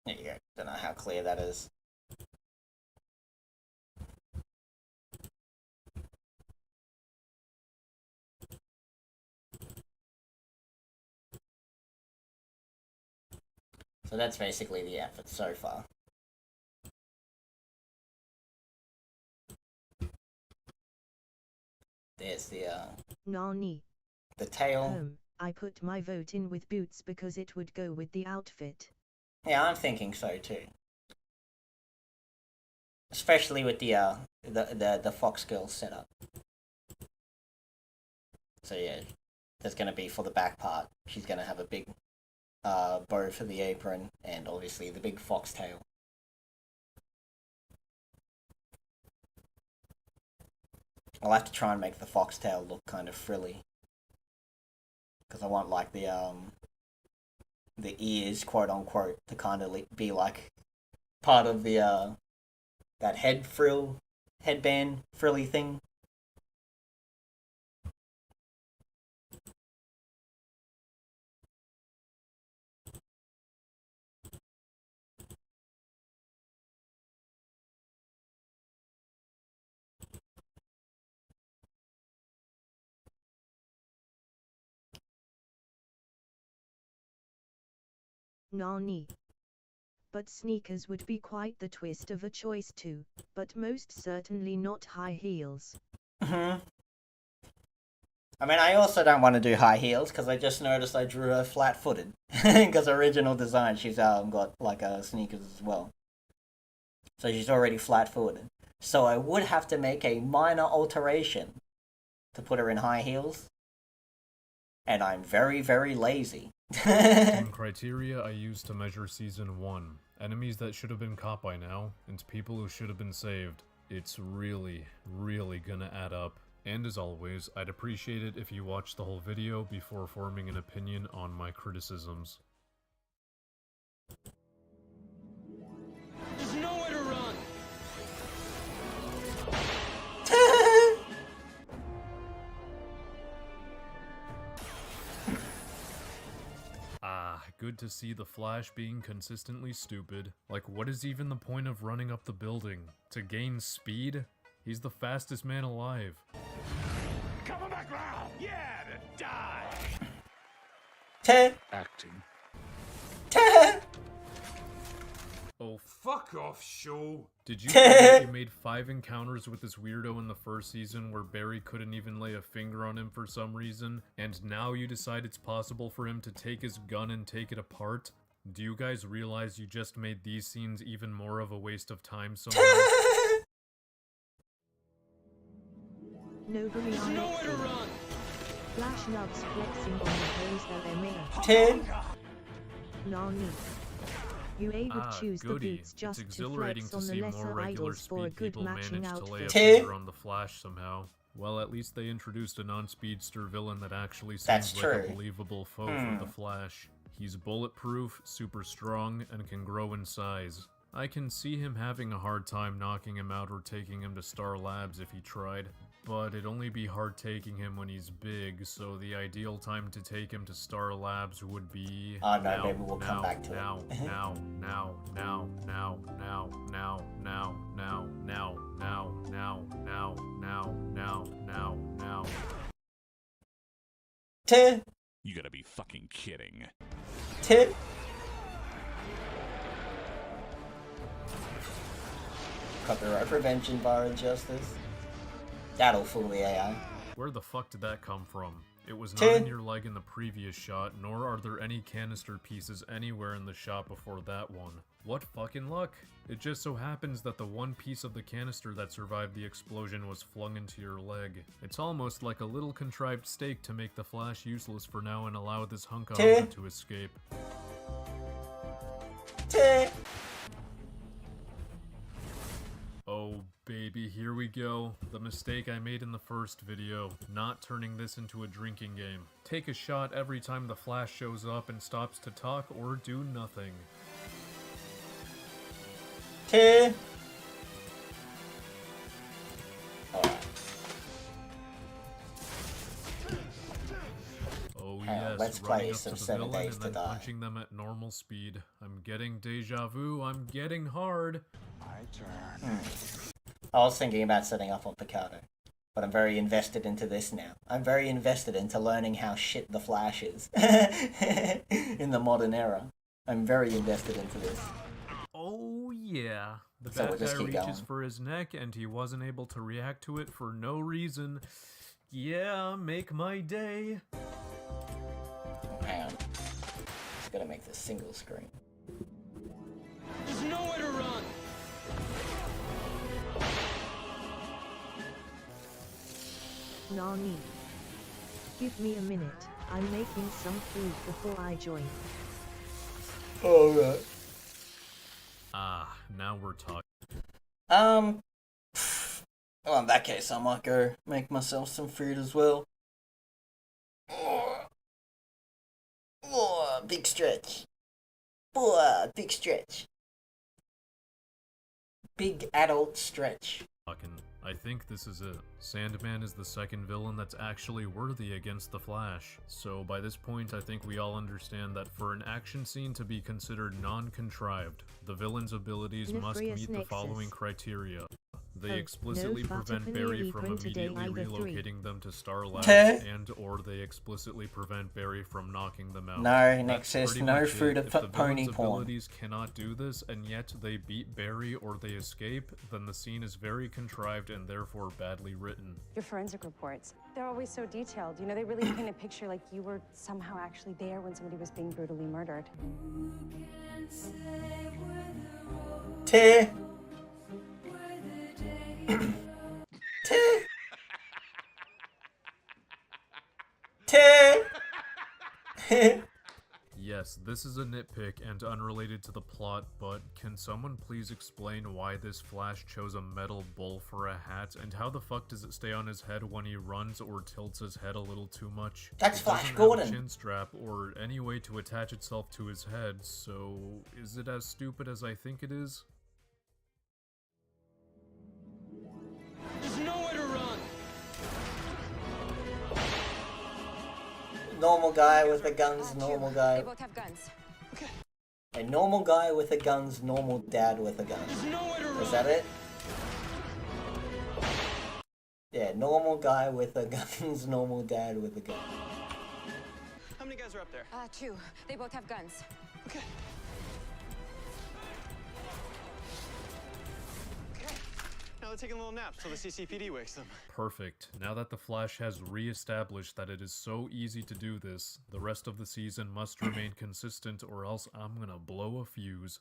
There you go. Don't know how clear that is. So that's basically the effort so far. There's the Nani. The tail. I put my vote in with boots because it would go with the outfit. Yeah, I'm thinking so too. Especially with the Fox Girl setup. So yeah, there's gonna be for the back part. She's gonna have a big bow for the apron and obviously the big foxtail. I'll have to try and make the foxtail look kind of frilly. Because I want like the ears, quote unquote, to kind of be like part of the that headband frilly thing. Nani. But sneakers would be quite the twist of a choice too, but most certainly not high heels. I mean, I also don't want to do high heels, because I just noticed I drew her flat-footed. Because original design, she's got like sneakers as well. So she's already flat-footed. So I would have to make a minor alteration to put her in high heels. And I'm very, very lazy. Some criteria I used to measure Season 1. Enemies that should have been caught by now, and people who should have been saved. It's really, really gonna add up. And as always, I'd appreciate it if you watched the whole video before forming an opinion on my criticisms. There's nowhere to run! Good to see the Flash being consistently stupid. Like, what is even the point of running up the building? To gain speed? He's the fastest man alive. Coming back round! Yeah, to die! Acting. Oh, fuck off, show. Did you know you made 5 encounters with this weirdo in the first season where Barry couldn't even lay a finger on him for some reason, and now you decide it's possible for him to take his gun and take it apart? Do you guys realize you just made these scenes even more of a waste of time somehow? Nobody nowhere to run. Flash loves flexing on the pose LMA. 10. Nani. You would choose the goody. beats just It's to exhilarating flex to on the see more lesser regular idols for a speed good people matching manage to lay a outfit. finger on the Flash somehow. Well, at least they introduced a non-speedster villain that actually That's seems like a true. believable foe for the Flash. He's bulletproof, super strong, and can grow in size. I can see him having a hard time knocking him out or taking him to Star Labs if he tried. But it'd only be hard taking him when he's big, so the ideal time to take him to Star Labs would be Oh no, maybe we'll come back to it. now. 10. You gotta be fucking kidding. 10. Copyright prevention, bar injustice. That'll fool the AI. Where the fuck did that come from? It was not 10. in your leg in the previous shot, nor are there any canister pieces anywhere in the shot before that one. What fucking luck! It just so happens that the one piece of the canister that survived the explosion was flung into your leg. It's almost like a little contrived stake to make the Flash useless for now and allow this hunka 10. to escape. 10. Oh baby, here we go. The mistake I made in the first video, not turning this into a drinking game. Take a shot every time the Flash shows up and stops to talk or do nothing. 10. Oh on, yes, let's running play up some to the 7 villain Days and to then Die. punching them at normal speed. I'm getting deja vu, I'm getting hard. My turn. I was thinking about setting up on Picardo, but I'm very invested into this now. I'm very invested into learning how shit the Flash is in the modern era. I'm very invested into this. Oh yeah. The So bad we'll just guy keep reaches going. for his neck and he wasn't able to react to it for no reason. Yeah, make my day. Hang on. Just gotta make this single screen. There's nowhere to run. Nani. Give me a minute. I'm making some food before I join. Alright. Ah, now we're talking. Well, in that case, I might go make myself some food as well. Oh, big stretch. Oh, big stretch. Big adult stretch. I think this is it. Sandman is the second villain that's actually worthy against the Flash. So by this point, I think we all understand that for an action scene to be considered non-contrived, the villain's abilities must Nefarious meet the Nexus. following criteria. They Oh, explicitly no prevent Fatapane Barry from Libran today immediately either 3. relocating them to Star Labs, Okay. and or they explicitly prevent Barry from knocking them out. No, That's Nexus, pretty no much food it. of If the pony villain's porn. abilities cannot do this, and yet they beat Barry or they escape, then the scene is very contrived and therefore badly written. Your forensic reports, they're always so detailed. You know, they really paint a picture like you were somehow actually there when somebody was being brutally murdered. Teh. Teh. Teh. Yes, this is a nitpick and unrelated to the plot, but can someone please explain why this Flash chose a metal bull for a hat, and how the fuck does it stay on his head when he runs or tilts his head a little too much? That's It Flash doesn't Gordon. have a chin strap or any way to attach itself to his head, so is it as stupid as I think it is? There's nowhere to run. Normal guy with the guns, normal guy. They both have guns. A normal guy with a guns, normal dad with a gun. Is that it? Yeah, normal guy with a guns, normal dad with a gun. How many guys are up there? 2. They both have guns. Okay. they're taking little naps till the CCPD wakes them. Perfect. Now that the Flash has re-established that it is so easy to do this, the rest of the season must remain consistent or else I'm gonna blow a fuse.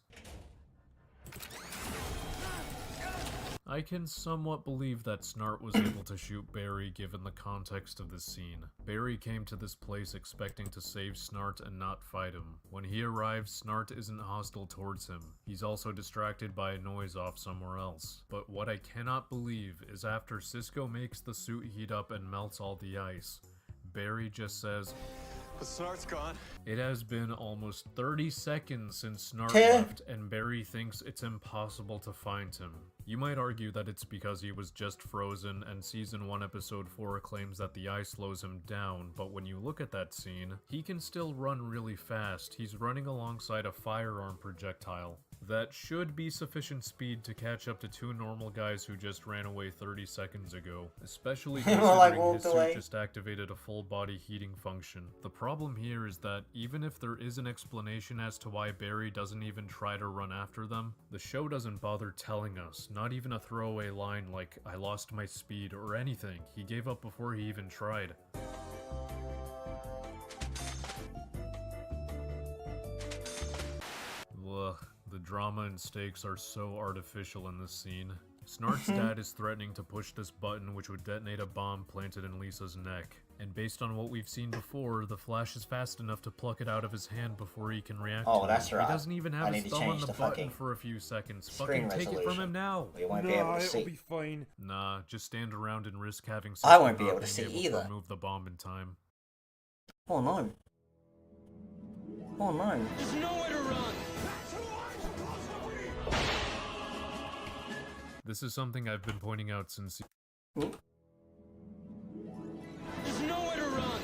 I can somewhat believe that Snart was able to shoot Barry given the context of this scene. Barry came to this place expecting to save Snart and not fight him. When he arrives, Snart isn't hostile towards him. He's also distracted by a noise off somewhere else. But what I cannot believe is after Cisco makes the suit heat up and melts all the ice, Barry just says, But Snart's gone. it has been almost 30 seconds since Snart left, and Barry thinks it's impossible to find him. You might argue that it's because he was just frozen, and Season 1 Episode 4 claims that the ice slows him down, but when you look at that scene, he can still run really fast. He's running alongside a firearm projectile. That should be sufficient speed to catch up to two normal guys who just ran away 30 seconds ago, especially considering his suit just activated a full body heating function. The problem here is that even if there is an explanation as to why Barry doesn't even try to run after them, the show doesn't bother telling us, not even a throwaway line like, I lost my speed or anything. He gave up before he even tried. Ugh. The drama and stakes are so artificial in this scene. Snart's dad is threatening to push this button which would detonate a bomb planted in Lisa's neck. And based on what we've seen before, the Flash is fast enough to pluck it out of his hand before he can react to it. right. He doesn't even have his thumb on the button for a few seconds. Fucking take it from him now! We won't be able to see. It'll be fine. Nah, just stand around and risk having I won't be able to see either. Remove the bomb in time. Oh no. Oh no. There's nowhere to run! This is something I've been pointing out since... There's nowhere to run!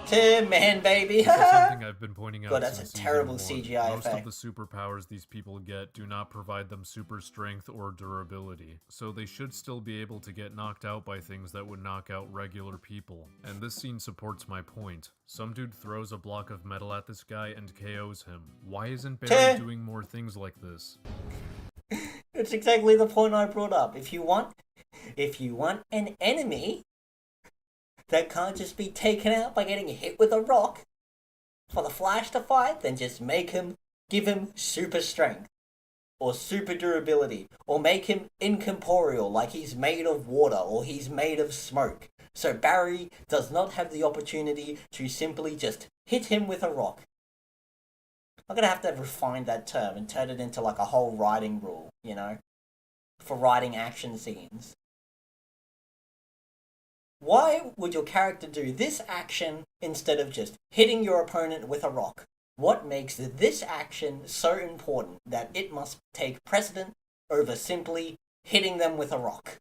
Tin Man, baby! This is something I've been pointing out God, that's since a terrible season 1. CGI Most effect. of the superpowers these people get do not provide them super strength or durability, so they should still be able to get knocked out by things that would knock out regular people. And this scene supports my point. Some dude throws a block of metal at this guy and KOs him. Why isn't Barry doing more things like this? It's exactly the point I brought up. If you want an enemy that can't just be taken out by getting hit with a rock for the Flash to fight, then just give him super strength or super durability, or make him incorporeal like he's made of water or he's made of smoke. So Barry does not have the opportunity to simply just hit him with a rock. I'm gonna have to refine that term and turn it into like a whole writing rule, you know, for writing action scenes. Why would your character do this action instead of just hitting your opponent with a rock? What makes this action so important that it must take precedent over simply hitting them with a rock?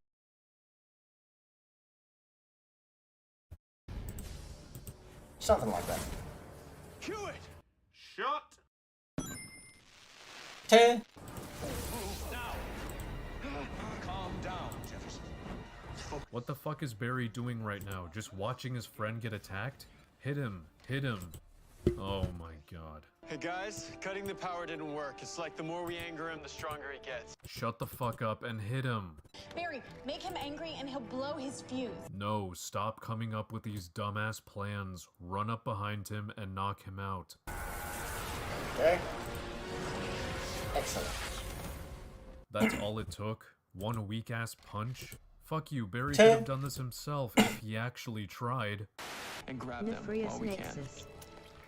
Something like that. Cue it! Shut! Calm down, Jefferson. What the fuck is Barry doing right now? Just watching his friend get attacked? Hit him. Hit him. Oh my god. Hey guys, cutting the power didn't work. It's like the more we anger him, the stronger he gets. Shut the fuck up and hit him. Barry, make him angry and he'll blow his fuse. No, stop coming up with these dumbass plans. Run up behind him and knock him out. Okay. Excellent. That's all it took? One weak-ass punch? Fuck you, Barry could have done this himself if he actually tried. And grab them while we can.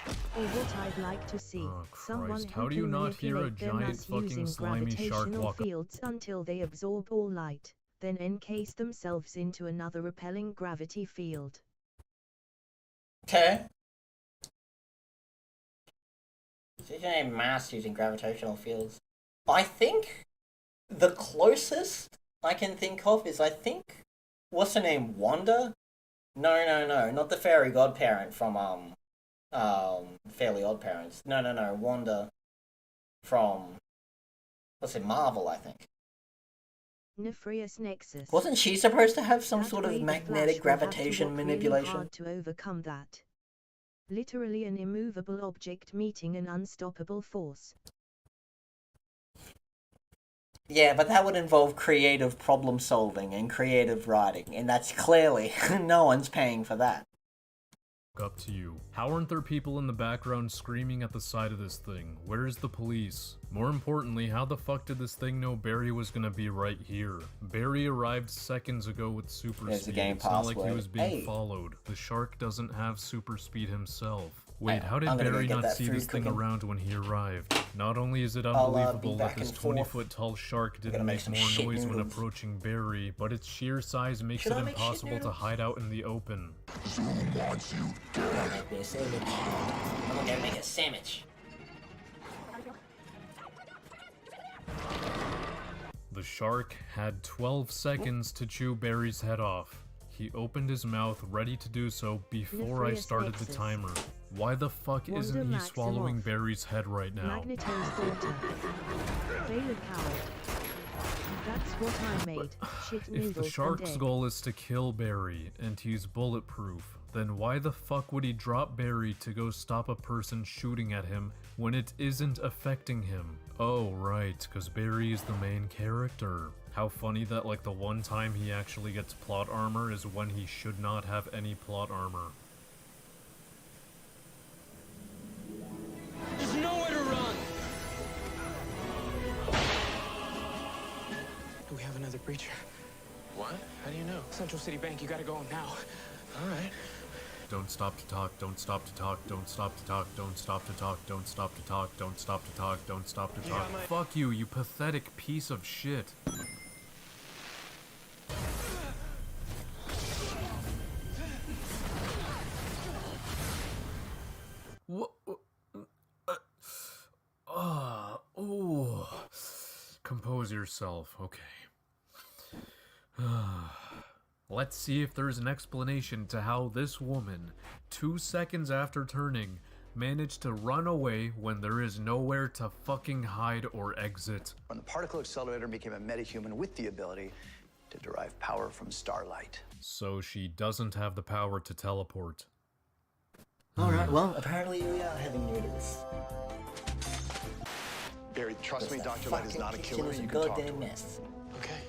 Or what I'd like to see, someone Christ, who how do you can not hear a manipulate their giant mass fucking using slimy shark gravitational walk up? fields until they absorb all light, then encase themselves into another repelling gravity field. Okay. So you can mass using gravitational fields. I think the closest I can think of is, what's her name, Wanda? No, not the fairy godparent from Fairly Odd Parents. No, Wanda from, Marvel, I think. Nefarious Nexus. Wasn't she supposed to have some That sort of way the magnetic Flash will have to gravitation work really manipulation? hard to overcome that. Literally an immovable object meeting an unstoppable force. Yeah, but that would involve creative problem solving and creative writing, and that's clearly no one's paying for that. Up to you. How aren't there people in the background screaming at the side of this thing? Where's the police? More importantly, how the fuck did this thing know Barry was gonna be right here? Barry arrived seconds ago with super There's the speed. game It's not like he password. was being Hey. followed. The shark doesn't have super speed himself. Wait, Hey, how did I'm gonna go Barry get not that see food this thing cooking. around when he arrived? Not only is it be unbelievable that back this and forth. 20-foot tall shark gonna didn't make make some more shit noise when noodles. approaching Barry, but its sheer size makes Should it I make shit impossible to noodles? hide out in the open. Make me a sandwich. I'm gonna make a sandwich. The shark had 12 seconds to chew Barry's head off. He opened his mouth ready to do so before I Nefarious started the nexus. timer. Why the fuck Wonder isn't he Maximoff. swallowing Barry's head right now? Magneto's daughter. Baylor coward. That's what I made. Shit If noodles the and shark's egg. goal is to kill Barry, and he's bulletproof, then why the fuck would he drop Barry to go stop a person shooting at him when it isn't affecting him? Oh right, cause Barry is the main character. How funny that like the one time he actually gets plot armor is when he should not have any plot armor. There's nowhere to run. We have another breacher. What? How do you know? Central City Bank, you gotta go now. All right. Don't stop to talk, don't stop to talk, don't stop to talk, don't stop to talk, don't stop to talk, don't stop to talk, don't stop to talk. Fuck you, you pathetic piece of shit. What? Oh. Compose yourself, okay. Let's see if there's an explanation to how this woman, 2 seconds after turning, managed to run away when there is nowhere to fucking hide or exit. When the particle accelerator became a metahuman with the ability to derive power from starlight. So she doesn't have the power to teleport. Alright, well, apparently we are having noodles. Barry, trust me, Dr. Light is not a Kitchen killer. is a You can talk to goddamn her. mess. Okay.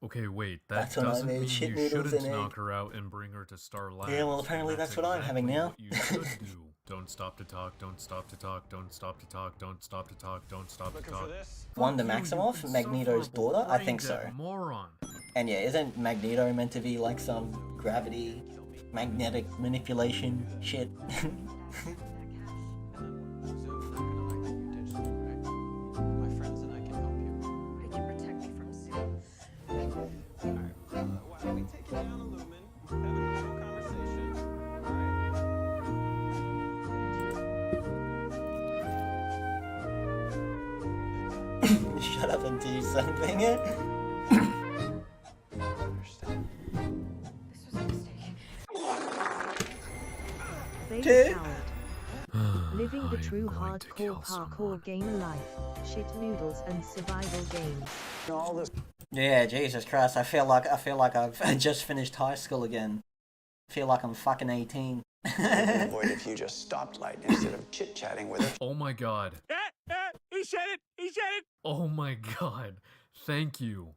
Okay, wait, that That's what I doesn't made, mean shit you noodles shouldn't and knock egg. her out and bring her to Star Labs. Yeah, well, apparently that's what I'm having now. What you should do. Don't stop to talk, don't stop to talk, don't stop to talk, don't stop to talk, don't stop to talk. Wanda Maximoff, Magneto's daughter? I think so. Moron. And yeah, isn't Magneto meant to be like some gravity, magnetic manipulation shit? Shut up and do something. Baylor coward. Living the true hardcore parkour gamer life. Shit noodles and survival games. All this. Yeah, Jesus Christ, I feel like I've just finished high school again. I feel like I'm fucking 18. Avoid if you just stopped Light instead of chit-chatting with her. Oh my god. He said it! He said it! Oh my god. Thank you.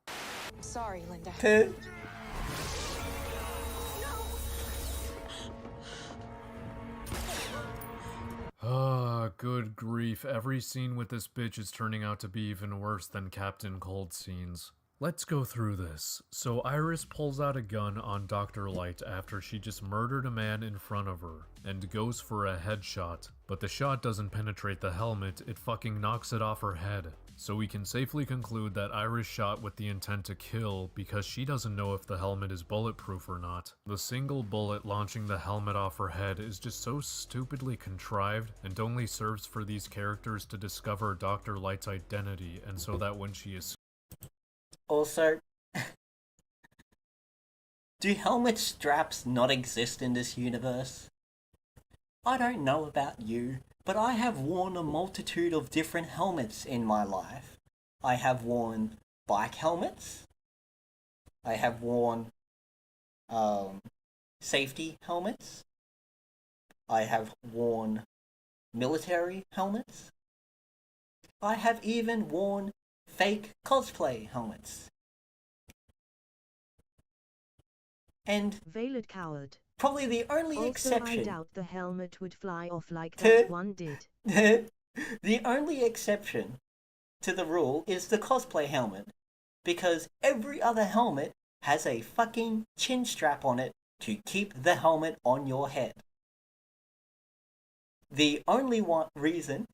Sorry, Linda. Ah, good grief. Every scene with this bitch is turning out to be even worse than Captain Cold scenes. Let's go through this. So Iris pulls out a gun on Dr. Light after she just murdered a man in front of her, and goes for a headshot. But the shot doesn't penetrate the helmet, it fucking knocks it off her head. So we can safely conclude that Iris shot with the intent to kill because she doesn't know if the helmet is bulletproof or not. The single bullet launching the helmet off her head is just so stupidly contrived and only serves for these characters to discover Dr. Light's identity, and so that when she is Also, do helmet straps not exist in this universe? I don't know about you, but I have worn a multitude of different helmets in my life. I have worn bike helmets. I have worn safety helmets. I have worn military helmets. I have even worn fake cosplay helmets. And Veiled coward. probably the only Also, exception. I doubt the helmet would fly off like that one did. The only exception to the rule is the cosplay helmet, because every other helmet has a fucking chin strap on it to keep the helmet on your head. The only reason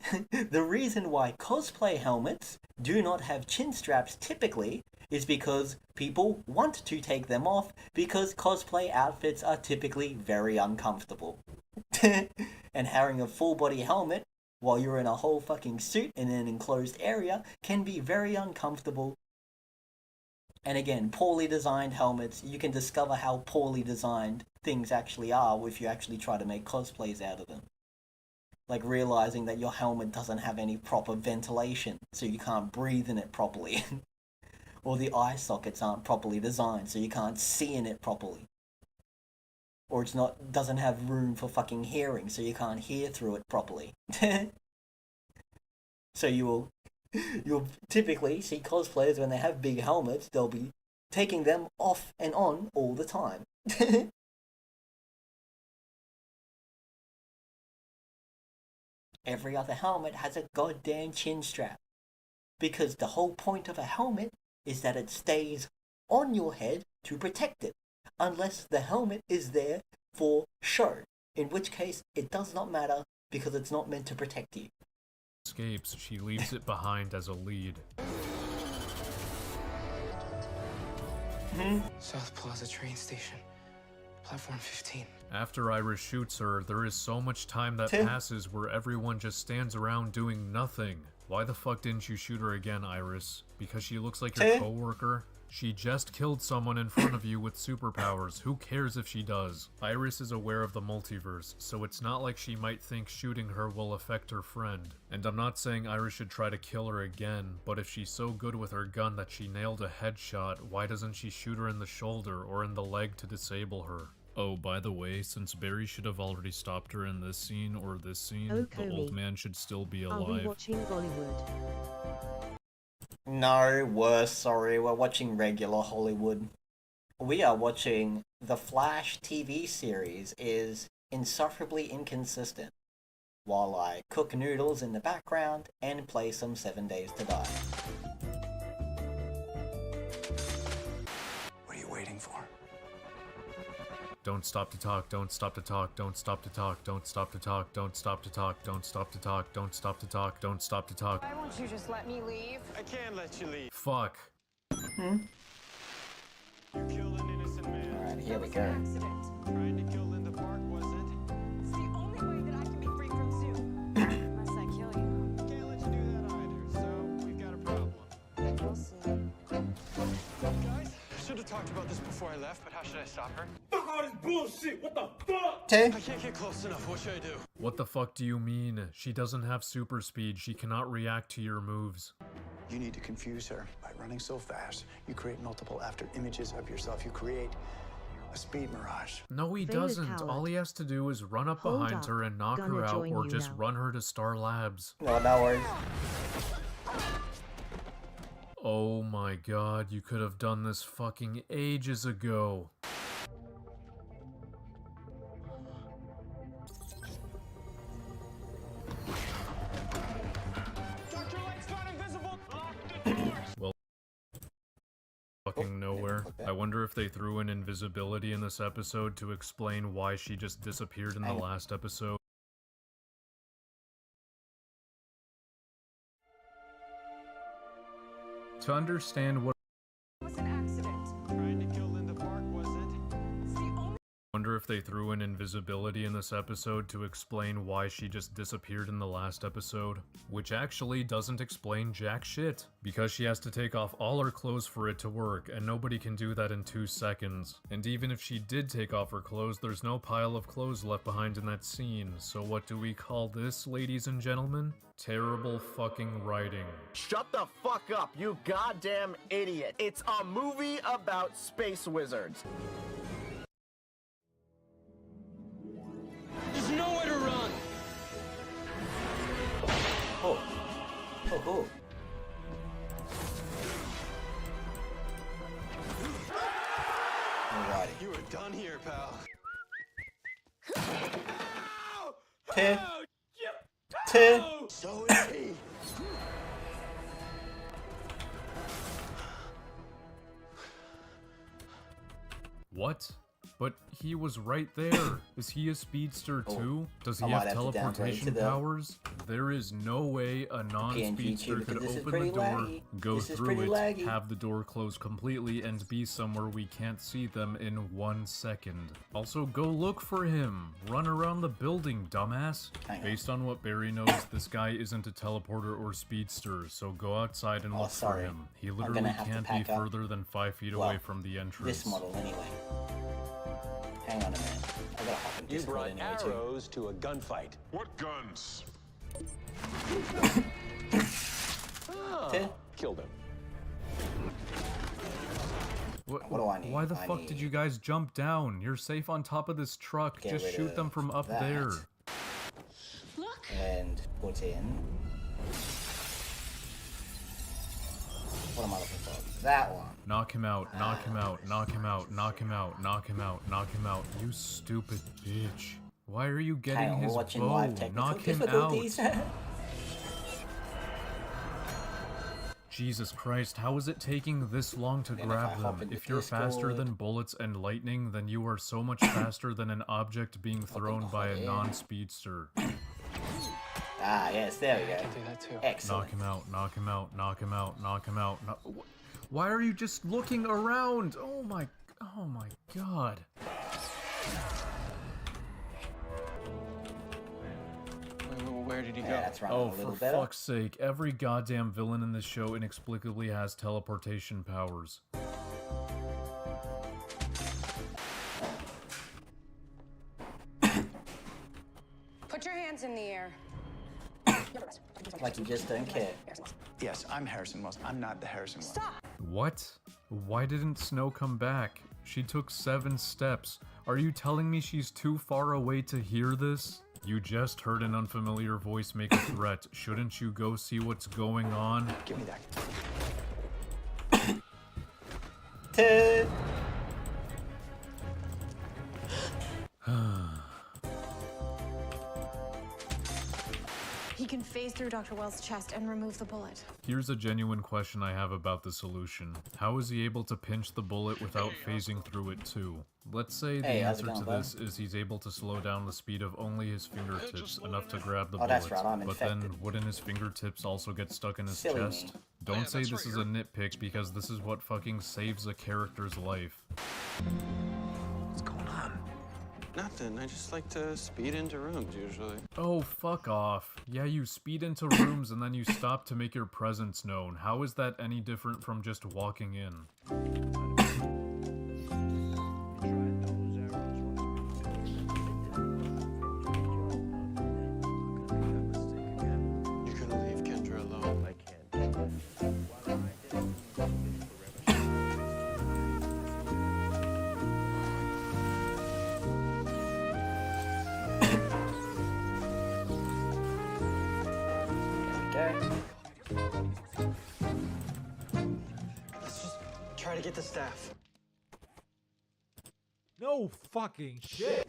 why cosplay helmets do not have chin straps typically is because people want to take them off because cosplay outfits are typically very uncomfortable. And having a full body helmet while you're in a whole fucking suit in an enclosed area can be very uncomfortable. And again, poorly designed helmets, you can discover how poorly designed things actually are if you actually try to make cosplays out of them. Like realizing that your helmet doesn't have any proper ventilation, so you can't breathe in it properly. Or the eye sockets aren't properly designed, so you can't see in it properly. Or doesn't have room for fucking hearing, so you can't hear through it properly. So you'll typically see cosplayers when they have big helmets, they'll be taking them off and on all the time. Every other helmet has a goddamn chin strap. Because the whole point of a helmet is that it stays on your head to protect it. Unless the helmet is there for show. In which case, it does not matter because it's not meant to protect you. Escapes, she leaves it behind as a lead. South Plaza train station. Platform 15. After Iris shoots her, there is so much time that passes where everyone just stands around doing nothing. Why the fuck didn't you shoot her again, Iris? Because she looks like your coworker? She just killed someone in front of you with superpowers. Who cares if she does? Iris is aware of the multiverse, so it's not like she might think shooting her will affect her friend. And I'm not saying Iris should try to kill her again, but if she's so good with her gun that she nailed a headshot, why doesn't she shoot her in the shoulder or in the leg to disable her? Oh, by the way, since Barry should have already stopped her in this scene or this scene, the old man should still be alive. Are we watching Bollywood? No, worse, sorry, we're watching regular Hollywood. We are watching the Flash TV series is insufferably inconsistent, while I cook noodles in the background and play some 7 Days to Die. What are you waiting for? Don't stop to talk, don't stop to talk, don't stop to talk, don't stop to talk, don't stop to talk, don't stop to talk, don't stop to talk, don't stop to talk. Why won't you just let me leave? I can't let you leave. Fuck. You killed an innocent man. Alright, here we go. Trying to kill Linda Park, was it? It's the only way that I can be free from Zoo. Unless I kill you. Can't let you do that either, so we've got a problem. We'll see. Guys, I should have talked about this before I left, but how should I stop her? Fuck all this bullshit! What the fuck? I can't get close enough. What should I do? What the fuck do you mean? She doesn't have super speed. She cannot react to your moves. You need to confuse her. By running so fast, you create multiple after images of yourself. You create a speed mirage. No, he Veiled doesn't. coward. All he has to do is run up Hold behind up. her and knock Gonna her out, join or you just now. run her to Star Labs. No, no worries. Oh my god, you could have done this fucking ages ago. Dr. Light's gone invisible! Lock the doors! Well, fucking nowhere. I wonder if they threw in invisibility in this episode to explain why she just disappeared in the last episode. To understand what It was an accident. Trying to kill Linda Park, was it? It's the only wonder if they threw in invisibility in this episode to explain why she just disappeared in the last episode, which actually doesn't explain jack shit, because she has to take off all her clothes for it to work, and nobody can do that in 2 seconds. And even if she did take off her clothes, there's no pile of clothes left behind in that scene, so what do we call this, ladies and gentlemen? Terrible fucking writing. Shut the fuck up, you goddamn idiot. It's a movie about space wizards. There's nowhere to run! Oh. Oh, cool. on here, pal? So is he. What? But he was right there. Is he a speedster too? Does he I have might have to downgrade teleportation to the powers? There is no way a non-speedster PNG could because this is open pretty the door, laggy. go This is through pretty it, laggy. have the door close completely, and be somewhere we can't see them in 1 second. Also, go look for him. Run around the building, dumbass. Based on what Barry knows, this guy isn't a teleporter or speedster, so go outside and look for him. He literally can't be further than 5 feet away from the entrance. This model, anyway. Hang on a minute. I gotta hop in You Discord brought anyway, arrows to a gunfight. What guns? Killed him. What do I need? Why the fuck did you guys jump down? You're safe on top of this truck. Get Just rid shoot them of from up that. there. And put in. What am I looking for? That one. Knock him out, knock him out, knock him out, knock him out, knock him out, knock him out. You stupid bitch. Why are you getting Hang on, his we're watching bow? live technical Knock him difficulties. out. Jesus Christ, how is it taking this long to grab them? If you're faster than bullets and lightning, then you are so much faster than an object being thrown by a non-speedster. Ah, yes, there we go. Do that too. Excellent. Knock him out, knock him out, knock him out, knock him out. Why are you just looking around? Oh my god. Where did he go? Yeah, that's right. Oh, for fuck's sake, every goddamn villain in this show inexplicably has teleportation powers. Put your hands in the air. Like you just don't care. Yes, I'm Harrison Wells. I'm not the Harrison Wells. Stop! What? Why didn't Snow come back? She took 7 steps. Are you telling me she's too far away to hear this? You just heard an unfamiliar voice make a threat. Shouldn't you go see what's going on? Give me that. He can phase through Dr. Wells' chest and remove the bullet. Here's a genuine question I have about the solution. How is he able to pinch the bullet without phasing through it too? Let's say the answer to this is he's able to slow down the speed of only his fingertips, enough to grab the bullet. That's right, I'm but infected. then wouldn't his fingertips also get stuck in his Silly chest? me. Don't say this is a nitpick because this is what fucking saves a character's life. What's going on? Nothing. I just like to speed into rooms usually. Oh, fuck off. Yeah, you speed into rooms and then you stop to make your presence known. How is that any different from just walking in? You couldn't leave Kendra alone. I can't. Let's just try to get the staff. No fucking shit.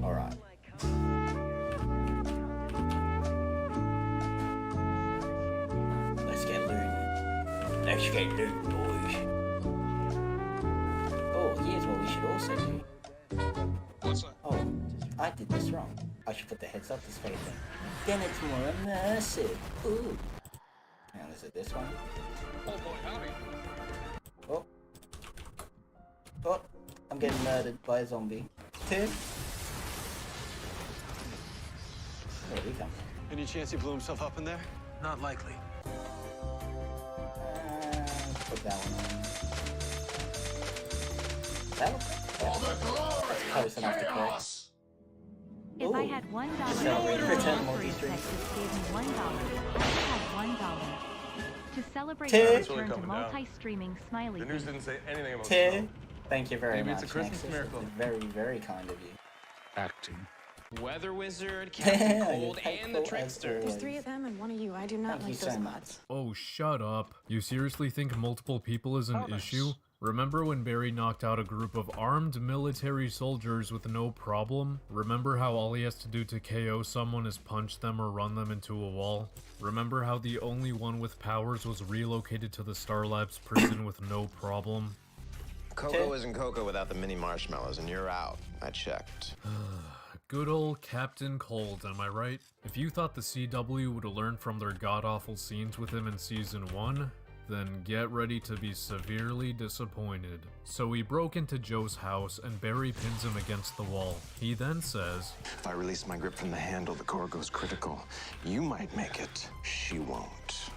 Alright. Let's get looting. Let's get looting, boys. Oh, here's what we should also do. What's that? Oh, I did this wrong. I should put the heads up display thing. Then it's more immersive. Ooh. Hang on, is it this one? Oh boy, howdy. Oh. Oh, I'm getting murdered by a zombie. Tim? Where did he come from? Any chance he blew himself up in there? Not likely. Put that one on. That looks that's close enough to correct. If I had $1 Celebrate for return the multi-stream. Texas gave me $1, I would have $1. To celebrate Ted. the return to multi-streaming Smiley The news didn't say anything about Ted. Thank you very Maybe much, it's a Christmas Nexus. miracle. It's very, very kind of you. Acting. Weather Wizard, Captain Cold, You're and the thankful as Trickster. always. There's 3 of them and 1 of you. I do not Thank you like those so much. odds. Oh, shut up. You seriously think multiple people is an issue? Remember when Barry knocked out a group of armed military soldiers with no problem? Remember how all he has to do to KO someone is punch them or run them into a wall? Remember how the only one with powers was relocated to the Star Labs prison with no problem? Cocoa isn't Cocoa without the mini marshmallows, and you're out. I checked. Good old Captain Cold, am I right? If you thought the CW would have learned from their god-awful scenes with him in Season 1, then get ready to be severely disappointed. So he broke into Joe's house and Barry pins him against the wall. He then says, If I release my grip from the handle, the core goes critical. You might make it. She won't.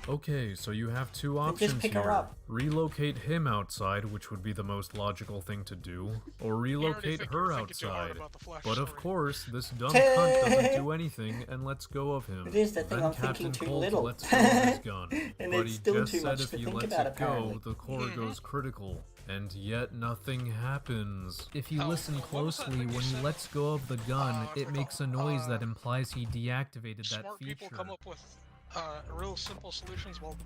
okay, so you have two Then options just pick her here. up. Relocate him outside, which would be the most logical thing to do, or relocate her outside. But of course, this dumb cunt doesn't do anything and lets go of him. It is the thing, Then I'm thinking Captain too Cold little. lets go of his gun. And But it's he still just too said much if to he think lets about, it go, apparently. the core goes critical. And yet nothing happens. If you listen closely, when he lets go of the gun, it makes a noise that implies he deactivated that Smart feature. people come up with real simple solutions while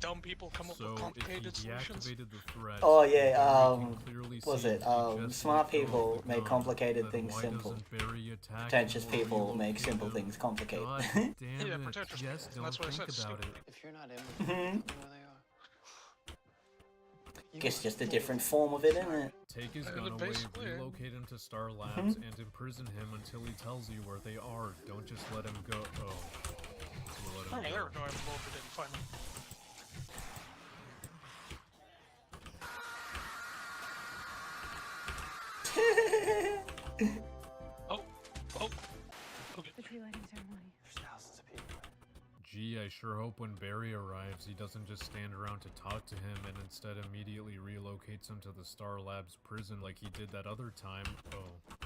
dumb people come up with complicated solutions. The threat, Oh yeah, clearly was see it? Smart people make complicated things simple. Pretentious people make simple things complicated. Damn Yeah, it. pretentious Yes, people. don't That's what I think said, about stupid. it. If you're not in with them, where they are. Guess just a different form of it, isn't it? Take his gun away, relocate him to Star Labs, and imprison him until he tells you where they are. Don't just let him go. Oh. Oh, there we go. I loaded it finally. Oh. Okay. The tree lighting ceremony. Gee, I sure hope when Barry arrives, he doesn't just stand around to talk to him and instead immediately relocates him to the Star Labs prison like he did that other time. Oh.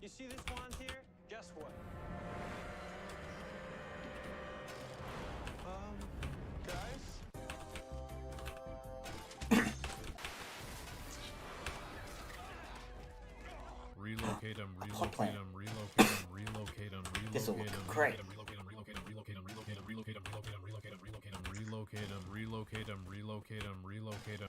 You see this wand here? Guess what? Guys? Relocate him, relocate him, relocate him, relocate him, This'll relocate him, look great. relocate him, relocate him, relocate him, relocate him, relocate him, relocate him, relocate him, relocate him, relocate him, relocate him, relocate him.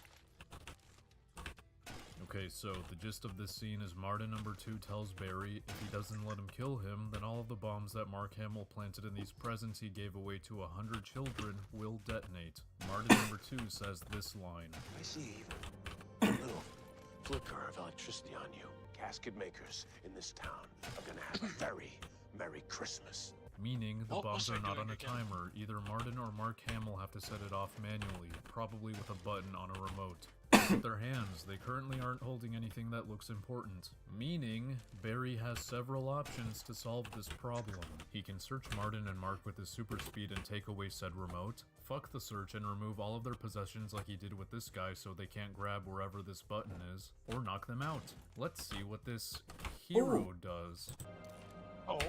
Okay, so the gist of this scene is Martin number 2 tells Barry if he doesn't let him kill him, then all of the bombs that Mark Hamill planted in these presents he gave away to 100 children will detonate. Martin number 2 says this line. I see a little flicker of electricity on you. Casket makers in this town are gonna have a very Merry Christmas. Meaning the What bombs was are I not doing on a again? timer. Either Martin or Mark Hamill have to set it off manually, probably with a button on a remote. With their hands, they currently aren't holding anything that looks important. Meaning, Barry has several options to solve this problem. He can search Martin and Mark with his super speed and take away said remote, fuck the search and remove all of their possessions like he did with this guy so they can't grab wherever this button is, or knock them out. Let's see what this hero does. Oh.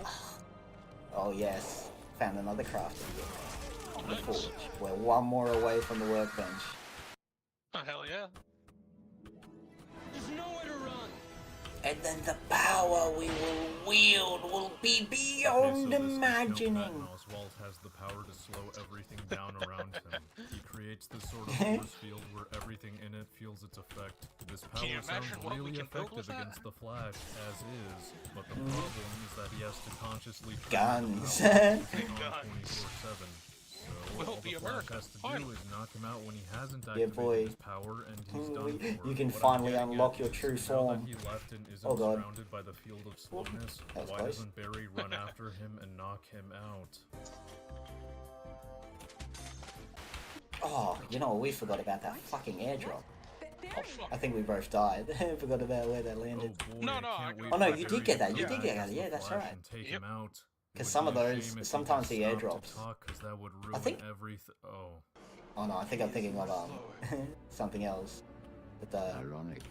Oh yes, found another crafting unit. The forge. We're one more away from the workbench. Oh, hell yeah. There's nowhere to run. And then the power we will wield will be beyond imagining. Oswald has the power to slow everything down around him. He creates this sort of force field where everything in it feels its effect. This power Can you sounds imagine what we really can build with effective that? against the Flash, as is, but the problem is that he has to consciously Guns. Guns. 24/7. So We'll all be the Flash America, has to do finally. is knock him out when he hasn't Yeah, activated boy. his power, and he's done for. You can What I'm finally getting unlock at your is, true now form. that he left and isn't Oh, God. surrounded by the field of slowness, That was why close. doesn't Barry run after him and knock him out? Oh, you know what? We forgot about that fucking airdrop. I think we both died. Forgot about where that landed. No, I Oh no, you did get that. You did get that. Yeah, that's right. Take him out. Because some of those, sometimes the airdrops. Because that would ruin I think. everything. Oh. Oh no, I think I'm thinking of something else. But Ironic.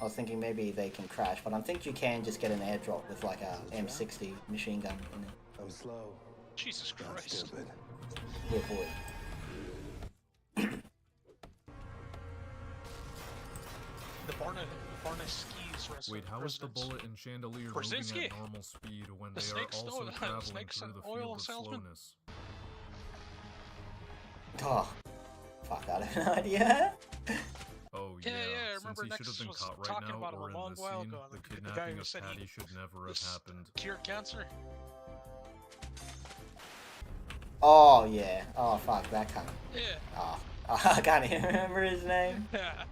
I was thinking maybe they can crash, but I think you can just get an airdrop with like a M60 machine gun in it. I was slow. Jesus Christ. Stupid. Yeah, boy. The Barna skis residence. Wait, how is the bullet and chandelier moving at normal speed when they are also traveling through the field of slowness? Oh, fuck, I have no idea. Oh yeah, yeah, I remember since he should have been caught right talking now about or it in a long this while scene, ago. the The guy kidnapping who of said Patty he should never have happened. Cure cancer? Oh yeah. Oh fuck, that kind of. Yeah. Oh, I can't even remember his name. Yeah.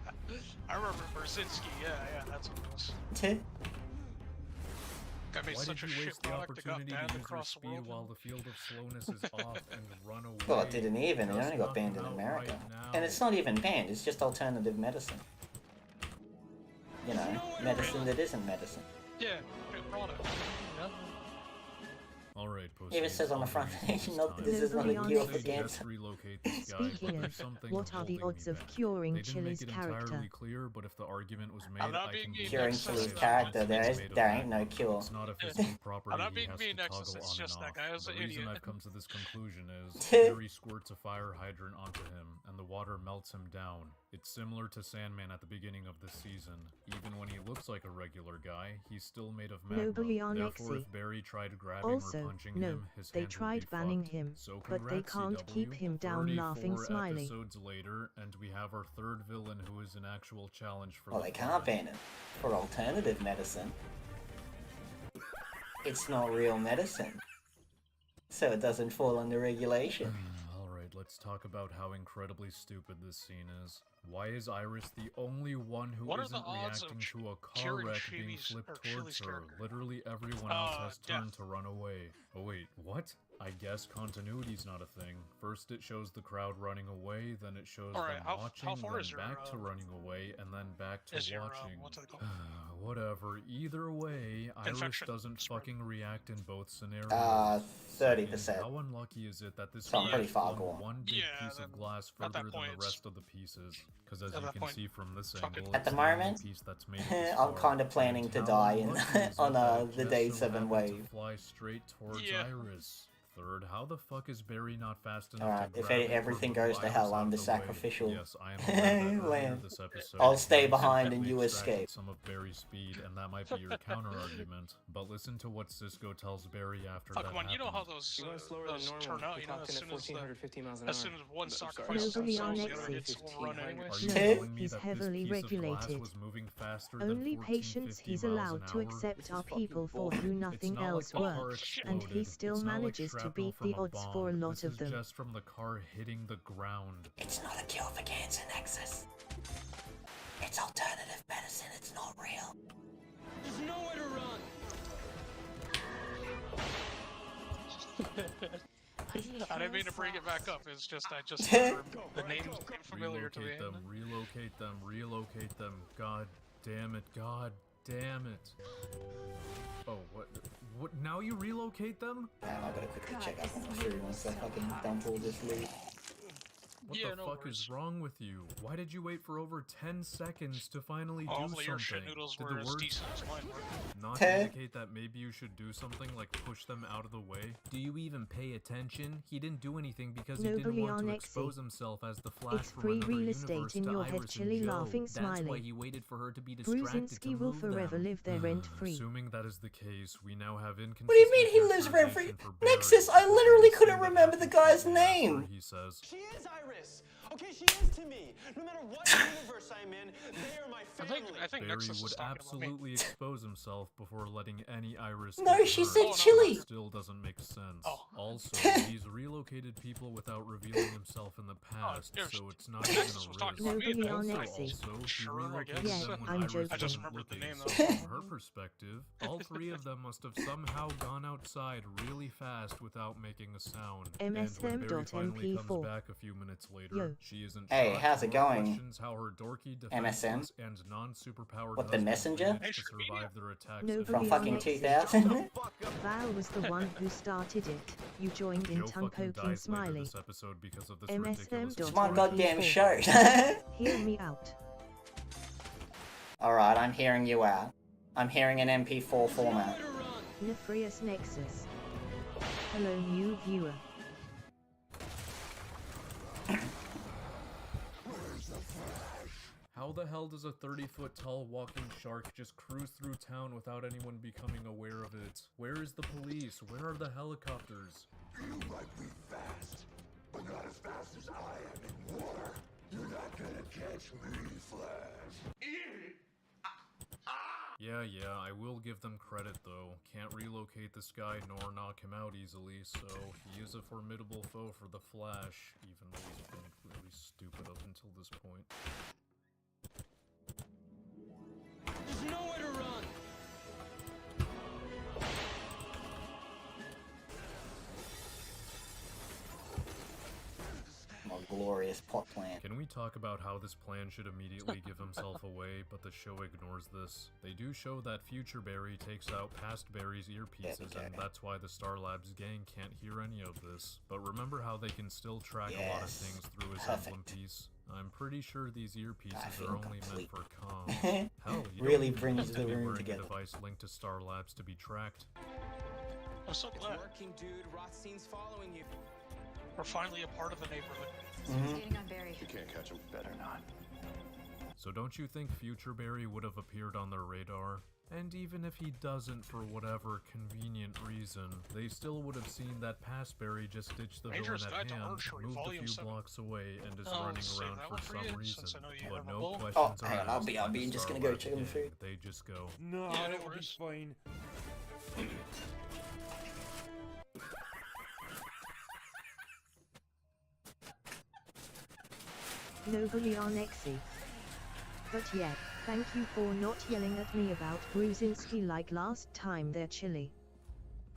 I remember Brzezinski, yeah, that's what it was. Got made Why such did a you shit waste the product that got opportunity to banned use your across the speed world? while the field of slowness is off and run away? Well, it didn't even. It Just only got knock banned him in out America. right now. And it's not even banned, it's just alternative medicine. You know, medicine that isn't medicine. Yeah, good product. Yeah. Alright, Even says on the front page, note that this is not a cure for cancer. Speaking of, what are the odds of curing Chili's character? Entirely clear, but if the argument was made, I can Curing Chili's character, there ain't no cure. It's not a physical property. I'm not he being has mean, to Nexus, toggle it's on just and that off. guy was The an reason idiot. I've come to this conclusion is Barry squirts a fire hydrant onto him, and the water melts him down. It's similar to Sandman at the beginning of the season. Even when he looks like a regular guy, he's still made of magma. Nobly on Therefore, Exy. if Barry tried grabbing Also, or punching no, him, his they hands would tried be banning fucked. him, So but they congrats, can't CW. keep him down laughing 34 smiley. episodes later, and we have our third villain who is an actual challenge for Well, the they can't ban it for alternative medicine. It's not real medicine. So it doesn't fall under regulation. Alright, let's talk about how incredibly stupid this scene is. Why is Iris the only one who What are isn't the odds of reacting to a car curing wreck being Chili's- flipped or towards Chili's her? character? Literally everyone else has turned death. to run away. Oh wait, what? I guess continuity's not a thing. First it shows the crowd running away, then it shows Alright, them how watching, far then is your, back to running away, and then back to is your, watching. what's it called? Whatever. Either way, Iris Infection doesn't fucking react in both scenarios. 30%. How unlucky is it that this So I'm pretty guy far flung gone. one big Yeah, piece of glass at that further than point, the rest of the pieces? Because as at you that can point, see from this fuck it. angle, At it's the only moment, piece that's made it this I'm far. kind of planning to And die how in, unlucky is it on that it the just Day so 7 happened wave. to fly straight towards Yeah. Iris. Third, how the fuck is Barry not fast enough Alright, to if grab and everything remove goes to Iris hell, out I'm the of the way? sacrificial Yes, I am aware that earlier lamb. this episode, I'll stay you behind and accidentally you extracted escape. some of Barry's speed, and that might be your counter-argument. But listen to what Cisco tells Barry after Oh, that come on, you know how happened. those, You went slower than normal. turn out, We you know, clocked as in soon at as, 1450 miles an as hour. soon as one No, sacrifices Nobly themselves, on the other Exy. hits will run anyway. Are you telling me He's that heavily this piece of glass regulated. was moving faster Only than patients 1450 he's miles allowed an to hour? accept are people for who nothing It's not else like the car works, and he exploded. still It's not like manages to shrapnel beat from the a odds for a bomb. lot This of is them. just from the car hitting the ground. It's not a cure for cancer, Nexus. It's alternative medicine, it's not real. There's nowhere to run. I didn't mean to bring it back up. It's just the name's familiar to me. Relocate them, relocate them. God damn it, god damn it. Oh, what, now you relocate them? Man, I gotta quickly check out my food once I fucking dump all this loot. What the fuck is wrong with you? Why did you wait for over 10 seconds to finally do Hopefully something? your shit noodles Did were the as words decent as mine were. not indicate that maybe you should do something like push them out of the way? Do you even pay attention? He didn't do anything because he didn't Nobly want on to Exy. expose himself as the Flash It's from free another real universe estate in to your head, Iris chilly and Joe. laughing That's why smiley. he waited for her to be distracted to Brzezinski will move forever them. live there rent-free. Assuming that is the case, we now have inconsistent. What do you mean he lives rent-free? Nexus, I literally couldn't remember the guy's name! He says. She is Iris. Okay, she is to me. No matter what universe I'm in, they are my family. I think Barry Nexus would is talking about me. absolutely expose himself before letting any Iris No, get she hurt. said chili. That still doesn't make sense. Oh. Also, he's relocated people without revealing himself in the past, so it's not even Nexus was a talking risk. about me. Nobly on Also, Exy. he Sure, I relocated guess. them when I'm Iris joking. I just wasn't remembered the looking, name, so though. from her perspective, all three of them must have somehow gone outside really fast without making a sound. And when Barry finally comes MSM.mp4. back a few minutes later, Yo. she isn't Hey, shocked how's it or going? questions how her dorky, MSM? defenseless, and non-superpowered What, the husband messenger? managed to survive their attacks. Nobly From on fucking Exy. 2000? Val was the one who started it. You joined in Joe tongue fucking poking dies later smiley. this episode because of this ridiculous MSM. It's my goddamn show. Hear me out. Alright, I'm hearing you out. I'm hearing an MP4 format. Nefarious Nexus. Hello new viewer. How the hell does a 30-foot tall walking shark just cruise through town without anyone becoming aware of it? Where is the police? Where are the helicopters? You might be fast, but not as fast as I am in water. You're not gonna catch me, Flash. Yeah, I will give them credit though. Can't relocate this guy nor knock him out easily, so he is a formidable foe for the Flash, even though he's been really stupid up until this point. There's nowhere to run. More glorious plot plan. Can we talk about how this plan should immediately give himself away, but the show ignores this? They do show that future Barry takes out past Barry's earpieces, and that's why the Star Labs gang can't hear any of this. But remember how they can still track a lot of things through his emblem piece? I'm pretty sure these earpieces are only meant for comms. Hell, you really don't brings need to the be room wearing together. a device linked to Star Labs to be tracked. I'm so glad. Working, dude. Rothstein's following you. We're finally a part of the neighborhood. Getting on Barry. You can't catch him. Better not. So don't you think future Barry would have appeared on their radar? And even if he doesn't for whatever convenient reason, they still would have seen that past Barry just ditched the villain Major's at Guide to hand, Archery, moved a Volume few 7. blocks away, and is I'll running save around that for one for some you, reason. since I know you But have a no bowl. questions hang on, are I'll asked be by the just Star gonna go Labs check him gang. through. They just go, No, Yeah, no it'll be worries. fine. Nobly Nexi. But yet, thank you for not yelling at me about Bruzinski like last time they're chilly.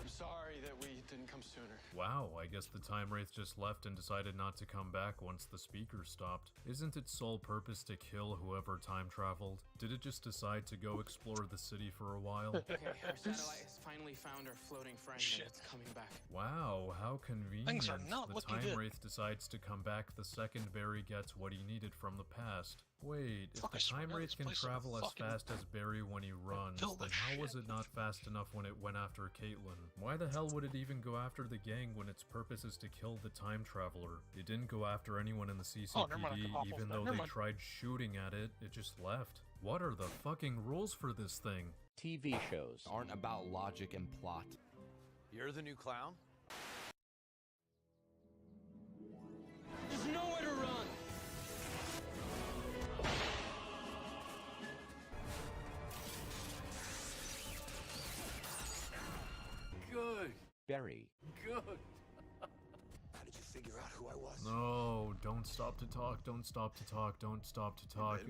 I'm sorry that we didn't come sooner. wow, I guess the Time Wraith just left and decided not to come back once the speaker stopped. Isn't its sole purpose to kill whoever time traveled? Did it just decide to go explore the city for a while? Okay, our satellite has finally found our floating friend and it's coming back. Wow, how convenient. Things are not the looking Time good. Wraith decides to come back the second Barry gets what he needed from the past. Wait, if Fuck, I the swear Time to God, Wraith this can place is travel as fucking fast as Barry when he runs, filled then with how was shit. it not fast enough when it went after Caitlyn? Why the hell would it even go after the gang when its purpose is to kill the Time Traveler? It didn't go after anyone in the Oh, never mind, I CCPD, can hop off even that. though Never they mind. tried shooting at it, it just left. What are the fucking rules for this thing? TV shows aren't about logic and plot. You're the new clown? There's nowhere to run. Good. Barry. Good. How did you figure out who I was? No, don't stop to talk, don't stop to talk, don't stop to talk.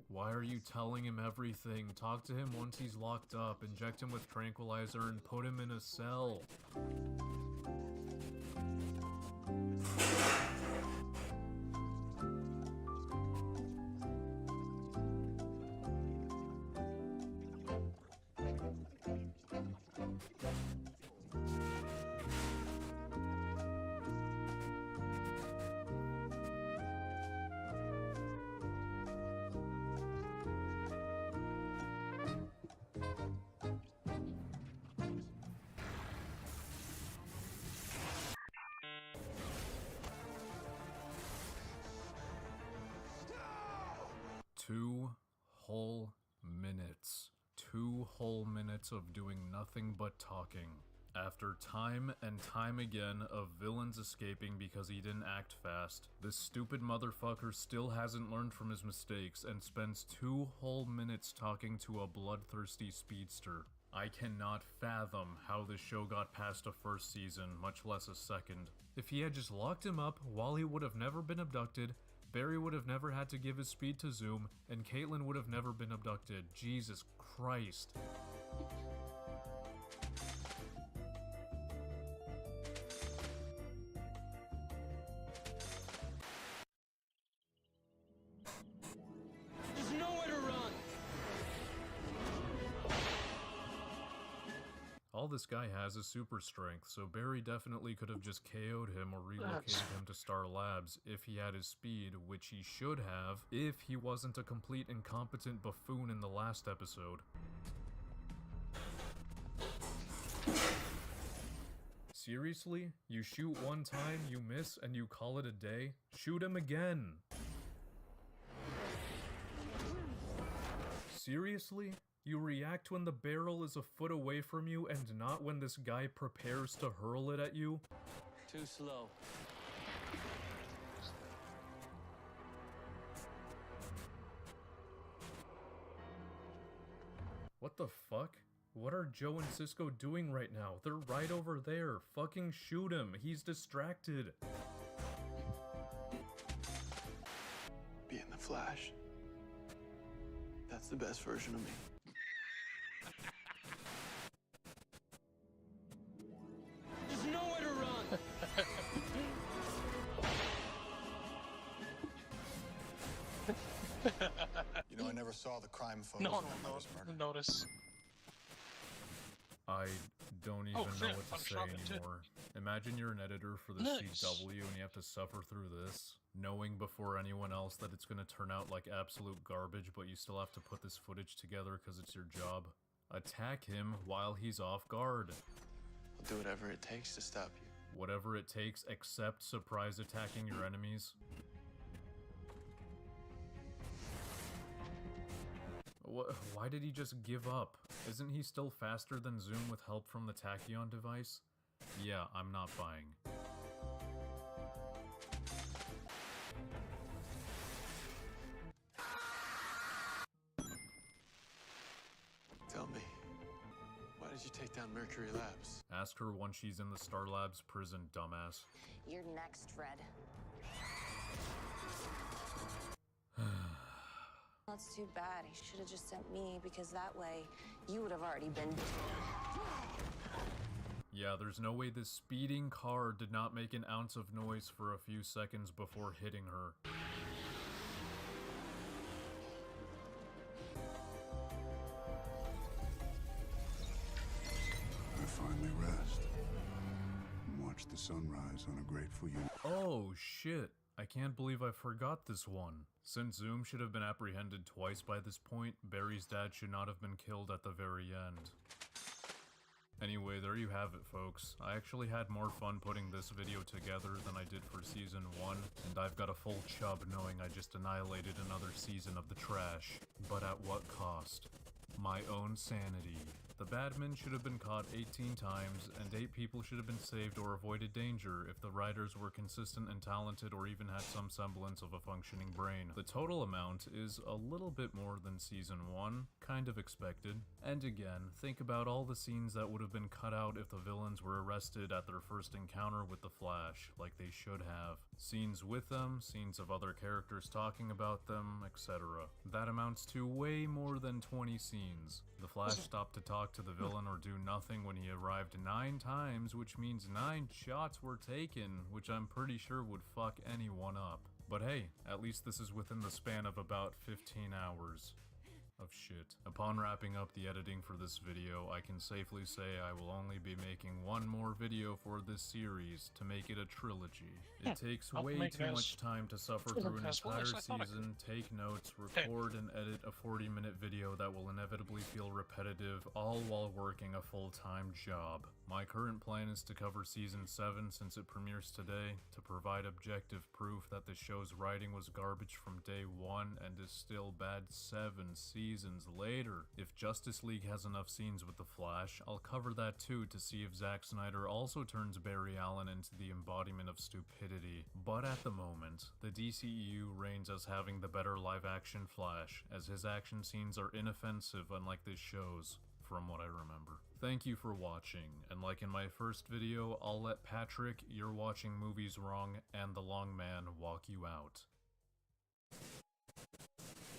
Why are you telling him everything? Talk to him once he's locked up, inject him with tranquilizer, and put him in a cell. Two whole minutes. 2 whole minutes of doing nothing but talking. After time and time again of villains escaping because he didn't act fast, this stupid motherfucker still hasn't learned from his mistakes and spends 2 whole minutes talking to a bloodthirsty speedster. I cannot fathom how this show got past a first season, much less a second. If he had just locked him up, Wally would have never been abducted, Barry would have never had to give his speed to Zoom, and Caitlyn would have never been abducted. Jesus Christ. There's nowhere to run. all this guy has is super strength, so Barry definitely could have just KO'd him or relocated him to Star Labs if he had his speed, which he should have if he wasn't a complete incompetent buffoon in the last episode. Seriously? You shoot one time, you miss, and you call it a day? Shoot him again! Seriously? You react when the barrel is a foot away from you and not when this guy prepares to hurl it at you? Too slow. What the fuck? What are Joe and Cisco doing right now? They're right over there. Fucking shoot him. He's distracted. Being the Flash. That's the best version of me. There's nowhere to run! You know, I never saw the crime photos No, of my mother's murder. notice. I don't even know what to say anymore. Imagine you're an editor for the CW and you have to suffer through this, knowing before anyone else that it's gonna turn out like absolute garbage, but you still have to put this footage together because it's your job. Attack him while he's off guard. I'll do whatever it takes to stop you. Whatever it takes, except surprise attacking your enemies. Why did he just give up? Isn't he still faster than Zoom with help from the Tachyon device? Yeah, I'm not buying. Tell me, why did you take down Mercury Labs? Ask her once she's in the Star Labs prison, dumbass. You're next, Fred. That's too bad. He should have just sent me, because that way you would have already been. Yeah, there's no way this speeding car did not make an ounce of noise for a few seconds before hitting her. I finally rest and watch the sunrise on a grateful unit. Oh shit, I can't believe I forgot this one. Since Zoom should have been apprehended twice by this point, Barry's dad should not have been killed at the very end. Anyway, there you have it, folks. I actually had more fun putting this video together than I did for Season 1, and I've got a full chub knowing I just annihilated another season of the trash. But at what cost? My own sanity. The badman should have been caught 18 times, and 8 people should have been saved or avoided danger if the writers were consistent and talented or even had some semblance of a functioning brain. The total amount is a little bit more than Season 1, kind of expected. And again, think about all the scenes that would have been cut out if the villains were arrested at their first encounter with the Flash, like they should have. Scenes with them, scenes of other characters talking about them, etc. That amounts to way more than 20 scenes. The Flash stopped to talk to the villain or do nothing when he arrived 9 times, which means 9 shots were taken, which I'm pretty sure would fuck anyone up. But hey, at least this is within the span of about 15 hours of shit. Upon wrapping up the editing for this video, I can safely say I will only be making one more video for this series to make it a trilogy. It takes way too much time to suffer through an entire season, take notes, record and edit a 40-minute video that will inevitably feel repetitive, all while working a full-time job. My current plan is to cover Season 7 since it premieres today, to provide objective proof that the show's writing was garbage from day 1 and is still bad 7 seasons later. If Justice League has enough scenes with the Flash, I'll cover that too to see if Zack Snyder also turns Barry Allen into the embodiment of stupidity. But at the moment, the DCEU reigns as having the better live-action Flash, as his action scenes are inoffensive unlike this show's, from what I remember. Thank you for watching, and like in my first video, I'll let Patrick, You're Watching Movies Wrong, and The Long Man walk you out.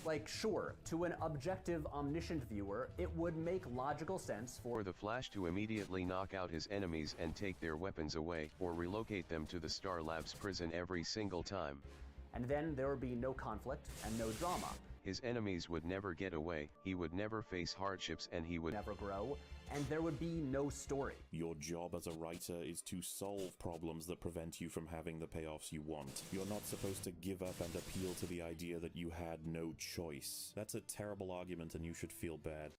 Like, sure, to an objective, omniscient viewer, it would make logical sense for the Flash to immediately knock out his enemies and take their weapons away, or relocate them to the Star Labs prison every single time. And then there would be no conflict and no drama. His enemies would never get away, he would never face hardships, and he would never grow, and there would be no story. Your job as a writer is to solve problems that prevent you from having the payoffs you want. You're not supposed to give up and appeal to the idea that you had no choice. That's a terrible argument and you should feel bad.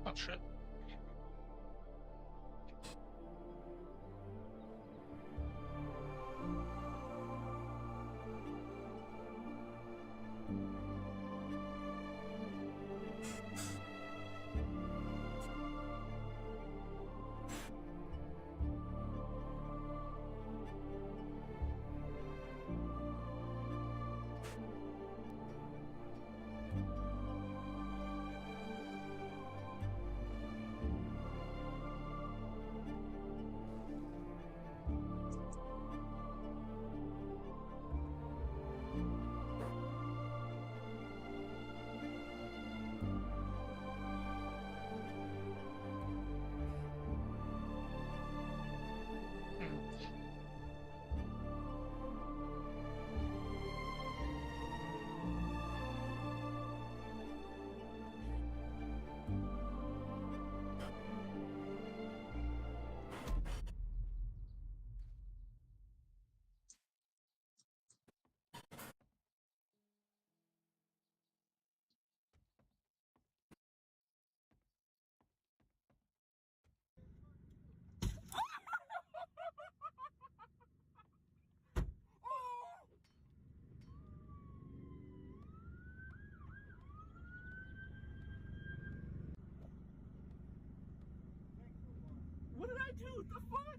Oh shit. What did I do? The fuck?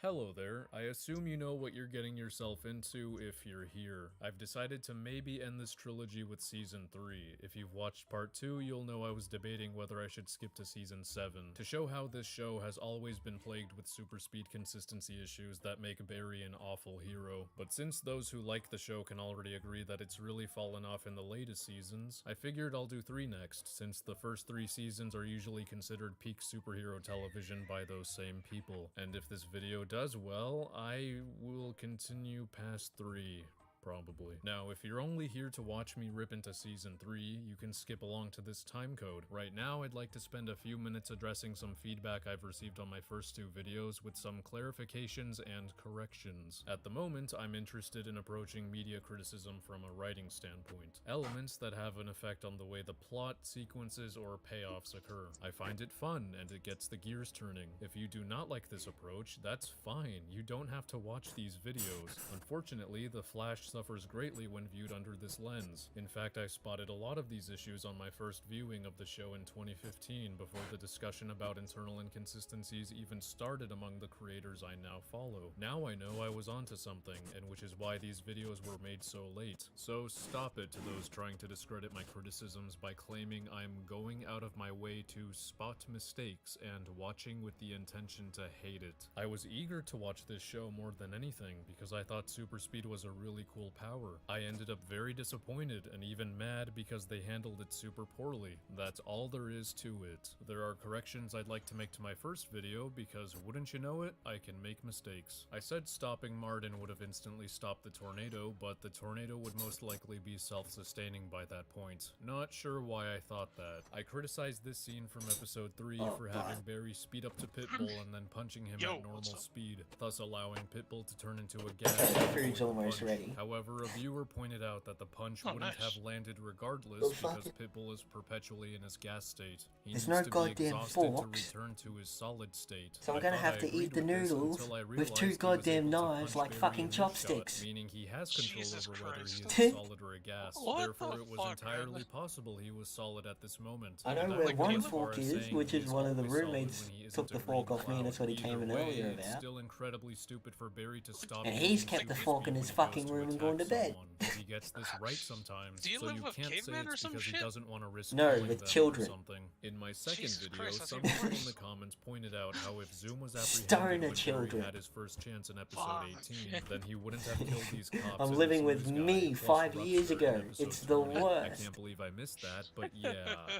Hello there, I assume you know what you're getting yourself into if you're here. I've decided to maybe end this trilogy with Season 3. If you've watched Part 2, you'll know I was debating whether I should skip to Season 7, to show how this show has always been plagued with super speed consistency issues that make Barry an awful hero. But since those who like the show can already agree that it's really fallen off in the latest seasons, I figured I'll do 3 next, since the first 3 seasons are usually considered peak superhero television by those same people. And if this video does well, I will continue past 3. Probably. Now, if you're only here to watch me rip into Season 3, you can skip along to this time code. Right now, I'd like to spend a few minutes addressing some feedback I've received on my first 2 videos with some clarifications and corrections. At the moment, I'm interested in approaching media criticism from a writing standpoint. Elements that have an effect on the way the plot, sequences, or payoffs occur. I find it fun, and it gets the gears turning. If you do not like this approach, that's fine. You don't have to watch these videos. Unfortunately, The Flash suffers greatly when viewed under this lens. In fact, I spotted a lot of these issues on my first viewing of the show in 2015 before the discussion about internal inconsistencies even started among the creators I now follow. Now I know I was onto something, and which is why these videos were made so late. So stop it to those trying to discredit my criticisms by claiming I'm going out of my way to spot mistakes and watching with the intention to hate it. I was eager to watch this show more than anything because I thought super speed was a really cool power. I ended up very disappointed and even mad because they handled it super poorly. That's all there is to it. There are corrections I'd like to make to my first video because, wouldn't you know it, I can make mistakes. I said stopping Martin would have instantly stopped the tornado, but the tornado would most likely be self-sustaining by that point. Not sure why I thought that. I criticized this scene from episode 3 for having Barry speed up to Pitbull and then punching him at normal speed, thus allowing Pitbull to turn into a gas. Food's almost ready. However, However, a viewer pointed out that the punch wouldn't nice. have landed regardless Well, because fuck Pitbull is perpetually in his gas state. He There's needs no to goddamn be exhausted forks. to return to his solid state. So I'm I gonna thought have I to agreed eat the with this noodles until I with realized two he was goddamn able to knives punch like Barry fucking in his chopsticks. shot, meaning he has control Jesus over whether Christ. he is solid or a gas. What Therefore, the it was fuck, entirely man? possible he was solid at this moment. I know And where I'd one go as far fork as is, saying which is he's one of the always solid roommates when he took isn't the a fork green off me, and that's cloud. what he came Either in way, earlier it's about. still incredibly stupid for Barry to stop. And he's using kept the super fork in speed his when he fucking goes room and attack gone to bed. someone. He gets this right sometimes, Do you so live you with can't say cavemen or it's some because he shit? doesn't want to risk No, killing with them children. or something. In my second Jesus video, Christ, that's some even people in worse. the comments pointed out how if Zoom was Stoner apprehended when children. Barry had his first chance in episode Fuck. 18, then he wouldn't have killed these cops. I'm and living this with news guy, me plus 5 years Rupster in ago. episode It's the 20. I worst. can't believe I missed that, but yeah,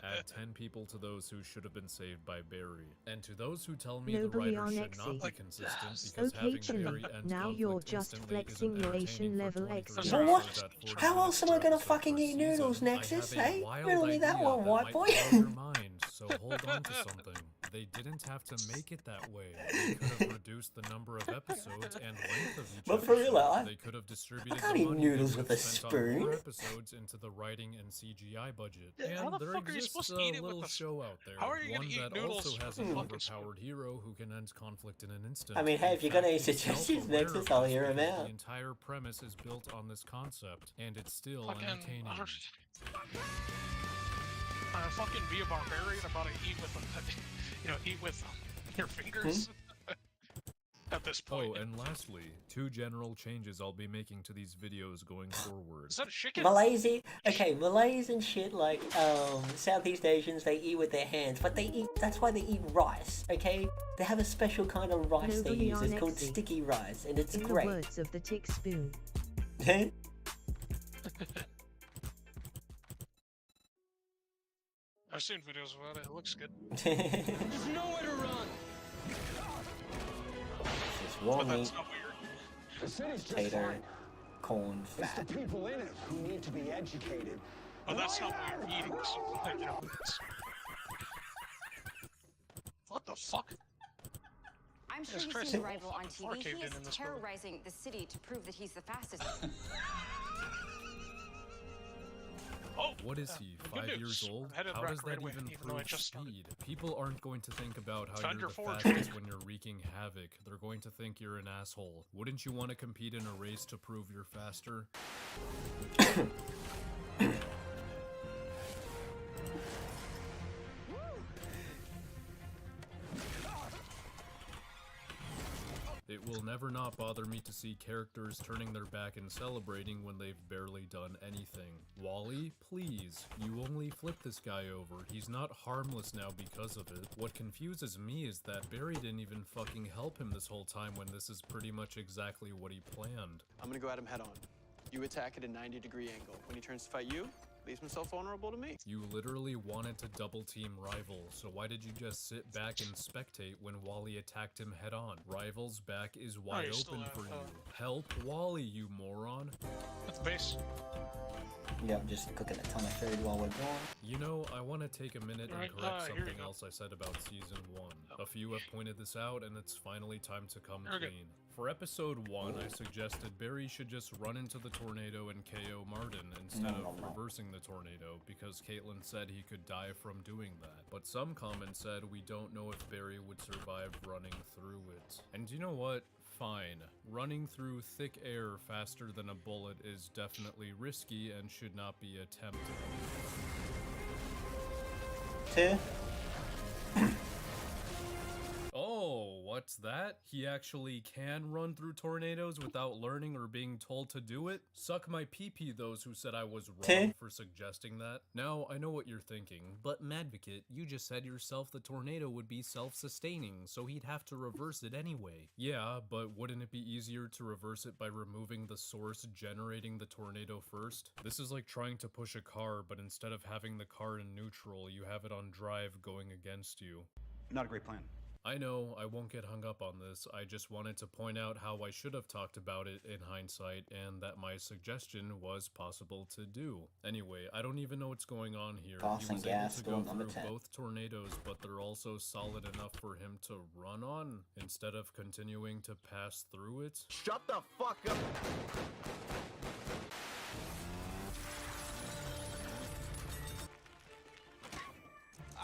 add 10 people to those who should have been saved by Barry. And to those who tell me the Nobly writer on should not be Exy. consistent because Okay, having Chili, Barry end now you're conflict just instantly flexing isn't your entertaining Asian for level 23 Exy. For what? episodes at 40 How minutes else am I per gonna episode fucking per eat noodles, season, I Nexus? have a Hey? wild Riddle me that idea one, white might boy. blow your mind, so hold on to something. They didn't have to make it that way. They could have reduced the number of episodes and length of each But for real, episode. They could have distributed can't the eat money noodles they would with a have spent on more spoon. episodes into the writing and CGI budget. Yeah, how And the there fuck are you exists supposed a to eat it with little a show out there, How are you one gonna eat that noodles also has with an a fucking spoon? overpowered hero who can end conflict in an instant. I mean, hey, In if you're gonna fact, eat he's suggestions, self-aware Nexus, of I'll this hear him because out. the entire premise is built on this concept, and it's still Fucking, entertaining. Fucking be a barbarian about to eat with, eat with your fingers. At this point. Oh, and lastly, 2 general changes I'll be making to these videos going forward. Is that a chicken? Malays Malays and shit like Southeast Asians, they eat with their hands, but they eat. That's why they eat rice. Okay, they have a special kind of rice they Nobly use. It's on called Exy. sticky rice, and it's In the great. words of the tick spoon. I've seen videos about it. It looks good. There's nowhere to run. It's raw But meat, that's not weird. The city's just potato, fine. corn, It's fat. the people in it who need to be educated. But that's not what you're eating. So, what the fuck? I'm sure Jesus you've Christ, seen the Rival whole on fucking floor TV. He caved in is in this movie. terrorizing the city to prove that he's the fastest. What is he, 5 years old? Headed How back does right that away, even even though I prove just started. speed? People aren't going to think about how Found you're your the forge. fastest when you're wreaking havoc. They're going to think you're an asshole. Wouldn't you want to compete in a race to prove you're faster? It will never not bother me to see characters turning their back and celebrating when they've barely done anything. Wally, please, you only flip this guy over. He's not harmless now because of it. What confuses me is that Barry didn't even fucking help him this whole time when this is pretty much exactly what he planned. I'm gonna go at him head on. You attack at a 90-degree angle. When he turns to fight you, leaves himself vulnerable to me. You literally wanted to double team Rival, so why did you just sit back and spectate when Wally attacked him head on? Rival's back is wide you still open have, for you. Help Wally, you moron. That's the base. Yeah, I'm just cooking a ton of food while we're gone. You know, I want to take a minute and Alright, correct here we something go. else I said about Season 1. A few have pointed this out, and it's finally time to come Okay. clean. For Episode 1, I suggested Barry should just run into the tornado and KO Martin instead of reversing the tornado, because Caitlin said he could die from doing that. But some comments said we don't know if Barry would survive running through it. And you know what? Fine. Running through thick air faster than a bullet is definitely risky and should not be attempted. Oh, what's that? He actually can run through tornadoes without learning or being told to do it? Suck my pee-pee, those who said I was wrong for suggesting that. Now, I know what you're thinking, but Madvocate, you just said yourself the tornado would be self-sustaining, so he'd have to reverse it anyway. Yeah, but wouldn't it be easier to reverse it by removing the source generating the tornado first? This is like trying to push a car, but instead of having the car in neutral, you have it on drive going against you. Not a great plan. I know, I won't get hung up on this, I just wanted to point out how I should have talked about it in hindsight and that my suggestion was possible to do. Anyway, I don't even know what's going on here. Gas He and was able gas, to go going number through 10. both tornadoes, but they're also solid enough for him to run on, instead of continuing to pass through it. Shut the fuck up!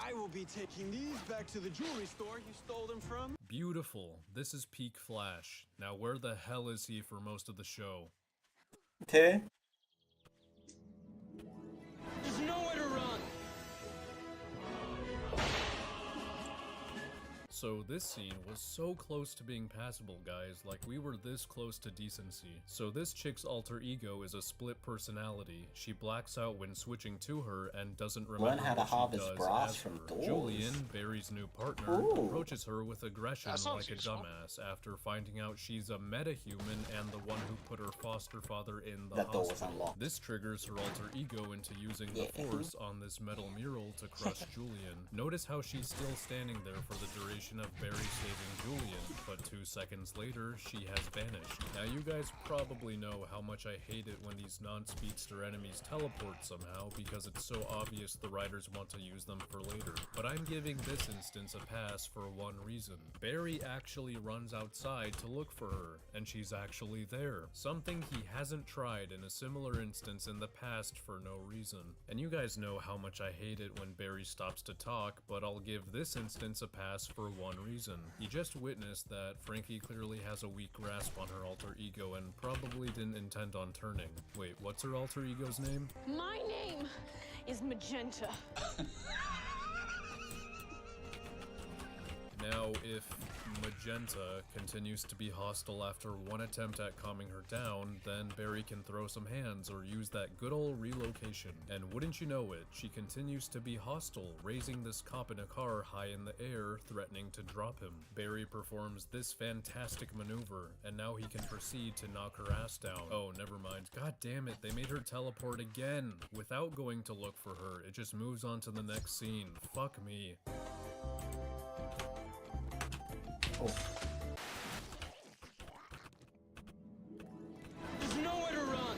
I will be taking these back to the jewelry store you stole them from. Beautiful. This is peak Flash. Now where the hell is he for most of the show? Two. There's nowhere to run. So this scene was so close to being passable, guys, like we were this close to decency. So this chick's alter ego is a split personality. She blacks out when switching to her and doesn't remember Learn how to what she harvest does brass as from her. doors. Julian, Barry's new partner, Ooh. approaches her with aggression like a useful. dumbass after finding out she's a metahuman and the one who put her foster father in the That door was hospital. unlocked. This triggers her alter ego into using the Force on this metal mural to crush Julian. Notice how she's still standing there for the duration of Barry saving Julian, but 2 seconds later, she has vanished. Now you guys probably know how much I hate it when these non-speedster enemies teleport somehow because it's so obvious the writers want to use them for later. But I'm giving this instance a pass for one reason. Barry actually runs outside to look for her, and she's actually there. Something he hasn't tried in a similar instance in the past for no reason. And you guys know how much I hate it when Barry stops to talk, but I'll give this instance a pass for one reason. You just witnessed that Frankie clearly has a weak grasp on her alter ego and probably didn't intend on turning. Wait, what's her alter ego's name? My name is Magenta. Now, if Magenta continues to be hostile after one attempt at calming her down, then Barry can throw some hands or use that good old relocation. And wouldn't you know it, she continues to be hostile, raising this cop in a car high in the air, threatening to drop him. Barry performs this fantastic maneuver, and now he can proceed to knock her ass down. Oh, never mind. God damn it, they made her teleport again! Without going to look for her, it just moves on to the next scene. Fuck me. Oh. There's nowhere to run.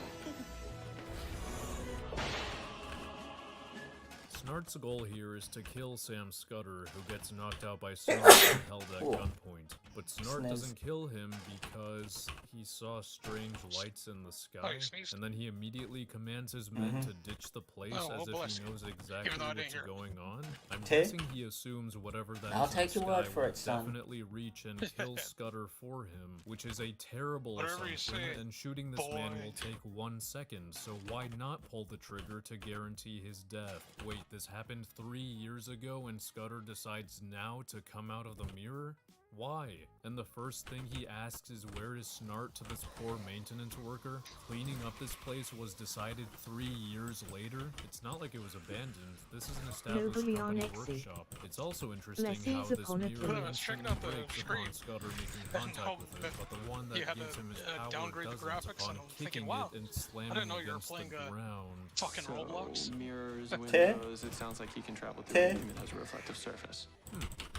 Snart's goal here is to kill Sam Scudder, who gets knocked out by Snart and held at gunpoint. But Snart doesn't kill him because he saw strange lights in the sky, and then he immediately commands his men to ditch the place as if he knows exactly what's going on. I'm guessing he assumes whatever that I'll is take in your the word sky for will it, son. definitely reach and kill Scudder for him, which is a terrible Whatever you assumption, say, and shooting this man boy. will take 1 second, so why not pull the trigger to guarantee his death? Wait, this happened 3 years ago and Scudder decides now to come out of the mirror? Why? And the first thing he asks is where is Snart to this poor maintenance worker? Cleaning up this place was decided 3 years later? It's not like it was abandoned. This is an established Nobly on company Etsy. workshop. It's also interesting Blessings how this upon a mirror king. I was checking out the breaks screen. upon Scudder making And contact with it, but the one that you had gives to him his power downgrade the doesn't graphics, upon and I'm thinking, kicking wow, it and slamming I didn't know you were against playing the ground. fucking Roblox. Mirrors, Okay. windows. It sounds like he can travel through anything that has a reflective surface.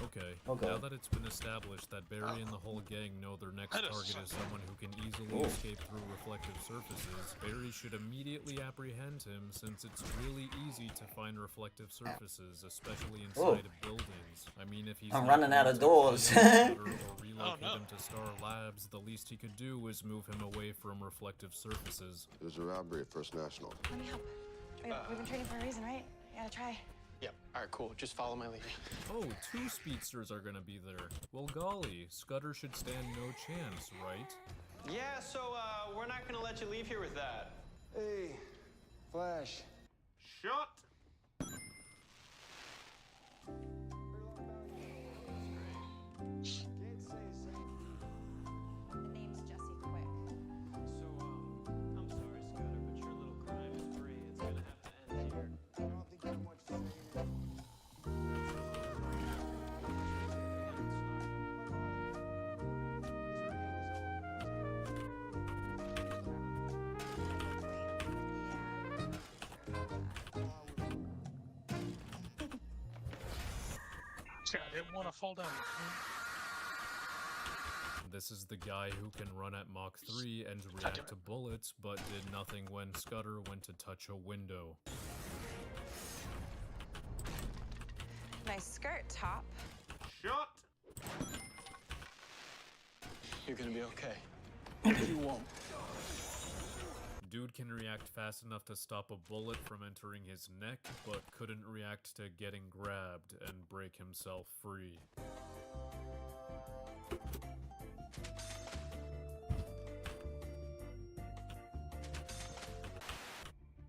Okay. Okay. Now that it's been established that Barry and the whole gang know their next That is target is someone who can easily Ooh. escape through reflective surfaces, Barry should immediately apprehend him since it's really easy to find reflective surfaces, especially inside of buildings. I mean, if he's I'm not running out going of to doors. kill Scudder or relocate him to Star Labs, the least he could do is move him away from reflective surfaces. There's a robbery at First National. Let me help. We've been training for a reason, right? You gotta try. Yep. All right, cool. Just follow my lead. Oh, 2 speedsters are gonna be there. Well, golly, Scudder should stand no chance, right? Yeah, so we're not gonna let you leave here with that. Hey, Flash. Shut. Name's Jesse Quick. So, I'm sorry, Scudder, but your little crime is free. It's gonna have to end here. I don't think you have much to say. See, I didn't want to fall down. This is the guy who can run at Mach 3 and react to bullets, but did nothing when Scudder went to touch a window. Nice skirt top. Shot! You're gonna be okay. You won't. Dude can react fast enough to stop a bullet from entering his neck, but couldn't react to getting grabbed and break himself free.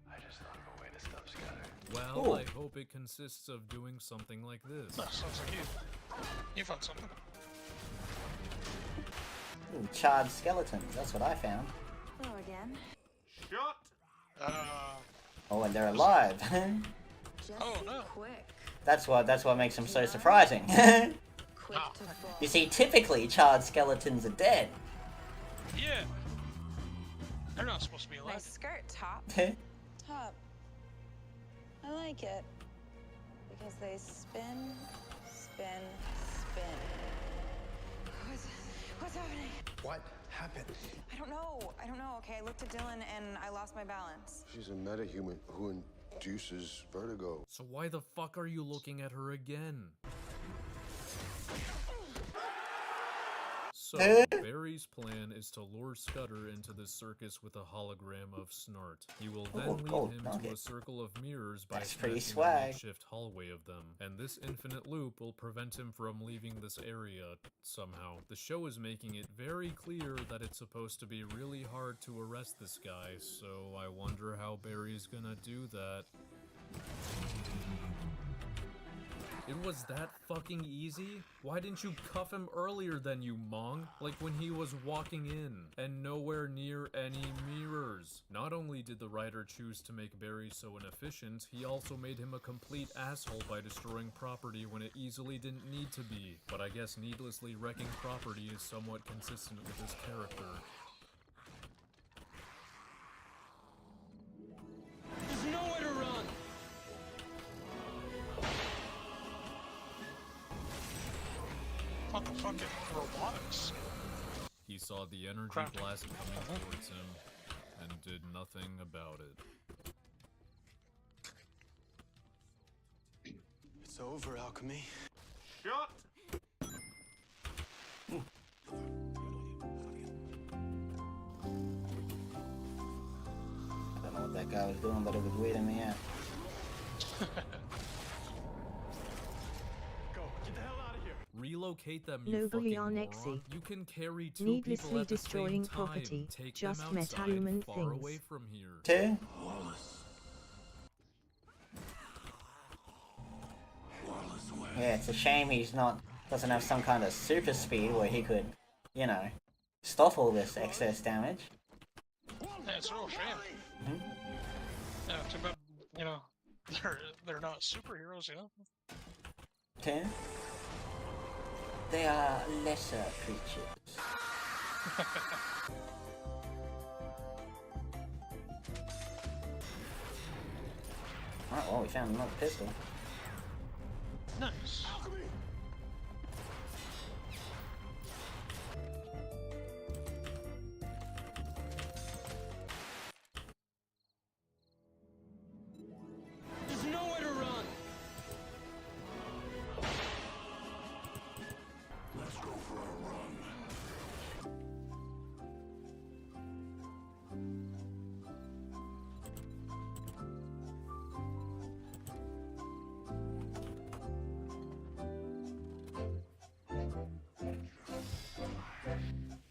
I just thought of a way to stop Scudder. Well, I hope it consists of doing something like this. That sounds like you. You found something. Ooh, charred skeletons, that's what I found. Hello again. Shot! Oh, and they're alive. Oh no. Quick. That's what makes them so surprising. Quick to fall. You see, typically charred skeletons are dead. Yeah. They're not supposed to be alive. Nice skirt top. Top. I like it. Because they spin, spin, spin. What's happening? What happened? I don't know. Okay, I looked at Dylan and I lost my balance. She's a metahuman who induces vertigo. So why the fuck are you looking at her again? So, Barry's plan is to lure Scudder into the circus with a hologram of Snart. He will then lead him to a circle of mirrors by smashing a makeshift hallway of them, and this infinite loop will prevent him from leaving this area somehow. The show is making it very clear that it's supposed to be really hard to arrest this guy, so I wonder how Barry's gonna do that. It was that fucking easy? Why didn't you cuff him earlier then, you mong? Like when he was walking in, and nowhere near any mirrors. Not only did the writer choose to make Barry so inefficient, he also made him a complete asshole by destroying property when it easily didn't need to be. But I guess needlessly wrecking property is somewhat consistent with his character. There's nowhere to run! What the fuck is robotics? He saw the energy blast coming towards him, and did nothing about it. It's over, Alchemy. Shot! I don't know what that guy was doing, but it was weirding me out. Relocate them, you Nobly fucking on moron. Exy. You can carry two Needlessly people at the destroying same time. property, Take just them outside, metahuman far things. away from here. Two? Yeah, it's a shame he's doesn't have some kind of super speed where he could, you know, stop all this excess damage. Yeah, it's a real shame. Yeah, too bad, you know, they're not superheroes, you know? Okay. They are lesser creatures. Alright, well, we found another pistol. Nice. There's nowhere to run! Let's go for a run.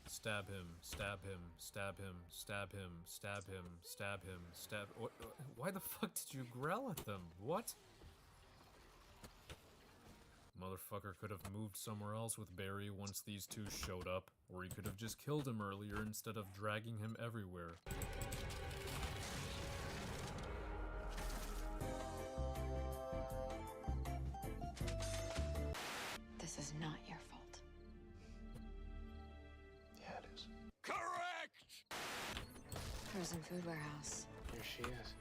Stab him, stab him, stab him, stab him, stab him, stab him, stab... Why the fuck did you growl at them? What? Motherfucker could have moved somewhere else with Barry once these two showed up, or he could have just killed him earlier instead of dragging him everywhere. This is not your fault. Yeah, it is. Correct! Frozen food warehouse. Here she is.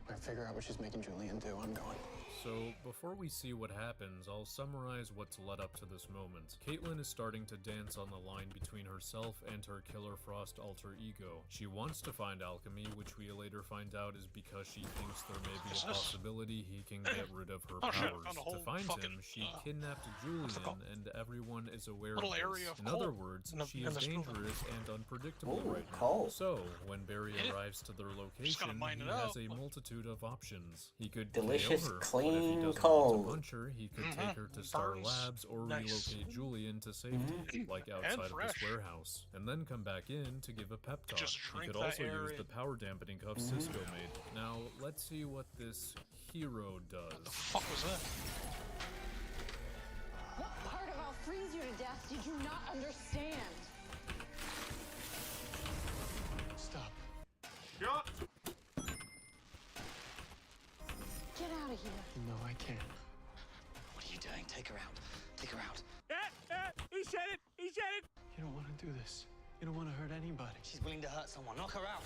I figure out what she's making Julian do. I'm going. So, before we see what happens, I'll summarize what's led up to this moment. Caitlin is starting to dance on the line between herself and her Killer Frost alter ego. She wants to find alchemy, which we later find out is because she thinks there may be a possibility he can get rid of her powers. To find him, she kidnapped Julian, and everyone is aware of this. In other words, she is dangerous and unpredictable right now. So, when Barry arrives to their location, he has a multitude of options. He could Delicious, KO her, clean but if he doesn't cold. want to punch her, he could take her to Star Labs or relocate Julian to safety, like outside of this warehouse, and then come back in to give a pep talk. He could also use the power dampening cuff Cisco made. Now, let's see what this hero does. What the fuck was that? What part of I'll freeze you to death did you not understand? Stop. Get out of here. No, I can't. What are you doing? Take her out. Take her out. He said it! He said it! You don't want to do this. You don't want to hurt anybody. She's willing to hurt someone. Knock her out.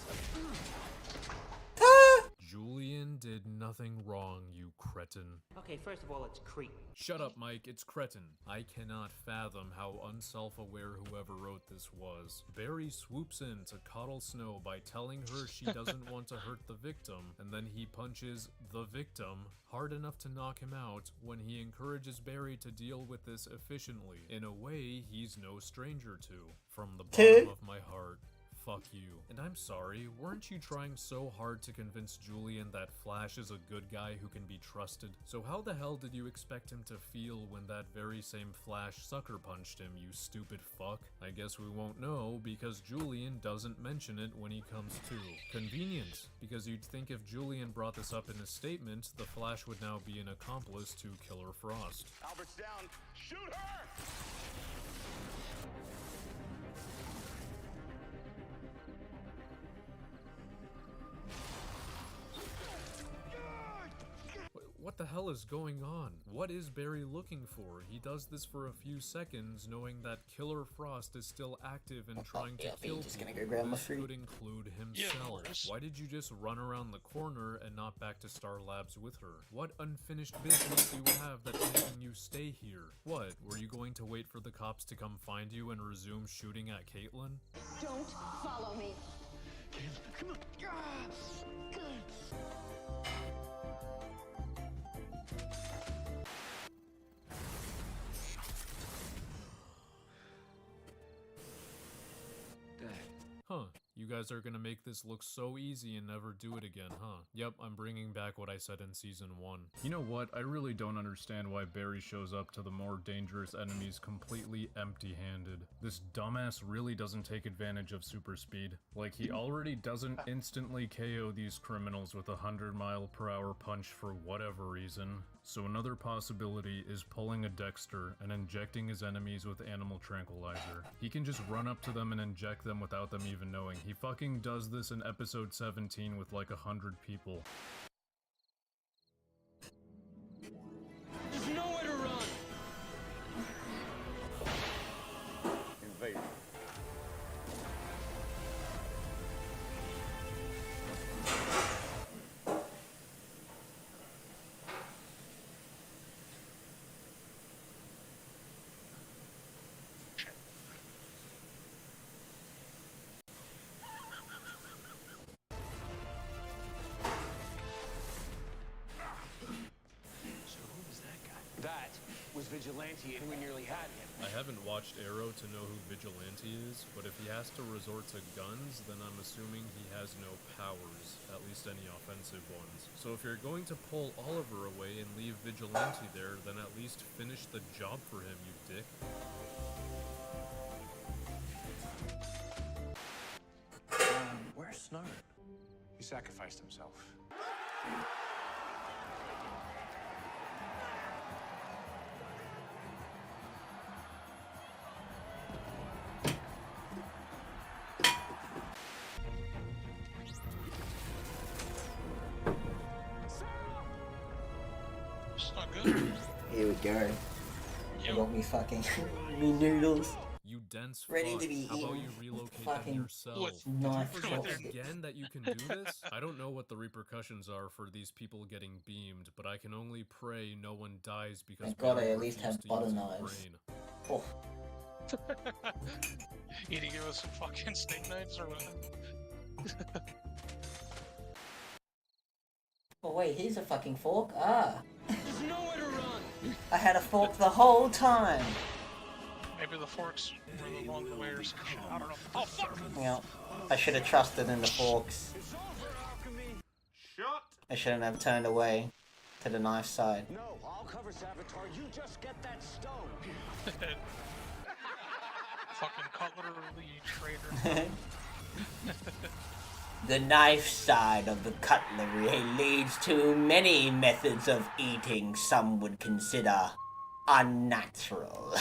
Julian did nothing wrong, you cretin. Okay, first of all, it's creep. Shut up, Mike, it's cretin. I cannot fathom how unself-aware whoever wrote this was. Barry swoops in to coddle Snow by telling her she doesn't want to hurt the victim, and then he punches the victim hard enough to knock him out when he encourages Barry to deal with this efficiently, in a way he's no stranger to. From the bottom of my heart, fuck you. And I'm sorry, weren't you trying so hard to convince Julian that Flash is a good guy who can be trusted? So how the hell did you expect him to feel when that very same Flash sucker punched him, you stupid fuck? I guess we won't know because Julian doesn't mention it when he comes to. Convenient, because you'd think if Julian brought this up in his statement, the Flash would now be an accomplice to Killer Frost. Albert's down. Shoot her! What the hell is going on? What is Barry looking for? He does this for a few seconds, knowing that Killer Frost is still active and trying to kill people. This could include himself. Why did you just run around the corner and not back to Star Labs with her? What unfinished business do you have that's making you stay here? What, were you going to wait for the cops to come find you and resume shooting at Caitlin? Don't follow me. Come on. Good. Huh, you guys are gonna make this look so easy and never do it again, huh? Yep, I'm bringing back what I said in Season 1. You know what, I really don't understand why Barry shows up to the more dangerous enemies completely empty-handed. This dumbass really doesn't take advantage of super speed. Like, he already doesn't instantly KO these criminals with a 100-mile-per-hour punch for whatever reason. So another possibility is pulling a Dexter and injecting his enemies with animal tranquilizer. He can just run up to them and inject them without them even knowing. He fucking does this in episode 17 with like 100 people. There's nowhere to run. Invade. That was Vigilante, and we nearly had him. I haven't watched Arrow to know who Vigilante is, but if he has to resort to guns, then I'm assuming he has no powers, at least any offensive ones. So if you're going to pull Oliver away and leave Vigilante there, then at least finish the job for him, you dick. Where's Snart? He sacrificed himself. Here we go. I got me fucking me noodles. You dense Ready fuck. to be How about eaten. you relocate Fucking them yourself? Did you knife forget chopstick. again that you can do this? I don't know what the repercussions are for these people getting beamed, but I can only pray no one dies because Thank God I Barry at least refused have to butter use his knives. brain. Oh. Eating it with some fucking steak knives or what? Oh wait, here's a fucking fork. Ah. There's nowhere to run. I had a fork the whole time. Maybe the forks were the longer way or some shit. I don't know. Oh fuck! Yeah. I should have trusted in the forks. Shut. I shouldn't have turned away to the knife side. No, I'll cover Savitar. You just get that stone. Fucking cutlery traitor. The knife side of the cutlery leads to many methods of eating some would consider unnatural.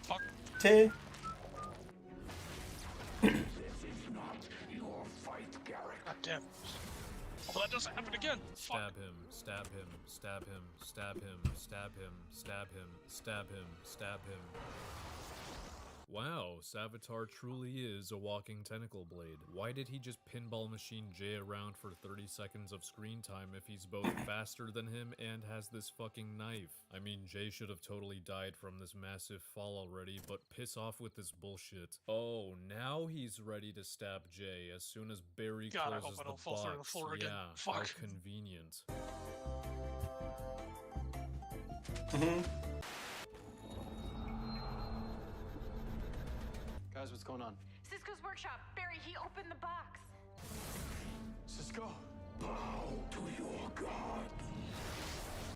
Fuck. Two. God damn. Oh, that doesn't happen again. Stab him, stab him, stab him, stab him, stab him, stab him, stab him, stab him. Wow, Savitar truly is a walking tentacle blade. Why did he just pinball machine Jay around for 30 seconds of screen time if he's both faster than him and has this fucking knife? I mean, Jay should have totally died from this massive fall already, but piss off with this bullshit. Oh, now he's ready to stab Jay as soon as Barry God, I closes hope I don't the fall through the box. floor again. Yeah, Fuck. how convenient. Guys, what's going on? Cisco's workshop. Barry, he opened the box. Cisco?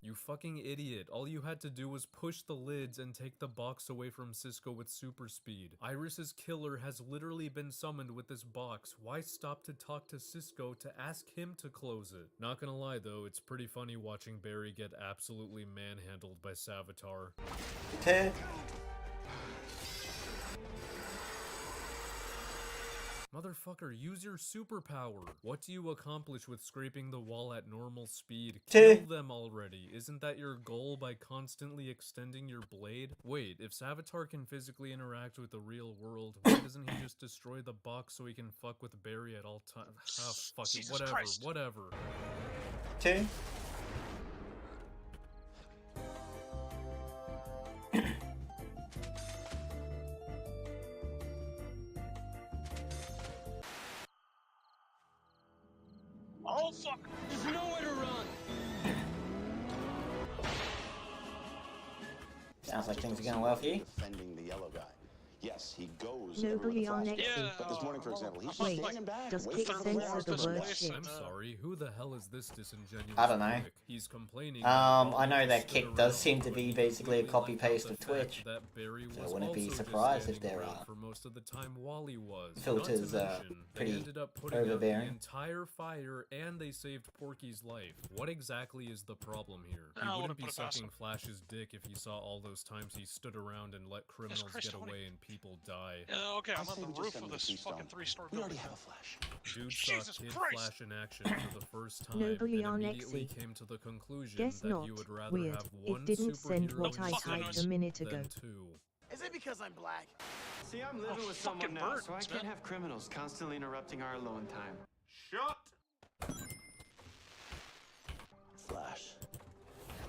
You fucking idiot. All you had to do was push the lids and take the box away from Cisco with super speed. Iris's killer has literally been summoned with this box. Why stop to talk to Cisco to ask him to close it? Not gonna lie though, it's pretty funny watching Barry get absolutely manhandled by Savitar. Motherfucker, use your superpower. What do you accomplish with scraping the wall at normal speed? Kill them already. Isn't that your goal by constantly extending your blade? Wait, if Savitar can physically interact with the real world, why doesn't he just destroy the box so he can fuck with Barry at all times? Oh, fuck it, whatever, Christ. whatever. Two. Oh fuck! There's nowhere to run. Sounds like things are going well for you. Defending the yellow guy. Yes, he goes Nobly on everywhere Nexi. But this morning, for example, he's just Wait, standing back. does waiting Kick for the censor flowers the to word splash. shit? I'm sorry, who the hell is this disingenuous I don't know. prick? He's complaining. I know that Kick does seem to be basically a copy-paste of Twitch. That Barry So I was wouldn't be also just surprised if standing there around are for most of the time Wally was. filters, Not to mention, pretty they ended up putting out the overbearing. entire fire and they saved Porky's life. What exactly is the problem here? He I wouldn't wanna be put it past sucking Flash's dick if he saw all those times he stood around and let criminals Christ, get how many- away and people die. Yeah, okay, I'm say on we the just roof send of him this to fucking Keystone. three-story We already building. have a flash. Dude Jesus saw Kid Christ. Flash in action for the first time Nobly and on immediately Nexi. came to the conclusion Guess that not. he would rather Weird. have one It didn't send superhero what I in typed space a minute ago. than two. Is it because I'm black? See, I'm living Oh, with someone fucking now, birds, so I can't man. have criminals constantly interrupting our alone time. Shut. Flash.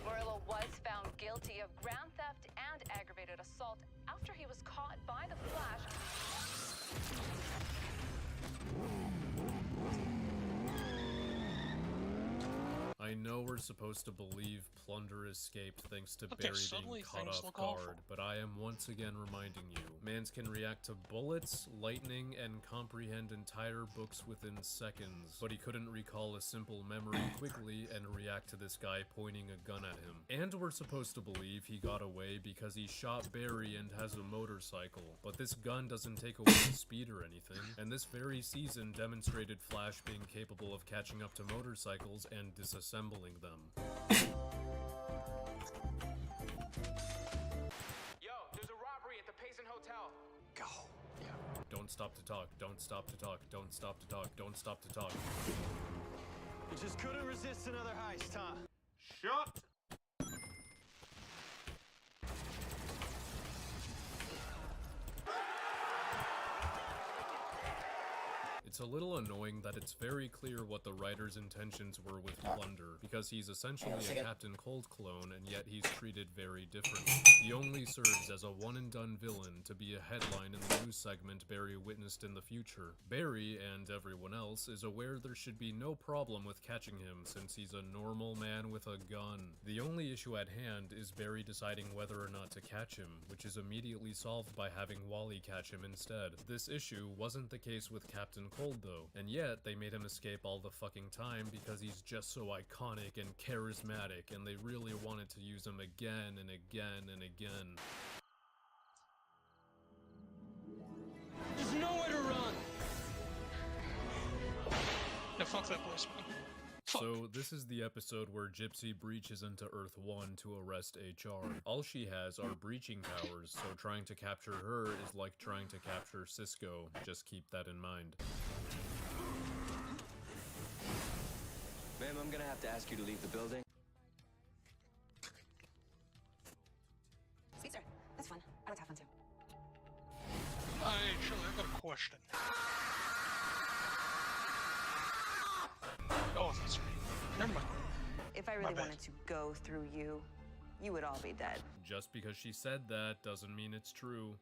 Borrello was found guilty of grand theft and aggravated assault after he was caught by the Flash. I know we're supposed to believe Plunder escaped thanks to Okay, Barry suddenly being caught things off look awful. guard, but I am once again reminding you, mans can react to bullets, lightning, and comprehend entire books within seconds, but he couldn't recall a simple memory quickly and react to this guy pointing a gun at him. And we're supposed to believe he got away because he shot Barry and has a motorcycle, but this gun doesn't take away his speed or anything, and this very season demonstrated Flash being capable of catching up to motorcycles and disassembling them. Don't stop to talk. Don't stop to talk. Don't stop to talk. Don't stop to talk. You just couldn't resist another heist, huh? Shut. It's a little annoying that it's very clear what the writer's intentions were with Plunder, because he's essentially a Captain Cold clone, and yet he's treated very differently. He only serves as a one-and-done villain to be a headline in the news segment Barry witnessed in the future. Barry, and everyone else, is aware there should be no problem with catching him, since he's a normal man with a gun. The only issue at hand is Barry deciding whether or not to catch him, which is immediately solved by having Wally catch him instead. This issue wasn't the case with Captain Cold though, and yet they made him escape all the fucking time because he's just so iconic and charismatic, and they really wanted to use him again and again and again. There's nowhere to run! No, fuck that place, man. So, this is the episode where Gypsy breaches into Earth 1 to arrest HR. All she has are breaching powers, so trying to capture her is like trying to capture Cisco. Just keep that in mind. Ma'am, I'm gonna have to ask you to leave the building. Caesar, that's fun. I like to have fun too. Actually, I've got a question. Oh, that's right. Never mind. If I really wanted to go through you, you would all be dead. Just because she said that doesn't mean it's true.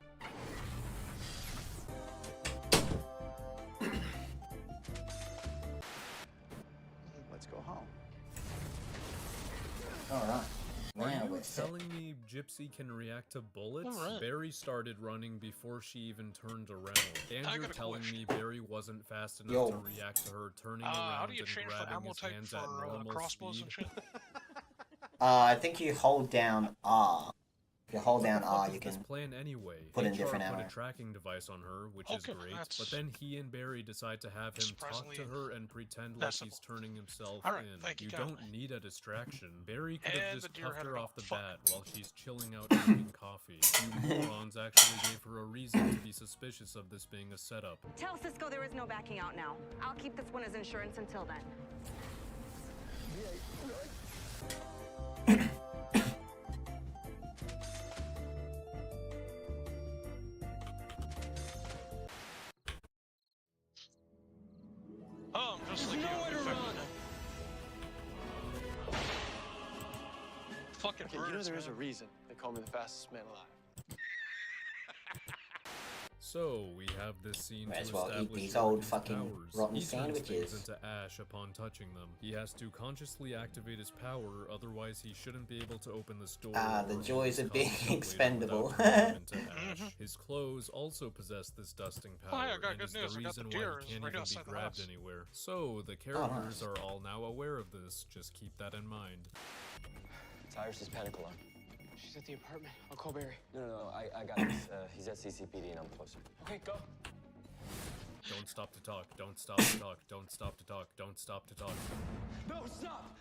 Let's go home. Alright. Are Now you we're set. telling me Gypsy can react to bullets? Alright. Barry started running before she even turned around. And you're telling me Barry wasn't fast enough to react to her turning How around do you and change the grabbing ammo his type hands for at normal crossbows speed? and shit? I think you hold down R. If you hold down R, you This can plan anyway. put in HR different put ammo. a tracking device on her, which is Okay, great, that's but then he and Barry decide to have him talk surprisingly to her and pretend like passable. he's turning himself Alright, in. thank you don't kindly. need a distraction. Barry could have And just the deer cuffed had her it off the all. Fuck. bat while she's chilling out drinking coffee. You morons actually gave her a reason to be suspicious of this being a setup. Tell Cisco there is no backing out now. I'll keep this one as insurance until then. Oh, I'm just like you. Fucking Okay, you know there is a reason they call me the fastest man alive. So, we have this scene Might to as well eat establish these old Jordan's fucking powers. rotten He turns things sandwiches. into ash upon touching them. He has to consciously activate his power, otherwise he shouldn't be able to open this door. The or joys he's of being contemplated expendable. without turning him into ash. His clothes also possess this dusting power, Oh, yeah, I got and good is news. the I got the reason deer why is he can't right even be outside the grabbed house. anywhere. So, the characters are all now aware of this, just keep that in mind. It's Iris's panic alarm. She's at the apartment. I'll call Barry. No, I got this. He's at CCPD and I'm closer. Okay, go. Don't stop to talk, don't stop to talk, don't stop to talk, don't stop to talk. No, stop!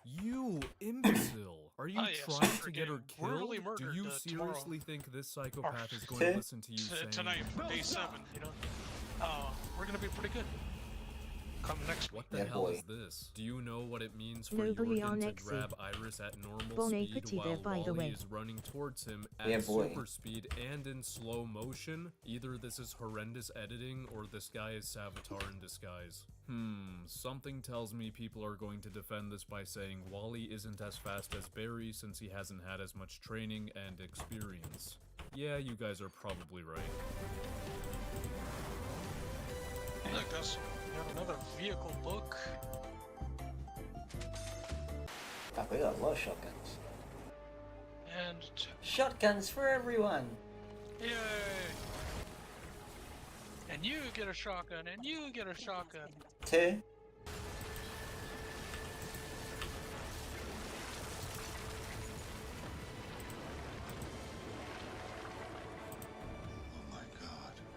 You imbecile! Are you yes, trying after to get her getting brutally killed? Do murdered, you tomorrow. seriously think this psychopath is going to listen to you saying... Tonight, day 7, you know? We're gonna be pretty good. Come next week. What the hell is this? Do you know what it means for Nobody Jordan on to Exit. grab Iris at normal Bon speed appetit while there, by the Wally way. is running towards him at Yeah, boy. super speed and in slow motion? Either this is horrendous editing or this guy is Savitar in disguise. Something tells me people are going to defend this by saying Wally isn't as fast as Barry since he hasn't had as much training and experience. Yeah, you guys are probably right. Look, that's another vehicle book. Fuck, we got a lot of shotguns. And Shotguns for everyone! yay! And you get a shotgun, and you get a shotgun. 2.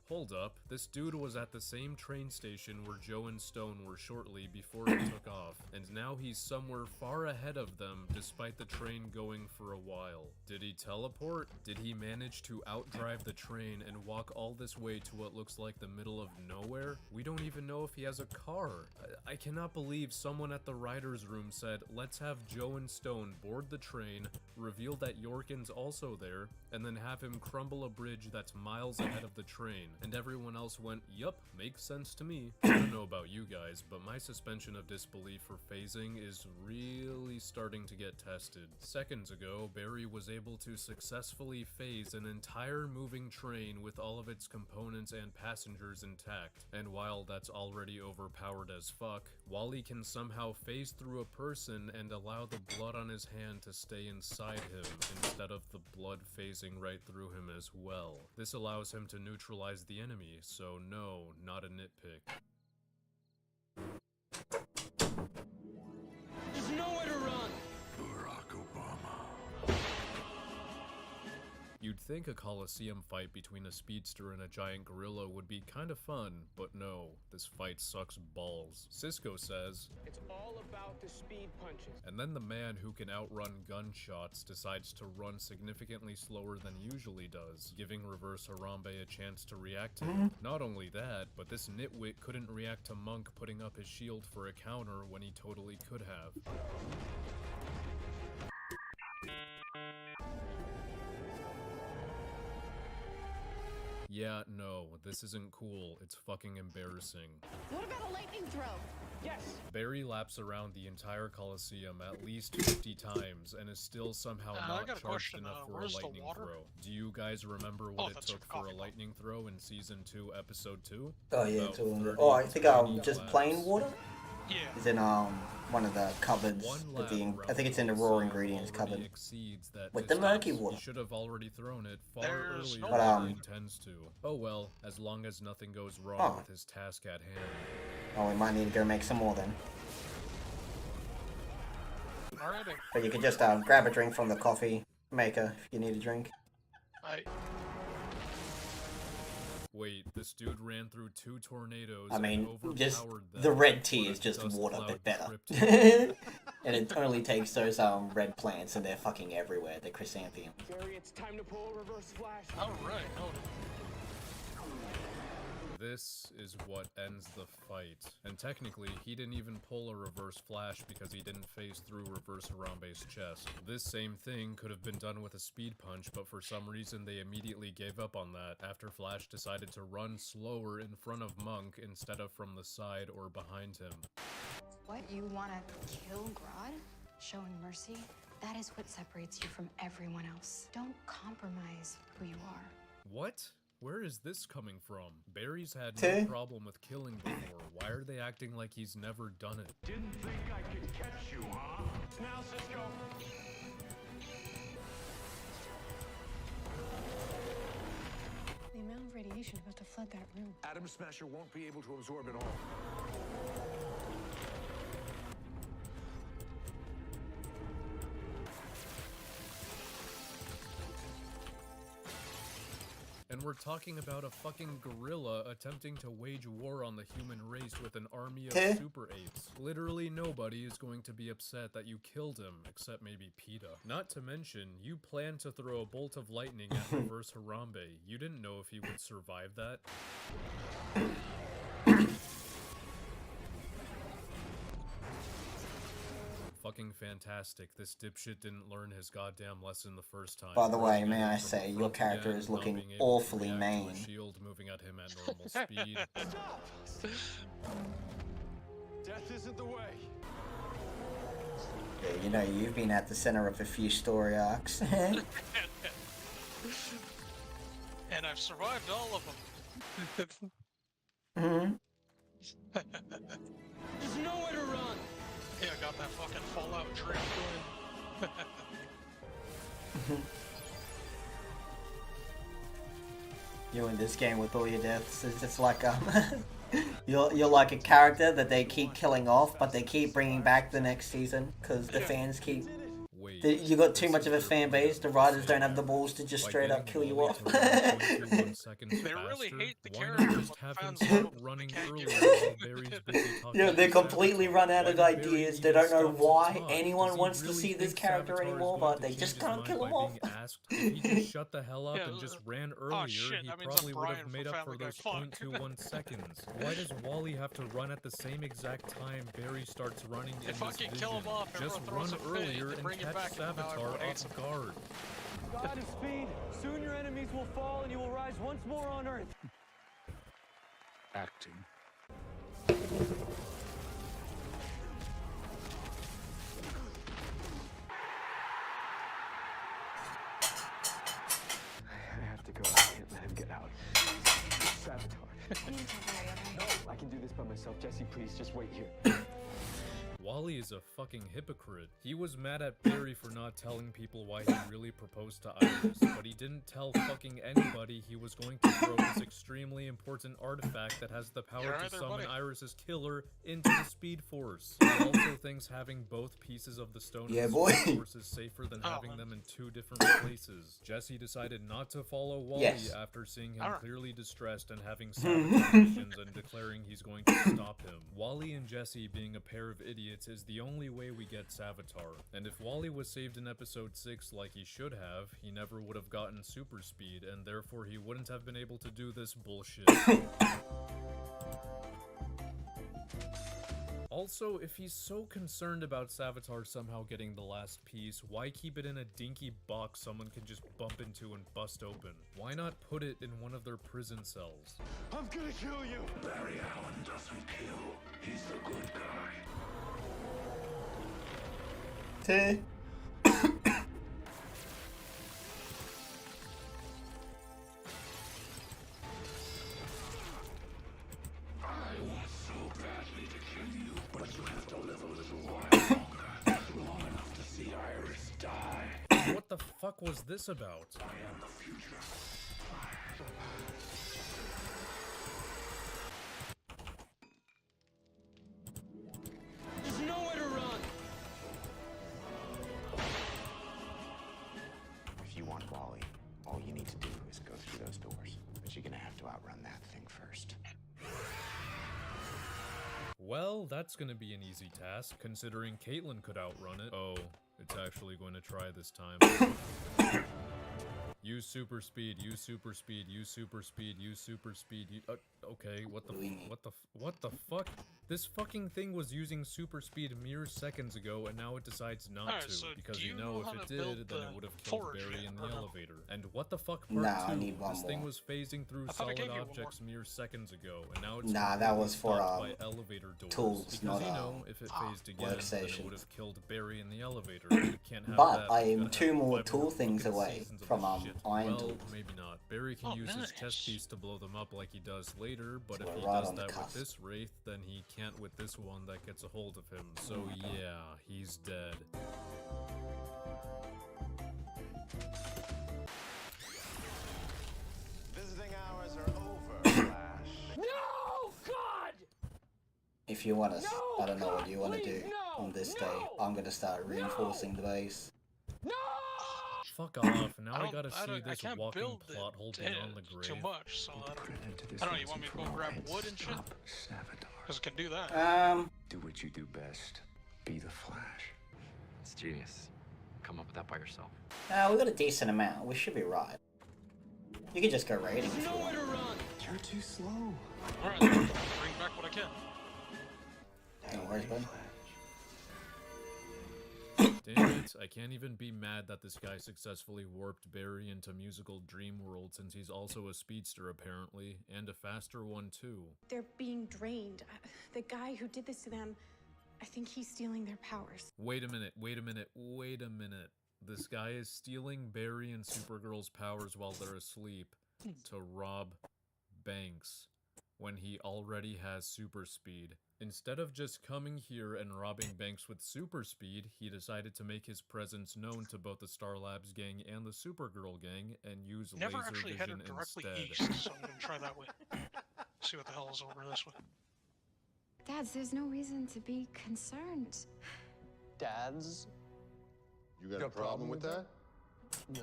Hold up, this dude was at the same train station where Joe and Stone were shortly before he took off, and now he's somewhere far ahead of them despite the train going for a while. Did he teleport? Did he manage to outdrive the train and walk all this way to what looks like the middle of nowhere? We don't even know if he has a car. I cannot believe someone at the writer's room said, let's have Joe and Stone board the train, reveal that Yorkin's also there, and then have him crumble a bridge that's miles ahead of the train. And everyone else went, yup, makes sense to me. I don't know about you guys, but my suspension of disbelief for phasing is really starting to get tested. Seconds ago, Barry was able to successfully phase an entire moving train with all of its components and passengers intact. And while that's already overpowered as fuck, Wally can somehow phase through a person and allow the blood on his hand to stay inside him instead of the blood phasing right through him as well. This allows him to neutralize the enemy, so no, not a nitpick. There's nowhere to run. Barack Obama. You'd think a Coliseum fight between a speedster and a giant gorilla would be kinda fun, but no, this fight sucks balls. Cisco says, It's all about the speed punches. and then the man who can outrun gunshots decides to run significantly slower than he usually does, giving Reverse Harambe a chance to react to him. Not only that, but this nitwit couldn't react to Monk putting up his shield for a counter when he totally could have. Yeah, no, this isn't cool. It's fucking embarrassing. What about a lightning throw? Yes. Barry laps around the entire Coliseum at least 50 times and is still somehow I not got a charged question, enough for a where's the lightning water? throw. Do you guys remember Oh, what it that's took your for a coffee lightning throw in Season 2, Episode 2? Oh yeah, About it's all. 30 Oh, I think tiny just laps. plain water. Yeah. Is in one of the cupboards. With the, I think it's in the raw ingredients cupboard. Exceeds that With the distance. murky water. He should have already thrown it far There's earlier no But, than he intends to. Oh well, as long as nothing goes wrong with his task at hand. Oh, we might need to go make some more then. Alrighty. But you can just grab a drink from the coffee maker if you need a drink. Wait, this dude ran through 2 tornadoes. I mean, and just overpowered them, the red tea but is a just dust water, cloud but better. tripped him. And it only takes those red plants, and they're fucking everywhere. They're chrysanthemum. Barry, it's time to pull a reverse flash. Alright, hold it. This is what ends the fight. And technically, he didn't even pull a reverse flash because he didn't phase through Reverse Harambe's chest. This same thing could have been done with a speed punch, but for some reason they immediately gave up on that after Flash decided to run slower in front of Monk instead of from the side or behind him. What, you want to kill Grodd? Showing mercy? That is what separates you from everyone else. Don't compromise who you are. What? Where is this coming from? Barry's had no problem with killing before. Why are they acting like he's never done it? Didn't think I could catch you, huh? Now, Cisco. The amount of radiation about to flood that room. Atom Smasher won't be able to absorb it all. And we're talking about a fucking gorilla attempting to wage war on the human race with an army of super apes. Literally nobody is going to be upset that you killed him, except maybe PETA. Not to mention, you planned to throw a bolt of lightning at Reverse Harambe. You didn't know if he would survive that. Fucking fantastic. This dipshit didn't learn his goddamn lesson the first time. By the way, may I say, your character is looking awfully main. Shield moving at him at normal speed. Death isn't the way. Yeah, you know, you've been at the center of a few story arcs. And I've survived all of them. There's nowhere to run. Yeah, I got that fucking Fallout drink going. You in this game with all your deaths, it's just like you're like a character that they keep killing off, but they keep bringing back the next season because the fans keep. Wait, wait. You got too This much is of a their fan plan. base. The writers don't have the balls to just By straight up getting kill you Wally off. to run 0.21 seconds They really faster, hate the why character, not just but have him fans start love him. running They can't earlier get rid of while him. Barry's busy talking Yeah, to they completely Savitar? run out Why of did Barry ideas. They even don't know stop to why talk? anyone Does he wants to really see this think character Savitar is anymore, going but to they change just his can't mind kill by him off. being asked? If he just shut the hell up Yeah, and just ran oh earlier, shit, he that means probably I'm would Brian have from made up for Family Guy. those Fuck. 0.21 seconds. Why does Wally have to run at the same exact time Barry starts running in If this I can vision? kill him off, Just everyone run throws a fit, earlier they and bring it catch back, and now Savitar everyone hates off him. guard. God of speed, soon your enemies will fall and you will rise once more on Earth. Acting. I have to go. I can't let him get out. Savitar. No, I can do this by myself. Jesse, please, just wait here. Wally is a fucking hypocrite. He was mad at Barry for not telling people why he really proposed to Iris, but he didn't tell fucking anybody he was going to throw this extremely important artifact that has the power to summon Iris's killer into the Speed Force. He also thinks having both pieces of the Stone Yeah, of the boy. Speed Force is safer than having them in two different places. Jesse decided not to follow Wally Yes. after seeing him Alright. clearly distressed and having sabotage missions and declaring he's going to stop him. Wally and Jesse being a pair of idiots is the only way we get Savitar. And if Wally was saved in episode 6 like he should have, he never would have gotten super speed, and therefore he wouldn't have been able to do this bullshit. Also, if he's so concerned about Savitar somehow getting the last piece, why keep it in a dinky box someone can just bump into and bust open? Why not put it in one of their prison cells? I'm gonna kill you. Barry Allen doesn't kill. He's the good guy. I want so badly to kill you, but you have to live a little while longer. Long enough to see Iris die. What the fuck was this about? I am the future. There's nowhere to run. If you want Wally, all you need to do is go through those doors. But you're gonna have to outrun that thing first. Well, that's gonna be an easy task, considering Caitlyn could outrun it. Oh, it's actually going to try this time. Use super speed, use super speed, use super speed, use super speed. Okay, what the fuck? This fucking thing was using super speed mere seconds ago, and now it decides not Alright, to, so because do you you know know if how it to build did, then it the would have killed forge Barry yet, in or the no? elevator. And what the fuck part Nah, I 2? need one This thing more. was phasing through I thought I solid gave you one more. objects mere seconds ago, and now it's Nah, that was for, completely stopped by elevator doors. tools, because not, you know, if it phased again, then it workstations. would have killed Barry in the elevator. You can't have But that. I You am gotta two have more 5 tool things fucking away seasons of from this shit. iron Well, tools. maybe not. Barry can use his chest piece to blow them up like he does later, but if We're he right does on the that with cusp. this Wraith, then he can't with this one that gets a hold of him. So yeah, he's dead. Visiting hours are over, Flash. No, God! If you want to, No, I don't know what God, you want to please, do no, on this no, day. I'm gonna start reinforcing the base. Fuck off, now I don't- gotta I see don't- I this can't walking build plot hole it beyond the too grave. much, so I don't know. You want me to go grab wood and shit? Because it can do that. Do what you do best. Be the Flash. It's genius. Come up with that by yourself. We got a decent amount. We should be right. You can just go raiding if you Nowhere want. to run. You're too slow. Alright, bring back what I can. No worries, bud. Damn it, I can't even be mad that this guy successfully warped Barry into musical dream world since he's also a speedster apparently, and a faster one too. They're being drained. The guy who did this to them, I think he's stealing their powers. Wait a minute, wait a minute, wait a minute. This guy is stealing Barry and Supergirl's powers while they're asleep to rob Banks when he already has super speed. Instead of just coming here and robbing Banks with super speed, he decided to make his presence known to both the Star Labs gang and the Supergirl gang and use Never laser actually vision headed directly instead. east, so I'm gonna try that way. See what the hell is over this way. Dads, there's no reason to be concerned. Dads? You got a problem with that? No.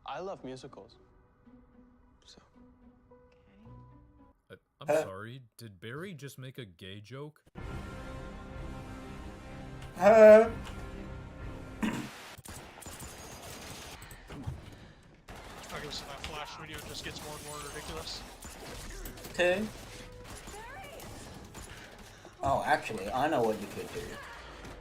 I love musicals. So. I'm sorry, did Barry just make a gay joke? Huh? Okay, so that flash video just gets more and more ridiculous. Okay. Oh, actually, I know what you could do.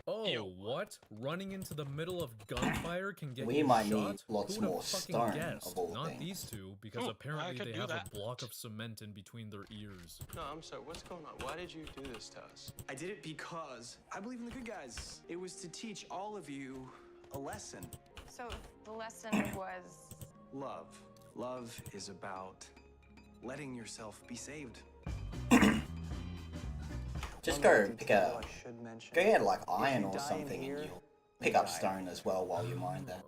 Oh, what? Running into the middle of gunfire can get We you might shot? need lots Who would've more fucking stone, guessed? of all Not things. these two, because I apparently could they do have that. a block of cement in between their ears. No, I'm sorry. What's going on? Why did you do this to us? I did it because I believe in the good guys. It was to teach all of you a lesson. So the lesson was. Love. Love is about letting yourself be saved. Just go pick a... Go get like iron or something and you'll pick up stone as well while you mine that.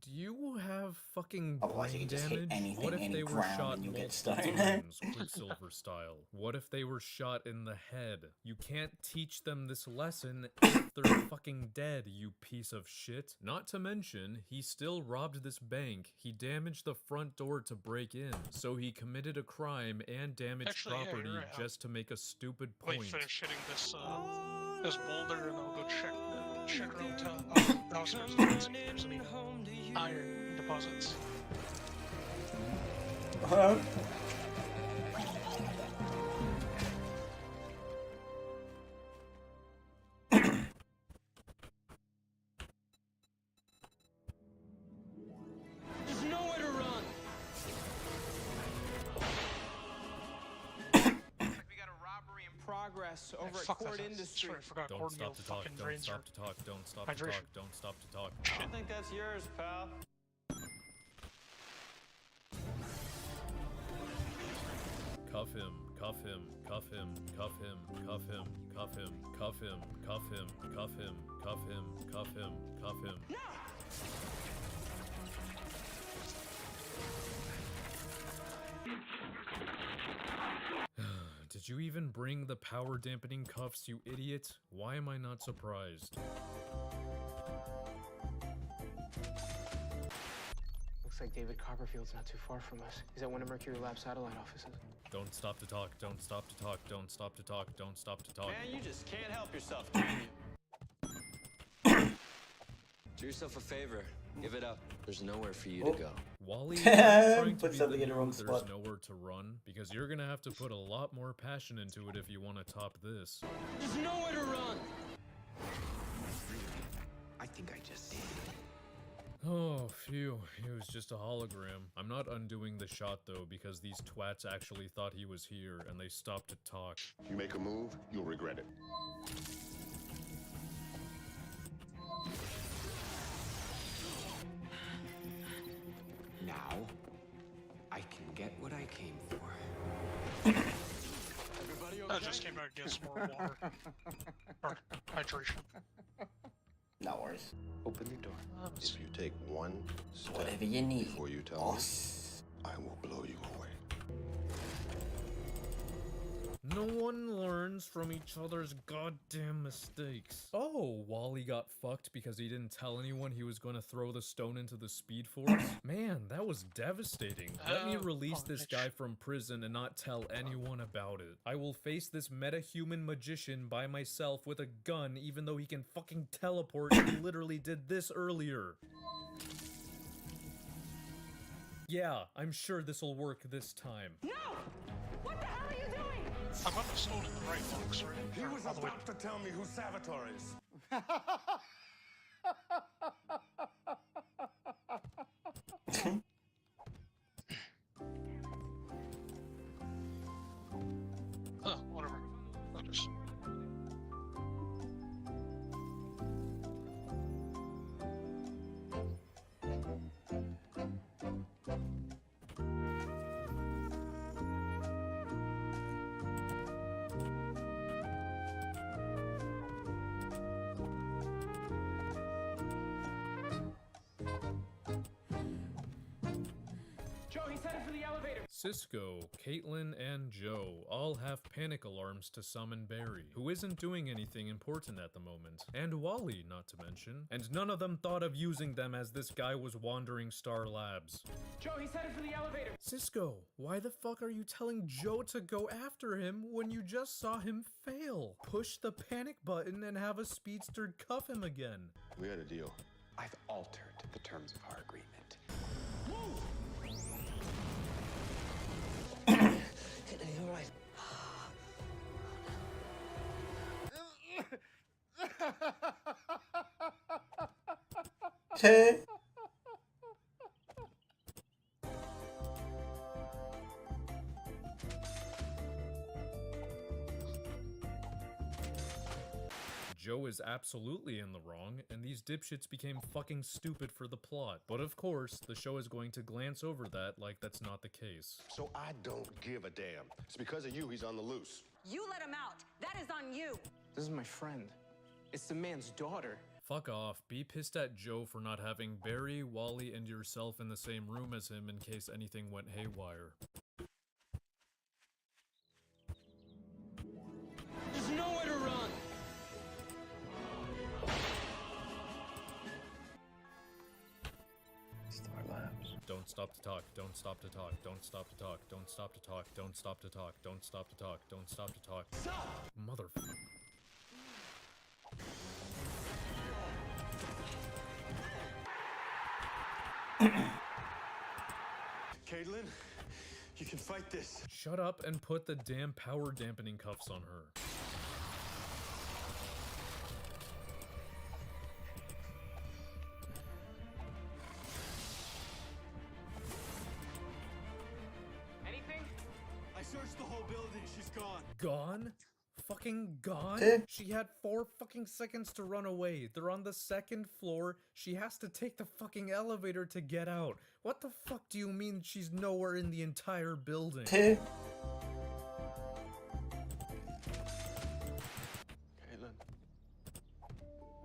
Do you have fucking Otherwise you brain can just hit damage? anything, What if any they were ground, shot and you'll get multiple stoned. times, Quicksilver style? What if they were shot in the head? You can't teach them this lesson if they're fucking dead, you piece of shit. Not to mention, he still robbed this bank. He damaged the front door to break in, so he committed a crime and damaged Actually, yeah, property you're right. just to make a stupid Wait, point. finish hitting this this boulder, and I'll go check around downstairs if there's any iron deposits. There's nowhere to run. Progress over at Fuck Cord that. Industries. Sorry, I forgot Don't cornmeal stop to talk, fucking don't drains stop your to talk, don't stop to hydration. talk, don't stop to talk. I think that's yours, pal. Cuff him, cuff him, cuff him, cuff him, cuff him, cuff him, cuff him, cuff him, cuff him, cuff him, cuff him, cuff him. Did you even bring the power dampening cuffs, you idiot? Why am I not surprised? Looks like David Copperfield's not too far from us. He's at one of Mercury Lab satellite offices. Don't stop to talk, don't stop to talk, don't stop to talk, don't stop to talk. Man, you just can't help yourself, can you? Do yourself a favor. Give it up. There's nowhere for you to go. Wally, I'm trying to Put be something the in the wrong new spot. There's nowhere to run, because you're gonna have to put a lot more passion into it if you want to top this. There's nowhere to run. I think I just did. Oh, phew, he was just a hologram. I'm not undoing the shot though, because these twats actually thought he was here, and they stopped to talk. You make a move, you'll regret it. Now, I can get what I came for. Everybody I just came out to get some more water. Or hydration. No worries. Open the door. If you take one step Whatever you need, before you tell boss. me, I will blow you away. No one learns from each other's goddamn mistakes. Oh, Wally got fucked because he didn't tell anyone he was gonna throw the stone into the Speed Force? Man, that was devastating. Let me release this guy from prison and not tell anyone about it. I will face this meta-human magician by myself with a gun even though he can fucking teleport and he literally did this earlier. Yeah, I'm sure this'll work this time. No! What the hell are you doing? I got the stone in the right box, right? He was All the way- about to tell me who Savitar is. Whatever. I'll just... Cisco, Caitlin, and Joe all have panic alarms to summon Barry, who isn't doing anything important at the moment, and Wally, not to mention, and none of them thought of using them as this guy was wandering Star Labs. Joe, he's headed for the elevator. Cisco, why the fuck are you telling Joe to go after him when you just saw him fail? Push the panic button and have a speedster cuff him again. We had a deal. I've altered the terms of our agreement. You're right. Joe is absolutely in the wrong, and these dipshits became fucking stupid for the plot. But of course, the show is going to glance over that like that's not the case. So I don't give a damn. It's because of you he's on the loose. You let him out. That is on you. This is my friend. It's the man's daughter. Fuck off. Be pissed at Joe for not having Barry, Wally, and yourself in the same room as him in case anything went haywire. There's nowhere to run. Star Labs. Don't stop to talk, don't stop to talk, don't stop to talk, don't stop to talk, don't stop to talk, don't stop to talk, don't stop to talk. Motherfucker. Caitlin, you can fight this. Shut up and put the damn power dampening cuffs on her. Anything? I searched the whole building. She's gone. Gone? Fucking gone? She had 4 fucking seconds to run away. They're on the 2nd floor. She has to take the fucking elevator to get out. What the fuck do you mean she's nowhere in the entire building? Caitlin.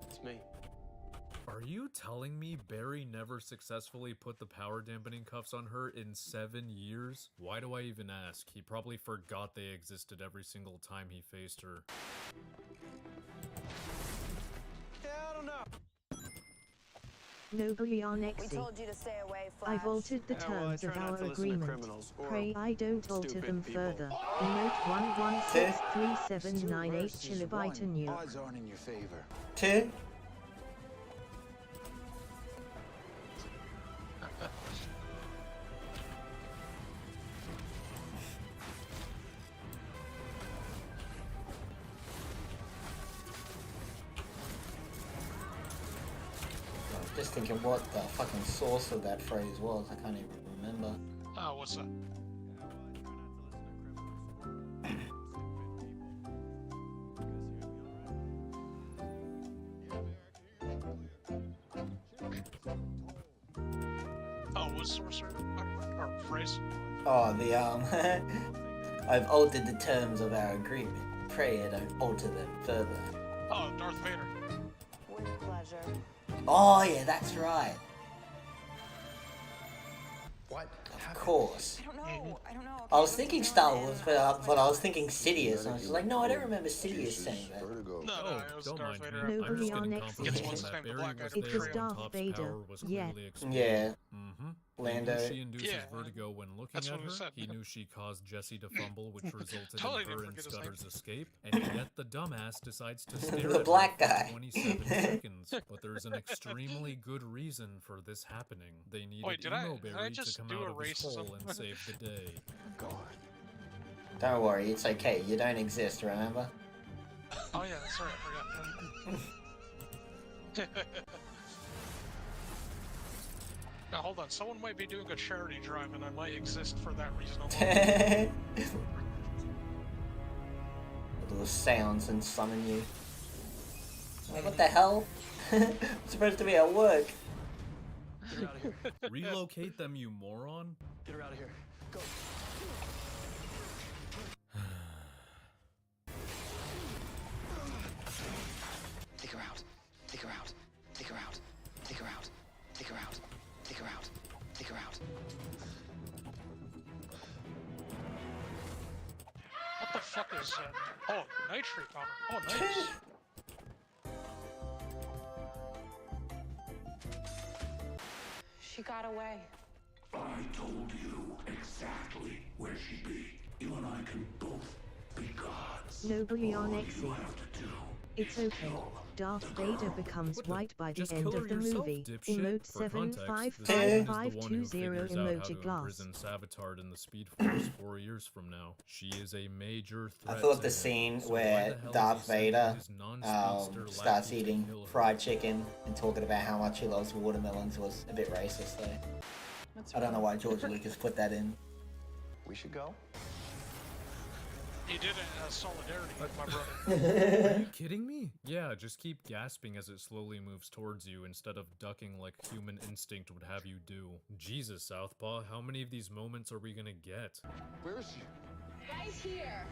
It's me. Are you telling me Barry never successfully put the power dampening cuffs on her in 7 years? Why do I even ask? He probably forgot they existed every single time he faced her. Yeah, I don't know. Noblianexi. We told you to stay away, Flash. I've altered the Yeah, well, I terms try of not our to listen to agreement. criminals or Pray I don't alter stupid them people. further. Emote 1163798 kilobyte new. Odds aren't in your favor. Just thinking what the fucking source of that phrase was. I can't even remember. Oh, what's that? Oh, what sorcerer? Or phrase? Oh, the I've altered the terms of our agreement. Pray I don't alter them further. Oh, Darth Vader. With pleasure. Oh yeah, that's right. What? Of course. I don't know. I don't know. I was thinking Star Wars, but I was thinking Sidious, and I was just like, no, I don't remember Sidious saying that. No, it was Don't Darth mind Vader. me. I'm just getting Noblianexi. confirmation that Barry was It there was when Darth Top's Vader, power was yeah. clearly explained. Yeah. Lando. Lando. He knew she induces Yeah, vertigo when looking that's at what her. we said. He knew she caused Jesse to fumble, which resulted Totally in her didn't and forget his name. Scudder's escape. And yet the dumbass decides to stare The at black her guy. for 27 seconds. But there's an extremely good reason for this happening. They needed Wait, did Emo I Barry to just come do out a of his racism? hole and save the day. Don't worry, it's okay. You don't exist, remember? Oh yeah, that's right. I forgot. Now hold on, someone might be doing a charity drive, and I might exist for that reason alone. Little sounds and summon you. Like, what the hell? I'm supposed to be at work. Get her out of here. Relocate them, you moron. Get her out of here. Go. Take her out. Take her out. Take her out. Take her out. Take her out. Take her out. Take her out. is oh, nitrate powder. Oh, nice. She got away. I told you exactly where she'd be. You and I can both be gods. Nobly on All Exy. you have to do It's okay. Darth Vader becomes white by the Just end kill her of the yourself, movie. dipshit. Emote For context, this woman is the one who 75520 figures out how emoji to glass. imprison Savitard in the Speed Force 4 years from now. She is a major threat. I thought to the him, scene so why where the hell is Darth he sending Vader his non-speedster starts lackey to eating kill her? fried chicken and talking about how much he loves watermelons was a bit racist though. I don't know why George Lucas put that in. We should go. He did it as solidarity with my brother. Are you kidding me? Yeah, just keep gasping as it slowly moves towards you instead of ducking like human instinct would have you do. Jesus, Southpaw, how many of these moments are we gonna get? Where is she? Right here.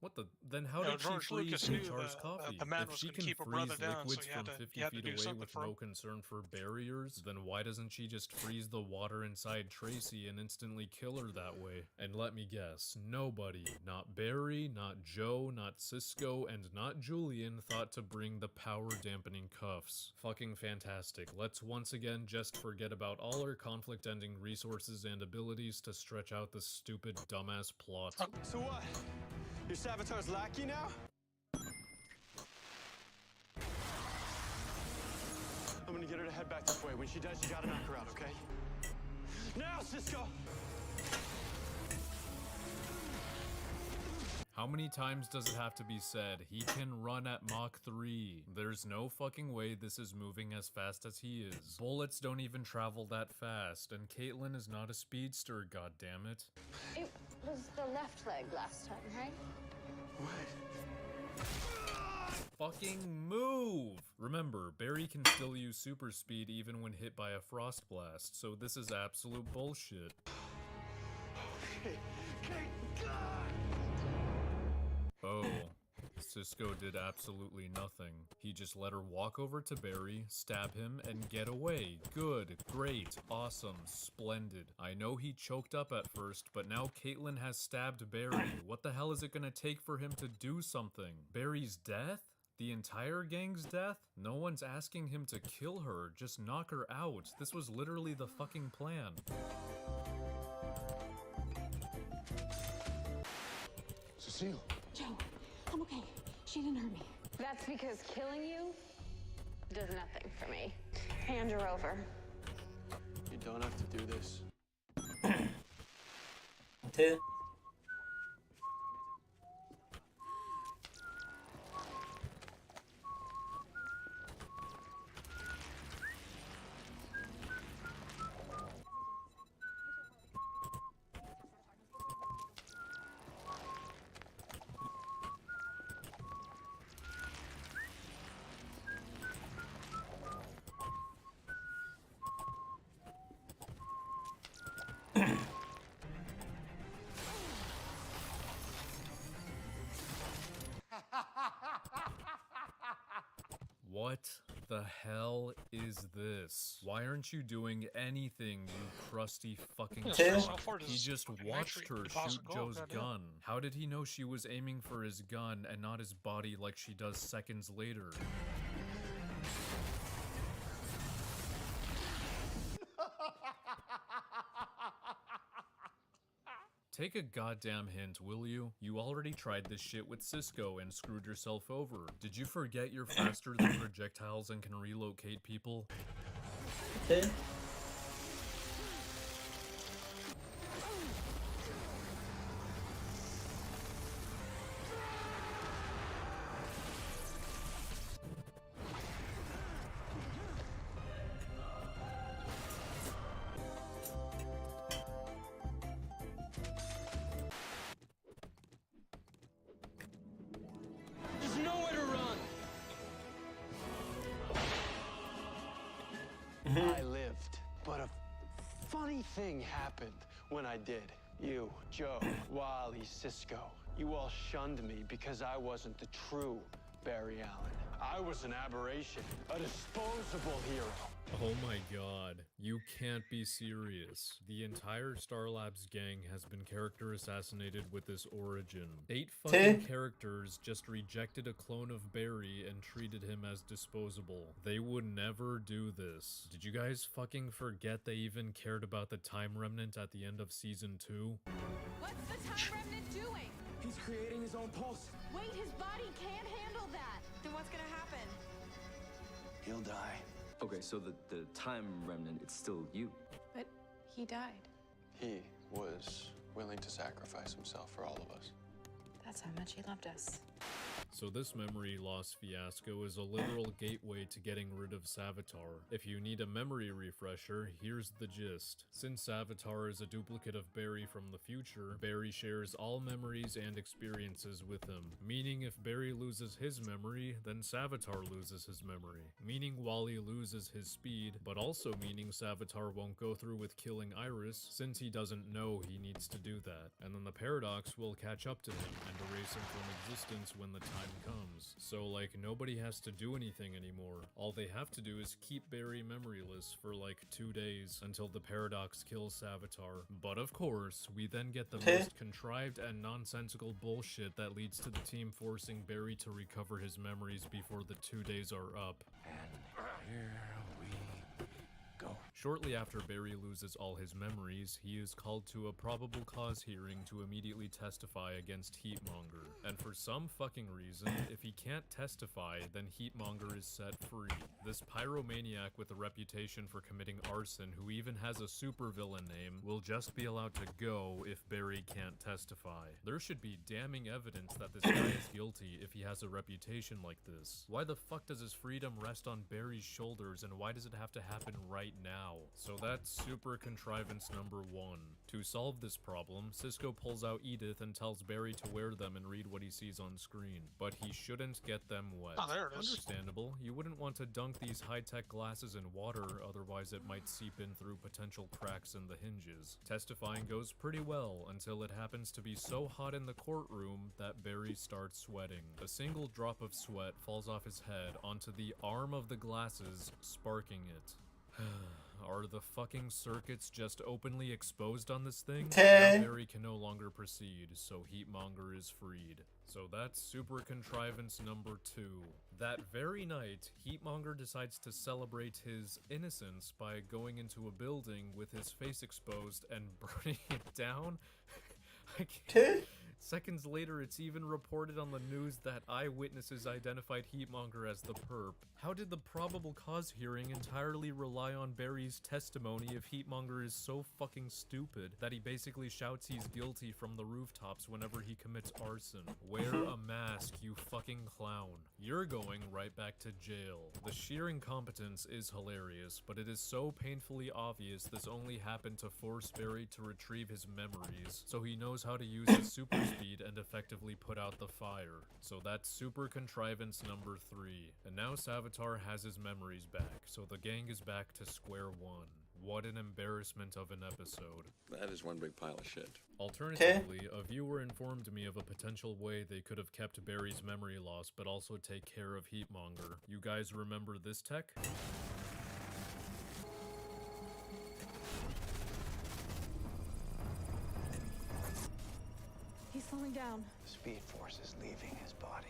What the? Then how did she George freeze Lucas knew Char's coffee? the man If was she gonna can keep her freeze brother down, so liquids he had from to- 50 he had to feet do away something with for no him. concern for barriers, then why doesn't she just freeze the water inside Tracy and instantly kill her that way? And let me guess, nobody, not Barry, not Joe, not Cisco, and not Julian thought to bring the power dampening cuffs. Fucking fantastic. Let's once again just forget about all our conflict ending resources and abilities to stretch out this stupid dumbass plot. So what? You're Savitar's lackey now? I'm gonna get her to head back this way. When she does, you gotta knock her out, okay? Now, Cisco! How many times does it have to be said? He can run at Mach 3. There's no fucking way this is moving as fast as he is. Bullets don't even travel that fast, and Caitlyn is not a speedster, goddammit. It was the left leg last time, right? Fucking move! Remember, Barry can still use super speed even when hit by a frost blast, so this is absolute bullshit. Oh, Cisco did absolutely nothing. He just let her walk over to Barry, stab him, and get away. Good, great, awesome, splendid. I know he choked up at first, but now Caitlyn has stabbed Barry. What the hell is it gonna take for him to do something? Barry's death? The entire gang's death? No one's asking him to kill her, just knock her out. This was literally the fucking plan. Cecile. Joe, I'm okay. She didn't hurt me. That's because killing you does nothing for me. Hand her over. You don't have to do this. Two. What the hell is this? Why aren't you doing anything, you crusty fucking Two. fuck? He just watched her shoot Joe's gun. How did he know she was aiming for his gun and not his body like she does seconds later? Take a goddamn hint, will you? You already tried this shit with Cisco and screwed yourself over. Did you forget you're faster than projectiles and can relocate people? Two. There's nowhere to run! I lived, but a funny thing happened when I did. You, Joe, Wally, Cisco, you all shunned me because I wasn't the true Barry Allen. I was an aberration, a disposable hero. Oh my god, you can't be serious. The entire Star Labs gang has been character assassinated with this origin. 8 fucking characters just rejected a clone of Barry and treated him as disposable. They would never do this. Did you guys fucking forget they even cared about the Time Remnant at the end of Season 2? What's the Time Remnant doing? He's creating his own pulse. Wait, his body can't handle that. Then what's gonna happen? He'll die. Okay, so the time remnant, it's still you. But he died. He was willing to sacrifice himself for all of us. That's how much he loved us. So this memory loss fiasco is a literal gateway to getting rid of Savitar. If you need a memory refresher, here's the gist. Since Savitar is a duplicate of Barry from the future, Barry shares all memories and experiences with him. Meaning if Barry loses his memory, then Savitar loses his memory. Meaning Wally loses his speed, but also meaning Savitar won't go through with killing Iris, since he doesn't know he needs to do that. And then the Paradox will catch up to him and erase him from existence when the time comes. So like nobody has to do anything anymore. All they have to do is keep Barry memoryless for like 2 days until the Paradox kills Savitar. But of course, we then get the most contrived and nonsensical bullshit that leads to the team forcing Barry to recover his memories before the 2 days are up. And here we go. Shortly after Barry loses all his memories, he is called to a probable cause hearing to immediately testify against Heatmonger. And for some fucking reason, if he can't testify, then Heatmonger is set free. This pyromaniac with a reputation for committing arson, who even has a supervillain name, will just be allowed to go if Barry can't testify. There should be damning evidence that this guy is guilty if he has a reputation like this. Why the fuck does his freedom rest on Barry's shoulders, and why does it have to happen right now? So that's super contrivance number 1. To solve this problem, Cisco pulls out Edith and tells Barry to wear them and read what he sees on screen. But he shouldn't get them wet. Oh, there it is. Understandable. You wouldn't want to dunk these high-tech glasses in water, otherwise it might seep in through potential cracks in the hinges. Testifying goes pretty well until it happens to be so hot in the courtroom that Barry starts sweating. A single drop of sweat falls off his head onto the arm of the glasses, sparking it. Are the fucking circuits just openly exposed on this thing? Now Barry can no longer proceed, so Heatmonger is freed. So that's super contrivance number 2. That very night, Heatmonger decides to celebrate his innocence by going into a building with his face exposed and burning it down. I can't. Seconds later, it's even reported on the news that eyewitnesses identified Heatmonger as the perp. How did the probable cause hearing entirely rely on Barry's testimony if Heatmonger is so fucking stupid that he basically shouts he's guilty from the rooftops whenever he commits arson? Wear a mask, you fucking clown. You're going right back to jail. The sheer incompetence is hilarious, but it is so painfully obvious this only happened to force Barry to retrieve his memories, so he knows how to use his super speed and effectively put out the fire. So that's super contrivance number 3. And now Savitar has his memories back, so the gang is back to square one. What an embarrassment of an episode. That is one big pile of shit. Alternatively, a viewer informed me of a potential way they could have kept Barry's memory loss but also take care of Heatmonger. You guys remember this tech? He's slowing down. The Speed Force is leaving his body.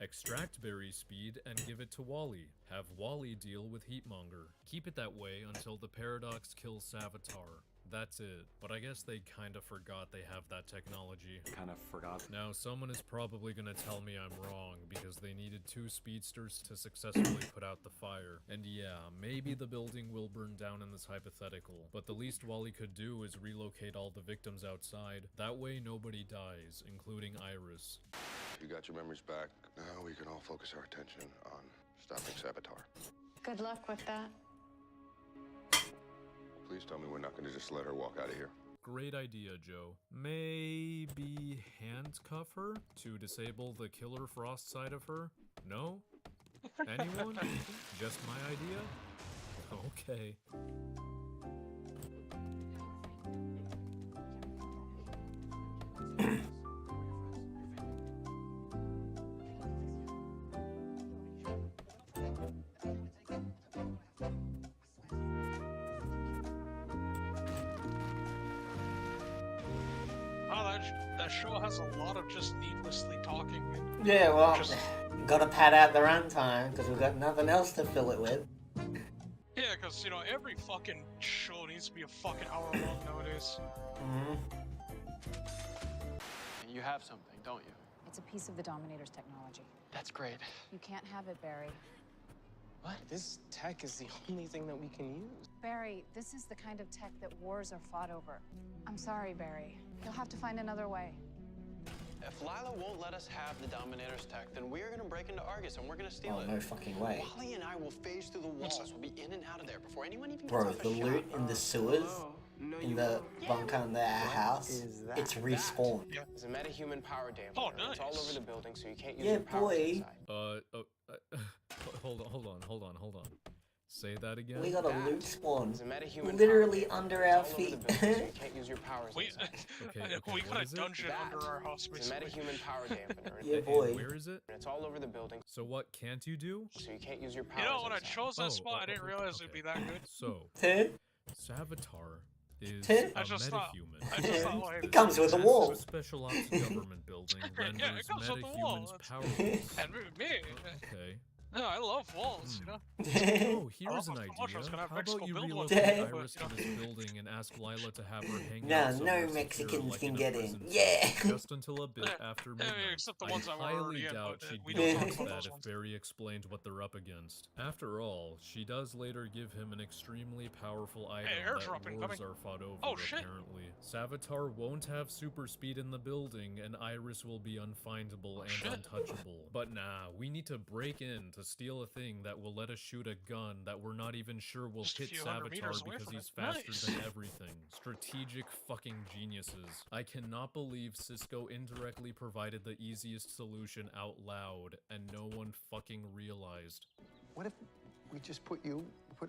Extract Barry's speed and give it to Wally. Have Wally deal with Heatmonger. Keep it that way until the Paradox kills Savitar. That's it. But I guess they kinda forgot they have that technology. Kinda forgot. Now, someone is probably gonna tell me I'm wrong, because they needed 2 speedsters to successfully put out the fire. And yeah, maybe the building will burn down in this hypothetical, but the least Wally could do is relocate all the victims outside. That way nobody dies, including Iris. You got your memories back. Now we can all focus our attention on stopping Savitar. Good luck with that. Please tell me we're not going to just let her walk out of here. Great idea, Joe. Maybe handcuff her to disable the Killer Frost side of her? No? Anyone? Just my idea? Okay. that show has a lot of just needlessly talking. Yeah, well, Just- gotta pad out the runtime because we've got nothing else to fill it with. Yeah, because, you know, every fucking show needs to be a fucking hour long nowadays. You have something, don't you? It's a piece of the Dominator's technology. That's great. You can't have it, Barry. What? This tech is the only thing that we can use. Barry, this is the kind of tech that wars are fought over. I'm sorry, Barry. You'll have to find another way. If Lila won't let us have the Dominator's tech, then we're gonna break into Argus and we're gonna steal it. No fucking way. Wally and I will phase through the walls. We'll be in and out of there before anyone even Bro, gets off the a loot shot. in the sewers, in the bunker in their house, it's respawned. It's a metahuman power dampener. Oh, It's all nice. over the building, so you can't use Yeah, your powers boy. inside. Hold on. Say that again. We got a loot spawn, It's a metahuman literally power under dampener. our It's all over feet. the building, so you can't use your powers We, inside. we what got is a it? dungeon under our house, It's a basically. metahuman power dampener. Yeah, And boy. where is it? It's all over the building, So what can't you do? so you can't use your powers You know, when I inside. chose that spot, I didn't realize it'd be that good. So, Huh? Savitar is Huh? a I just thought- metahuman. I just thought, like- It comes with a This wall. Special ops government building renders Yeah, it comes with a wall. metahumans That's- powerless. And me. Okay. No, I love walls, you know? Oh, here's an I love so much, I was idea. gonna have How Mexico about you build one. relocate But, Iris to this building and ask Lila to have her hang No, out no somewhere secure, Mexicans like can in a get in. prison Yeah. cell, just until a bit after midnight. except the I ones that were highly already in, doubt but, she'd we be don't talk against about that those if ones. Barry explained what they're up against. After all, she does later give him an extremely powerful item airdrop that incoming. wars are fought over, Oh, shit. apparently. Savitar won't have super speed in the building, and Iris will be unfindable and shit. untouchable. But nah, we need to break in to steal a thing that will let us shoot a gun that we're not even sure will Just a hit few hundred meters Savitar away because from he's it. faster Nice. than everything. Strategic fucking geniuses. I cannot believe Cisco indirectly provided the easiest solution out loud, and no one fucking realized. What if we just put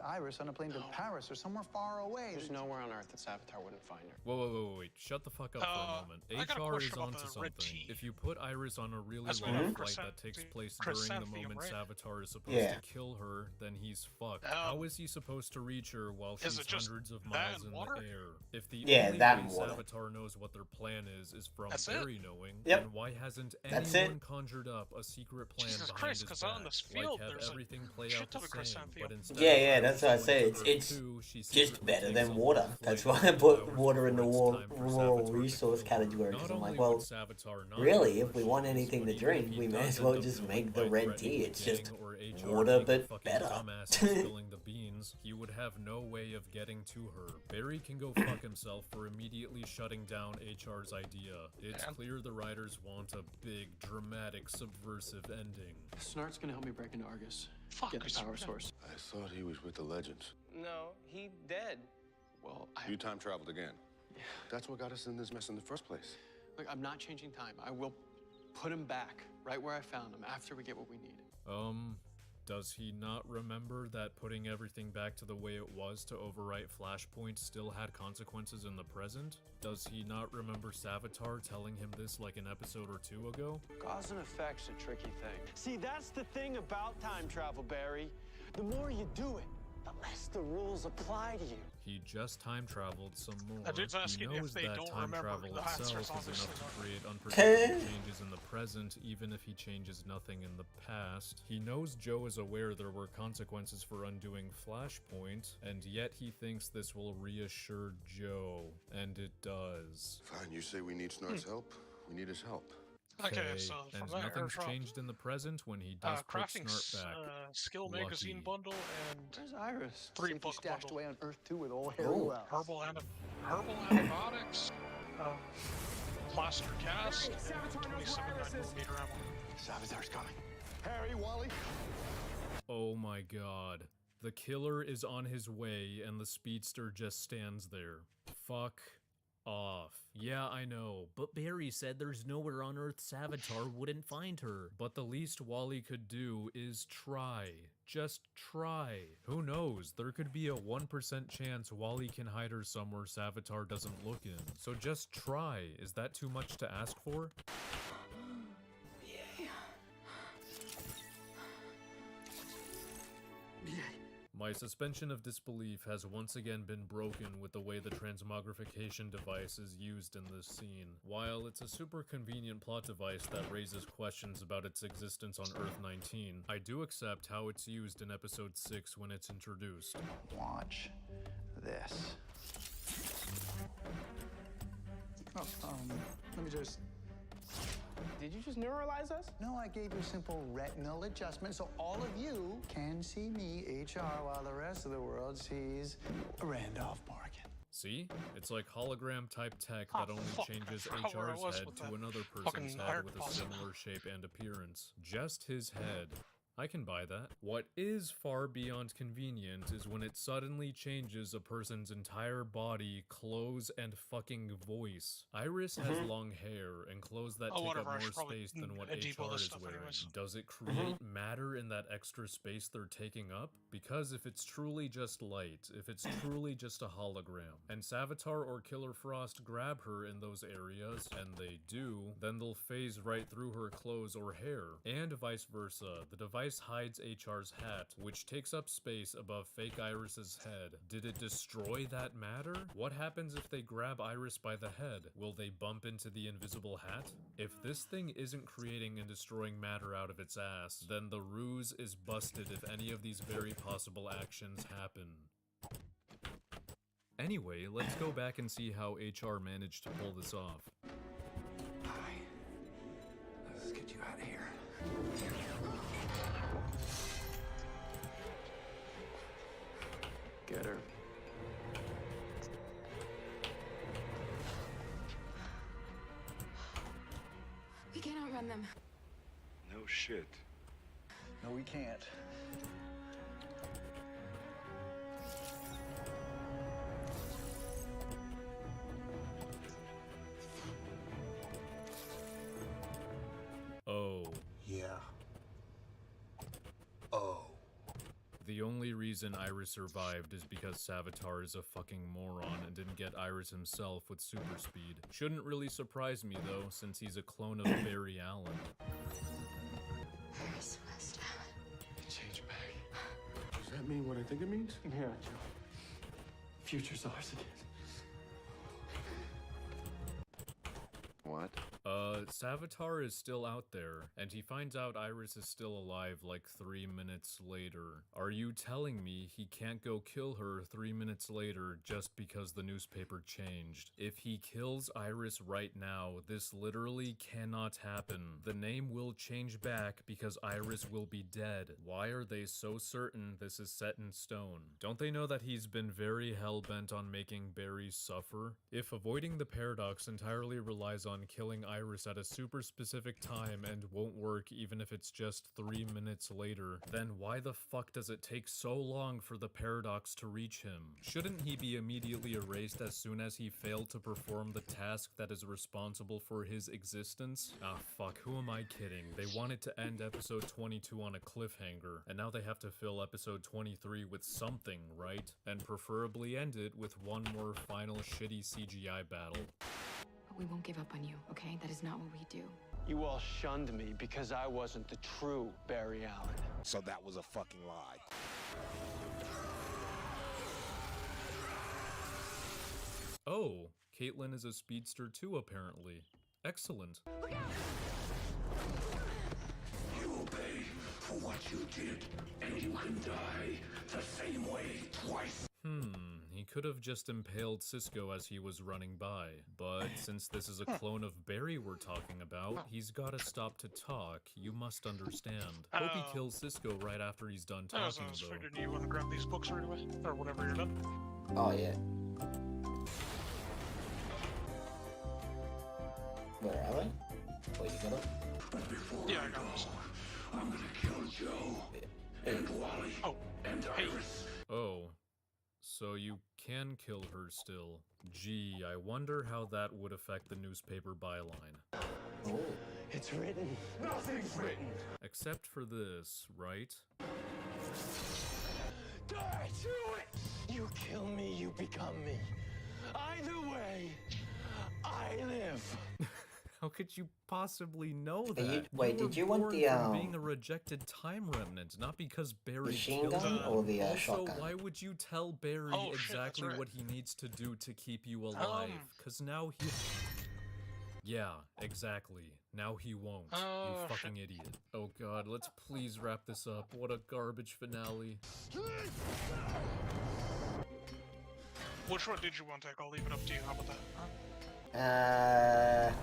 Iris on a plane to Paris or somewhere far away? There's nowhere on Earth that Savitar wouldn't find her. Wait. Shut the fuck up for a moment. I got a HR question is about onto the something. red tea. If you put Iris on a really That's long what flight that takes place during the chrysanthemum, moment right? Savitar is supposed Yeah. to kill her, then he's fucked. How is he supposed to reach her while Is she's it just hundreds of that miles and in water? the air? If the Yeah, only that way and water. Savitar knows what their plan is from That's it? Barry knowing, Yep. then why hasn't That's anyone it. conjured up a secret plan Jesus behind Christ, his 'cause back? on this field, like have there's a everything play shit out ton the of same, chrysanthemum. but instead Yeah, of yeah, Iris that's what I going say. to It's Earth it's 2, she just secretly better takes than a water. long That's flight why I for put 2 water hours in the before it's time for rural Savitar to resource kill her. category Not because I'm only like, well, would Savitar not really, know if we where want she is, anything but to even drink, if he we may does as well end up just doing make it the by red tea. threatening It's just King or HR water, being a but fucking better. dumbass and spilling the beans, he would have no way of getting to her. Barry can go fuck himself for immediately shutting down HR's idea. It's clear the writers want a big, dramatic, subversive ending. Snart's gonna help me break into Argus. Fuck, Get the it's- power source. I thought he was with the Legends. No, he dead. Well, You time traveled again. That's what got us in this mess in the first place. Look, I'm not changing time. I will put him back right where I found him after we get what we need. Does he not remember that putting everything back to the way it was to overwrite Flashpoint still had consequences in the present? Does he not remember Savitar telling him this like an episode or 2 ago? Cause and effect's a tricky thing. See, that's the thing about time travel, Barry. The more you do it, the less the rules apply to you. He just time traveled some more. I did ask He you if knows they that don't time remember travel the answers, itself is obviously enough to not. create unpredictable changes in the present, even if he changes nothing in the past. He knows Joe is aware there were consequences for undoing Flashpoint, and yet he thinks this will reassure Joe, and it does. Fine, you say we need Snart's help. We need his help. Okay, so and from there, nothing's airdrop. changed in the present when he does put Crafting Snart back. skill magazine Lucky. bundle and Where's Iris? 3 Safely book stashed bundle. away on Earth 2 with all Harry Wells. Herbal antibiotics, plaster cast, and 27mm ammo. Savitar's coming. Harry, Wally. Oh my god. The killer is on his way and the speedster just stands there. Fuck off. Yeah, I know, but Barry said there's nowhere on Earth Savitar wouldn't find her. But the least Wally could do is try. Just try. Who knows? There could be a 1% chance Wally can hide her somewhere Savitar doesn't look in. So just try. Is that too much to ask for? My suspension of disbelief has once again been broken with the way the transmogrification device is used in this scene. While it's a super convenient plot device that raises questions about its existence on Earth-19, I do accept how it's used in episode 6 when it's introduced. Watch this. Oh, let me just... Did you just neuralize us? No, I gave you a simple retinal adjustment so all of you can see me, HR, while the rest of the world sees Randolph Morgan. See? It's like hologram-type tech that only changes HR's head to another person's head with a similar shape and appearance. Just his head. I can buy that. What is far beyond convenient is when it suddenly changes a person's entire body, clothes, and fucking voice. Iris has long hair and clothes that take up more space than what HR is wearing. Does it create matter in that extra space they're taking up? Because if it's truly just light, if it's truly just a hologram, and Savitar or Killer Frost grab her in those areas, and they do, then they'll phase right through her clothes or hair, and vice versa. The device hides HR's hat, which takes up space above fake Iris's head. Did it destroy that matter? What happens if they grab Iris by the head? Will they bump into the invisible hat? If this thing isn't creating and destroying matter out of its ass, then the ruse is busted if any of these very possible actions happen. Anyway, let's go back and see how HR managed to pull this off. Hi. Let's get you out of here. Get her. We can't outrun them. No shit. No, we can't. Oh. Yeah. Oh. The only reason Iris survived is because Savitar is a fucking moron and didn't get Iris himself with super speed. Shouldn't really surprise me though, since he's a clone of Barry Allen. Very Celeste. Change back. Does that mean what I think it means? Yeah, Joe. Future's ours again. What? Savitar is still out there, and he finds out Iris is still alive like 3 minutes later. Are you telling me he can't go kill her 3 minutes later just because the newspaper changed? If he kills Iris right now, this literally cannot happen. The name will change back because Iris will be dead. Why are they so certain this is set in stone? Don't they know that he's been very hell-bent on making Barry suffer? If avoiding the paradox entirely relies on killing Iris at a super specific time and won't work even if it's just 3 minutes later, then why the fuck does it take so long for the paradox to reach him? Shouldn't he be immediately erased as soon as he failed to perform the task that is responsible for his existence? Ah fuck, who am I kidding? They wanted to end episode 22 on a cliffhanger, and now they have to fill episode 23 with something, right? And preferably end it with one more final shitty CGI battle. But we won't give up on you, okay? That is not what we do. You all shunned me because I wasn't the true Barry Allen. So that was a fucking lie. Oh, Caitlin is a speedster too, apparently. Excellent. You will pay for what you did, and you can die the same way twice. He could have just impaled Cisco as he was running by, but since this is a clone of Barry we're talking about, he's gotta stop to talk, you must understand. Hope he kills Cisco right after he's done talking, I was though. figuring you want to grab these books right away, or whatever you're done. Oh, yeah. Where are they? Oh, you got them? But before Yeah, I I got this. I'm gonna kill Joe, and Wally, and Iris. Oh. So you can kill her still. Gee, I wonder how that would affect the newspaper byline. Oh, it's written. Nothing's written. Except for this, right? Die to it! You kill me, you become me. Either way, I live. How could you possibly know But that? wait, were did you want born the from being a rejected time remnant, not because Barry machine killed gun you. or the Also, shotgun? why would you tell Barry Oh, shit, that's exactly right. what he needs to do to keep you alive? Cause now he... Yeah, exactly. Now he won't. Oh, You fucking idiot. Oh god, let's please wrap this up. What a garbage finale. Which one did you want to take? I'll leave it up to you. How about that?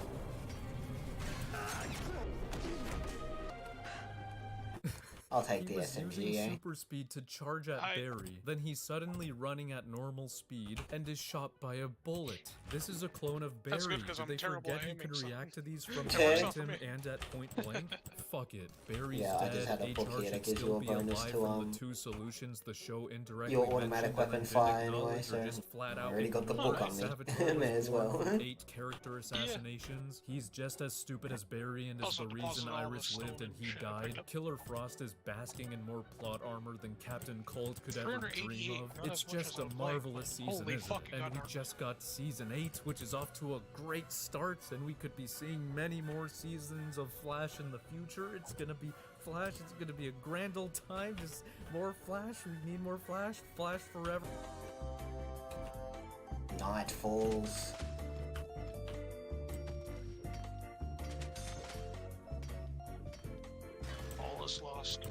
I'll take the He was SMG, using super speed to charge at Barry, then he's suddenly running at normal speed and is shot by a bullet. This is a clone of Barry. That's good, 'cause Did I'm they terrible forget at he aiming, could so- react to these from It works out behind for him me. and at point blank? Fuck it. Barry's Yeah, I dead. just had a book HR here that should gives you still a be bonus alive to, from the two solutions the show indirectly your automatic mentioned and weapon then didn't fire anyway, acknowledge or so just flat I out already got the ignored. book on me. Savitar May was as born well. from 8 character assassinations. He's just as stupid as Barry and is Also, the reason deposit all Iris the lived and stolen he shit I picked died. up. Killer Frost is basking in more plot armor than Captain Cold could ever 388, dream of. not It's as much just as a I'd like, marvelous but season, holy isn't fuck, it? it got And we hard. just got season 8, which is off to a great start, and we could be seeing many more seasons of Flash in the future. It's gonna be Flash, it's gonna be a grand old time. Just more Flash, we need more Flash. Flash forever. Night falls. All is lost.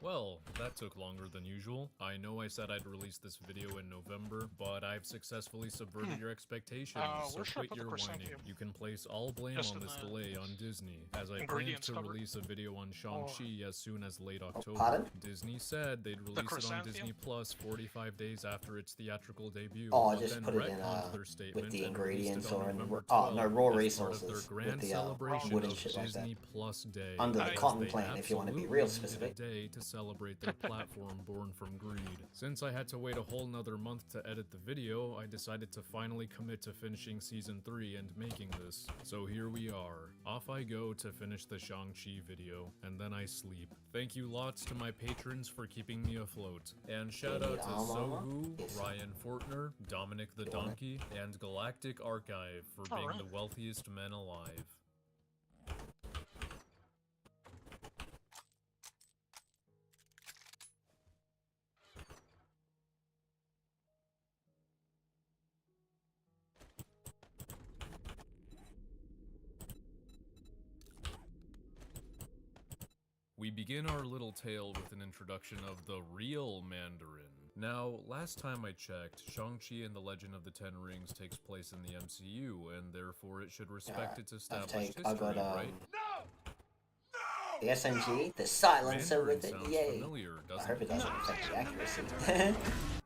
Well, that took longer than usual. I know I said I'd release this video in November, but I've successfully subverted your expectations, so where should I quit put the your whining. chrysanthemum? You can place all blame Just on in this the delay on Disney, as I plan ingredients to cupboard. release a video on Shang-Chi as soon as late October. pardon? Disney said they'd release it on chrysanthemum? Disney Plus 45 days after its theatrical debut. Oh, but just then put it in retconned their statement with the and released it ingredients on or in November oh no 12 raw as resources part of their grand with the celebration wood and of shit like that. Disney Plus Day. Under the because cotton they plant, if you want to be real absolutely needed specific. a day to celebrate their platform born from greed. Since I had to wait a whole nother month to edit the video, I decided to finally commit to finishing season 3 and making this. So here we are. Off I go to finish the Shang-Chi video, and then I sleep. Thank you lots to my patrons for keeping me afloat. And shout out to Sohu, Ryan Fortner, Dominic the Donkey, and Galactic Archive for being Alright. the wealthiest men alive. We begin our little tale with an introduction of the real Mandarin. Now, last time I checked, Shang-Chi and the Legend of the Ten Rings takes place in the MCU, and therefore it should respect its established I history, got right? the SMG, the silencer Mandarin with it, sounds yay. familiar, I doesn't hope it it? doesn't affect your accuracy.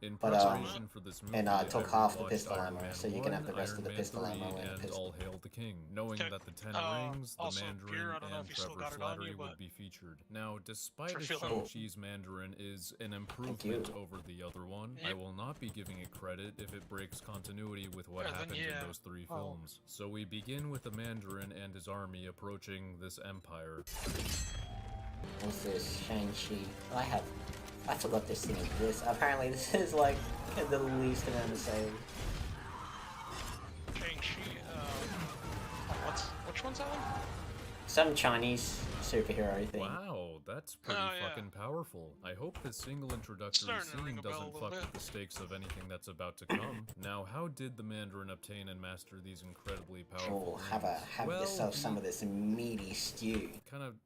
In But, preparation for this movie, and I took half the rewatched pistol Iron ammo, Man so you can have the 1, rest of the Iron pistol Man ammo 3, and the and pistol. All Hail the King, knowing Okay. that the Ten Rings, the Also, Mandarin, gear, I don't know and if you still Trevor got it on Slattery you, would but- be featured. Now, despite Sure that feel it. Shang-Chi's Mandarin is an improvement over the other one, I will not be giving it credit if it breaks continuity with what Yeah, then happened yeah. in those 3 Oh. films. So we begin with the Mandarin and his army approaching this empire. What's this? Shang-Chi. I forgot this thing exists. Apparently this is like the least amount of sales. Shang-Chi, which one's that one? Some Chinese superhero thing. Wow, that's pretty yeah. fucking powerful. I hope this single introductory Starting to ring scene a bell a doesn't little fuck with bit. the stakes of anything that's about to come. Now, how did the Mandarin obtain and master these incredibly powerful Oh, have rings? yourself some of this meaty stew.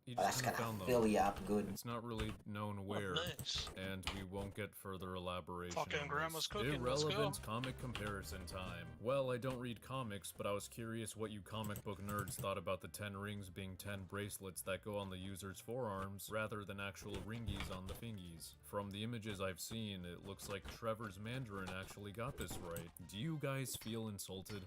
He Oh, that's just kinda gonna found them. fill you up good. It's not really known where, nice. and we won't get further elaboration Fucking on grandma's this. cooking, let's go. Irrelevant comic comparison time. Well, I don't read comics, but I was curious what you comic book nerds thought about the 10 rings being 10 bracelets that go on the user's forearms, rather than actual ringies on the fingies. From the images I've seen, it looks like Trevor's Mandarin actually got this right. Do you guys feel insulted?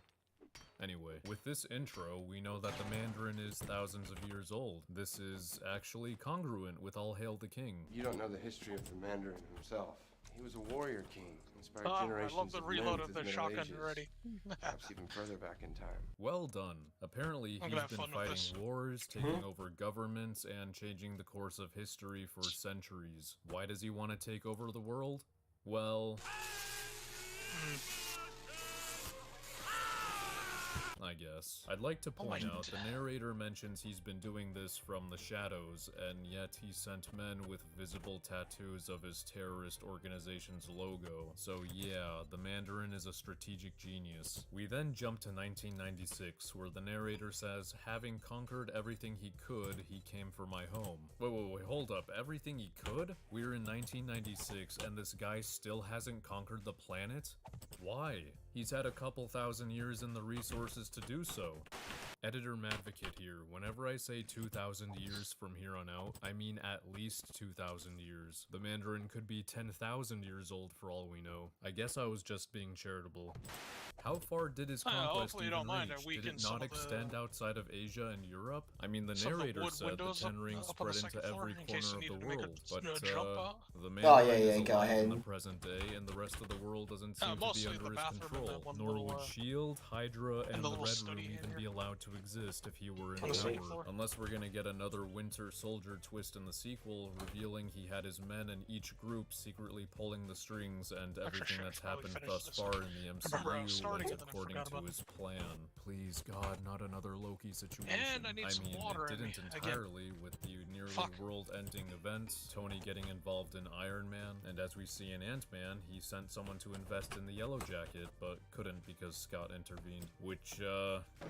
Anyway, with this intro, we know that the Mandarin is thousands of years old. This is actually congruent with All Hail the King. You don't know the history of the Mandarin himself. He was a warrior king, inspired Oh, generations I love the of reload men of through the Middle shotgun Ages, already. perhaps even further back in time. Well done. Apparently, I'm he's gonna have been fun with fighting this. wars, taking over governments, and changing the course of history for centuries. Why does he want to take over the world? Well, I guess. I'd like to point out the narrator mentions he's been doing this from the shadows, and yet he sent men with visible tattoos of his terrorist organization's logo. So yeah, the Mandarin is a strategic genius. We then jump to 1996, where the narrator says, having conquered everything he could, he came for my home. Wait, hold up, everything he could? We're in 1996, and this guy still hasn't conquered the planet? Why? He's had a couple thousand years and the resources to do so. Editor Madvocate here. Whenever I say 2,000 years from here on out, I mean at least 2,000 years. The Mandarin could be 10,000 years old for all we know. I guess I was just being charitable. How far did his conquest even reach? Did it not extend outside of Asia and Europe? I mean, the narrator said the Ten Rings spread into every corner of the world, but the Mandarin is alive in the present day, and the rest of the world doesn't seem to be under his control. Nor would S.H.I.E.L.D., Hydra, and the Red Room even be allowed to exist if he were in power. Unless we're gonna get another Winter Soldier twist in the sequel, revealing he had his men in each group secretly pulling the strings, and everything that's happened thus far in the MCU went according to his plan. Please, God, not another Loki situation. I mean, it didn't entirely with the nearly world-ending event, Tony getting involved in Iron Man, and as we see in Ant-Man, he sent someone to invest in the Yellow Jacket, but couldn't because Scott intervened. Which,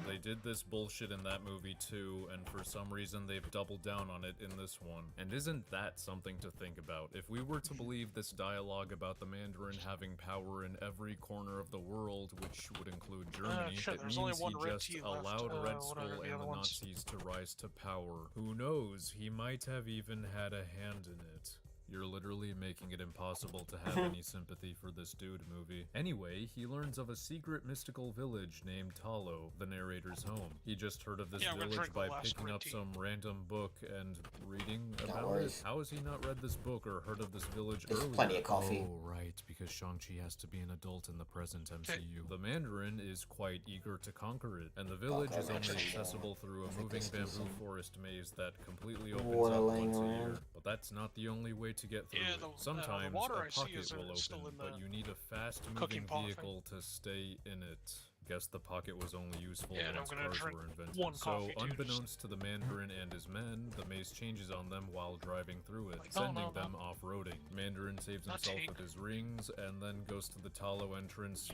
they did this bullshit in that movie too, and for some reason they've doubled down on it in this one. And isn't that something to think about? If we were to believe this dialogue about the Mandarin having power in every corner of the world, which would include Germany, it means he just allowed Red Skull and the Nazis to rise to power. Who knows, he might have even had a hand in it. You're literally making it impossible to have any sympathy for this dude, movie. Anyway, he learns of a secret mystical village named Talo, the narrator's home. He just heard of this village by picking up some random book and reading about it. How has he not read this book or heard of this village earlier? Plenty of coffee. Oh, right, because Shang-Chi has to be an adult in the present MCU. The Mandarin is quite eager to conquer it, and the village is only accessible through a moving bamboo forest maze that completely opens up once a year. But that's not the only way to get through it. Sometimes a pocket will open, but you need a fast-moving vehicle to stay in it. Guess the pocket was only useful once cars were invented. So, unbeknownst to the Mandarin and his men, the maze changes on them while driving through it, sending them off-roading. Mandarin saves himself with his rings, and then goes to the Talo entrance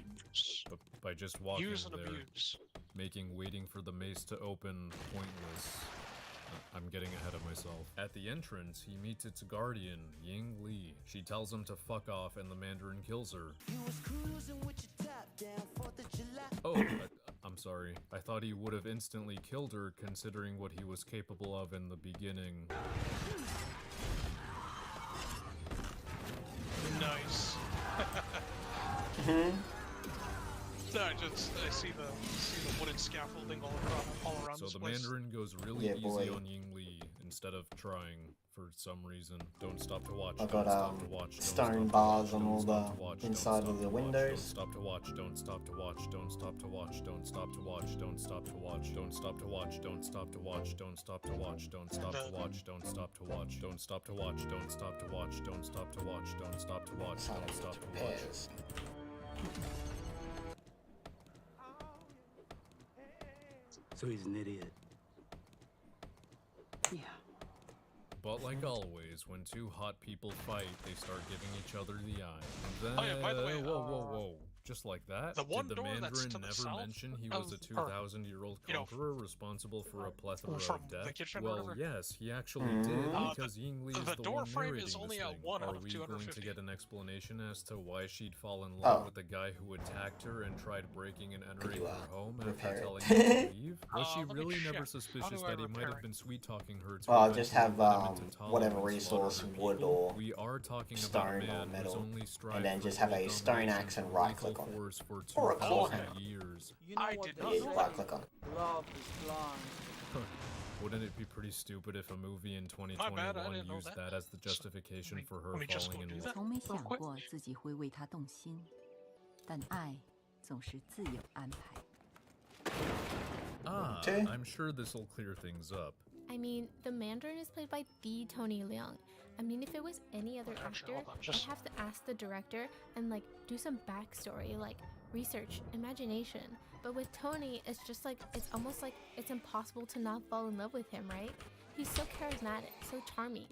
by just walking there, making waiting for the maze to open pointless. I'm getting ahead of myself. At the entrance, he meets its guardian, Ying Li. She tells him to fuck off and the Mandarin kills her. Oh, I'm sorry. I thought he would have instantly killed her considering what he was capable of in the beginning. Nice. I see the wooden scaffolding all around so this the place. Mandarin goes really easy on Ying Li instead of trying for some reason. Don't stop to watch. I've got stone bars on all the inside of the windows. Don't stop to watch. Don't stop to watch. Don't stop to watch. Don't stop to watch. Don't stop to watch. Don't stop to watch. Don't stop to watch. Don't stop to watch. Don't stop to watch. Don't stop to watch. Don't stop to watch. Don't stop to watch. Don't stop to watch. Don't stop to watch. Don't stop to watch. So he's an idiot. Yeah. But like always, when two hot people fight, they start giving each other the eye. And then, oh yeah, by the way, whoa. Just like that? Did the Mandarin never mention he was a 2,000-year-old conqueror responsible for a plethora of death? Well, yes, he actually did, because Ying Li is the one narrating this thing. Are we going to get an explanation as to why she'd fall in love with the guy who attacked her and tried breaking and entering her home after telling her to leave? Was she really never suspicious that he might have been sweet-talking her to I'll just have whatever resource, wood or stone or metal, and then just have a stone axe and right-click on it. Or a claw hammer. I did not right-click on it. Love is blind. Wouldn't it be pretty stupid if a movie in 2021 used that as the justification for her falling in love? 从没想过自己会为他动心，但爱总是自有安排。 I'm sure this'll clear things up. I mean, the Mandarin is played by the Tony Leung. I mean, if it was any other actor, I'd have to ask the director and like do some backstory, like research, imagination. But with Tony, it's just like, it's almost like it's impossible to not fall in love with him, right? He's so charismatic, so charming.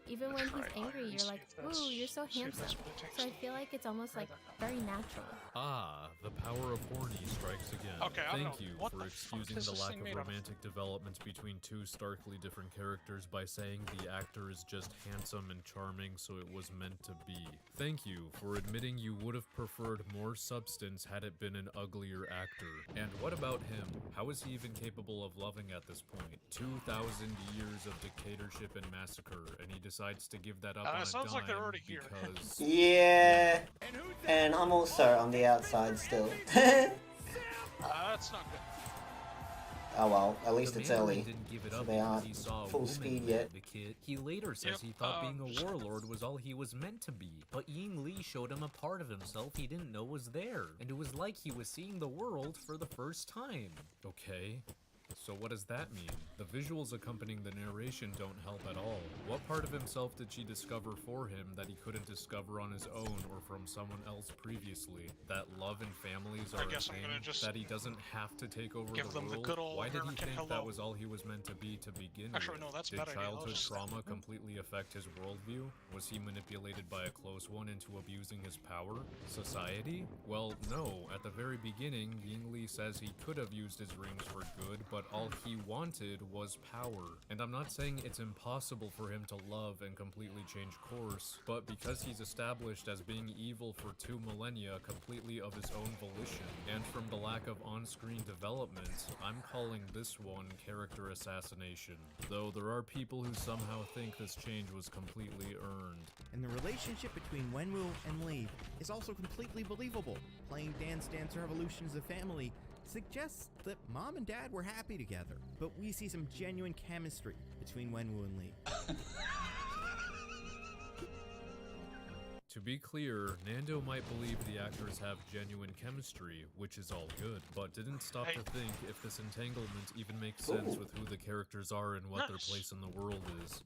Even when he's angry, you're like, ooh, you're so handsome. So I feel like it's almost like very natural. Ah, the power of horny strikes again. Okay, Thank you for excusing the lack of romantic development between two starkly different characters by saying the actor is just handsome and charming, so it was meant to be. Thank you for admitting you would have preferred more substance had it been an uglier actor. And what about him? How is he even capable of loving at this point? 2,000 years of dictatorship and massacre, and he decides to give that up on a sounds like they're already dime here. because... Yeah, and I'm also on the outside still. That's not good. Oh well, at least The it's Mandarin early, didn't give it so up they because aren't he saw a full woman speed with yet. the kid. He later says he thought being a warlord was all he was meant to be, but Ying Li showed him a part of himself he didn't know was there, and it was like he was seeing the world for the first time. Okay. So what does that mean? The visuals accompanying the narration don't help at all. What part of himself did she discover for him that he couldn't discover on his own or from someone else previously? That love and families are a thing? That he doesn't have to take over the world? Why did he think that was all he was meant to be to begin Actually, with? no, that's Did bad idea. childhood trauma completely affect his worldview? Was he manipulated by a close one into abusing his power? Society? Well, no. At the very beginning, Ying Li says he could have used his rings for good, but all he wanted was power. And I'm not saying it's impossible for him to love and completely change course, but because he's established as being evil for 2 millennia completely of his own volition, and from the lack of on-screen development, I'm calling this one character assassination. Though there are people who somehow think this change was completely earned. And the relationship between Wenwu and Li is also completely believable. Playing Dance Dance Revolution as a family suggests that Mom and Dad were happy together, but we see some genuine chemistry between Wenwu and Li. To be clear, Nando might believe the actors have genuine chemistry, which is all good, but didn't stop to think if this entanglement even makes sense with who the characters are and what their place in the world is.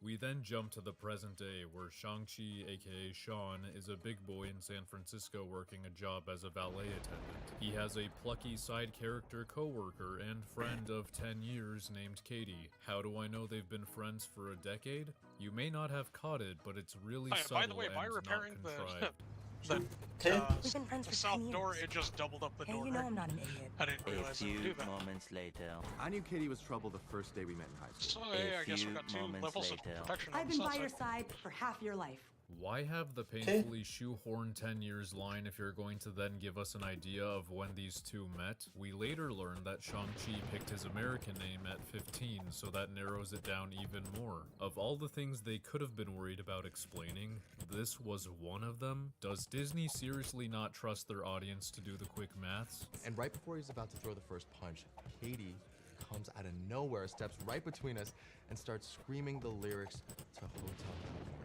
We then jump to the present day, where Shang-Chi, aka Sean, is a big boy in San Francisco working a job as a valet attendant. He has a plucky side character co-worker and friend of 10 years named Katie. How do I know they've been friends for a decade? You may not have caught it, but it's really subtle by the way, by and repairing not contrived. The south door, it just doubled up the door. You know I'm not an idiot. I didn't realize it would do that. Moments later. I knew Katie was trouble the first day we met in high school. So yeah, I guess we got 2 levels of protection. I've been by your side for half your life. Why have the painfully shoehorned 10 years line if you're going to then give us an idea of when these two met? We later learned that Shang-Chi picked his American name at 15, so that narrows it down even more. Of all the things they could have been worried about explaining, this was one of them? Does Disney seriously not trust their audience to do the quick maths? And right before he's about to throw the first punch, Katie comes out of nowhere, steps right between us, and starts screaming the lyrics to Hotel California.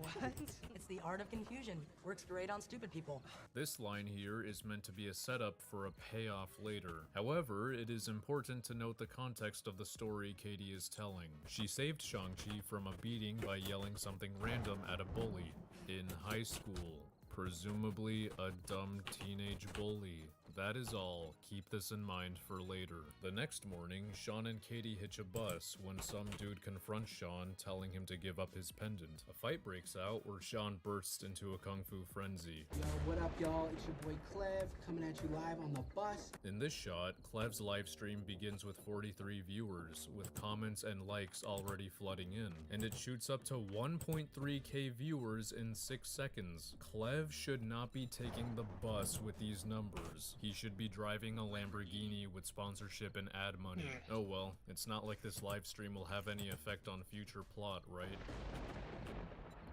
What? It's the art of confusion. Works great on stupid people. This line here is meant to be a setup for a payoff later. However, it is important to note the context of the story Katie is telling. She saved Shang-Chi from a beating by yelling something random at a bully in high school. Presumably a dumb teenage bully. That is all. Keep this in mind for later. The next morning, Sean and Katie hitch a bus when some dude confronts Sean, telling him to give up his pendant. A fight breaks out where Sean bursts into a kung fu frenzy. Yo, what up, y'all? It's your boy Clev, coming at you live on the bus. In this shot, Clev's live stream begins with 43 viewers, with comments and likes already flooding in, and it shoots up to 1.3k viewers in 6 seconds. Clev should not be taking the bus with these numbers. He should be driving a Lamborghini with sponsorship and ad money. Oh well, it's not like this live stream will have any effect on future plot, right?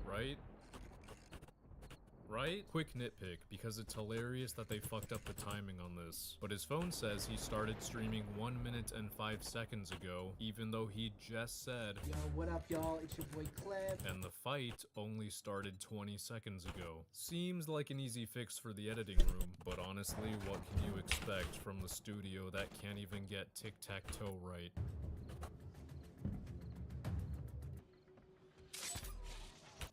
Right? Right? Quick nitpick, because it's hilarious that they fucked up the timing on this. But his phone says he started streaming 1 minute and 5 seconds ago, even though he just said, Yo, what up, y'all? It's your boy Clev. And the fight only started 20 seconds ago. Seems like an easy fix for the editing room, but honestly, what can you expect from the studio that can't even get tic-tac-toe right?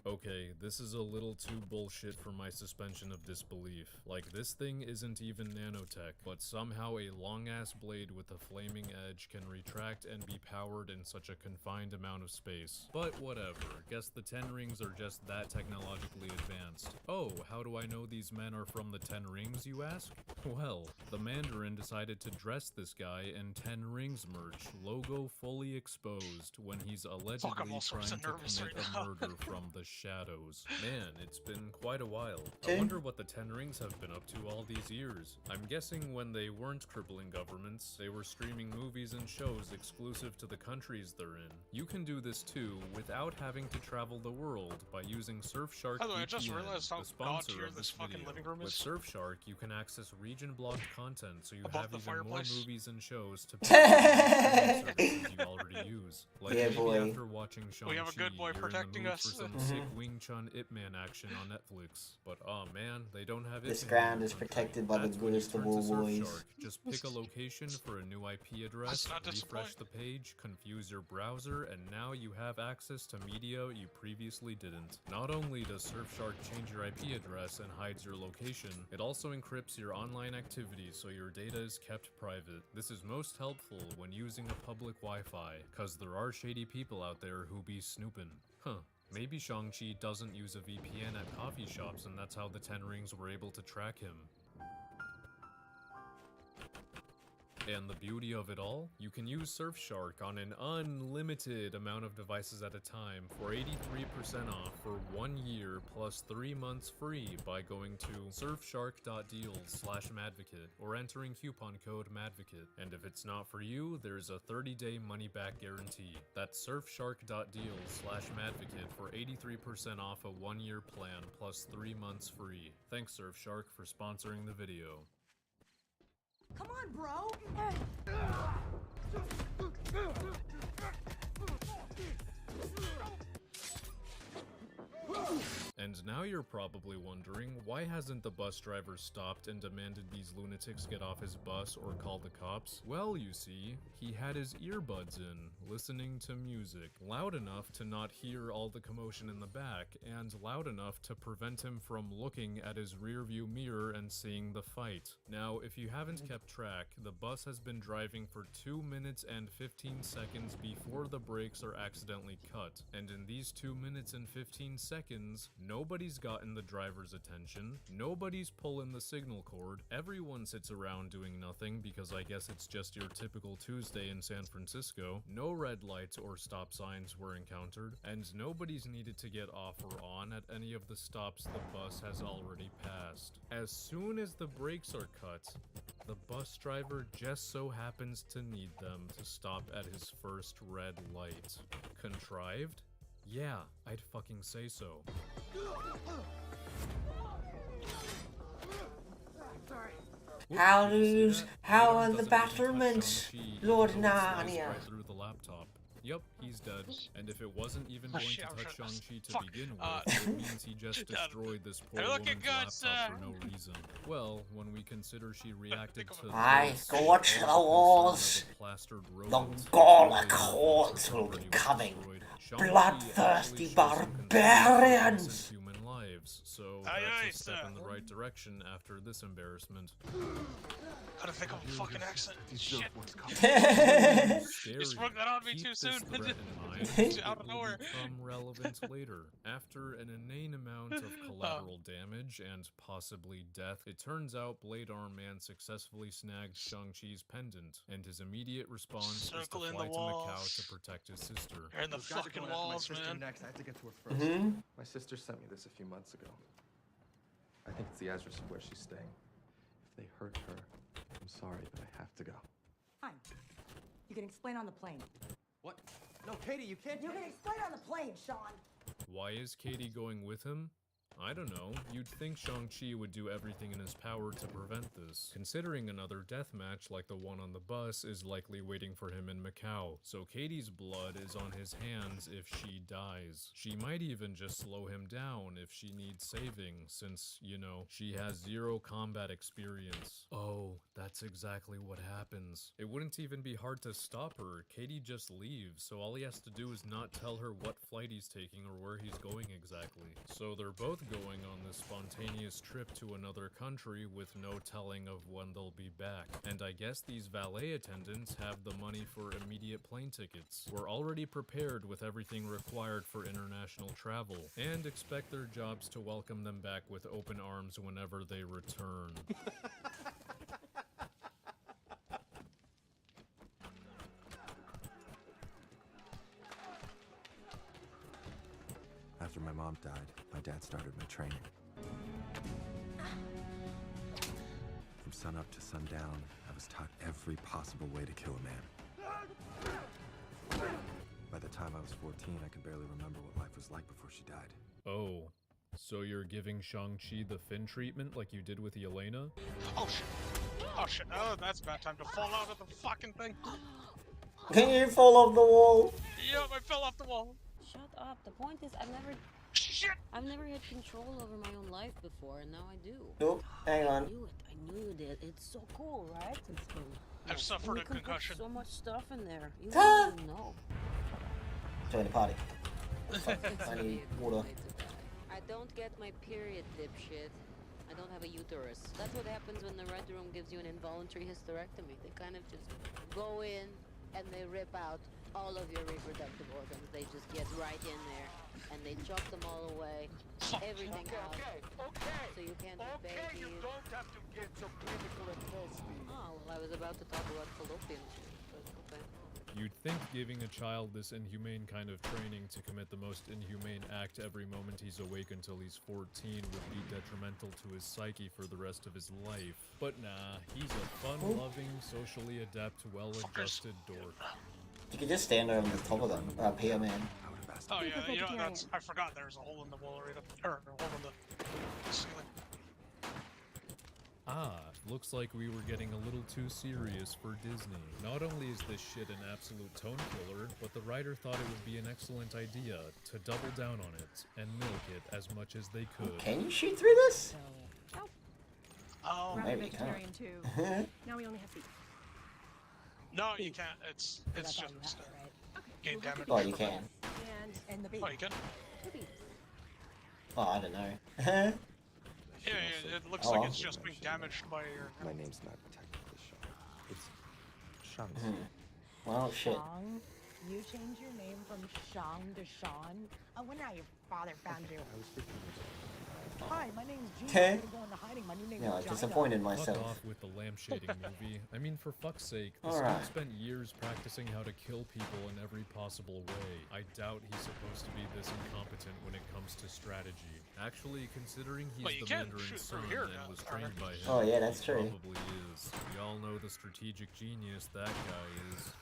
Okay, this is a little too bullshit for my suspension of disbelief. Like, this thing isn't even nanotech, but somehow a long-ass blade with a flaming edge can retract and be powered in such a confined amount of space. But whatever, guess the Ten Rings are just that technologically advanced. Oh, how do I know these men are from the Ten Rings, you ask? Well, the Mandarin decided to dress this guy in Ten Rings merch, logo fully exposed, when he's allegedly trying to commit a murder from the shadows. Man, it's been quite a while. I wonder what the Ten Rings have been up to all these years. I'm guessing when they weren't crippling governments, they were streaming movies and shows exclusive to the countries they're in. You can do this too without having to travel the world by using Surfshark By the way, I VPN, just realized how the sponsor god-tier of this fucking video. living room With is. Surfshark, you can access region-blocked content, so you Above have the even more fireplace. movies and shows to pick from the services you already use. Like Yeah, maybe boy. after watching Shang-Chi, We have a good boy you're in the protecting mood us. for some sick Wing Chun Ip Man action on Netflix. But oh man, they don't have This Ip Man in ground your is country. protected by the That's when you goodest of turn all to boys. Surfshark. Just pick a location for a new IP address, not refresh the page, confuse your browser, and now you have access to media you previously didn't. Not only does Surfshark change your IP address and hides your location, it also encrypts your online activities so your data is kept private. This is most helpful when using a public Wi-Fi, cause there are shady people out there who be snooping. Huh. Maybe Shang-Chi doesn't use a VPN at coffee shops and that's how the Ten Rings were able to track him. And the beauty of it all? You can use Surfshark on an unlimited amount of devices at a time for 83% off for 1 year plus 3 months free by going to surfshark.deals/madvocate or entering coupon code MADVOCATE. And if it's not for you, there's a 30-day money-back guarantee. That's surfshark.deals/madvocate for 83% off a 1-year plan plus 3 months free. Thanks Surfshark for sponsoring the video. Come on, bro! And now you're probably wondering, why hasn't the bus driver stopped and demanded these lunatics get off his bus or call the cops? Well, you see, he had his earbuds in, listening to music, loud enough to not hear all the commotion in the back, and loud enough to prevent him from looking at his rearview mirror and seeing the fight. Now, if you haven't kept track, the bus has been driving for 2 minutes and 15 seconds before the brakes are accidentally cut, and in these 2 minutes and 15 seconds, nobody's gotten the driver's attention, nobody's pulling the signal cord, everyone sits around doing nothing because I guess it's just your typical Tuesday in San Francisco, no red lights or stop signs were encountered, and nobody's needed to get off or on at any of the stops the bus has already passed. As soon as the brakes are cut, the bus driver just so happens to need them to stop at his first red light. Contrived? Yeah, I'd fucking say so. How are the battlements, Lord Narnia? Right through the laptop. Yep, he's dead. And if it wasn't even going to touch Shang-Chi to begin with, it means he just destroyed this poor woman's laptop for no reason. Well, when we consider she reacted to I scorch the walls. The Gallic hordes will be coming. Bloodthirsty barbarians! Human lives, so that's a step in the right direction after this embarrassment. How to think of a fucking accent. Shit. Scary. You sprung that on me too soon. Out of nowhere. Become relevant later. After an inane amount of collateral damage and possibly death, it turns out Blade Arm Man successfully snagged Shang-Chi's pendant, and his immediate response was to fly to Macau to protect his sister. They're in the fucking walls, man. Next. I have to get to her first. My sister sent me this a few months ago. I think it's the address of where she's staying. If they hurt her, I'm sorry, but I have to go. Fine. You can explain on the plane. What? No, Katie, you can't. You can explain on the plane, Sean. Why is Katie going with him? I don't know, you'd think Shang-Chi would do everything in his power to prevent this, considering another death match like the one on the bus is likely waiting for him in Macau, so Katie's blood is on his hands if she dies. She might even just slow him down if she needs saving, since, you know, she has zero combat experience. Oh, that's exactly what happens. It wouldn't even be hard to stop her. Katie just leaves, so all he has to do is not tell her what flight he's taking or where he's going exactly. So they're both going on this spontaneous trip to another country with no telling of when they'll be back. And I guess these valet attendants have the money for immediate plane tickets. We're already prepared with everything required for international travel, and expect their jobs to welcome them back with open arms whenever they return. After my mom died, my dad started my training. From sunup to sundown, I was taught every possible way to kill a man. By the time I was 14, I could barely remember what life was like before she died. Oh, so you're giving Shang-Chi the Finn treatment like you did with Yelena? Oh shit. Oh shit. Oh, that's a bad time to fall out of the fucking thing. Can you fall off the wall? Yep, I fell off the wall. Shut up. The point is, I've never had control over my own life before, and now I do. Oh, hang on. I knew you did. It's so cool, right? It's cool. I've suffered a concussion. So much stuff in there. You don't even know. Join the party. I need water. I don't get my period, dipshit. I don't have a uterus. That's what happens when the Red Room gives you an involuntary hysterectomy. They kind of just go in and they rip out all of your reproductive organs. They just get right in there and they chop them all away. Everything out. So you can't have babies. You don't have to get so clinical and nasty. Oh, well, I was about to talk about fallopian tubes, but okay. You'd think giving a child this inhumane kind of training to commit the most inhumane act every moment he's awake until he's 14 would be detrimental to his psyche for the rest of his life. But nah, he's a fun-loving, socially adept, well-adjusted dork. You could just stand on the top of them, Peter Man. Oh yeah, you know, that's, I forgot there's a hole in the wall right up, or a hole in the ceiling. Ah, looks like we were getting a little too serious for Disney. Not only is this shit an absolute tone killer, but the writer thought it would be an excellent idea to double down on it and milk it as much as they could. Can you shoot through this? Oh, maybe you can. Now we only have beef. No, you can't. It's just gain damage. Oh, you can. And the beef. Oh, you can? Oh, I don't know. Yeah, it looks like it's just being damaged by your... My name's not technically Sean. It's Shang. Well, shit. Shang? You changed your name from Shang to Sean? Oh, when now your father found you. I was 15 years old. Hi, my name's Gene. I'm gonna go into hiding. My new name Yeah, is I disappointed myself. Fuck off with the lampshading movie. I mean, for fuck's sake, this Alright. dude spent years practicing how to kill people in every possible way. I doubt he's supposed to be this incompetent when it comes to strategy. Actually, considering he's the Mandarin's son and was trained by him, Oh, yeah, that's he true. probably is. We all know the strategic genius that guy is.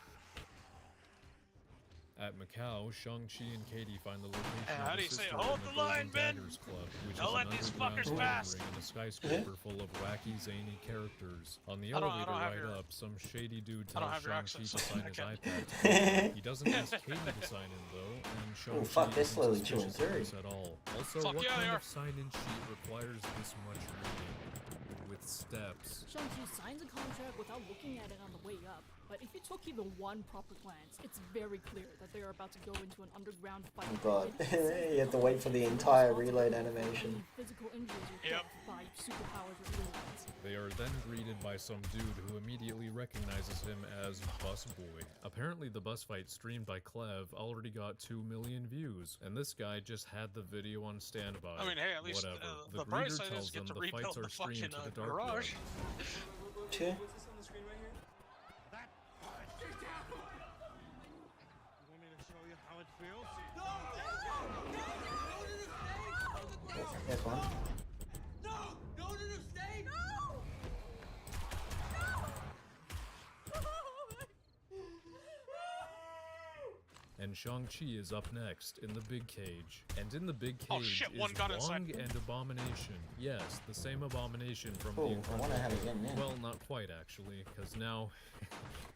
At Macau, Shang-Chi and Katie find the location How of do the you say, Sister "Hold and the line, Ben"? Daggers Club, which Don't is let an these underground fuckers fighting pass. ring in a skyscraper full of wacky, zany characters. On the I don't elevator have ride your- up, some shady dude I don't tells have your Shang-Chi accent, to so sign I his can't. iPad. He doesn't ask Katie to sign in though, and Oh, Shang-Chi fuck, they're isn't slowly chewing suspicious of through. this at all. Also, Fuck what yeah, they kind are. of sign-in sheet requires this much reading? With steps. Shang-Chi signs a contract without looking at it on the way up. But if you took even one proper glance, it's very clear that they are about to go into an underground fight. Oh god, you have to wait for the entire reload animation. Physical injuries or death by superpowers or aliens. They are then greeted by some dude who immediately recognizes him as Busboy. Apparently the bus fight streamed by Clev already got 2 million views, and this guy just had the video on standby. I mean, hey, at least whatever. the The bright greeter side is tells you get them to the fights rebuild are the fucking streamed to the dark web. garage. Okay. There's one. No! Go to the stage! No! And and Shang-Chi is up next in the big cage. And in the big cage Oh shit, is one got Wong inside. and Abomination. Yes, the same Abomination from Cool, the I Incredible wonder how he's Hulk. getting in. Well, not quite actually, because now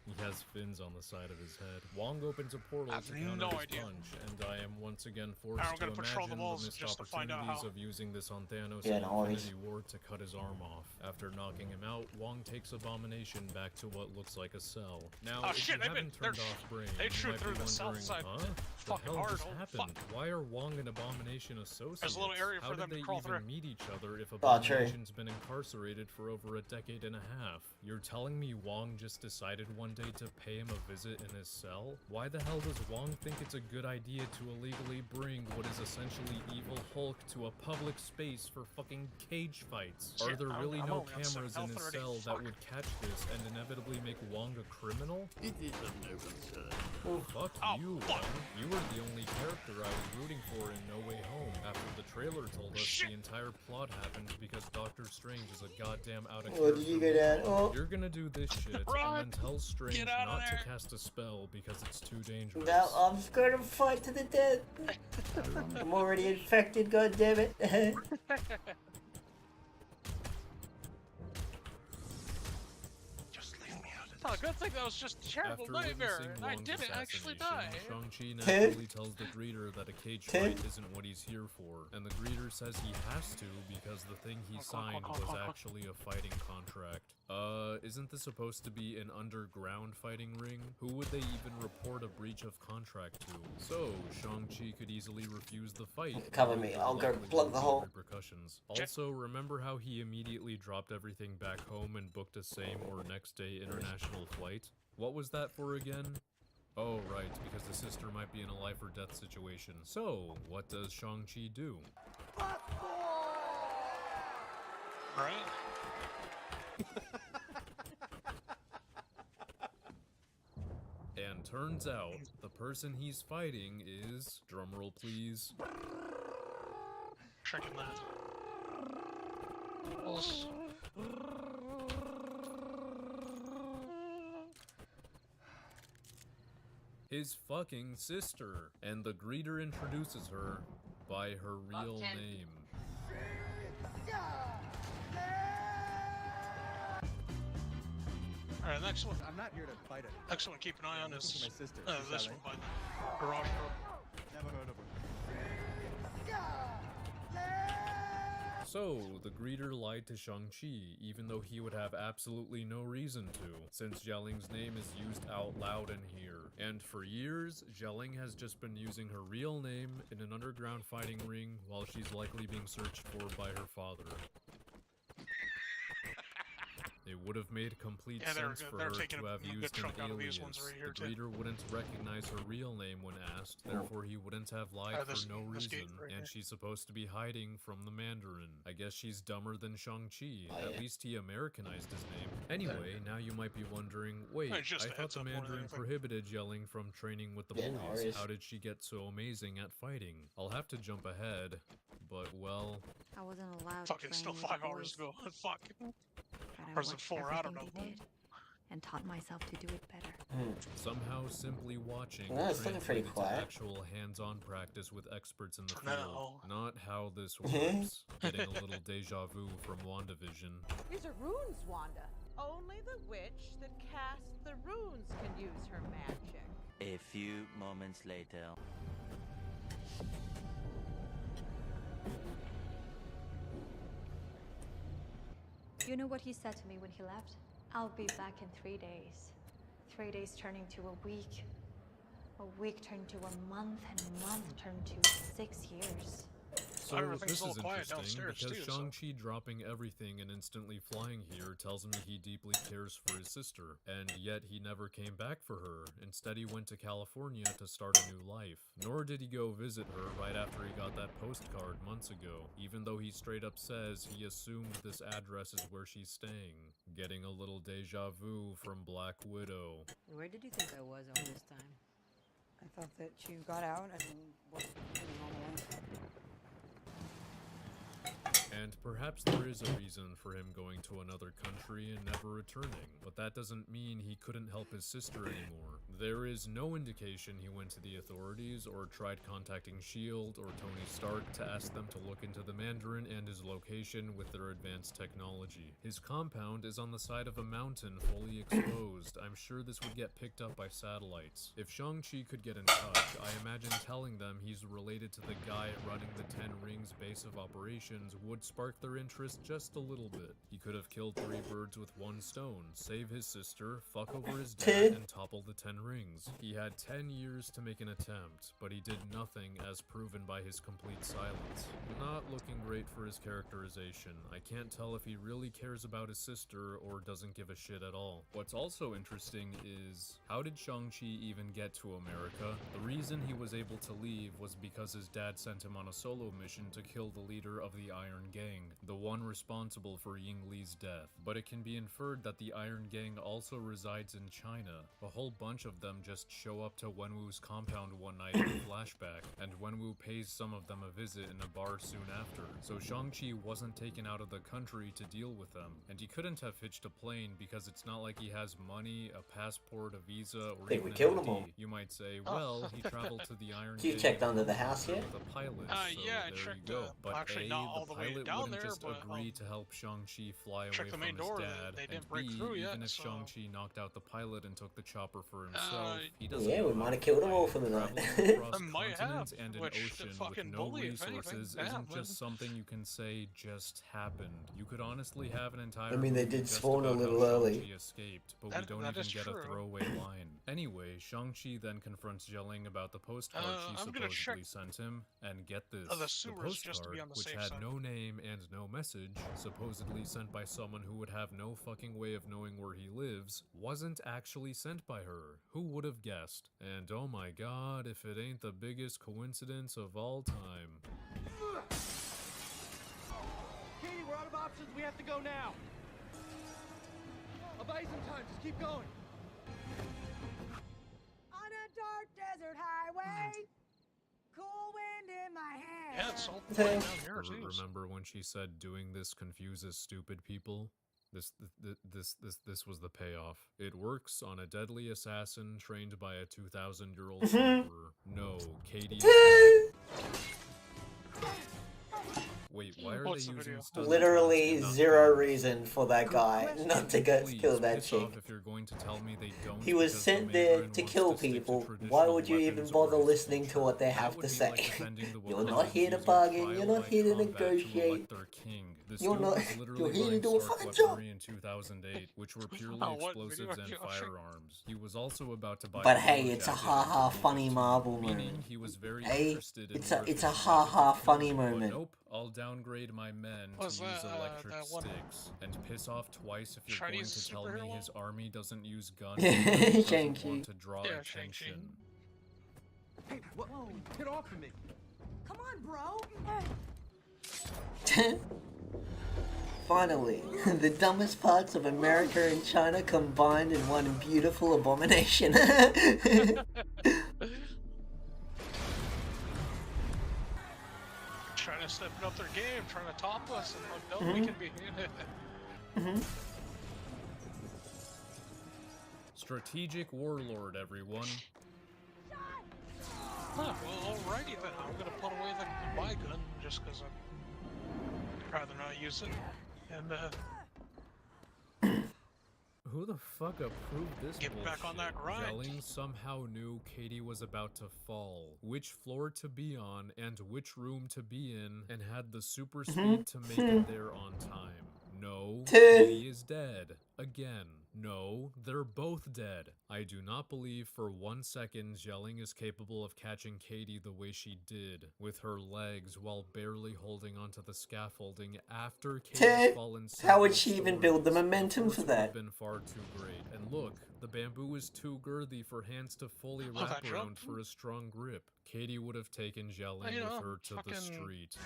he has fins on the side of his head. Wong opens a portal to counter no his idea. punch, and I am once again forced I'm to gonna patrol the imagine the walls missed just to find out opportunities how. of using this on Thanos Yeah, in no worries. Infinity War to cut his arm off. After knocking him out, Wong takes Abomination back to what looks like a cell. Now, Oh if shit, you they've haven't been- turned off brain, they you chewed might be through the south wondering, side huh? The fucking hell hard, just holy happened? fuck. Why are Wong and Abomination associates? There's a little area How for did them to they crawl even through. meet each other if true. Abomination's been incarcerated for over a decade and a half? You're telling me Wong just decided one day to pay him a visit in his cell? Why the hell does Wong think it's a good idea to illegally bring what is essentially evil Hulk to a public space for fucking cage fights? Are there really I'm no only on cameras in health his already. cell that Fuck. would catch this and inevitably make Wong a criminal? It is of no concern. Fuck you, Wong. You were the only character I was rooting for in No Way Home after the trailer told us the entire plot happened because Doctor Strange is a goddamn out of What did you get at? Oh. You're gonna do this shit Run! and then tell Strange Get out of not there! to cast a spell because it's too dangerous. Now I'm scared to fight to the death. I'm already infected, god damn it. Just leave me out of this. Oh, good thing that was just a terrible After nightmare, witnessing and I Wong's didn't actually die. Shang-Chi naturally tells the greeter that a cage fight isn't what he's here for, and the greeter says he has to because the thing he signed was actually a fighting contract. Isn't this supposed to be an underground fighting ring? Who would they even report a breach of contract to? So, Shang-Chi could easily refuse the fight. Cover me, I'll go plug the hole. Repercussions. Also, remember how he immediately dropped everything back home and booked a same or next day international flight? What was that for again? Oh, right, because the sister might be in a life or death situation. So, what does Shang-Chi do? Right? And turns out, the person he's fighting is, drumroll please, Checking that. Else. his fucking sister. And the greeter introduces her by her real name. Alright, next one. I'm not here to fight it. Next one, keep an eye on This is is my sister. this She's one LA. by the garage door. Never heard of her. So, the greeter lied to Shang-Chi, even though he would have absolutely no reason to, since Jialing's name is used out loud in here. And for years, Jialing has just been using her real name in an underground fighting ring while she's likely being searched for by her father. It would have made complete Yeah, sense for her taking to have a good used an chunk out of alias. these ones right here, The too. greeter wouldn't recognize her real name when asked, therefore he wouldn't have lied this- for no this reason, gate right and here. she's supposed to be hiding from the Mandarin. I guess she's dumber than Shang-Chi. Oh, At yeah. least he Americanized his name. Anyway, now you might be wondering, wait, It's just I a thought heads the up more than Mandarin anything. prohibited yelling from training with the Yeah, no bullies. worries. How did she get so amazing at fighting? I'll have to jump ahead, but well... I wasn't allowed Fucking to still train with 5 the hours boys, ago. Fuck. but I Or is it watched 4? I don't everything know. they did and taught myself to do it better. Somehow simply watching No, it's looking pretty translated to quiet. actual hands-on practice with experts in the No. field. Not how this works. Getting a little deja vu from WandaVision. These are runes, Wanda. Only the witch that casts the runes can use her magic. A few moments later. You know what he said to me when he left? I'll be back in 3 days. 3 days turning to a week. A week turned to a month, and a month turned to 6 years. So Everything's this all is quiet interesting downstairs, because too, so- Shang-Chi dropping everything and instantly flying here tells me he deeply cares for his sister, and yet he never came back for her. Instead he went to California to start a new life. Nor did he go visit her right after he got that postcard months ago, even though he straight up says he assumed this address is where she's staying. Getting a little deja vu from Black Widow. Where did you think I was all this time? I thought that you got out and wasn't on the way. And perhaps there is a reason for him going to another country and never returning, but that doesn't mean he couldn't help his sister anymore. There is no indication he went to the authorities or tried contacting S.H.I.E.L.D. or Tony Stark to ask them to look into the Mandarin and his location with their advanced technology. His compound is on the side of a mountain fully exposed. I'm sure this would get picked up by satellites. If Shang-Chi could get in touch, I imagine telling them he's related to the guy running the Ten Rings base of operations would spark their interest just a little bit. He could have killed 3 birds with 1 stone, save his sister, fuck over his dad, and topple the 10 rings. He had 10 years to make an attempt, but he did nothing as proven by his complete silence. Not looking great for his characterization. I can't tell if he really cares about his sister or doesn't give a shit at all. What's also interesting is, how did Shang-Chi even get to America? The reason he was able to leave was because his dad sent him on a solo mission to kill the leader of the Iron Gang, the one responsible for Ying Li's death. But it can be inferred that the Iron Gang also resides in China. A whole bunch of them just show up to Wenwu's compound one night in a flashback, and Wenwu pays some of them a visit in a bar soon after. So Shang-Chi wasn't taken out of the country to deal with them, and he couldn't have hitched a plane because it's not like he has money, a passport, a visa, or even an ID. You might say, well, he traveled to the Iron Gang. You checked under the house yet? With a pilot, so yeah, I there checked, you go. But actually A, not all the the way pilot down wouldn't there, just but, agree to help Shang-Chi fly away check the from main his door, dad, they and didn't break B, through yet, even if so- Shang-Chi knocked out the pilot and took the chopper for himself, he doesn't Yeah, we know might how have to killed them fly. all for the night. Traveling across Might continents have, and an which the ocean with fucking no bully, if anything. resources Damn, isn't man. just something you can say just happened. You could honestly have an entire I mean, they movie did just spawn a about how little early. Shang-Chi escaped, but we That- don't that even is get a true. throwaway line. Anyway, Shang-Chi then confronts Jelling about the postcard she I'm gonna supposedly check- sent him, and get this, the the sewers just to be postcard, on the which safe had side. no name and no message, supposedly sent by someone who would have no fucking way of knowing where he lives, wasn't actually sent by her. Who would have guessed? And oh my god, if it ain't the biggest coincidence of all time. Katie, we're out of options. We have to go now. I'll buy you some time. Just keep going. On a dark desert highway, cool wind in my hair. Yeah, it's all the way down here, too. Remember when she said doing this confuses stupid people? This was the payoff. It works on a deadly assassin trained by a 2,000-year-old sniper. No, Katie is dead. Wait, why are What's they the using video? stun Literally guns and not zero guns? reason for that guy not to go Please, kill that piss chick. off if you're going to tell me they don't, He was because sent the there Mandarin to wants kill stick to people. Why traditional would you even weapons bother or his listening to culture. what they That have would to be say? like defending the You're not Wakandans here to using bargain. trial You're not by here to combat to negotiate. elect their king. This You're dude not- was you're literally here to running do a Stark fucking job. weaponry in 2008, which were purely Oh, what explosives video and are you watching? firearms. He was also about to buy But a hey, yellow it's a jacket ha-ha in funny 2015, Marvel meaning moment. he was very Hey, interested in it's a more efficient ha-ha methods of funny killing, but moment. nope, I'll downgrade my men to Was use that, electric that one sticks and piss off twice if you're going Chinese to tell me superhero? his army doesn't use guns because he doesn't Shang-Chi. want to draw Yeah, Shang-Chi. attention. Hey, what? Get off of me. Come on, bro. Finally, the dumbest parts of America and China combined in one beautiful abomination. Trying to step up their game, trying to top us, and no, we can be. Strategic warlord, everyone. Huh, well, alrighty then. I'm gonna put away my gun just because I'd rather not use it. And Who the fuck approved this Get back on that grind. Jelling somehow knew Katie was about to fall, which floor to be on, and which room to be in, and had the super speed to make it there on time. No, Katie is dead. Again. No, they're both dead. I do not believe for 1 second Jelling is capable of catching Katie the way she did, with her legs while barely holding onto the scaffolding after Katie's fallen. How would she even build the momentum for that? Been far too great. And look, the bamboo is too girthy for hands to fully Oh, that wrap around jump? for a strong grip. Katie would have taken Jelling You know, with her to the fucking- street.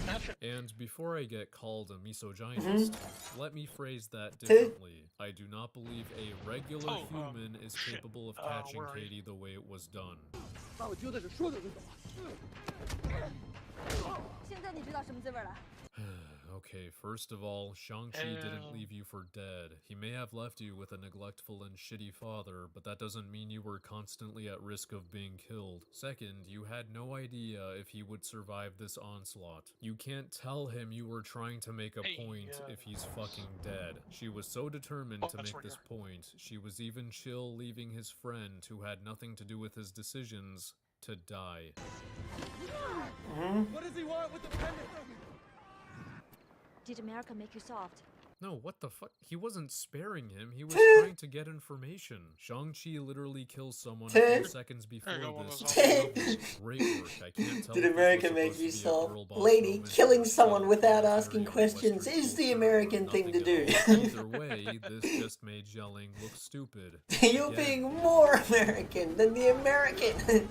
Gotcha. And before I get called a misogynist, let me phrase that differently. I do not believe a regular human is capable of catching where are you? Katie the way it was done. 现在你知道什么滋味了？ Okay, first of all, Shang-Chi didn't leave you for dead. He may have left you with a neglectful and shitty father, but that doesn't mean you were constantly at risk of being killed. Second, you had no idea if he would survive this onslaught. You can't tell him you were trying to make a point if he's fucking dead. She was so determined to make this point, she was even chill leaving his friend, who had nothing to do with his decisions, to die. What does he want with the pendant? Did America make you soft? No, what the fuck? He wasn't sparing him. He was Teh. trying to get information. Shang-Chi literally kills someone a few seconds before this. Great work. I can't tell Did if America this was make supposed you to be a soft? girl boss Lady, moment killing or someone without commentary asking on questions Western is the culture or American thing to nothing do. at all. Either way, this just made yelling look stupid. You're Again, being more American than the American.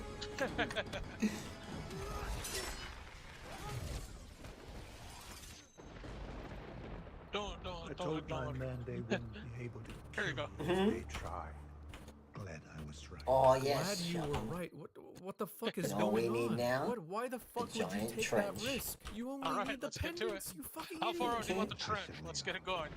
I told my men they wouldn't be able to Here you go. if they tried. Glad I was right. Oh Glad yes, you were Sean. right. What the fuck is You know what going we need on? now? What? Why the fuck would you giant take trench. that risk? You only All right, need the let's get to it. pendants. You fucking How far out idiot. do you want the trench? Let's get it going.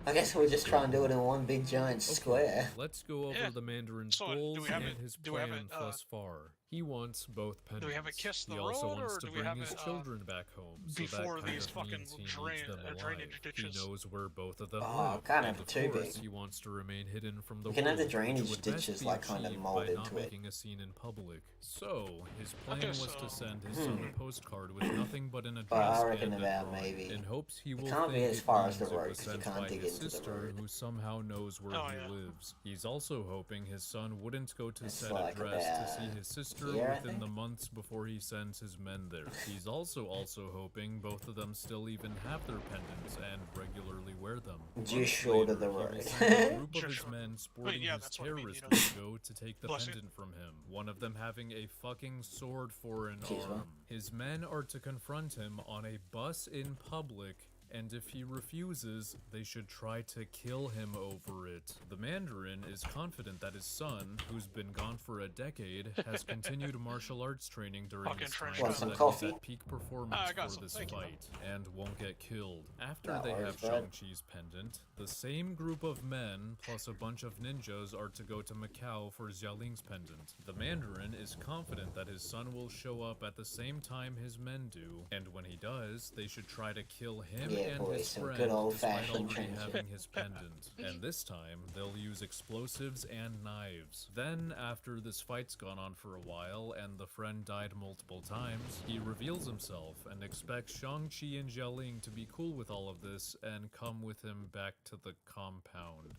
I guess we'll just try and do it in one big giant square. Let's go over Yeah. the Mandarin's So, do goals we have and it- his do we have plan it, thus far. He wants both pendants. Do we have it kiss the he also road, wants or to do we bring have his it, children back home, so before that kind these of fucking means he needs them drainage alive. ditches? He knows where both of them Oh, live, can't and have of it too course big. he wants to remain hidden from the We can have the world, drainage which would best ditches, be like, kinda achieved mold by not into it. making a scene in public. So his plan Okay, was so- to send his son a postcard with nothing but an But address I reckon and a about drawing, maybe in hopes he will can't be think as it far as the means it road, was 'cause you sent can't by dig his into the sister, road. who somehow knows where Oh, he yeah. lives. He's also hoping his son wouldn't go to It's said like address to about see his sister here, I within the think? months before he sends his men there. He's also hoping both of them still even have their pendants and regularly wear them. Just Months short of later, the he will road. send a group of Sure, his sure. men sporting yeah, his that's what I mean, terrorist you know. logo to take the Bless you. pendant from him, one of them having a fucking sword for an Excuse me? arm. His men are to confront him on a bus in public, and if he refuses, they should try to kill him over it. The Mandarin is confident that his son, who's been gone for a decade, has continued martial arts training during Fucking this time, trench so Want some that coffee? he's at peak performance I got for some, this thank you. fight, and won't get killed. After No they worries, have bud. Shang-Chi's pendant, the same group of men, plus a bunch of ninjas, are to go to Macau for Xiaoling's pendant. The Mandarin is confident that his son will show up at the same time his men do, and when he does, they should try to kill him Yeah, and boy, his some friend, good despite old-fashioned already trenching. having his pendant. And this time, they'll use explosives and knives. Then, after this fight's gone on for a while, and the friend died multiple times, he reveals himself and expects Shang-Chi and Xiaoling to be cool with all of this and come with him back to the compound.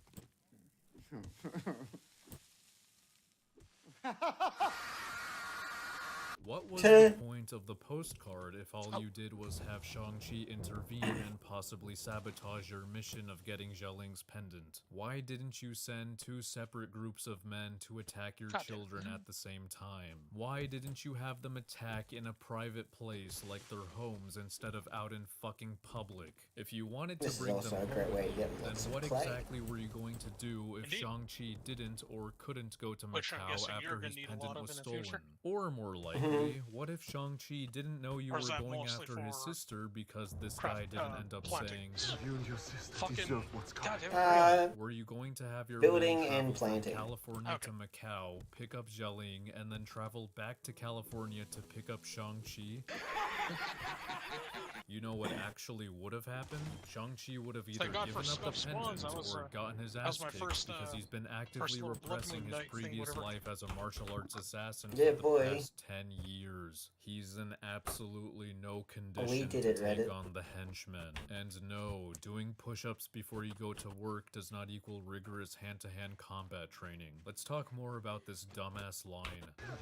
What was the point of the postcard if all you did was have Shang-Chi intervene and possibly sabotage your mission of getting Xiaoling's pendant? Why didn't you send two separate groups of men to attack your children at the same time? Why didn't you have them attack in a private place like their homes instead of out in fucking public? If you wanted to This is bring also them a great home, way to get then lots of what play. exactly were you going to do if Indeed. Shang-Chi didn't or couldn't go to Which I'm Macau guessing you're after gonna his need a pendant lot of was in the stolen? future. Or more likely, what if Shang-Chi didn't know you Or were is that going mostly after his for sister because this craft- guy didn't end up planting? saying, You and your sister Fucking deserve what's coming. goddamn were you going to have your building men and travel from planting. California to Macau, pick up Xiaoling, and then travel back to California to pick up Shang-Chi? You know what actually would have happened? Shang-Chi would have either Thank God given for up the Snuff Swans, pendant that was, or gotten his that was ass my kicked first, because he's been actively little Blood repressing Moon his Night thing, previous whatever. life as a martial arts assassin Yeah, for the boy. past 10 years. He's in absolutely no We condition did to it, take Reddit. on the henchmen. And no, doing push-ups before you go to work does not equal rigorous hand-to-hand combat training. Let's talk more about this dumbass line.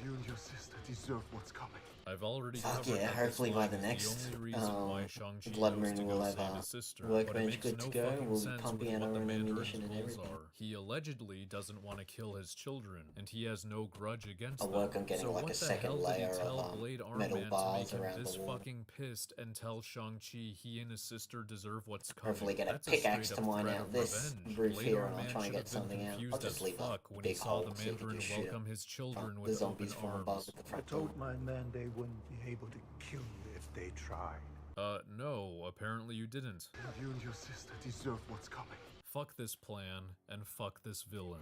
You and your sister deserve what's coming. I've already Fuck covered yeah, that hopefully this by line the is next the only reason why Shang-Chi Blood goes to Moon go will have save our his sister, workbench but it makes good no to go. fucking We'll be sense pumping with out what our the own Mandarin's ammunition and goals everything. are. He allegedly doesn't want to kill his children, and he has no grudge against I'll them. work on getting so like what a the second hell did layer he tell of Blade metal Armman to bars make him around this the wall. fucking pissed and tell Shang-Chi he and his sister deserve what's coming? Hopefully get a That's pickaxe straight to up mine threat out of this revenge. roof Blade here and I'll Armman try and should get have been something out. I'll confused just as leave a fuck when he big saw hole the so you can Mandarin just shoot welcome it. his children The with open zombies falling arms. above at the I front door. told my men they wouldn't be able to kill you if they tried. No, apparently you didn't. You and your sister deserve what's coming. Fuck this plan, and fuck this villain.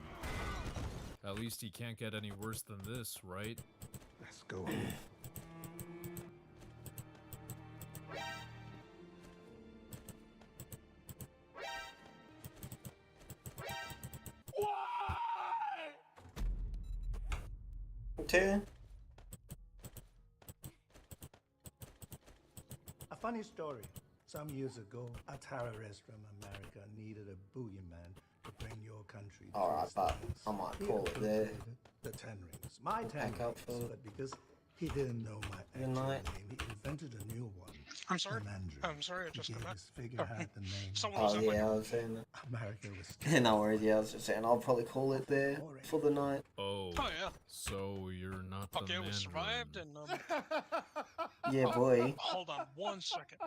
At least he can't get any worse than this, right? Let's go. Okay. A funny story. Some years ago, a terrorist from America needed a boogeyman to bring your country to Alright, its but knees. I might He call it there. appropriated the 10 rings. My 10 Back up rings. for But because he didn't know my Good actual night. name, he invented a new one. I'm sorry. Mandarin. I'm sorry, I He just gave got back. his figurehead the name. Someone was Oh in my yeah, I was saying that. America was No worries, yeah, I was just saying I'll probably call it there for the night. Oh, Oh yeah. so you're not the Okay, we Mandarin. survived and Yeah, boy. hold on one second.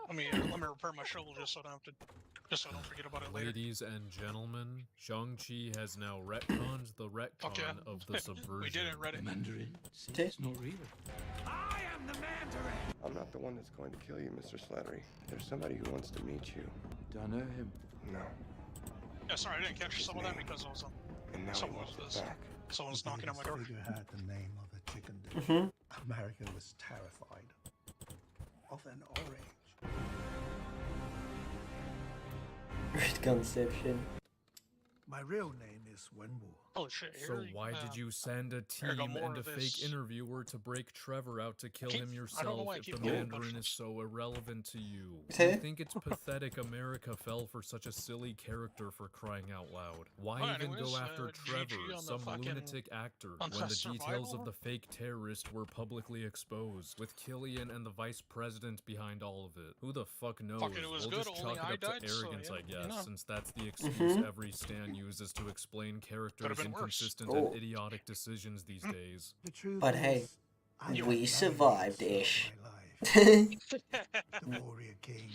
Let me repair my shovel just so I don't forget about it later. Ladies and gentlemen, Shang-Chi has now retconned the retcon Okay. of the subversion. We did it, ready? Mandarin. It's not real. I am the Mandarin! I'm not the one that's going to kill you, Mr. Slattery. There's somebody who wants to meet you. Do I know him? No. Yeah, sorry, I didn't catch some of that because I was And now he someone wants was it back. someone's knocking on my door. His figure had the name of a chicken dish. Mm-hmm. America was terrified of an orange. Great conception. My real name is Wenwu. Holy shit! So why did you send a here go team more and a of fake this. interviewer to break Trevor out to kill him I don't know yourself why I if keep the getting Mandarin is questions. so irrelevant to you? Okay. You think it's pathetic America fell for such a silly character for crying out loud? Why Well, even anyways, go after GG Trevor, on the some fucking- lunatic actor, on when the the details survival? of the fake terrorist were publicly exposed, with Killian and the vice president behind all of it? Who the fuck knows? Fuck it, it was we'll good, just only chalk I it up died, to so, arrogance, yeah, I guess, you know. since that's the excuse Mhm. every stan uses to explain characters' been worse. inconsistent Cool. and idiotic decisions these days. The truth But hey, is, I we have navigated survived-ish. my life. The Warrior King,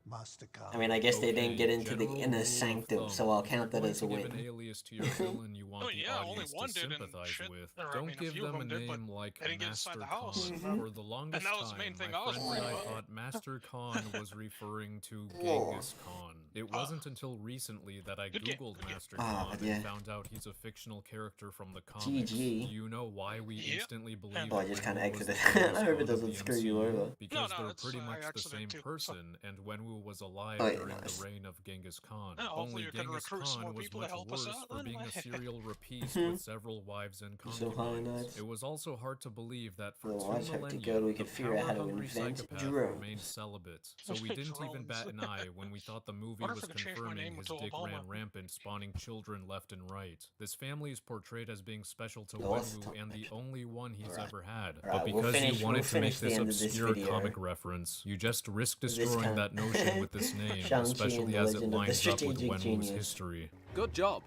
Master Khan. I mean, I guess they didn't Okay, get into the general inner rule of sanctum, thumb, so I'll if you're count that going as a to give win. an alias to your villain you want Oh, the yeah, only audience one to did, and sympathize shit, with. or, I Don't mean, a give few of them a them did, but name like they didn't get inside Master the house. Khan. For the longest that was the main time, thing my I was friend worried and I about. thought Master Khan was referring to Genghis Khan. It wasn't until recently that I Good game, googled good game. Master Ah, Khan yeah. and found out he's a fictional character from the comics. GG. Do you know why we Yep. instantly believed Oh, I that just kinda Wenwu was the exited. Genghis I hope it Khan of doesn't the screw you MCU? over. Because No, they're it's, pretty I much the exited same too, so- person, and Wenwu was alive Oh, yeah, during nice. the reign of Genghis Khan. Yeah, hopefully Only you can Genghis recruit some Khan more was people to much help us worse out for then. being a serial rapiste with several wives and So high concubines. notes. It was also hard to believe that for Well, I just 2 hope to millennia, God we the could figure out how to power-hungry invent psychopath drones. remained celibate. So we didn't even bat Drones. an eye when we thought the movie Wonder if was I could change my confirming name his to dick Obama. ran rampant, spawning children left and right. This family is portrayed as being special to Lost Wenwu and the only one he's Alright. ever had. Alright, But we'll because finish- you wanted we'll to make finish the this end of this obscure video. comic reference, you just risk This destroying kind- that notion with this name, Shang-Chi and especially the as it Legend of the lines up with Strategic Wenwu's Genius. history. Good job.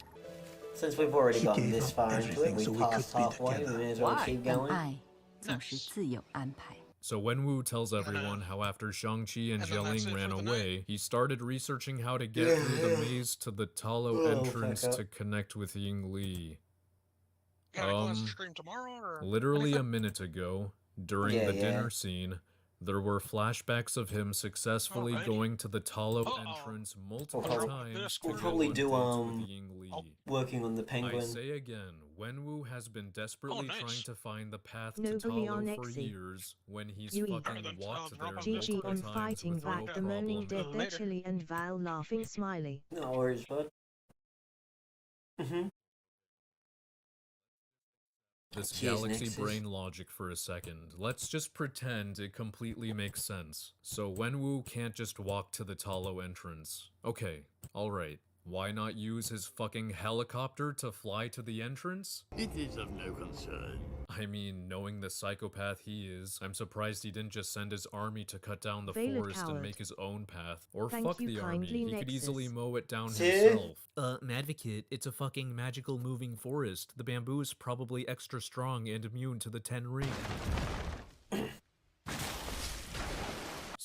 Since we've already He gotten gave this up far into it, everything we so we passed could be halfway, we together. may as well Why? keep 但 going. 爱总是自有安排。 So Wenwu tells everyone how after Shang-Chi and And then that's Jialing it ran for the away, he started researching how to get through the maze to the Talo Oh, entrance fuck up. to connect with Ying Li. Can I close the stream tomorrow or Literally a anything? minute ago, during Yeah, the yeah. dinner scene, there were flashbacks of him successfully Alrighty. going to the Talo Uh-oh. entrance We'll multiple probably- times We'll to probably go on do, dates with Ying Li. working on the I penguin. say again, Wenwu has been desperately nice. trying to find the path to Nobly Talo on for Exy. years when he's Yui. fucking Alright, then, walked drop there on GG multiple on times fighting with no back the moaning problem. dead Later. bitchily and Val laughing smiley. No worries, bud. This Jeez, galaxy Nexus. brain logic for a second. Let's just pretend it completely makes sense. So Wenwu can't just walk to the Talo entrance. Okay, alright. Why not use his fucking helicopter to fly to the entrance? It is of no concern. I mean, knowing the psychopath he is, I'm surprised he didn't just send his army to cut down the Veiled forest and coward. make his own path. Or Thank fuck you the army. kindly, He could easily Nexus. mow it down See? himself. Madvocate, it's a fucking magical moving forest. The bamboo is probably extra strong and immune to the 10 ring.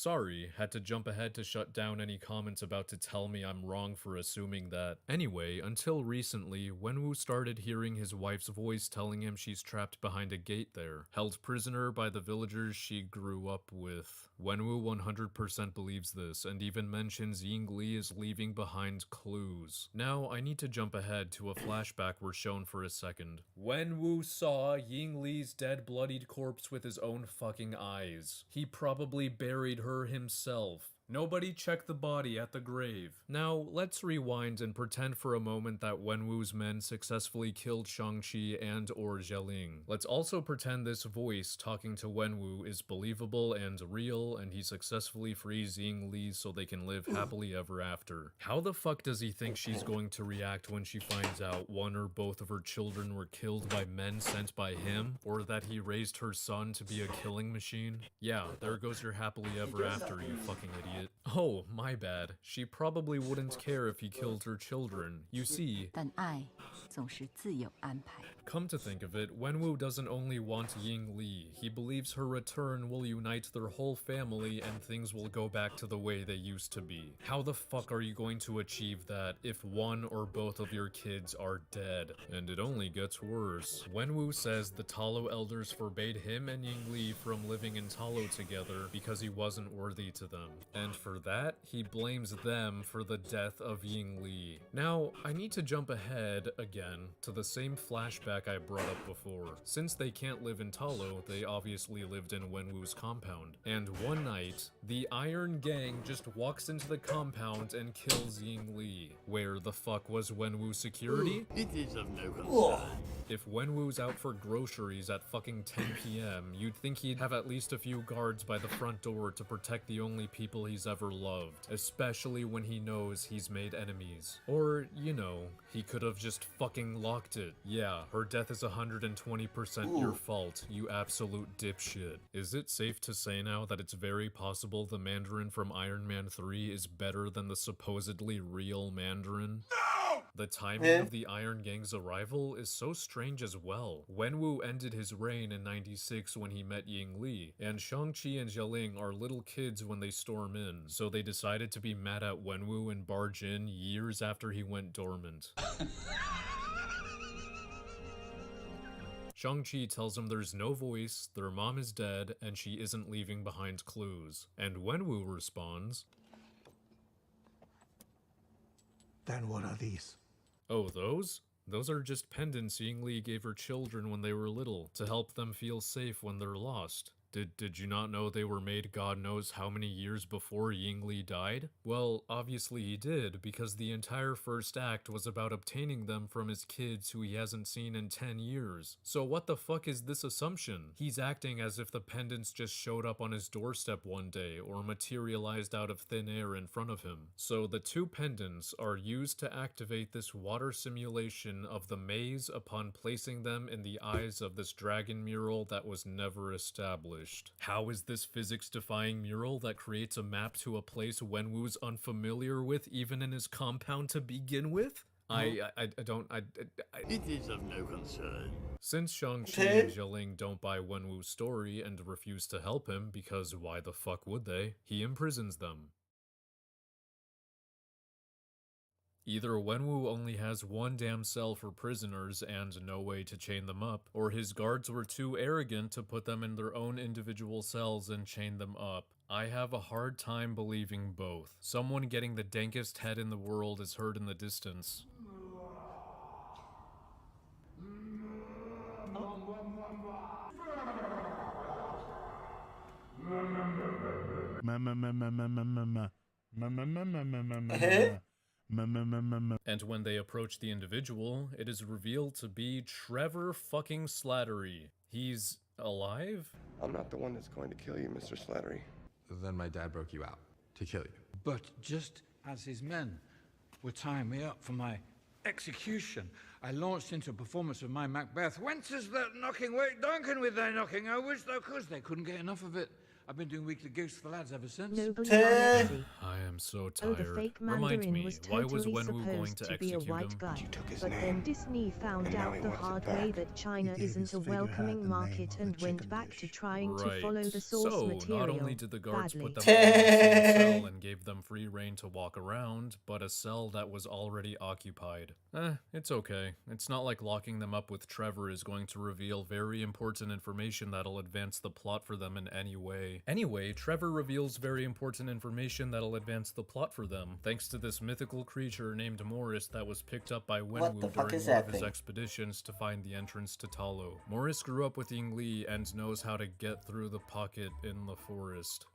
Sorry, had to jump ahead to shut down any comments about to tell me I'm wrong for assuming that. Anyway, until recently, Wenwu started hearing his wife's voice telling him she's trapped behind a gate there, held prisoner by the villagers she grew up with. Wenwu 100% believes this, and even mentions Ying Li is leaving behind clues. Now, I need to jump ahead to a flashback we're shown for a second. Wenwu saw Ying Li's dead bloodied corpse with his own fucking eyes. He probably buried her himself. Nobody checked the body at the grave. Now, let's rewind and pretend for a moment that Wenwu's men successfully killed Shang-Chi and or Zheling. Let's also pretend this voice talking to Wenwu is believable and real, and he successfully frees Ying Li so they can live happily ever after. How the fuck does he think she's going to react when she finds out one or both of her children were killed by men sent by him, or that he raised her son to be a killing machine? Yeah, there goes your happily ever after, you fucking idiot. Oh, my bad. She probably wouldn't care if he killed her children. You see, 但爱总是自有安排。 come to think of it, Wenwu doesn't only want Ying Li, he believes her return will unite their whole family and things will go back to the way they used to be. How the fuck are you going to achieve that if one or both of your kids are dead? And it only gets worse. Wenwu says the Talo elders forbade him and Ying Li from living in Talo together because he wasn't worthy to them. And for that, he blames them for the death of Ying Li. Now, I need to jump ahead again to the same flashback I brought up before. Since they can't live in Talo, they obviously lived in Wenwu's compound. And one night, the Iron Gang just walks into the compound and kills Ying Li. Where the fuck was Wenwu security? It is of no concern. If Wenwu's out for groceries at fucking 10 p.m., you'd think he'd have at least a few guards by the front door to protect the only people he's ever loved, especially when he knows he's made enemies. Or, you know, he could have just fucking locked it. Yeah, her death is 120% your fault, you absolute dipshit. Is it safe to say now that it's very possible the Mandarin from Iron Man 3 is better than the supposedly real Mandarin? No! The timing of the Iron Gang's arrival is so strange as well. Wenwu ended his reign in 96 when he met Ying Li, and Shang-Chi and Zheling are little kids when they storm in, so they decided to be mad at Wenwu and barge in years after he went dormant. Shang-Chi tells him there's no voice, their mom is dead, and she isn't leaving behind clues. And Wenwu responds, Then what are these? oh, those? Those are just pendants Ying Li gave her children when they were little, to help them feel safe when they're lost. Did you not know they were made God knows how many years before Ying Li died? Well, obviously he did, because the entire first act was about obtaining them from his kids who he hasn't seen in 10 years. So what the fuck is this assumption? He's acting as if the pendants just showed up on his doorstep one day, or materialized out of thin air in front of him. So the two pendants are used to activate this water simulation of the maze upon placing them in the eyes of this dragon mural that was never established. How is this physics-defying mural that creates a map to a place Wenwu's unfamiliar with even in his compound to begin with? It is of no concern. Since Shang-Chi and Zheling don't buy Wenwu's story and refuse to help him because why the fuck would they, he imprisons them. Either Wenwu only has one damn cell for prisoners and no way to chain them up, or his guards were too arrogant to put them in their own individual cells and chain them up. I have a hard time believing both. Someone getting the dankest head in the world is heard in the distance. And when they approach the individual, it is revealed to be Trevor fucking Slattery. He's alive? I'm not the one that's going to kill you, Mr. Slattery. Then my dad broke you out to kill you. But just as his men were tying me up for my execution, I launched into a performance of my Macbeth. Whence is that knocking? Wait, Duncan, with thy knocking. I wish thou couldst. They couldn't get enough of it. I've been doing weekly gigs for the lads ever since. Nobly Alexi. I am so Oh, tired. the fake Remind Mandarin me, was why was totally Wenwu going supposed to to be a execute white him? guy. You took his But name, then Disney found and now out he the wants it hard back. way that China He gave isn't his a figurehead welcoming the market name of and a went chicken back dish. to trying to Right. follow the source So, material. not only did the guards badly. put them all in the same cell and gave them free reign to walk around, but a cell that was already occupied. It's okay. It's not like locking them up with Trevor is going to reveal very important information that'll advance the plot for them in any way. Anyway, Trevor reveals very important information that'll advance the plot for them, thanks to this mythical creature named Morris that was picked up by What the Wenwu fuck during is one that of his thing? expeditions to find the entrance to Talo. Morris grew up with Ying Li and knows how to get through the pocket in the forest.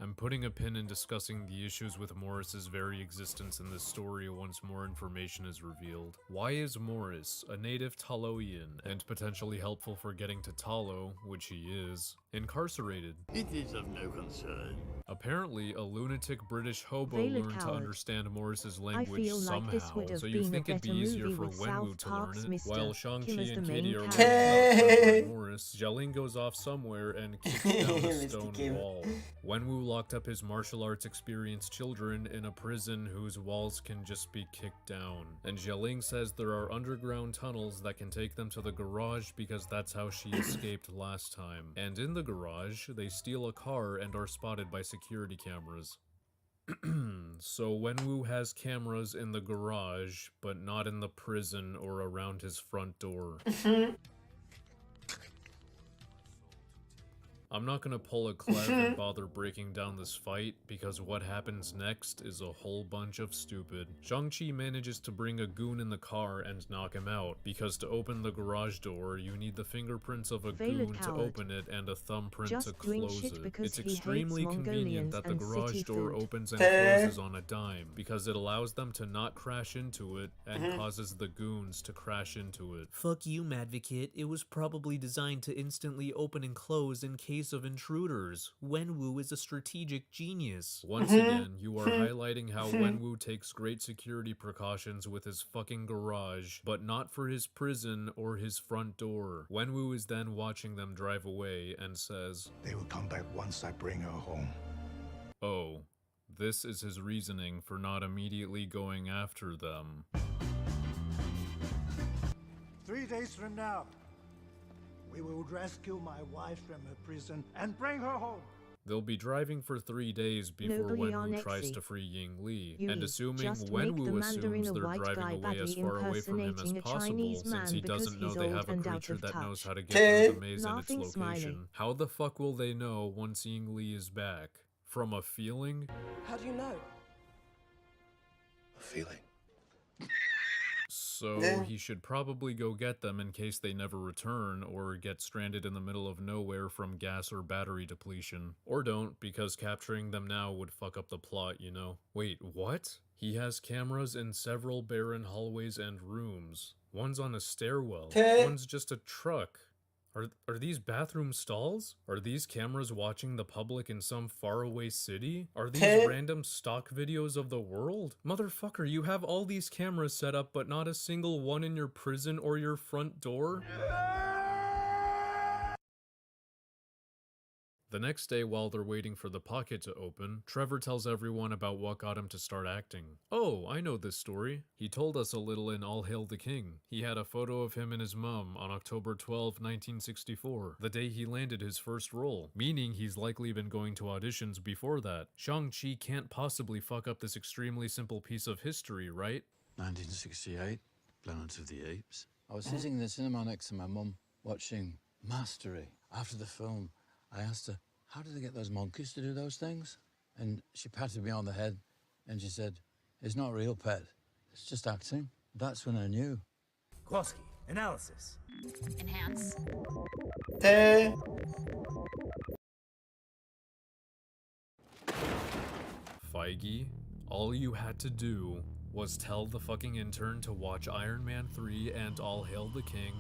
I'm putting a pin in discussing the issues with Morris's very existence in this story once more information is revealed. Why is Morris, a native Taloian, and potentially helpful for getting to Talo, which he is, incarcerated? It is of no concern. Apparently, a lunatic British hobo Veiled learned to coward. understand Morris's I language feel like this would somehow, have so you been a think it'd be better easier movie for with Wenwu South to learn Park's it? Mr. While Kim Shang-Chi as the and main Katie are worried character. about Trevor and Morris, Jialing goes off somewhere and kicks down a Mr. stone Kim. wall. Wenwu locked up his martial arts experienced children in a prison whose walls can just be kicked down. And Jialing says there are underground tunnels that can take them to the garage because that's how she escaped last time. And in the garage, they steal a car and are spotted by security cameras. So Wenwu has cameras in the garage, but not in the prison or around his front door. I'm not gonna pull a Clev and bother breaking down this fight, because what happens next is a whole bunch of stupid. Shang-Chi manages to bring a goon in the car and knock him out, because to open the garage door, you need the fingerprints of a Veiled goon to coward. open it and a thumbprint Just to doing close shit it. because It's he hates extremely convenient Mongolians that the and garage city door food. opens and closes on a dime, because it allows them to not crash into it and causes the goons to crash into it. Fuck you, Madvocate. It was probably designed to instantly open and close in case of intruders. Wenwu is a strategic genius. Once again, you are highlighting how Wenwu takes great security precautions with his fucking garage, but not for his prison or his front door. Wenwu is then watching them drive away and says, They will come back once I bring her home. "Oh, this is his reasoning for not immediately going after them." 3 days from now, we will rescue my wife from her prison and bring her home. They'll be driving for 3 days before Nobly Wenwu on tries Exy. to free Ying Li, Yui, and assuming just make the Wenwu Mandarin assumes a they're white driving guy away as badly far away from him as impersonating a possible, Chinese since man he because doesn't know he's they old have a and out creature of that knows touch. how to get through the maze and its Laughing location. smiley. How the fuck will they know once Ying Li is back? From a feeling? How do you know? A feeling. So he should probably go get them in case they never return or get stranded in the middle of nowhere from gas or battery depletion. Or don't, because capturing them now would fuck up the plot, you know? Wait, what? He has cameras in several barren hallways and rooms. One's on a stairwell. One's just a truck. Are these bathroom stalls? Are these cameras watching the public in some faraway city? Are these random stock videos of the world? Motherfucker, you have all these cameras set up, but not a single one in your prison or your front door? The next day, while they're waiting for the pocket to open, Trevor tells everyone about what got him to start acting. Oh, I know this story. He told us a little in All Hail the King. He had a photo of him and his mum on October 12, 1964, the day he landed his first role, meaning he's likely been going to auditions before that. Shang-Chi can't possibly fuck up this extremely simple piece of history, right? 1968, Planet of the Apes. I was sitting in the cinema next to my mum, watching Mastery. After the film, I asked her, how did they get those monkeys to do those things? And she patted me on the head and she said, it's not real, pet. It's just acting. That's when I knew. Kowalski, analysis. Enhance. Feige, all you had to do was tell the fucking intern to watch Iron Man 3 and All Hail the King,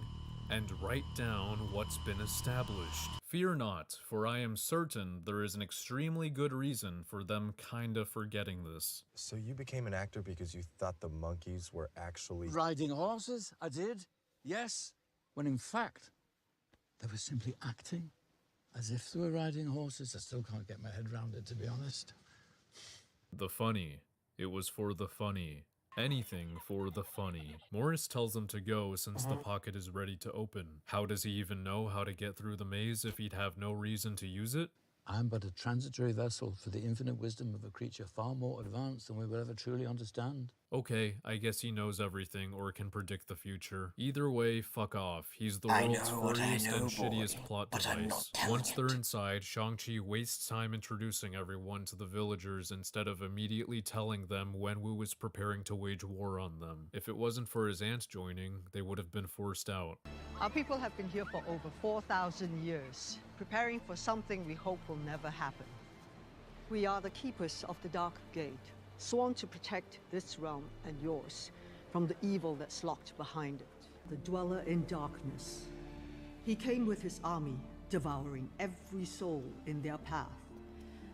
and write down what's been established. Fear not, for I am certain there is an extremely good reason for them kinda forgetting this. So you became an actor because you thought the monkeys were actually... Riding horses, I did, yes. When in fact, they were simply acting. As if they were riding horses. I still can't get my head around it, to be honest. The funny. It was for the funny. Anything for the funny. Morris tells them to go since the pocket is ready to open. How does he even know how to get through the maze if he'd have no reason to use it? I'm but a transitory vessel for the infinite wisdom of a creature far more advanced than we will ever truly understand. Okay, I guess he knows everything or can predict the future. Either way, fuck off. He's the world's furriest and shittiest plot device. Once they're inside, Shang-Chi wastes time introducing everyone to the villagers instead of immediately telling them Wenwu is preparing to wage war on them. If it wasn't for his aunt joining, they would have been forced out. Our people have been here for over 4,000 years, preparing for something we hope will never happen. We are the keepers of the Dark Gate, sworn to protect this realm and yours from the evil that's locked behind it. The Dweller in Darkness. He came with his army, devouring every soul in their path.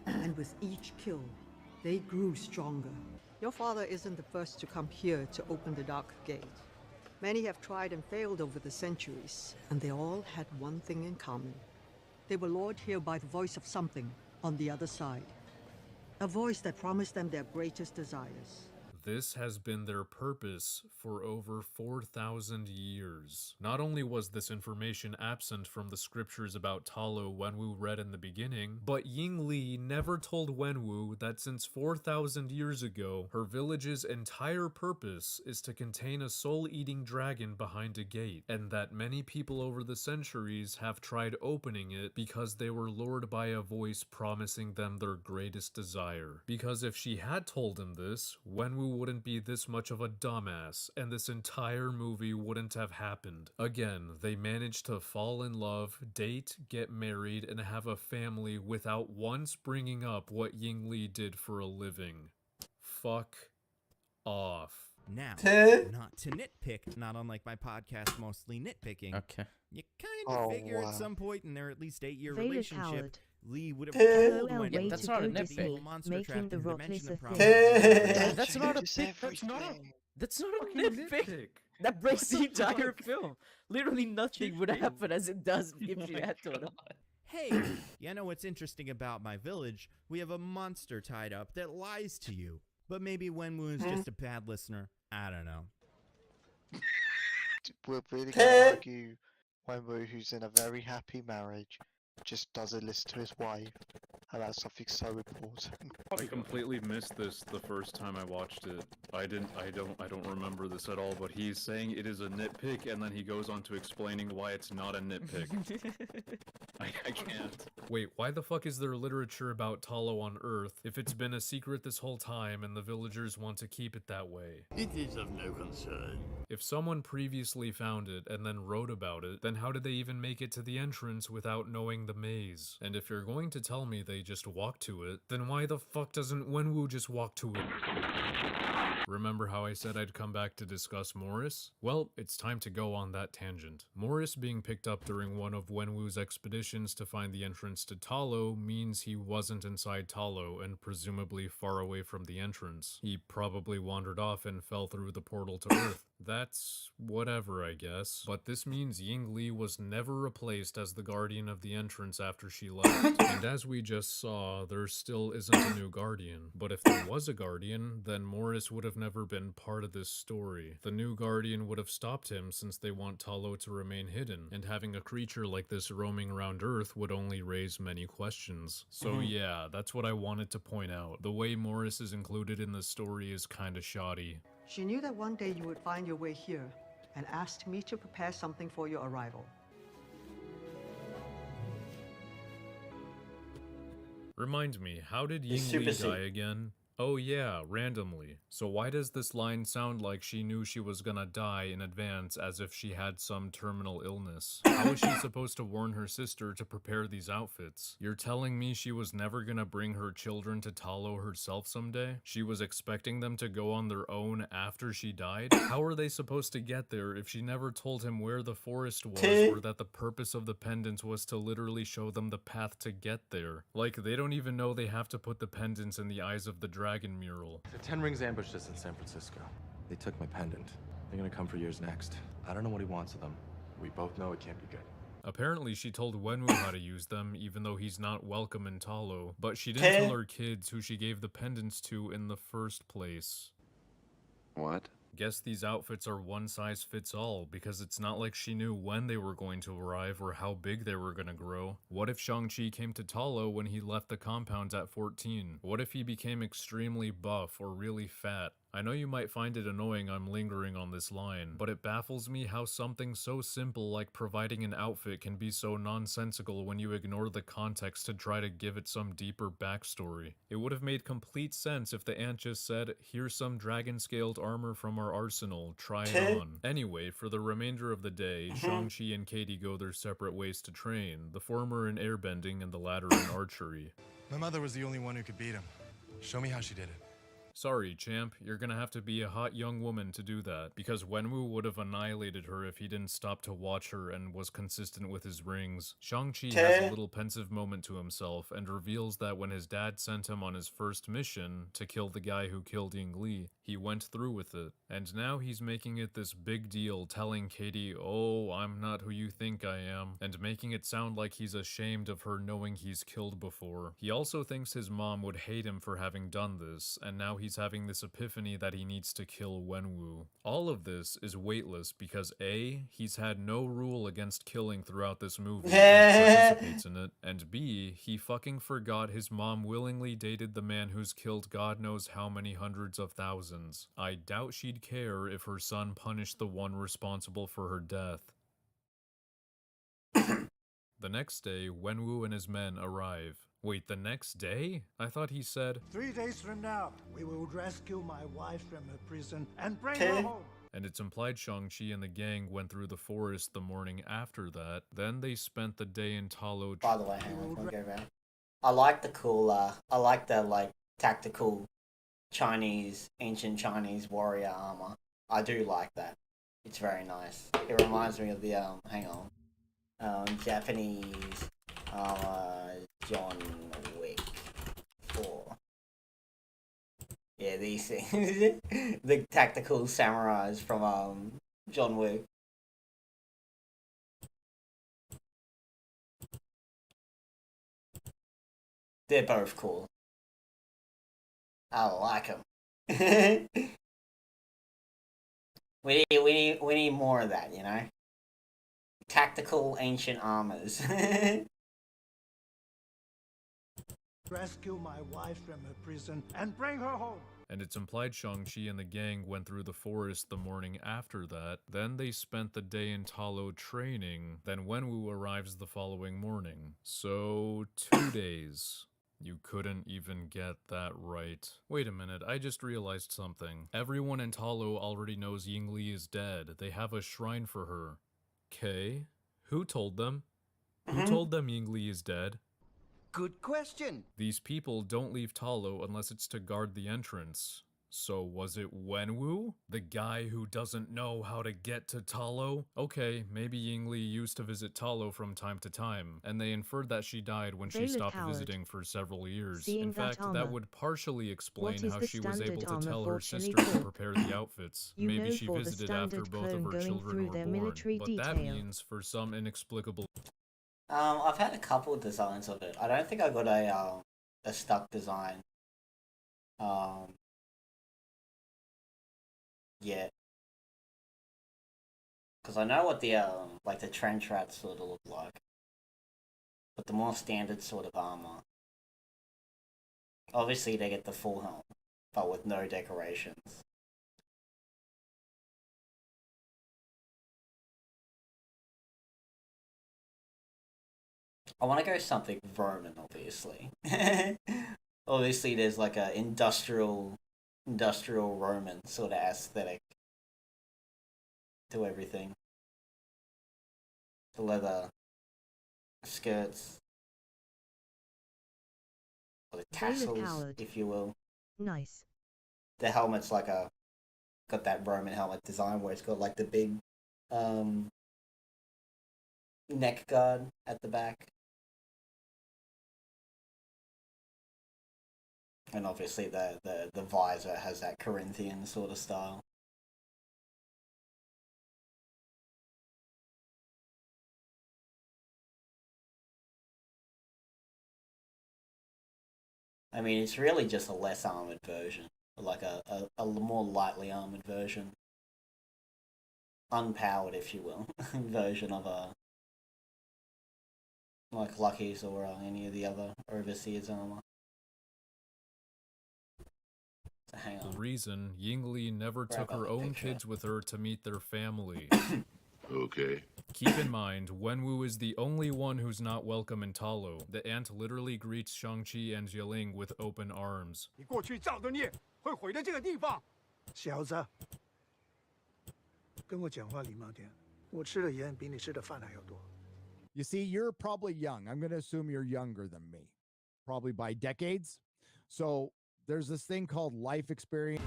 And with each kill, they grew stronger. Your father isn't the first to come here to open the Dark Gate. Many have tried and failed over the centuries, and they all had one thing in common. They were lured here by the voice of something on the other side. A voice that promised them their greatest desires. This has been their purpose for over 4,000 years. Not only was this information absent from the scriptures about Talo Wenwu read in the beginning, but Ying Li never told Wenwu that since 4,000 years ago, her village's entire purpose is to contain a soul-eating dragon behind a gate, and that many people over the centuries have tried opening it because they were lured by a voice promising them their greatest desire. Because if she had told him this, Wenwu wouldn't be this much of a dumbass, and this entire movie wouldn't have happened. Again, they managed to fall in love, date, get married, and have a family without once bringing up what Ying Li did for a living. Fuck off. Now, not to nitpick, not unlike my podcast mostly nitpicking. Okay. You kind of figure at some point in their at least 8-year Vader's relationship, coward. Lee would have LOL told way Wendy to go to sleep, making the rockets a thing. That's not a pick. That's not a nitpick. That breaks the entire film. Literally nothing would happen as it does if she had told him. Hey, you know what's interesting about my village? We have a monster tied up that lies to you. But maybe Wenwu is just a bad listener. I don't know. We're really going to argue Wenwu, who's in a very happy marriage, just doesn't listen to his wife about something so important. I completely missed this the first time I watched it. I don't remember this at all, but he's saying it is a nitpick, and then he goes on to explaining why it's not a nitpick. I can't. Wait, why the fuck is there literature about Talo on Earth if it's been a secret this whole time and the villagers want to keep it that way? It is of no concern. If someone previously found it and then wrote about it, then how did they even make it to the entrance without knowing the maze? And if you're going to tell me they just walked to it, then why the fuck doesn't Wenwu just walk to it? Remember how I said I'd come back to discuss Morris? Well, it's time to go on that tangent. Morris being picked up during one of Wenwu's expeditions to find the entrance to Talo means he wasn't inside Talo and presumably far away from the entrance. He probably wandered off and fell through the portal to Earth. That's whatever, I guess. But this means Ying Li was never replaced as the guardian of the entrance after she left. And as we just saw, there still isn't a new guardian. But if there was a guardian, then Morris would have never been part of this story. The new guardian would have stopped him since they want Talo to remain hidden, and having a creature like this roaming around Earth would only raise many questions. So yeah, that's what I wanted to point out. The way Morris is included in the story is kinda shoddy. She knew that one day you would find your way here and asked me to prepare something for your arrival. Remind me, how did Ying Li die again? Oh yeah, randomly. So why does this line sound like she knew she was gonna die in advance as if she had some terminal illness? How is she supposed to warn her sister to prepare these outfits? You're telling me she was never gonna bring her children to Talo herself someday? She was expecting them to go on their own after she died? How are they supposed to get there if she never told him where the forest was or that the purpose of the pendants was to literally show them the path to get there? Like, they don't even know they have to put the pendants in the eyes of the dragon mural. The Ten Rings ambushed us in San Francisco. They took my pendant. They're gonna come for yours next. I don't know what he wants of them. We both know it can't be good. Apparently she told Wenwu how to use them, even though he's not welcome in Talo, but she didn't tell her kids who she gave the pendants to in the first place. What? Guess these outfits are one size fits all, because it's not like she knew when they were going to arrive or how big they were gonna grow. What if Shang-Chi came to Talo when he left the compound at 14? What if he became extremely buff or really fat? I know you might find it annoying I'm lingering on this line, but it baffles me how something so simple like providing an outfit can be so nonsensical when you ignore the context to try to give it some deeper backstory. It would have made complete sense if the ant just said, here's some dragon-scaled armor from our arsenal, try it on. Anyway, for the remainder of the day, Shang-Chi and Katie go their separate ways to train, the former in airbending and the latter in archery. My mother was the only one who could beat him. Show me how she did it. Sorry, champ, you're gonna have to be a hot young woman to do that, because Wenwu would have annihilated her if he didn't stop to watch her and was consistent with his rings. Shang-Chi has a little pensive moment to himself and reveals that when his dad sent him on his first mission to kill the guy who killed Ying Li, he went through with it. And now he's making it this big deal, telling Katie, oh, I'm not who you think I am, and making it sound like he's ashamed of her knowing he's killed before. He also thinks his mom would hate him for having done this, and now he's having this epiphany that he needs to kill Wenwu. All of this is weightless because A, he's had no rule against killing throughout this movie and participates in it, and B, he fucking forgot his mom willingly dated the man who's killed God knows how many hundreds of thousands. I doubt she'd care if her son punished the one responsible for her death. The next day, Wenwu and his men arrive. Wait, the next day? I thought he said 3 days from now, we will rescue my wife from her prison and bring her home. And it's implied Shang-Chi and the gang went through the forest the morning after that. Then they spent the day in Talo. By the way, hang on, can we go back? I like the cool, I like the, like, tactical Chinese, ancient Chinese warrior armor. I do like that. It's very nice. It reminds me of the, hang on, Japanese, John Wick 4. Yeah, these things. The tactical samurais from, John Wick. They're both cool. I like them. we need more of that, you know? Tactical ancient armors. Rescue my wife from her prison and bring her home. And it's implied Shang-Chi and the gang went through the forest the morning after that. Then they spent the day in Talo training. Then Wenwu arrives the following morning. So, 2 days. You couldn't even get that right. Wait a minute, I just realized something. Everyone in Talo already knows Ying Li is dead. They have a shrine for her. Okay. Who told them? Who told them Ying Li is dead? Good question. These people don't leave Talo unless it's to guard the entrance. So was it Wenwu? The guy who doesn't know how to get to Talo? Okay, maybe Ying Li used to visit Talo from time to time, and they inferred that she died when she stopped visiting for several years. In fact, that would partially explain how she was able to tell her sister to prepare the outfits. Maybe she visited after both of her children were born, but that means for some inexplicable... I've had a couple of designs of it. I don't think I got a stuck design. Yet. Because I know what the, like the trench rats sort of look like. But the more standard sort of armor. Obviously they get the full helm, but with no decorations. I want to go something Roman, obviously. Obviously there's like a industrial Roman sort of aesthetic to everything. The leather skirts, or the tassels, if you will. Nice. The helmet's like got that Roman helmet design where it's got like the big neck guard at the back. And obviously the visor has that Corinthian sort of style. I mean, it's really just a less armored version. Like a more lightly armored version. Unpowered, if you will, version of like Lucky's or any of the other overseers armor. So hang on. The reason Yingli never took her own kids with her to meet their family. Okay. Keep in mind, Wenwu is the only one who's not welcome in Talo. The ant literally greets Shang-Chi and Jialing with open arms. 你过去造的孽会毁了这个地方。小子，跟我讲话礼貌点。我吃的盐比你吃的饭还要多。You see, you're probably young. I'm going to assume you're younger than me, probably by decades. So there's this thing called life experience.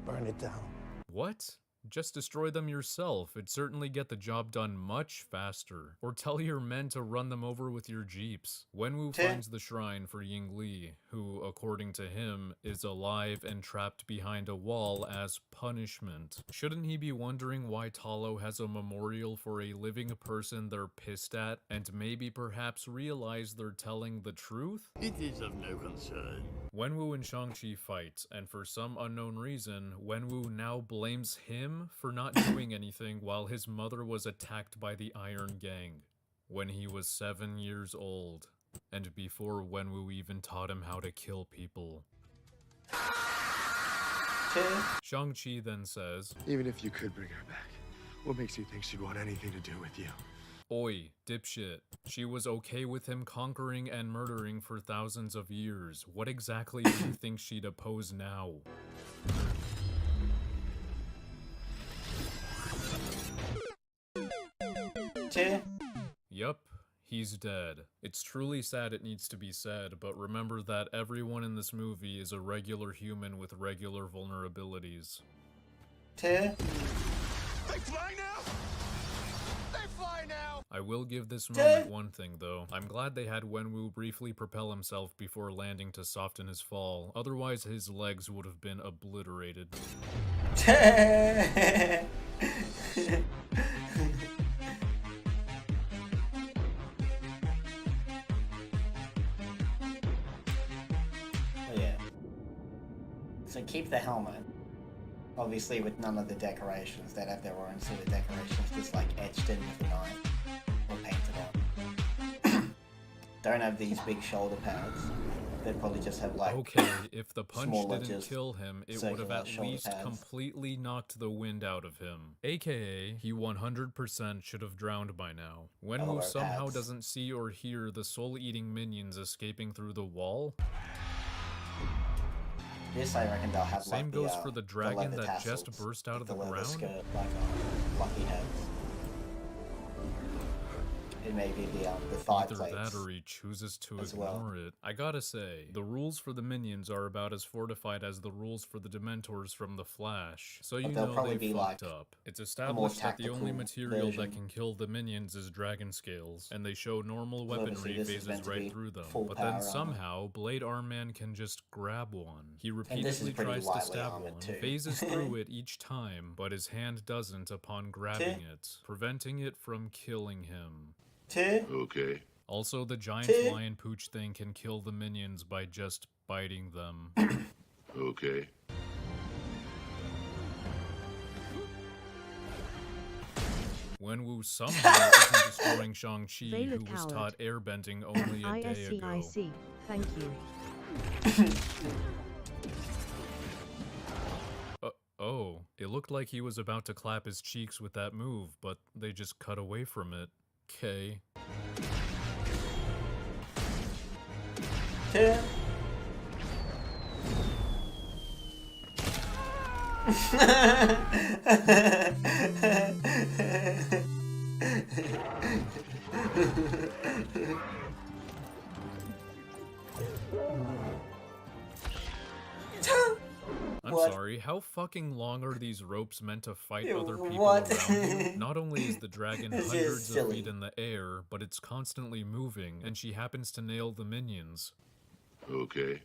Burn it down. What? Just destroy them yourself. It'd certainly get the job done much faster. Or tell your men to run them over with your jeeps. Wenwu finds the shrine for Yingli, who, according to him, is alive and trapped behind a wall as punishment. Shouldn't he be wondering why Talo has a memorial for a living person they're pissed at, and maybe perhaps realize they're telling the truth? It is of no concern. Wenwu and Shang-Chi fight, and for some unknown reason, Wenwu now blames him for not doing anything while his mother was attacked by the Iron Gang when he was 7 years old, and before Wenwu even taught him how to kill people. Shang-Chi then says, Even if you could bring her back, what makes you think she'd want anything to do with you? Oi, dipshit. She was okay with him conquering and murdering for thousands of years. What exactly do you think she'd oppose now? Yup, he's dead. It's truly sad it needs to be said, but remember that everyone in this movie is a regular human with regular vulnerabilities. They fly now! They fly now! I will give this moment one thing though. I'm glad they had Wenwu briefly propel himself before landing to soften his fall, otherwise his legs would have been obliterated. Yeah. So keep the helmet. Obviously with none of the decorations. They'd have their own sort of decorations just like etched in with the knife or painted on. Don't have these big shoulder pads. They'd probably just have like okay, if the punch smaller, didn't kill him, it would have at least completely knocked the wind out of him. AKA, he 100% should have drowned by now. Wenwu somehow doesn't see or hear the soul-eating minions escaping through the wall. This I reckon they'll have Same like goes for the dragon that tassels, just burst out of the leather ground. Skirt, like Lucky heads. It may be the thigh Either plates. that or he chooses to as ignore it. I gotta say, the rules for the minions are about as fortified as the rules for the Dementors from The Flash. So you know they fucked up. It's established that the only material that can kill the minions is dragon scales, and they show normal weaponry phases right through them. But then somehow, Blade Arm Man can just grab one. He repeatedly tries to stab one, phases through it each time, but his hand doesn't upon grabbing it, preventing it from killing him. Okay. Also, the giant lion pooch thing can kill the minions by just biting them. Okay. Wenwu somehow isn't destroying Shang-Chi, who was taught airbending only a day ago. I see. Thank you. Oh, it looked like he was about to clap his cheeks with that move, but they just cut away from it. Okay. I'm sorry, how fucking long are these ropes meant to fight other people around you? Not only is the dragon hundreds of feet in the air, but it's constantly moving, and she happens to nail the minions. Okay.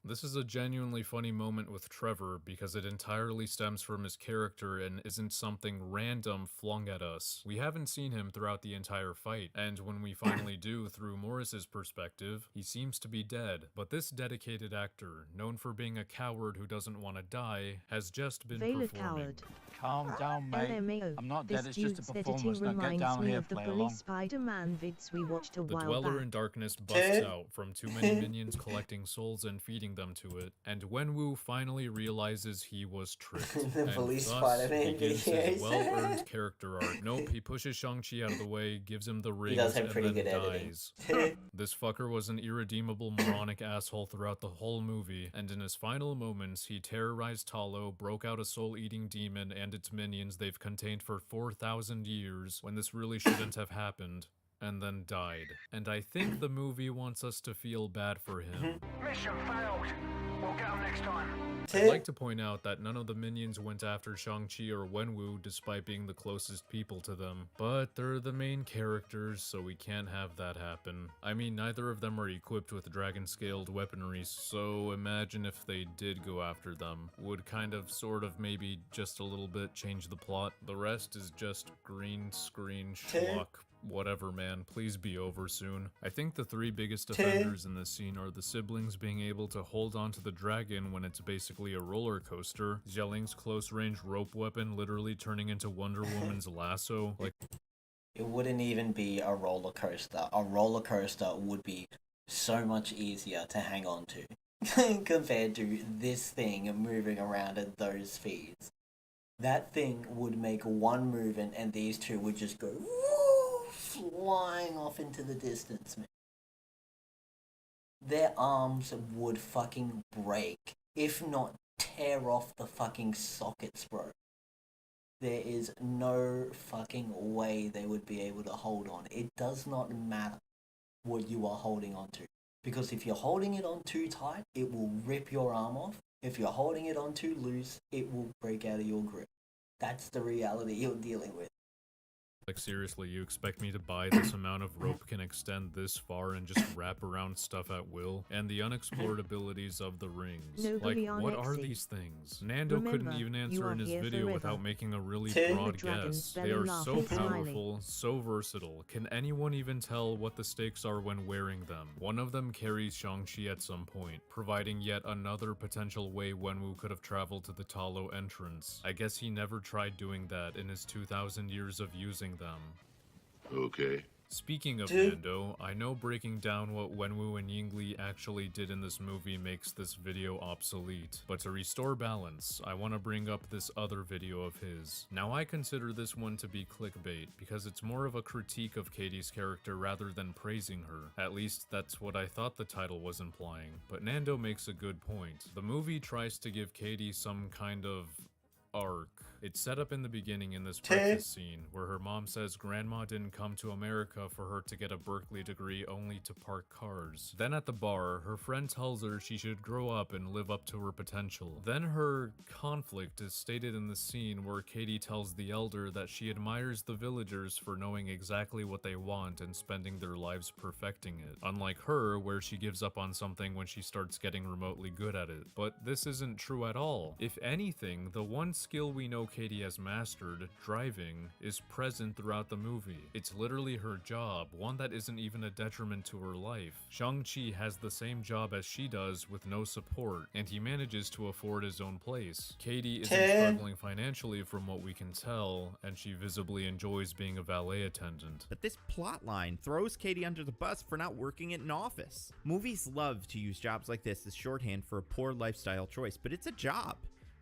This is a genuinely funny moment with Trevor because it entirely stems from his character and isn't something random flung at us. We haven't seen him throughout the entire fight, and when we finally do through Morris's perspective, he seems to be dead. But this dedicated actor, known for being a coward who doesn't want to die, has just been Valid performing. coward. Calm down, mate. LMAO. I'm not This dead, it's just a dude's performance. editing Now get reminds down me here, of the play bully along. Spider-Man vids we watched a The while Dweller back. in Darkness busts out from too many minions collecting souls and feeding them to it, and Wenwu finally realizes he was tricked. The and police thus Spider-Man begins videos. his well-earned character arc. Nope, he pushes Shang-Chi out of the way, gives him the rings, does have and pretty then good editing. dies. This fucker was an irredeemable moronic asshole throughout the whole movie, and in his final moments, he terrorized Talo, broke out a soul-eating demon and its minions they've contained for 4,000 years, when this really shouldn't have happened, and then died. And I think the movie wants us to feel bad for him. Mission failed. We'll get them next time. I'd like to point out that none of the minions went after Shang-Chi or Wenwu despite being the closest people to them, but they're the main characters, so we can't have that happen. I mean, neither of them are equipped with dragon-scaled weaponry, so imagine if they did go after them. Would kind of, sort of, maybe just a little bit change the plot. The rest is just green screen schlock. Whatever, man, please be over soon. I think the three biggest offenders in this scene are the siblings being able to hold onto the dragon when it's basically a roller coaster, Xiaoling's close-range rope weapon literally turning into Wonder Woman's lasso. Like, It wouldn't even be a roller coaster. A roller coaster would be so much easier to hang on to compared to this thing moving around at those speeds. That thing would make one movement and these two would just go flying off into the distance, man. Their arms would fucking break, if not tear off the fucking sockets, bro. There is no fucking way they would be able to hold on. It does not matter what you are holding on to. Because if you're holding it on too tight, it will rip your arm off. If you're holding it on too loose, it will break out of your grip. That's the reality you're dealing with. Like, seriously, you expect me to buy this amount of rope can extend this far and just wrap around stuff at will? And the unexplored abilities of the rings. Like, what are these things? Nando couldn't even answer in his video without making a really broad guess. They are so powerful, so versatile. Can anyone even tell what the stakes are when wearing them? One of them carries Shang-Chi at some point, providing yet another potential way Wenwu could have traveled to the Talo entrance. I guess he never tried doing that in his 2,000 years of using them. Okay. Speaking of Nando, I know breaking down what Wenwu and Yingli actually did in this movie makes this video obsolete, but to restore balance, I want to bring up this other video of his. Now, I consider this one to be clickbait, because it's more of a critique of Katie's character rather than praising her. At least, that's what I thought the title was implying, but Nando makes a good point. The movie tries to give Katie some kind of arc. It's set up in the beginning in this breakfast scene where her mom says grandma didn't come to America for her to get a Berkeley degree only to park cars. Then at the bar, her friend tells her she should grow up and live up to her potential. Then her conflict is stated in the scene where Katie tells the elder that she admires the villagers for knowing exactly what they want and spending their lives perfecting it. Unlike her, where she gives up on something when she starts getting remotely good at it. But this isn't true at all. If anything, the one skill we know Katie has mastered, driving, is present throughout the movie. It's literally her job, one that isn't even a detriment to her life. Shang-Chi has the same job as she does with no support, and he manages to afford his own place. Katie isn't struggling financially from what we can tell, and she visibly enjoys being a valet attendant. But this plotline throws Katie under the bus for not working at an office. Movies love to use jobs like this as shorthand for a poor lifestyle choice, but it's a job.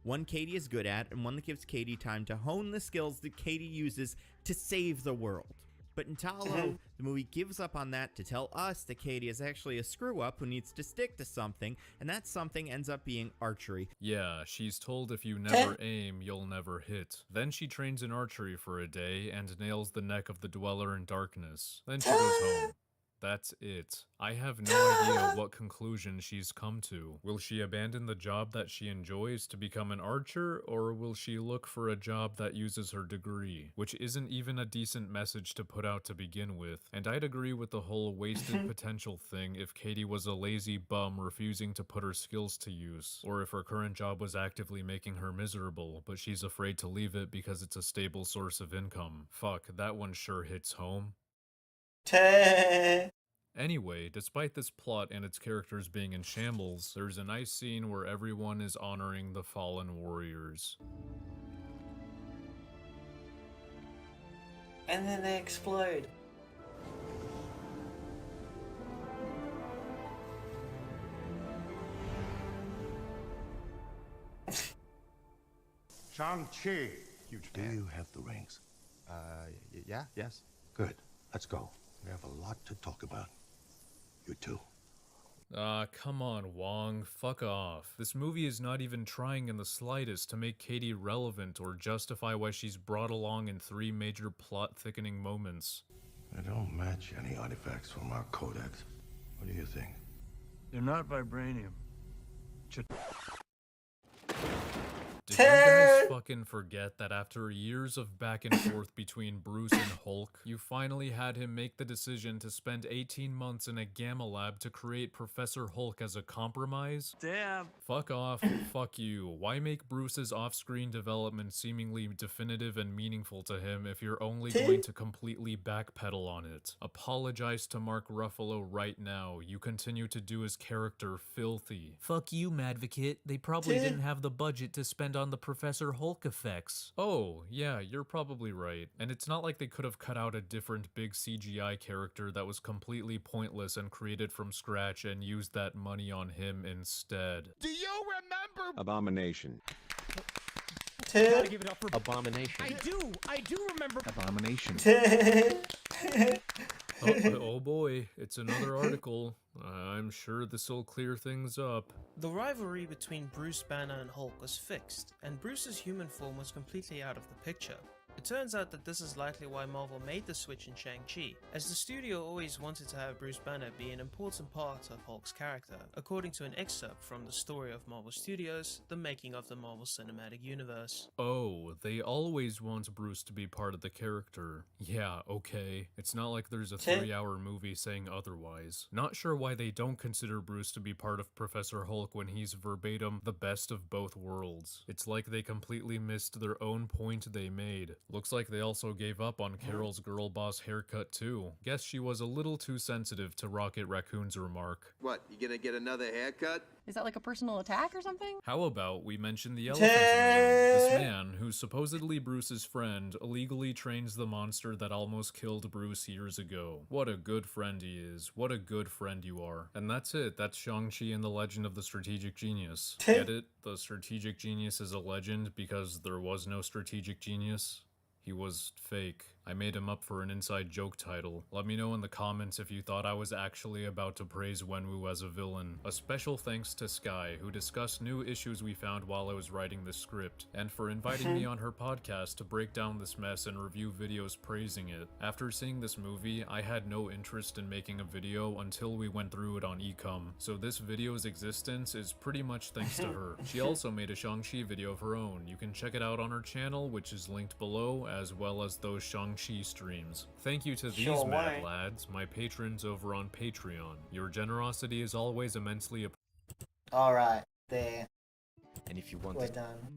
One Katie is good at, and one that gives Katie time to hone the skills that Katie uses to save the world. But in Talo, the movie gives up on that to tell us that Katie is actually a screw-up who needs to stick to something, and that something ends up being archery. Yeah, she's told if you never aim, you'll never hit. Then she trains in archery for a day and nails the neck of the Dweller in Darkness. Then she goes home. That's it. I have no idea what conclusion she's come to. Will she abandon the job that she enjoys to become an archer, or will she look for a job that uses her degree? Which isn't even a decent message to put out to begin with. And I'd agree with the whole wasted potential thing if Katie was a lazy bum refusing to put her skills to use, or if her current job was actively making her miserable, but she's afraid to leave it because it's a stable source of income. Fuck, that one sure hits home. Anyway, despite this plot and its characters being in shambles, there's a nice scene where everyone is honoring the fallen warriors. And then they explode. Shang-Chi, huge fan. Do you have the rings? Yes. Good. Let's go. We have a lot to talk about. You too. Come on, Wong. Fuck off. This movie is not even trying in the slightest to make Katie relevant or justify why she's brought along in 3 major plot-thickening moments. They don't match any artifacts from our codex. What do you think? They're not vibranium. Did you guys fucking forget that after years of back and forth between Bruce and Hulk, you finally had him make the decision to spend 18 months in a gamma lab to create Professor Hulk as a compromise? Damn. Fuck off, fuck you. Why make Bruce's off-screen development seemingly definitive and meaningful to him if you're only going to completely backpedal on it? Apologize to Mark Ruffalo right now. You continue to do his character filthy. Fuck you, Madvocate. They probably didn't have the budget to spend on the Professor Hulk effects. Oh, yeah, you're probably right. And it's not like they could have cut out a different big CGI character that was completely pointless and created from scratch and used that money on him instead. Do you remember? Abomination. Gotta give it up for Abomination. I do remember. Abomination. Oh boy, it's another article. I'm sure this'll clear things up. The rivalry between Bruce Banner and Hulk was fixed, and Bruce's human form was completely out of the picture. It turns out that this is likely why Marvel made the switch in Shang-Chi, as the studio always wanted to have Bruce Banner be an important part of Hulk's character, according to an excerpt from the story of Marvel Studios, The Making of the Marvel Cinematic Universe. Oh, they always want Bruce to be part of the character. Yeah, okay. It's not like there's a 3-hour movie saying otherwise. Not sure why they don't consider Bruce to be part of Professor Hulk when he's verbatim the best of both worlds. It's like they completely missed their own point they made. Looks like they also gave up on Carol's girl boss haircut too. Guess she was a little too sensitive to Rocket Raccoon's remark. What, you gonna get another haircut? Is that like a personal attack or something? How about we mention the elephant in the room? This man, who's supposedly Bruce's friend, illegally trains the monster that almost killed Bruce years ago. What a good friend he is. What a good friend you are. And that's it. That's Shang-Chi and the Legend of the Strategic Genius. Get it? The Strategic Genius is a legend because there was no Strategic Genius. He was fake. I made him up for an inside joke title. Let me know in the comments if you thought I was actually about to praise Wenwu as a villain. A special thanks to Sky, who discussed new issues we found while I was writing the script, and for inviting me on her podcast to break down this mess and review videos praising it. After seeing this movie, I had no interest in making a video until we went through it on Ecom, so this video's existence is pretty much thanks to her. She also made a Shang-Chi video of her own. You can check it out on her channel, which is linked below, as well as those Shang-Chi streams. Thank you to these mad lads, my patrons over on Patreon. Your generosity is always immensely Alright, there. And if you want We're done.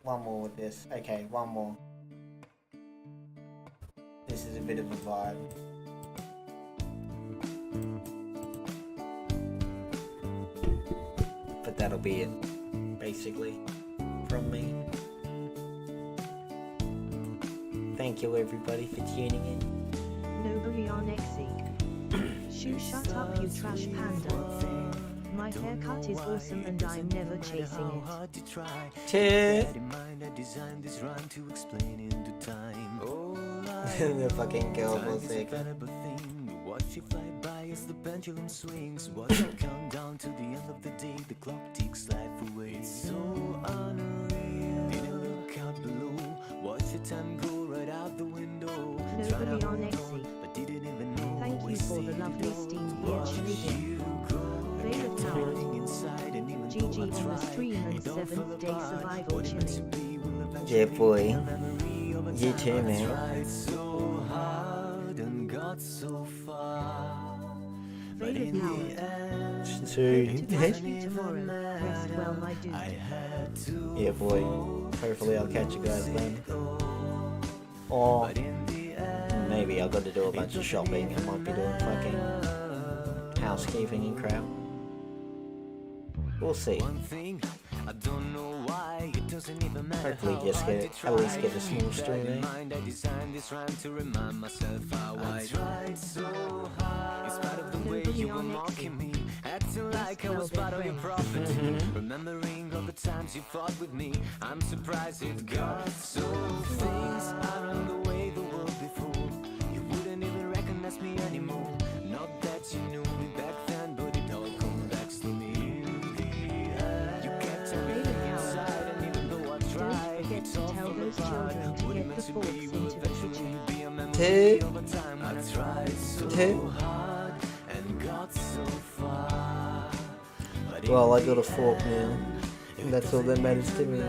One more with this. Okay, one more. This is a bit of a vibe. But that'll be it, basically, from me. Thank you everybody for tuning in. Nobody on Exy. Shoo, shut up you trash panda. My haircut is awesome and I'm never chasing it. The fucking girl was sick. Watch you fly by as the pendulum swings. Watch you count down to the end of the day. The clock ticks life away. It's so unreal. Didn't look out below. Watch the time go right out the window. Nobody on Exy. But didn't even know. Thank you for the lovely steam here Schmiede. Favorite tower? GG on the stream and 7th day survival chilling. Yeah, boy. You too, man. Favorite tower? Dude. Tomorrow. Rest well, my dude. Yeah, boy. Hopefully I'll catch you guys then. Or maybe I've got to do a bunch of shopping and might be doing fucking housekeeping and crap. We'll see. Hopefully just get at least get a small stream in. Acting like I was part of your prophecy. Remembering all the times you fought with me, I'm surprised it got so. Things aren't the way they were before. You wouldn't even recognize me anymore. Not that you knew me back then, but it all comes back to me. You kept everything inside, and even though I tried, don't forget to tell those children to get the forks into the kitchen. Well, I got a fork now, and that's all that matters to me.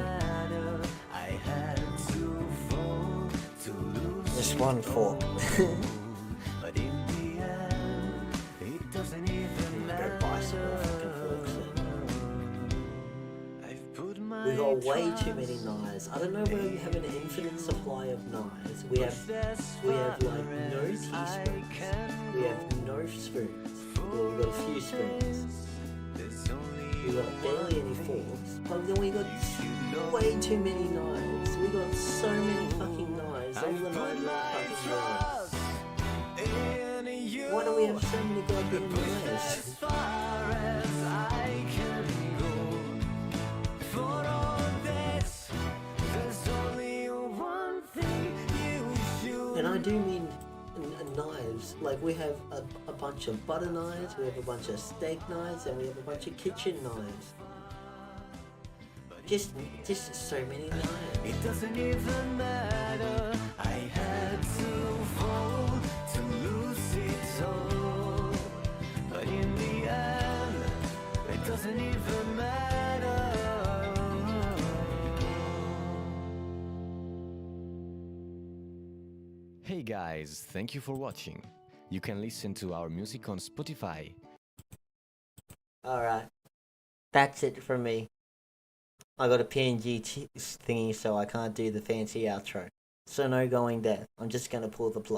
Just one fork. Go buy some more fucking forks then. We got way too many knives. I don't know whether we have an infinite supply of knives. We have like no teaspoons. We have no spoons. Well, we got a few spoons. We got barely any forks, but then we got way too many knives. We got so many fucking knives. All the knives are fucking knives. Why do we have so many goddamn knives? And I do mean knives. Like we have a bunch of butter knives, we have a bunch of steak knives, and we have a bunch of kitchen knives. Just so many knives. It doesn't even matter. I had to fall to lose it all. But in the end, it doesn't even matter. Hey guys, thank you for watching. You can listen to our music on Spotify. Alright. That's it from me. I got a PNG thingy, so I can't do the fancy outro. So no going there. I'm just gonna pull the plug.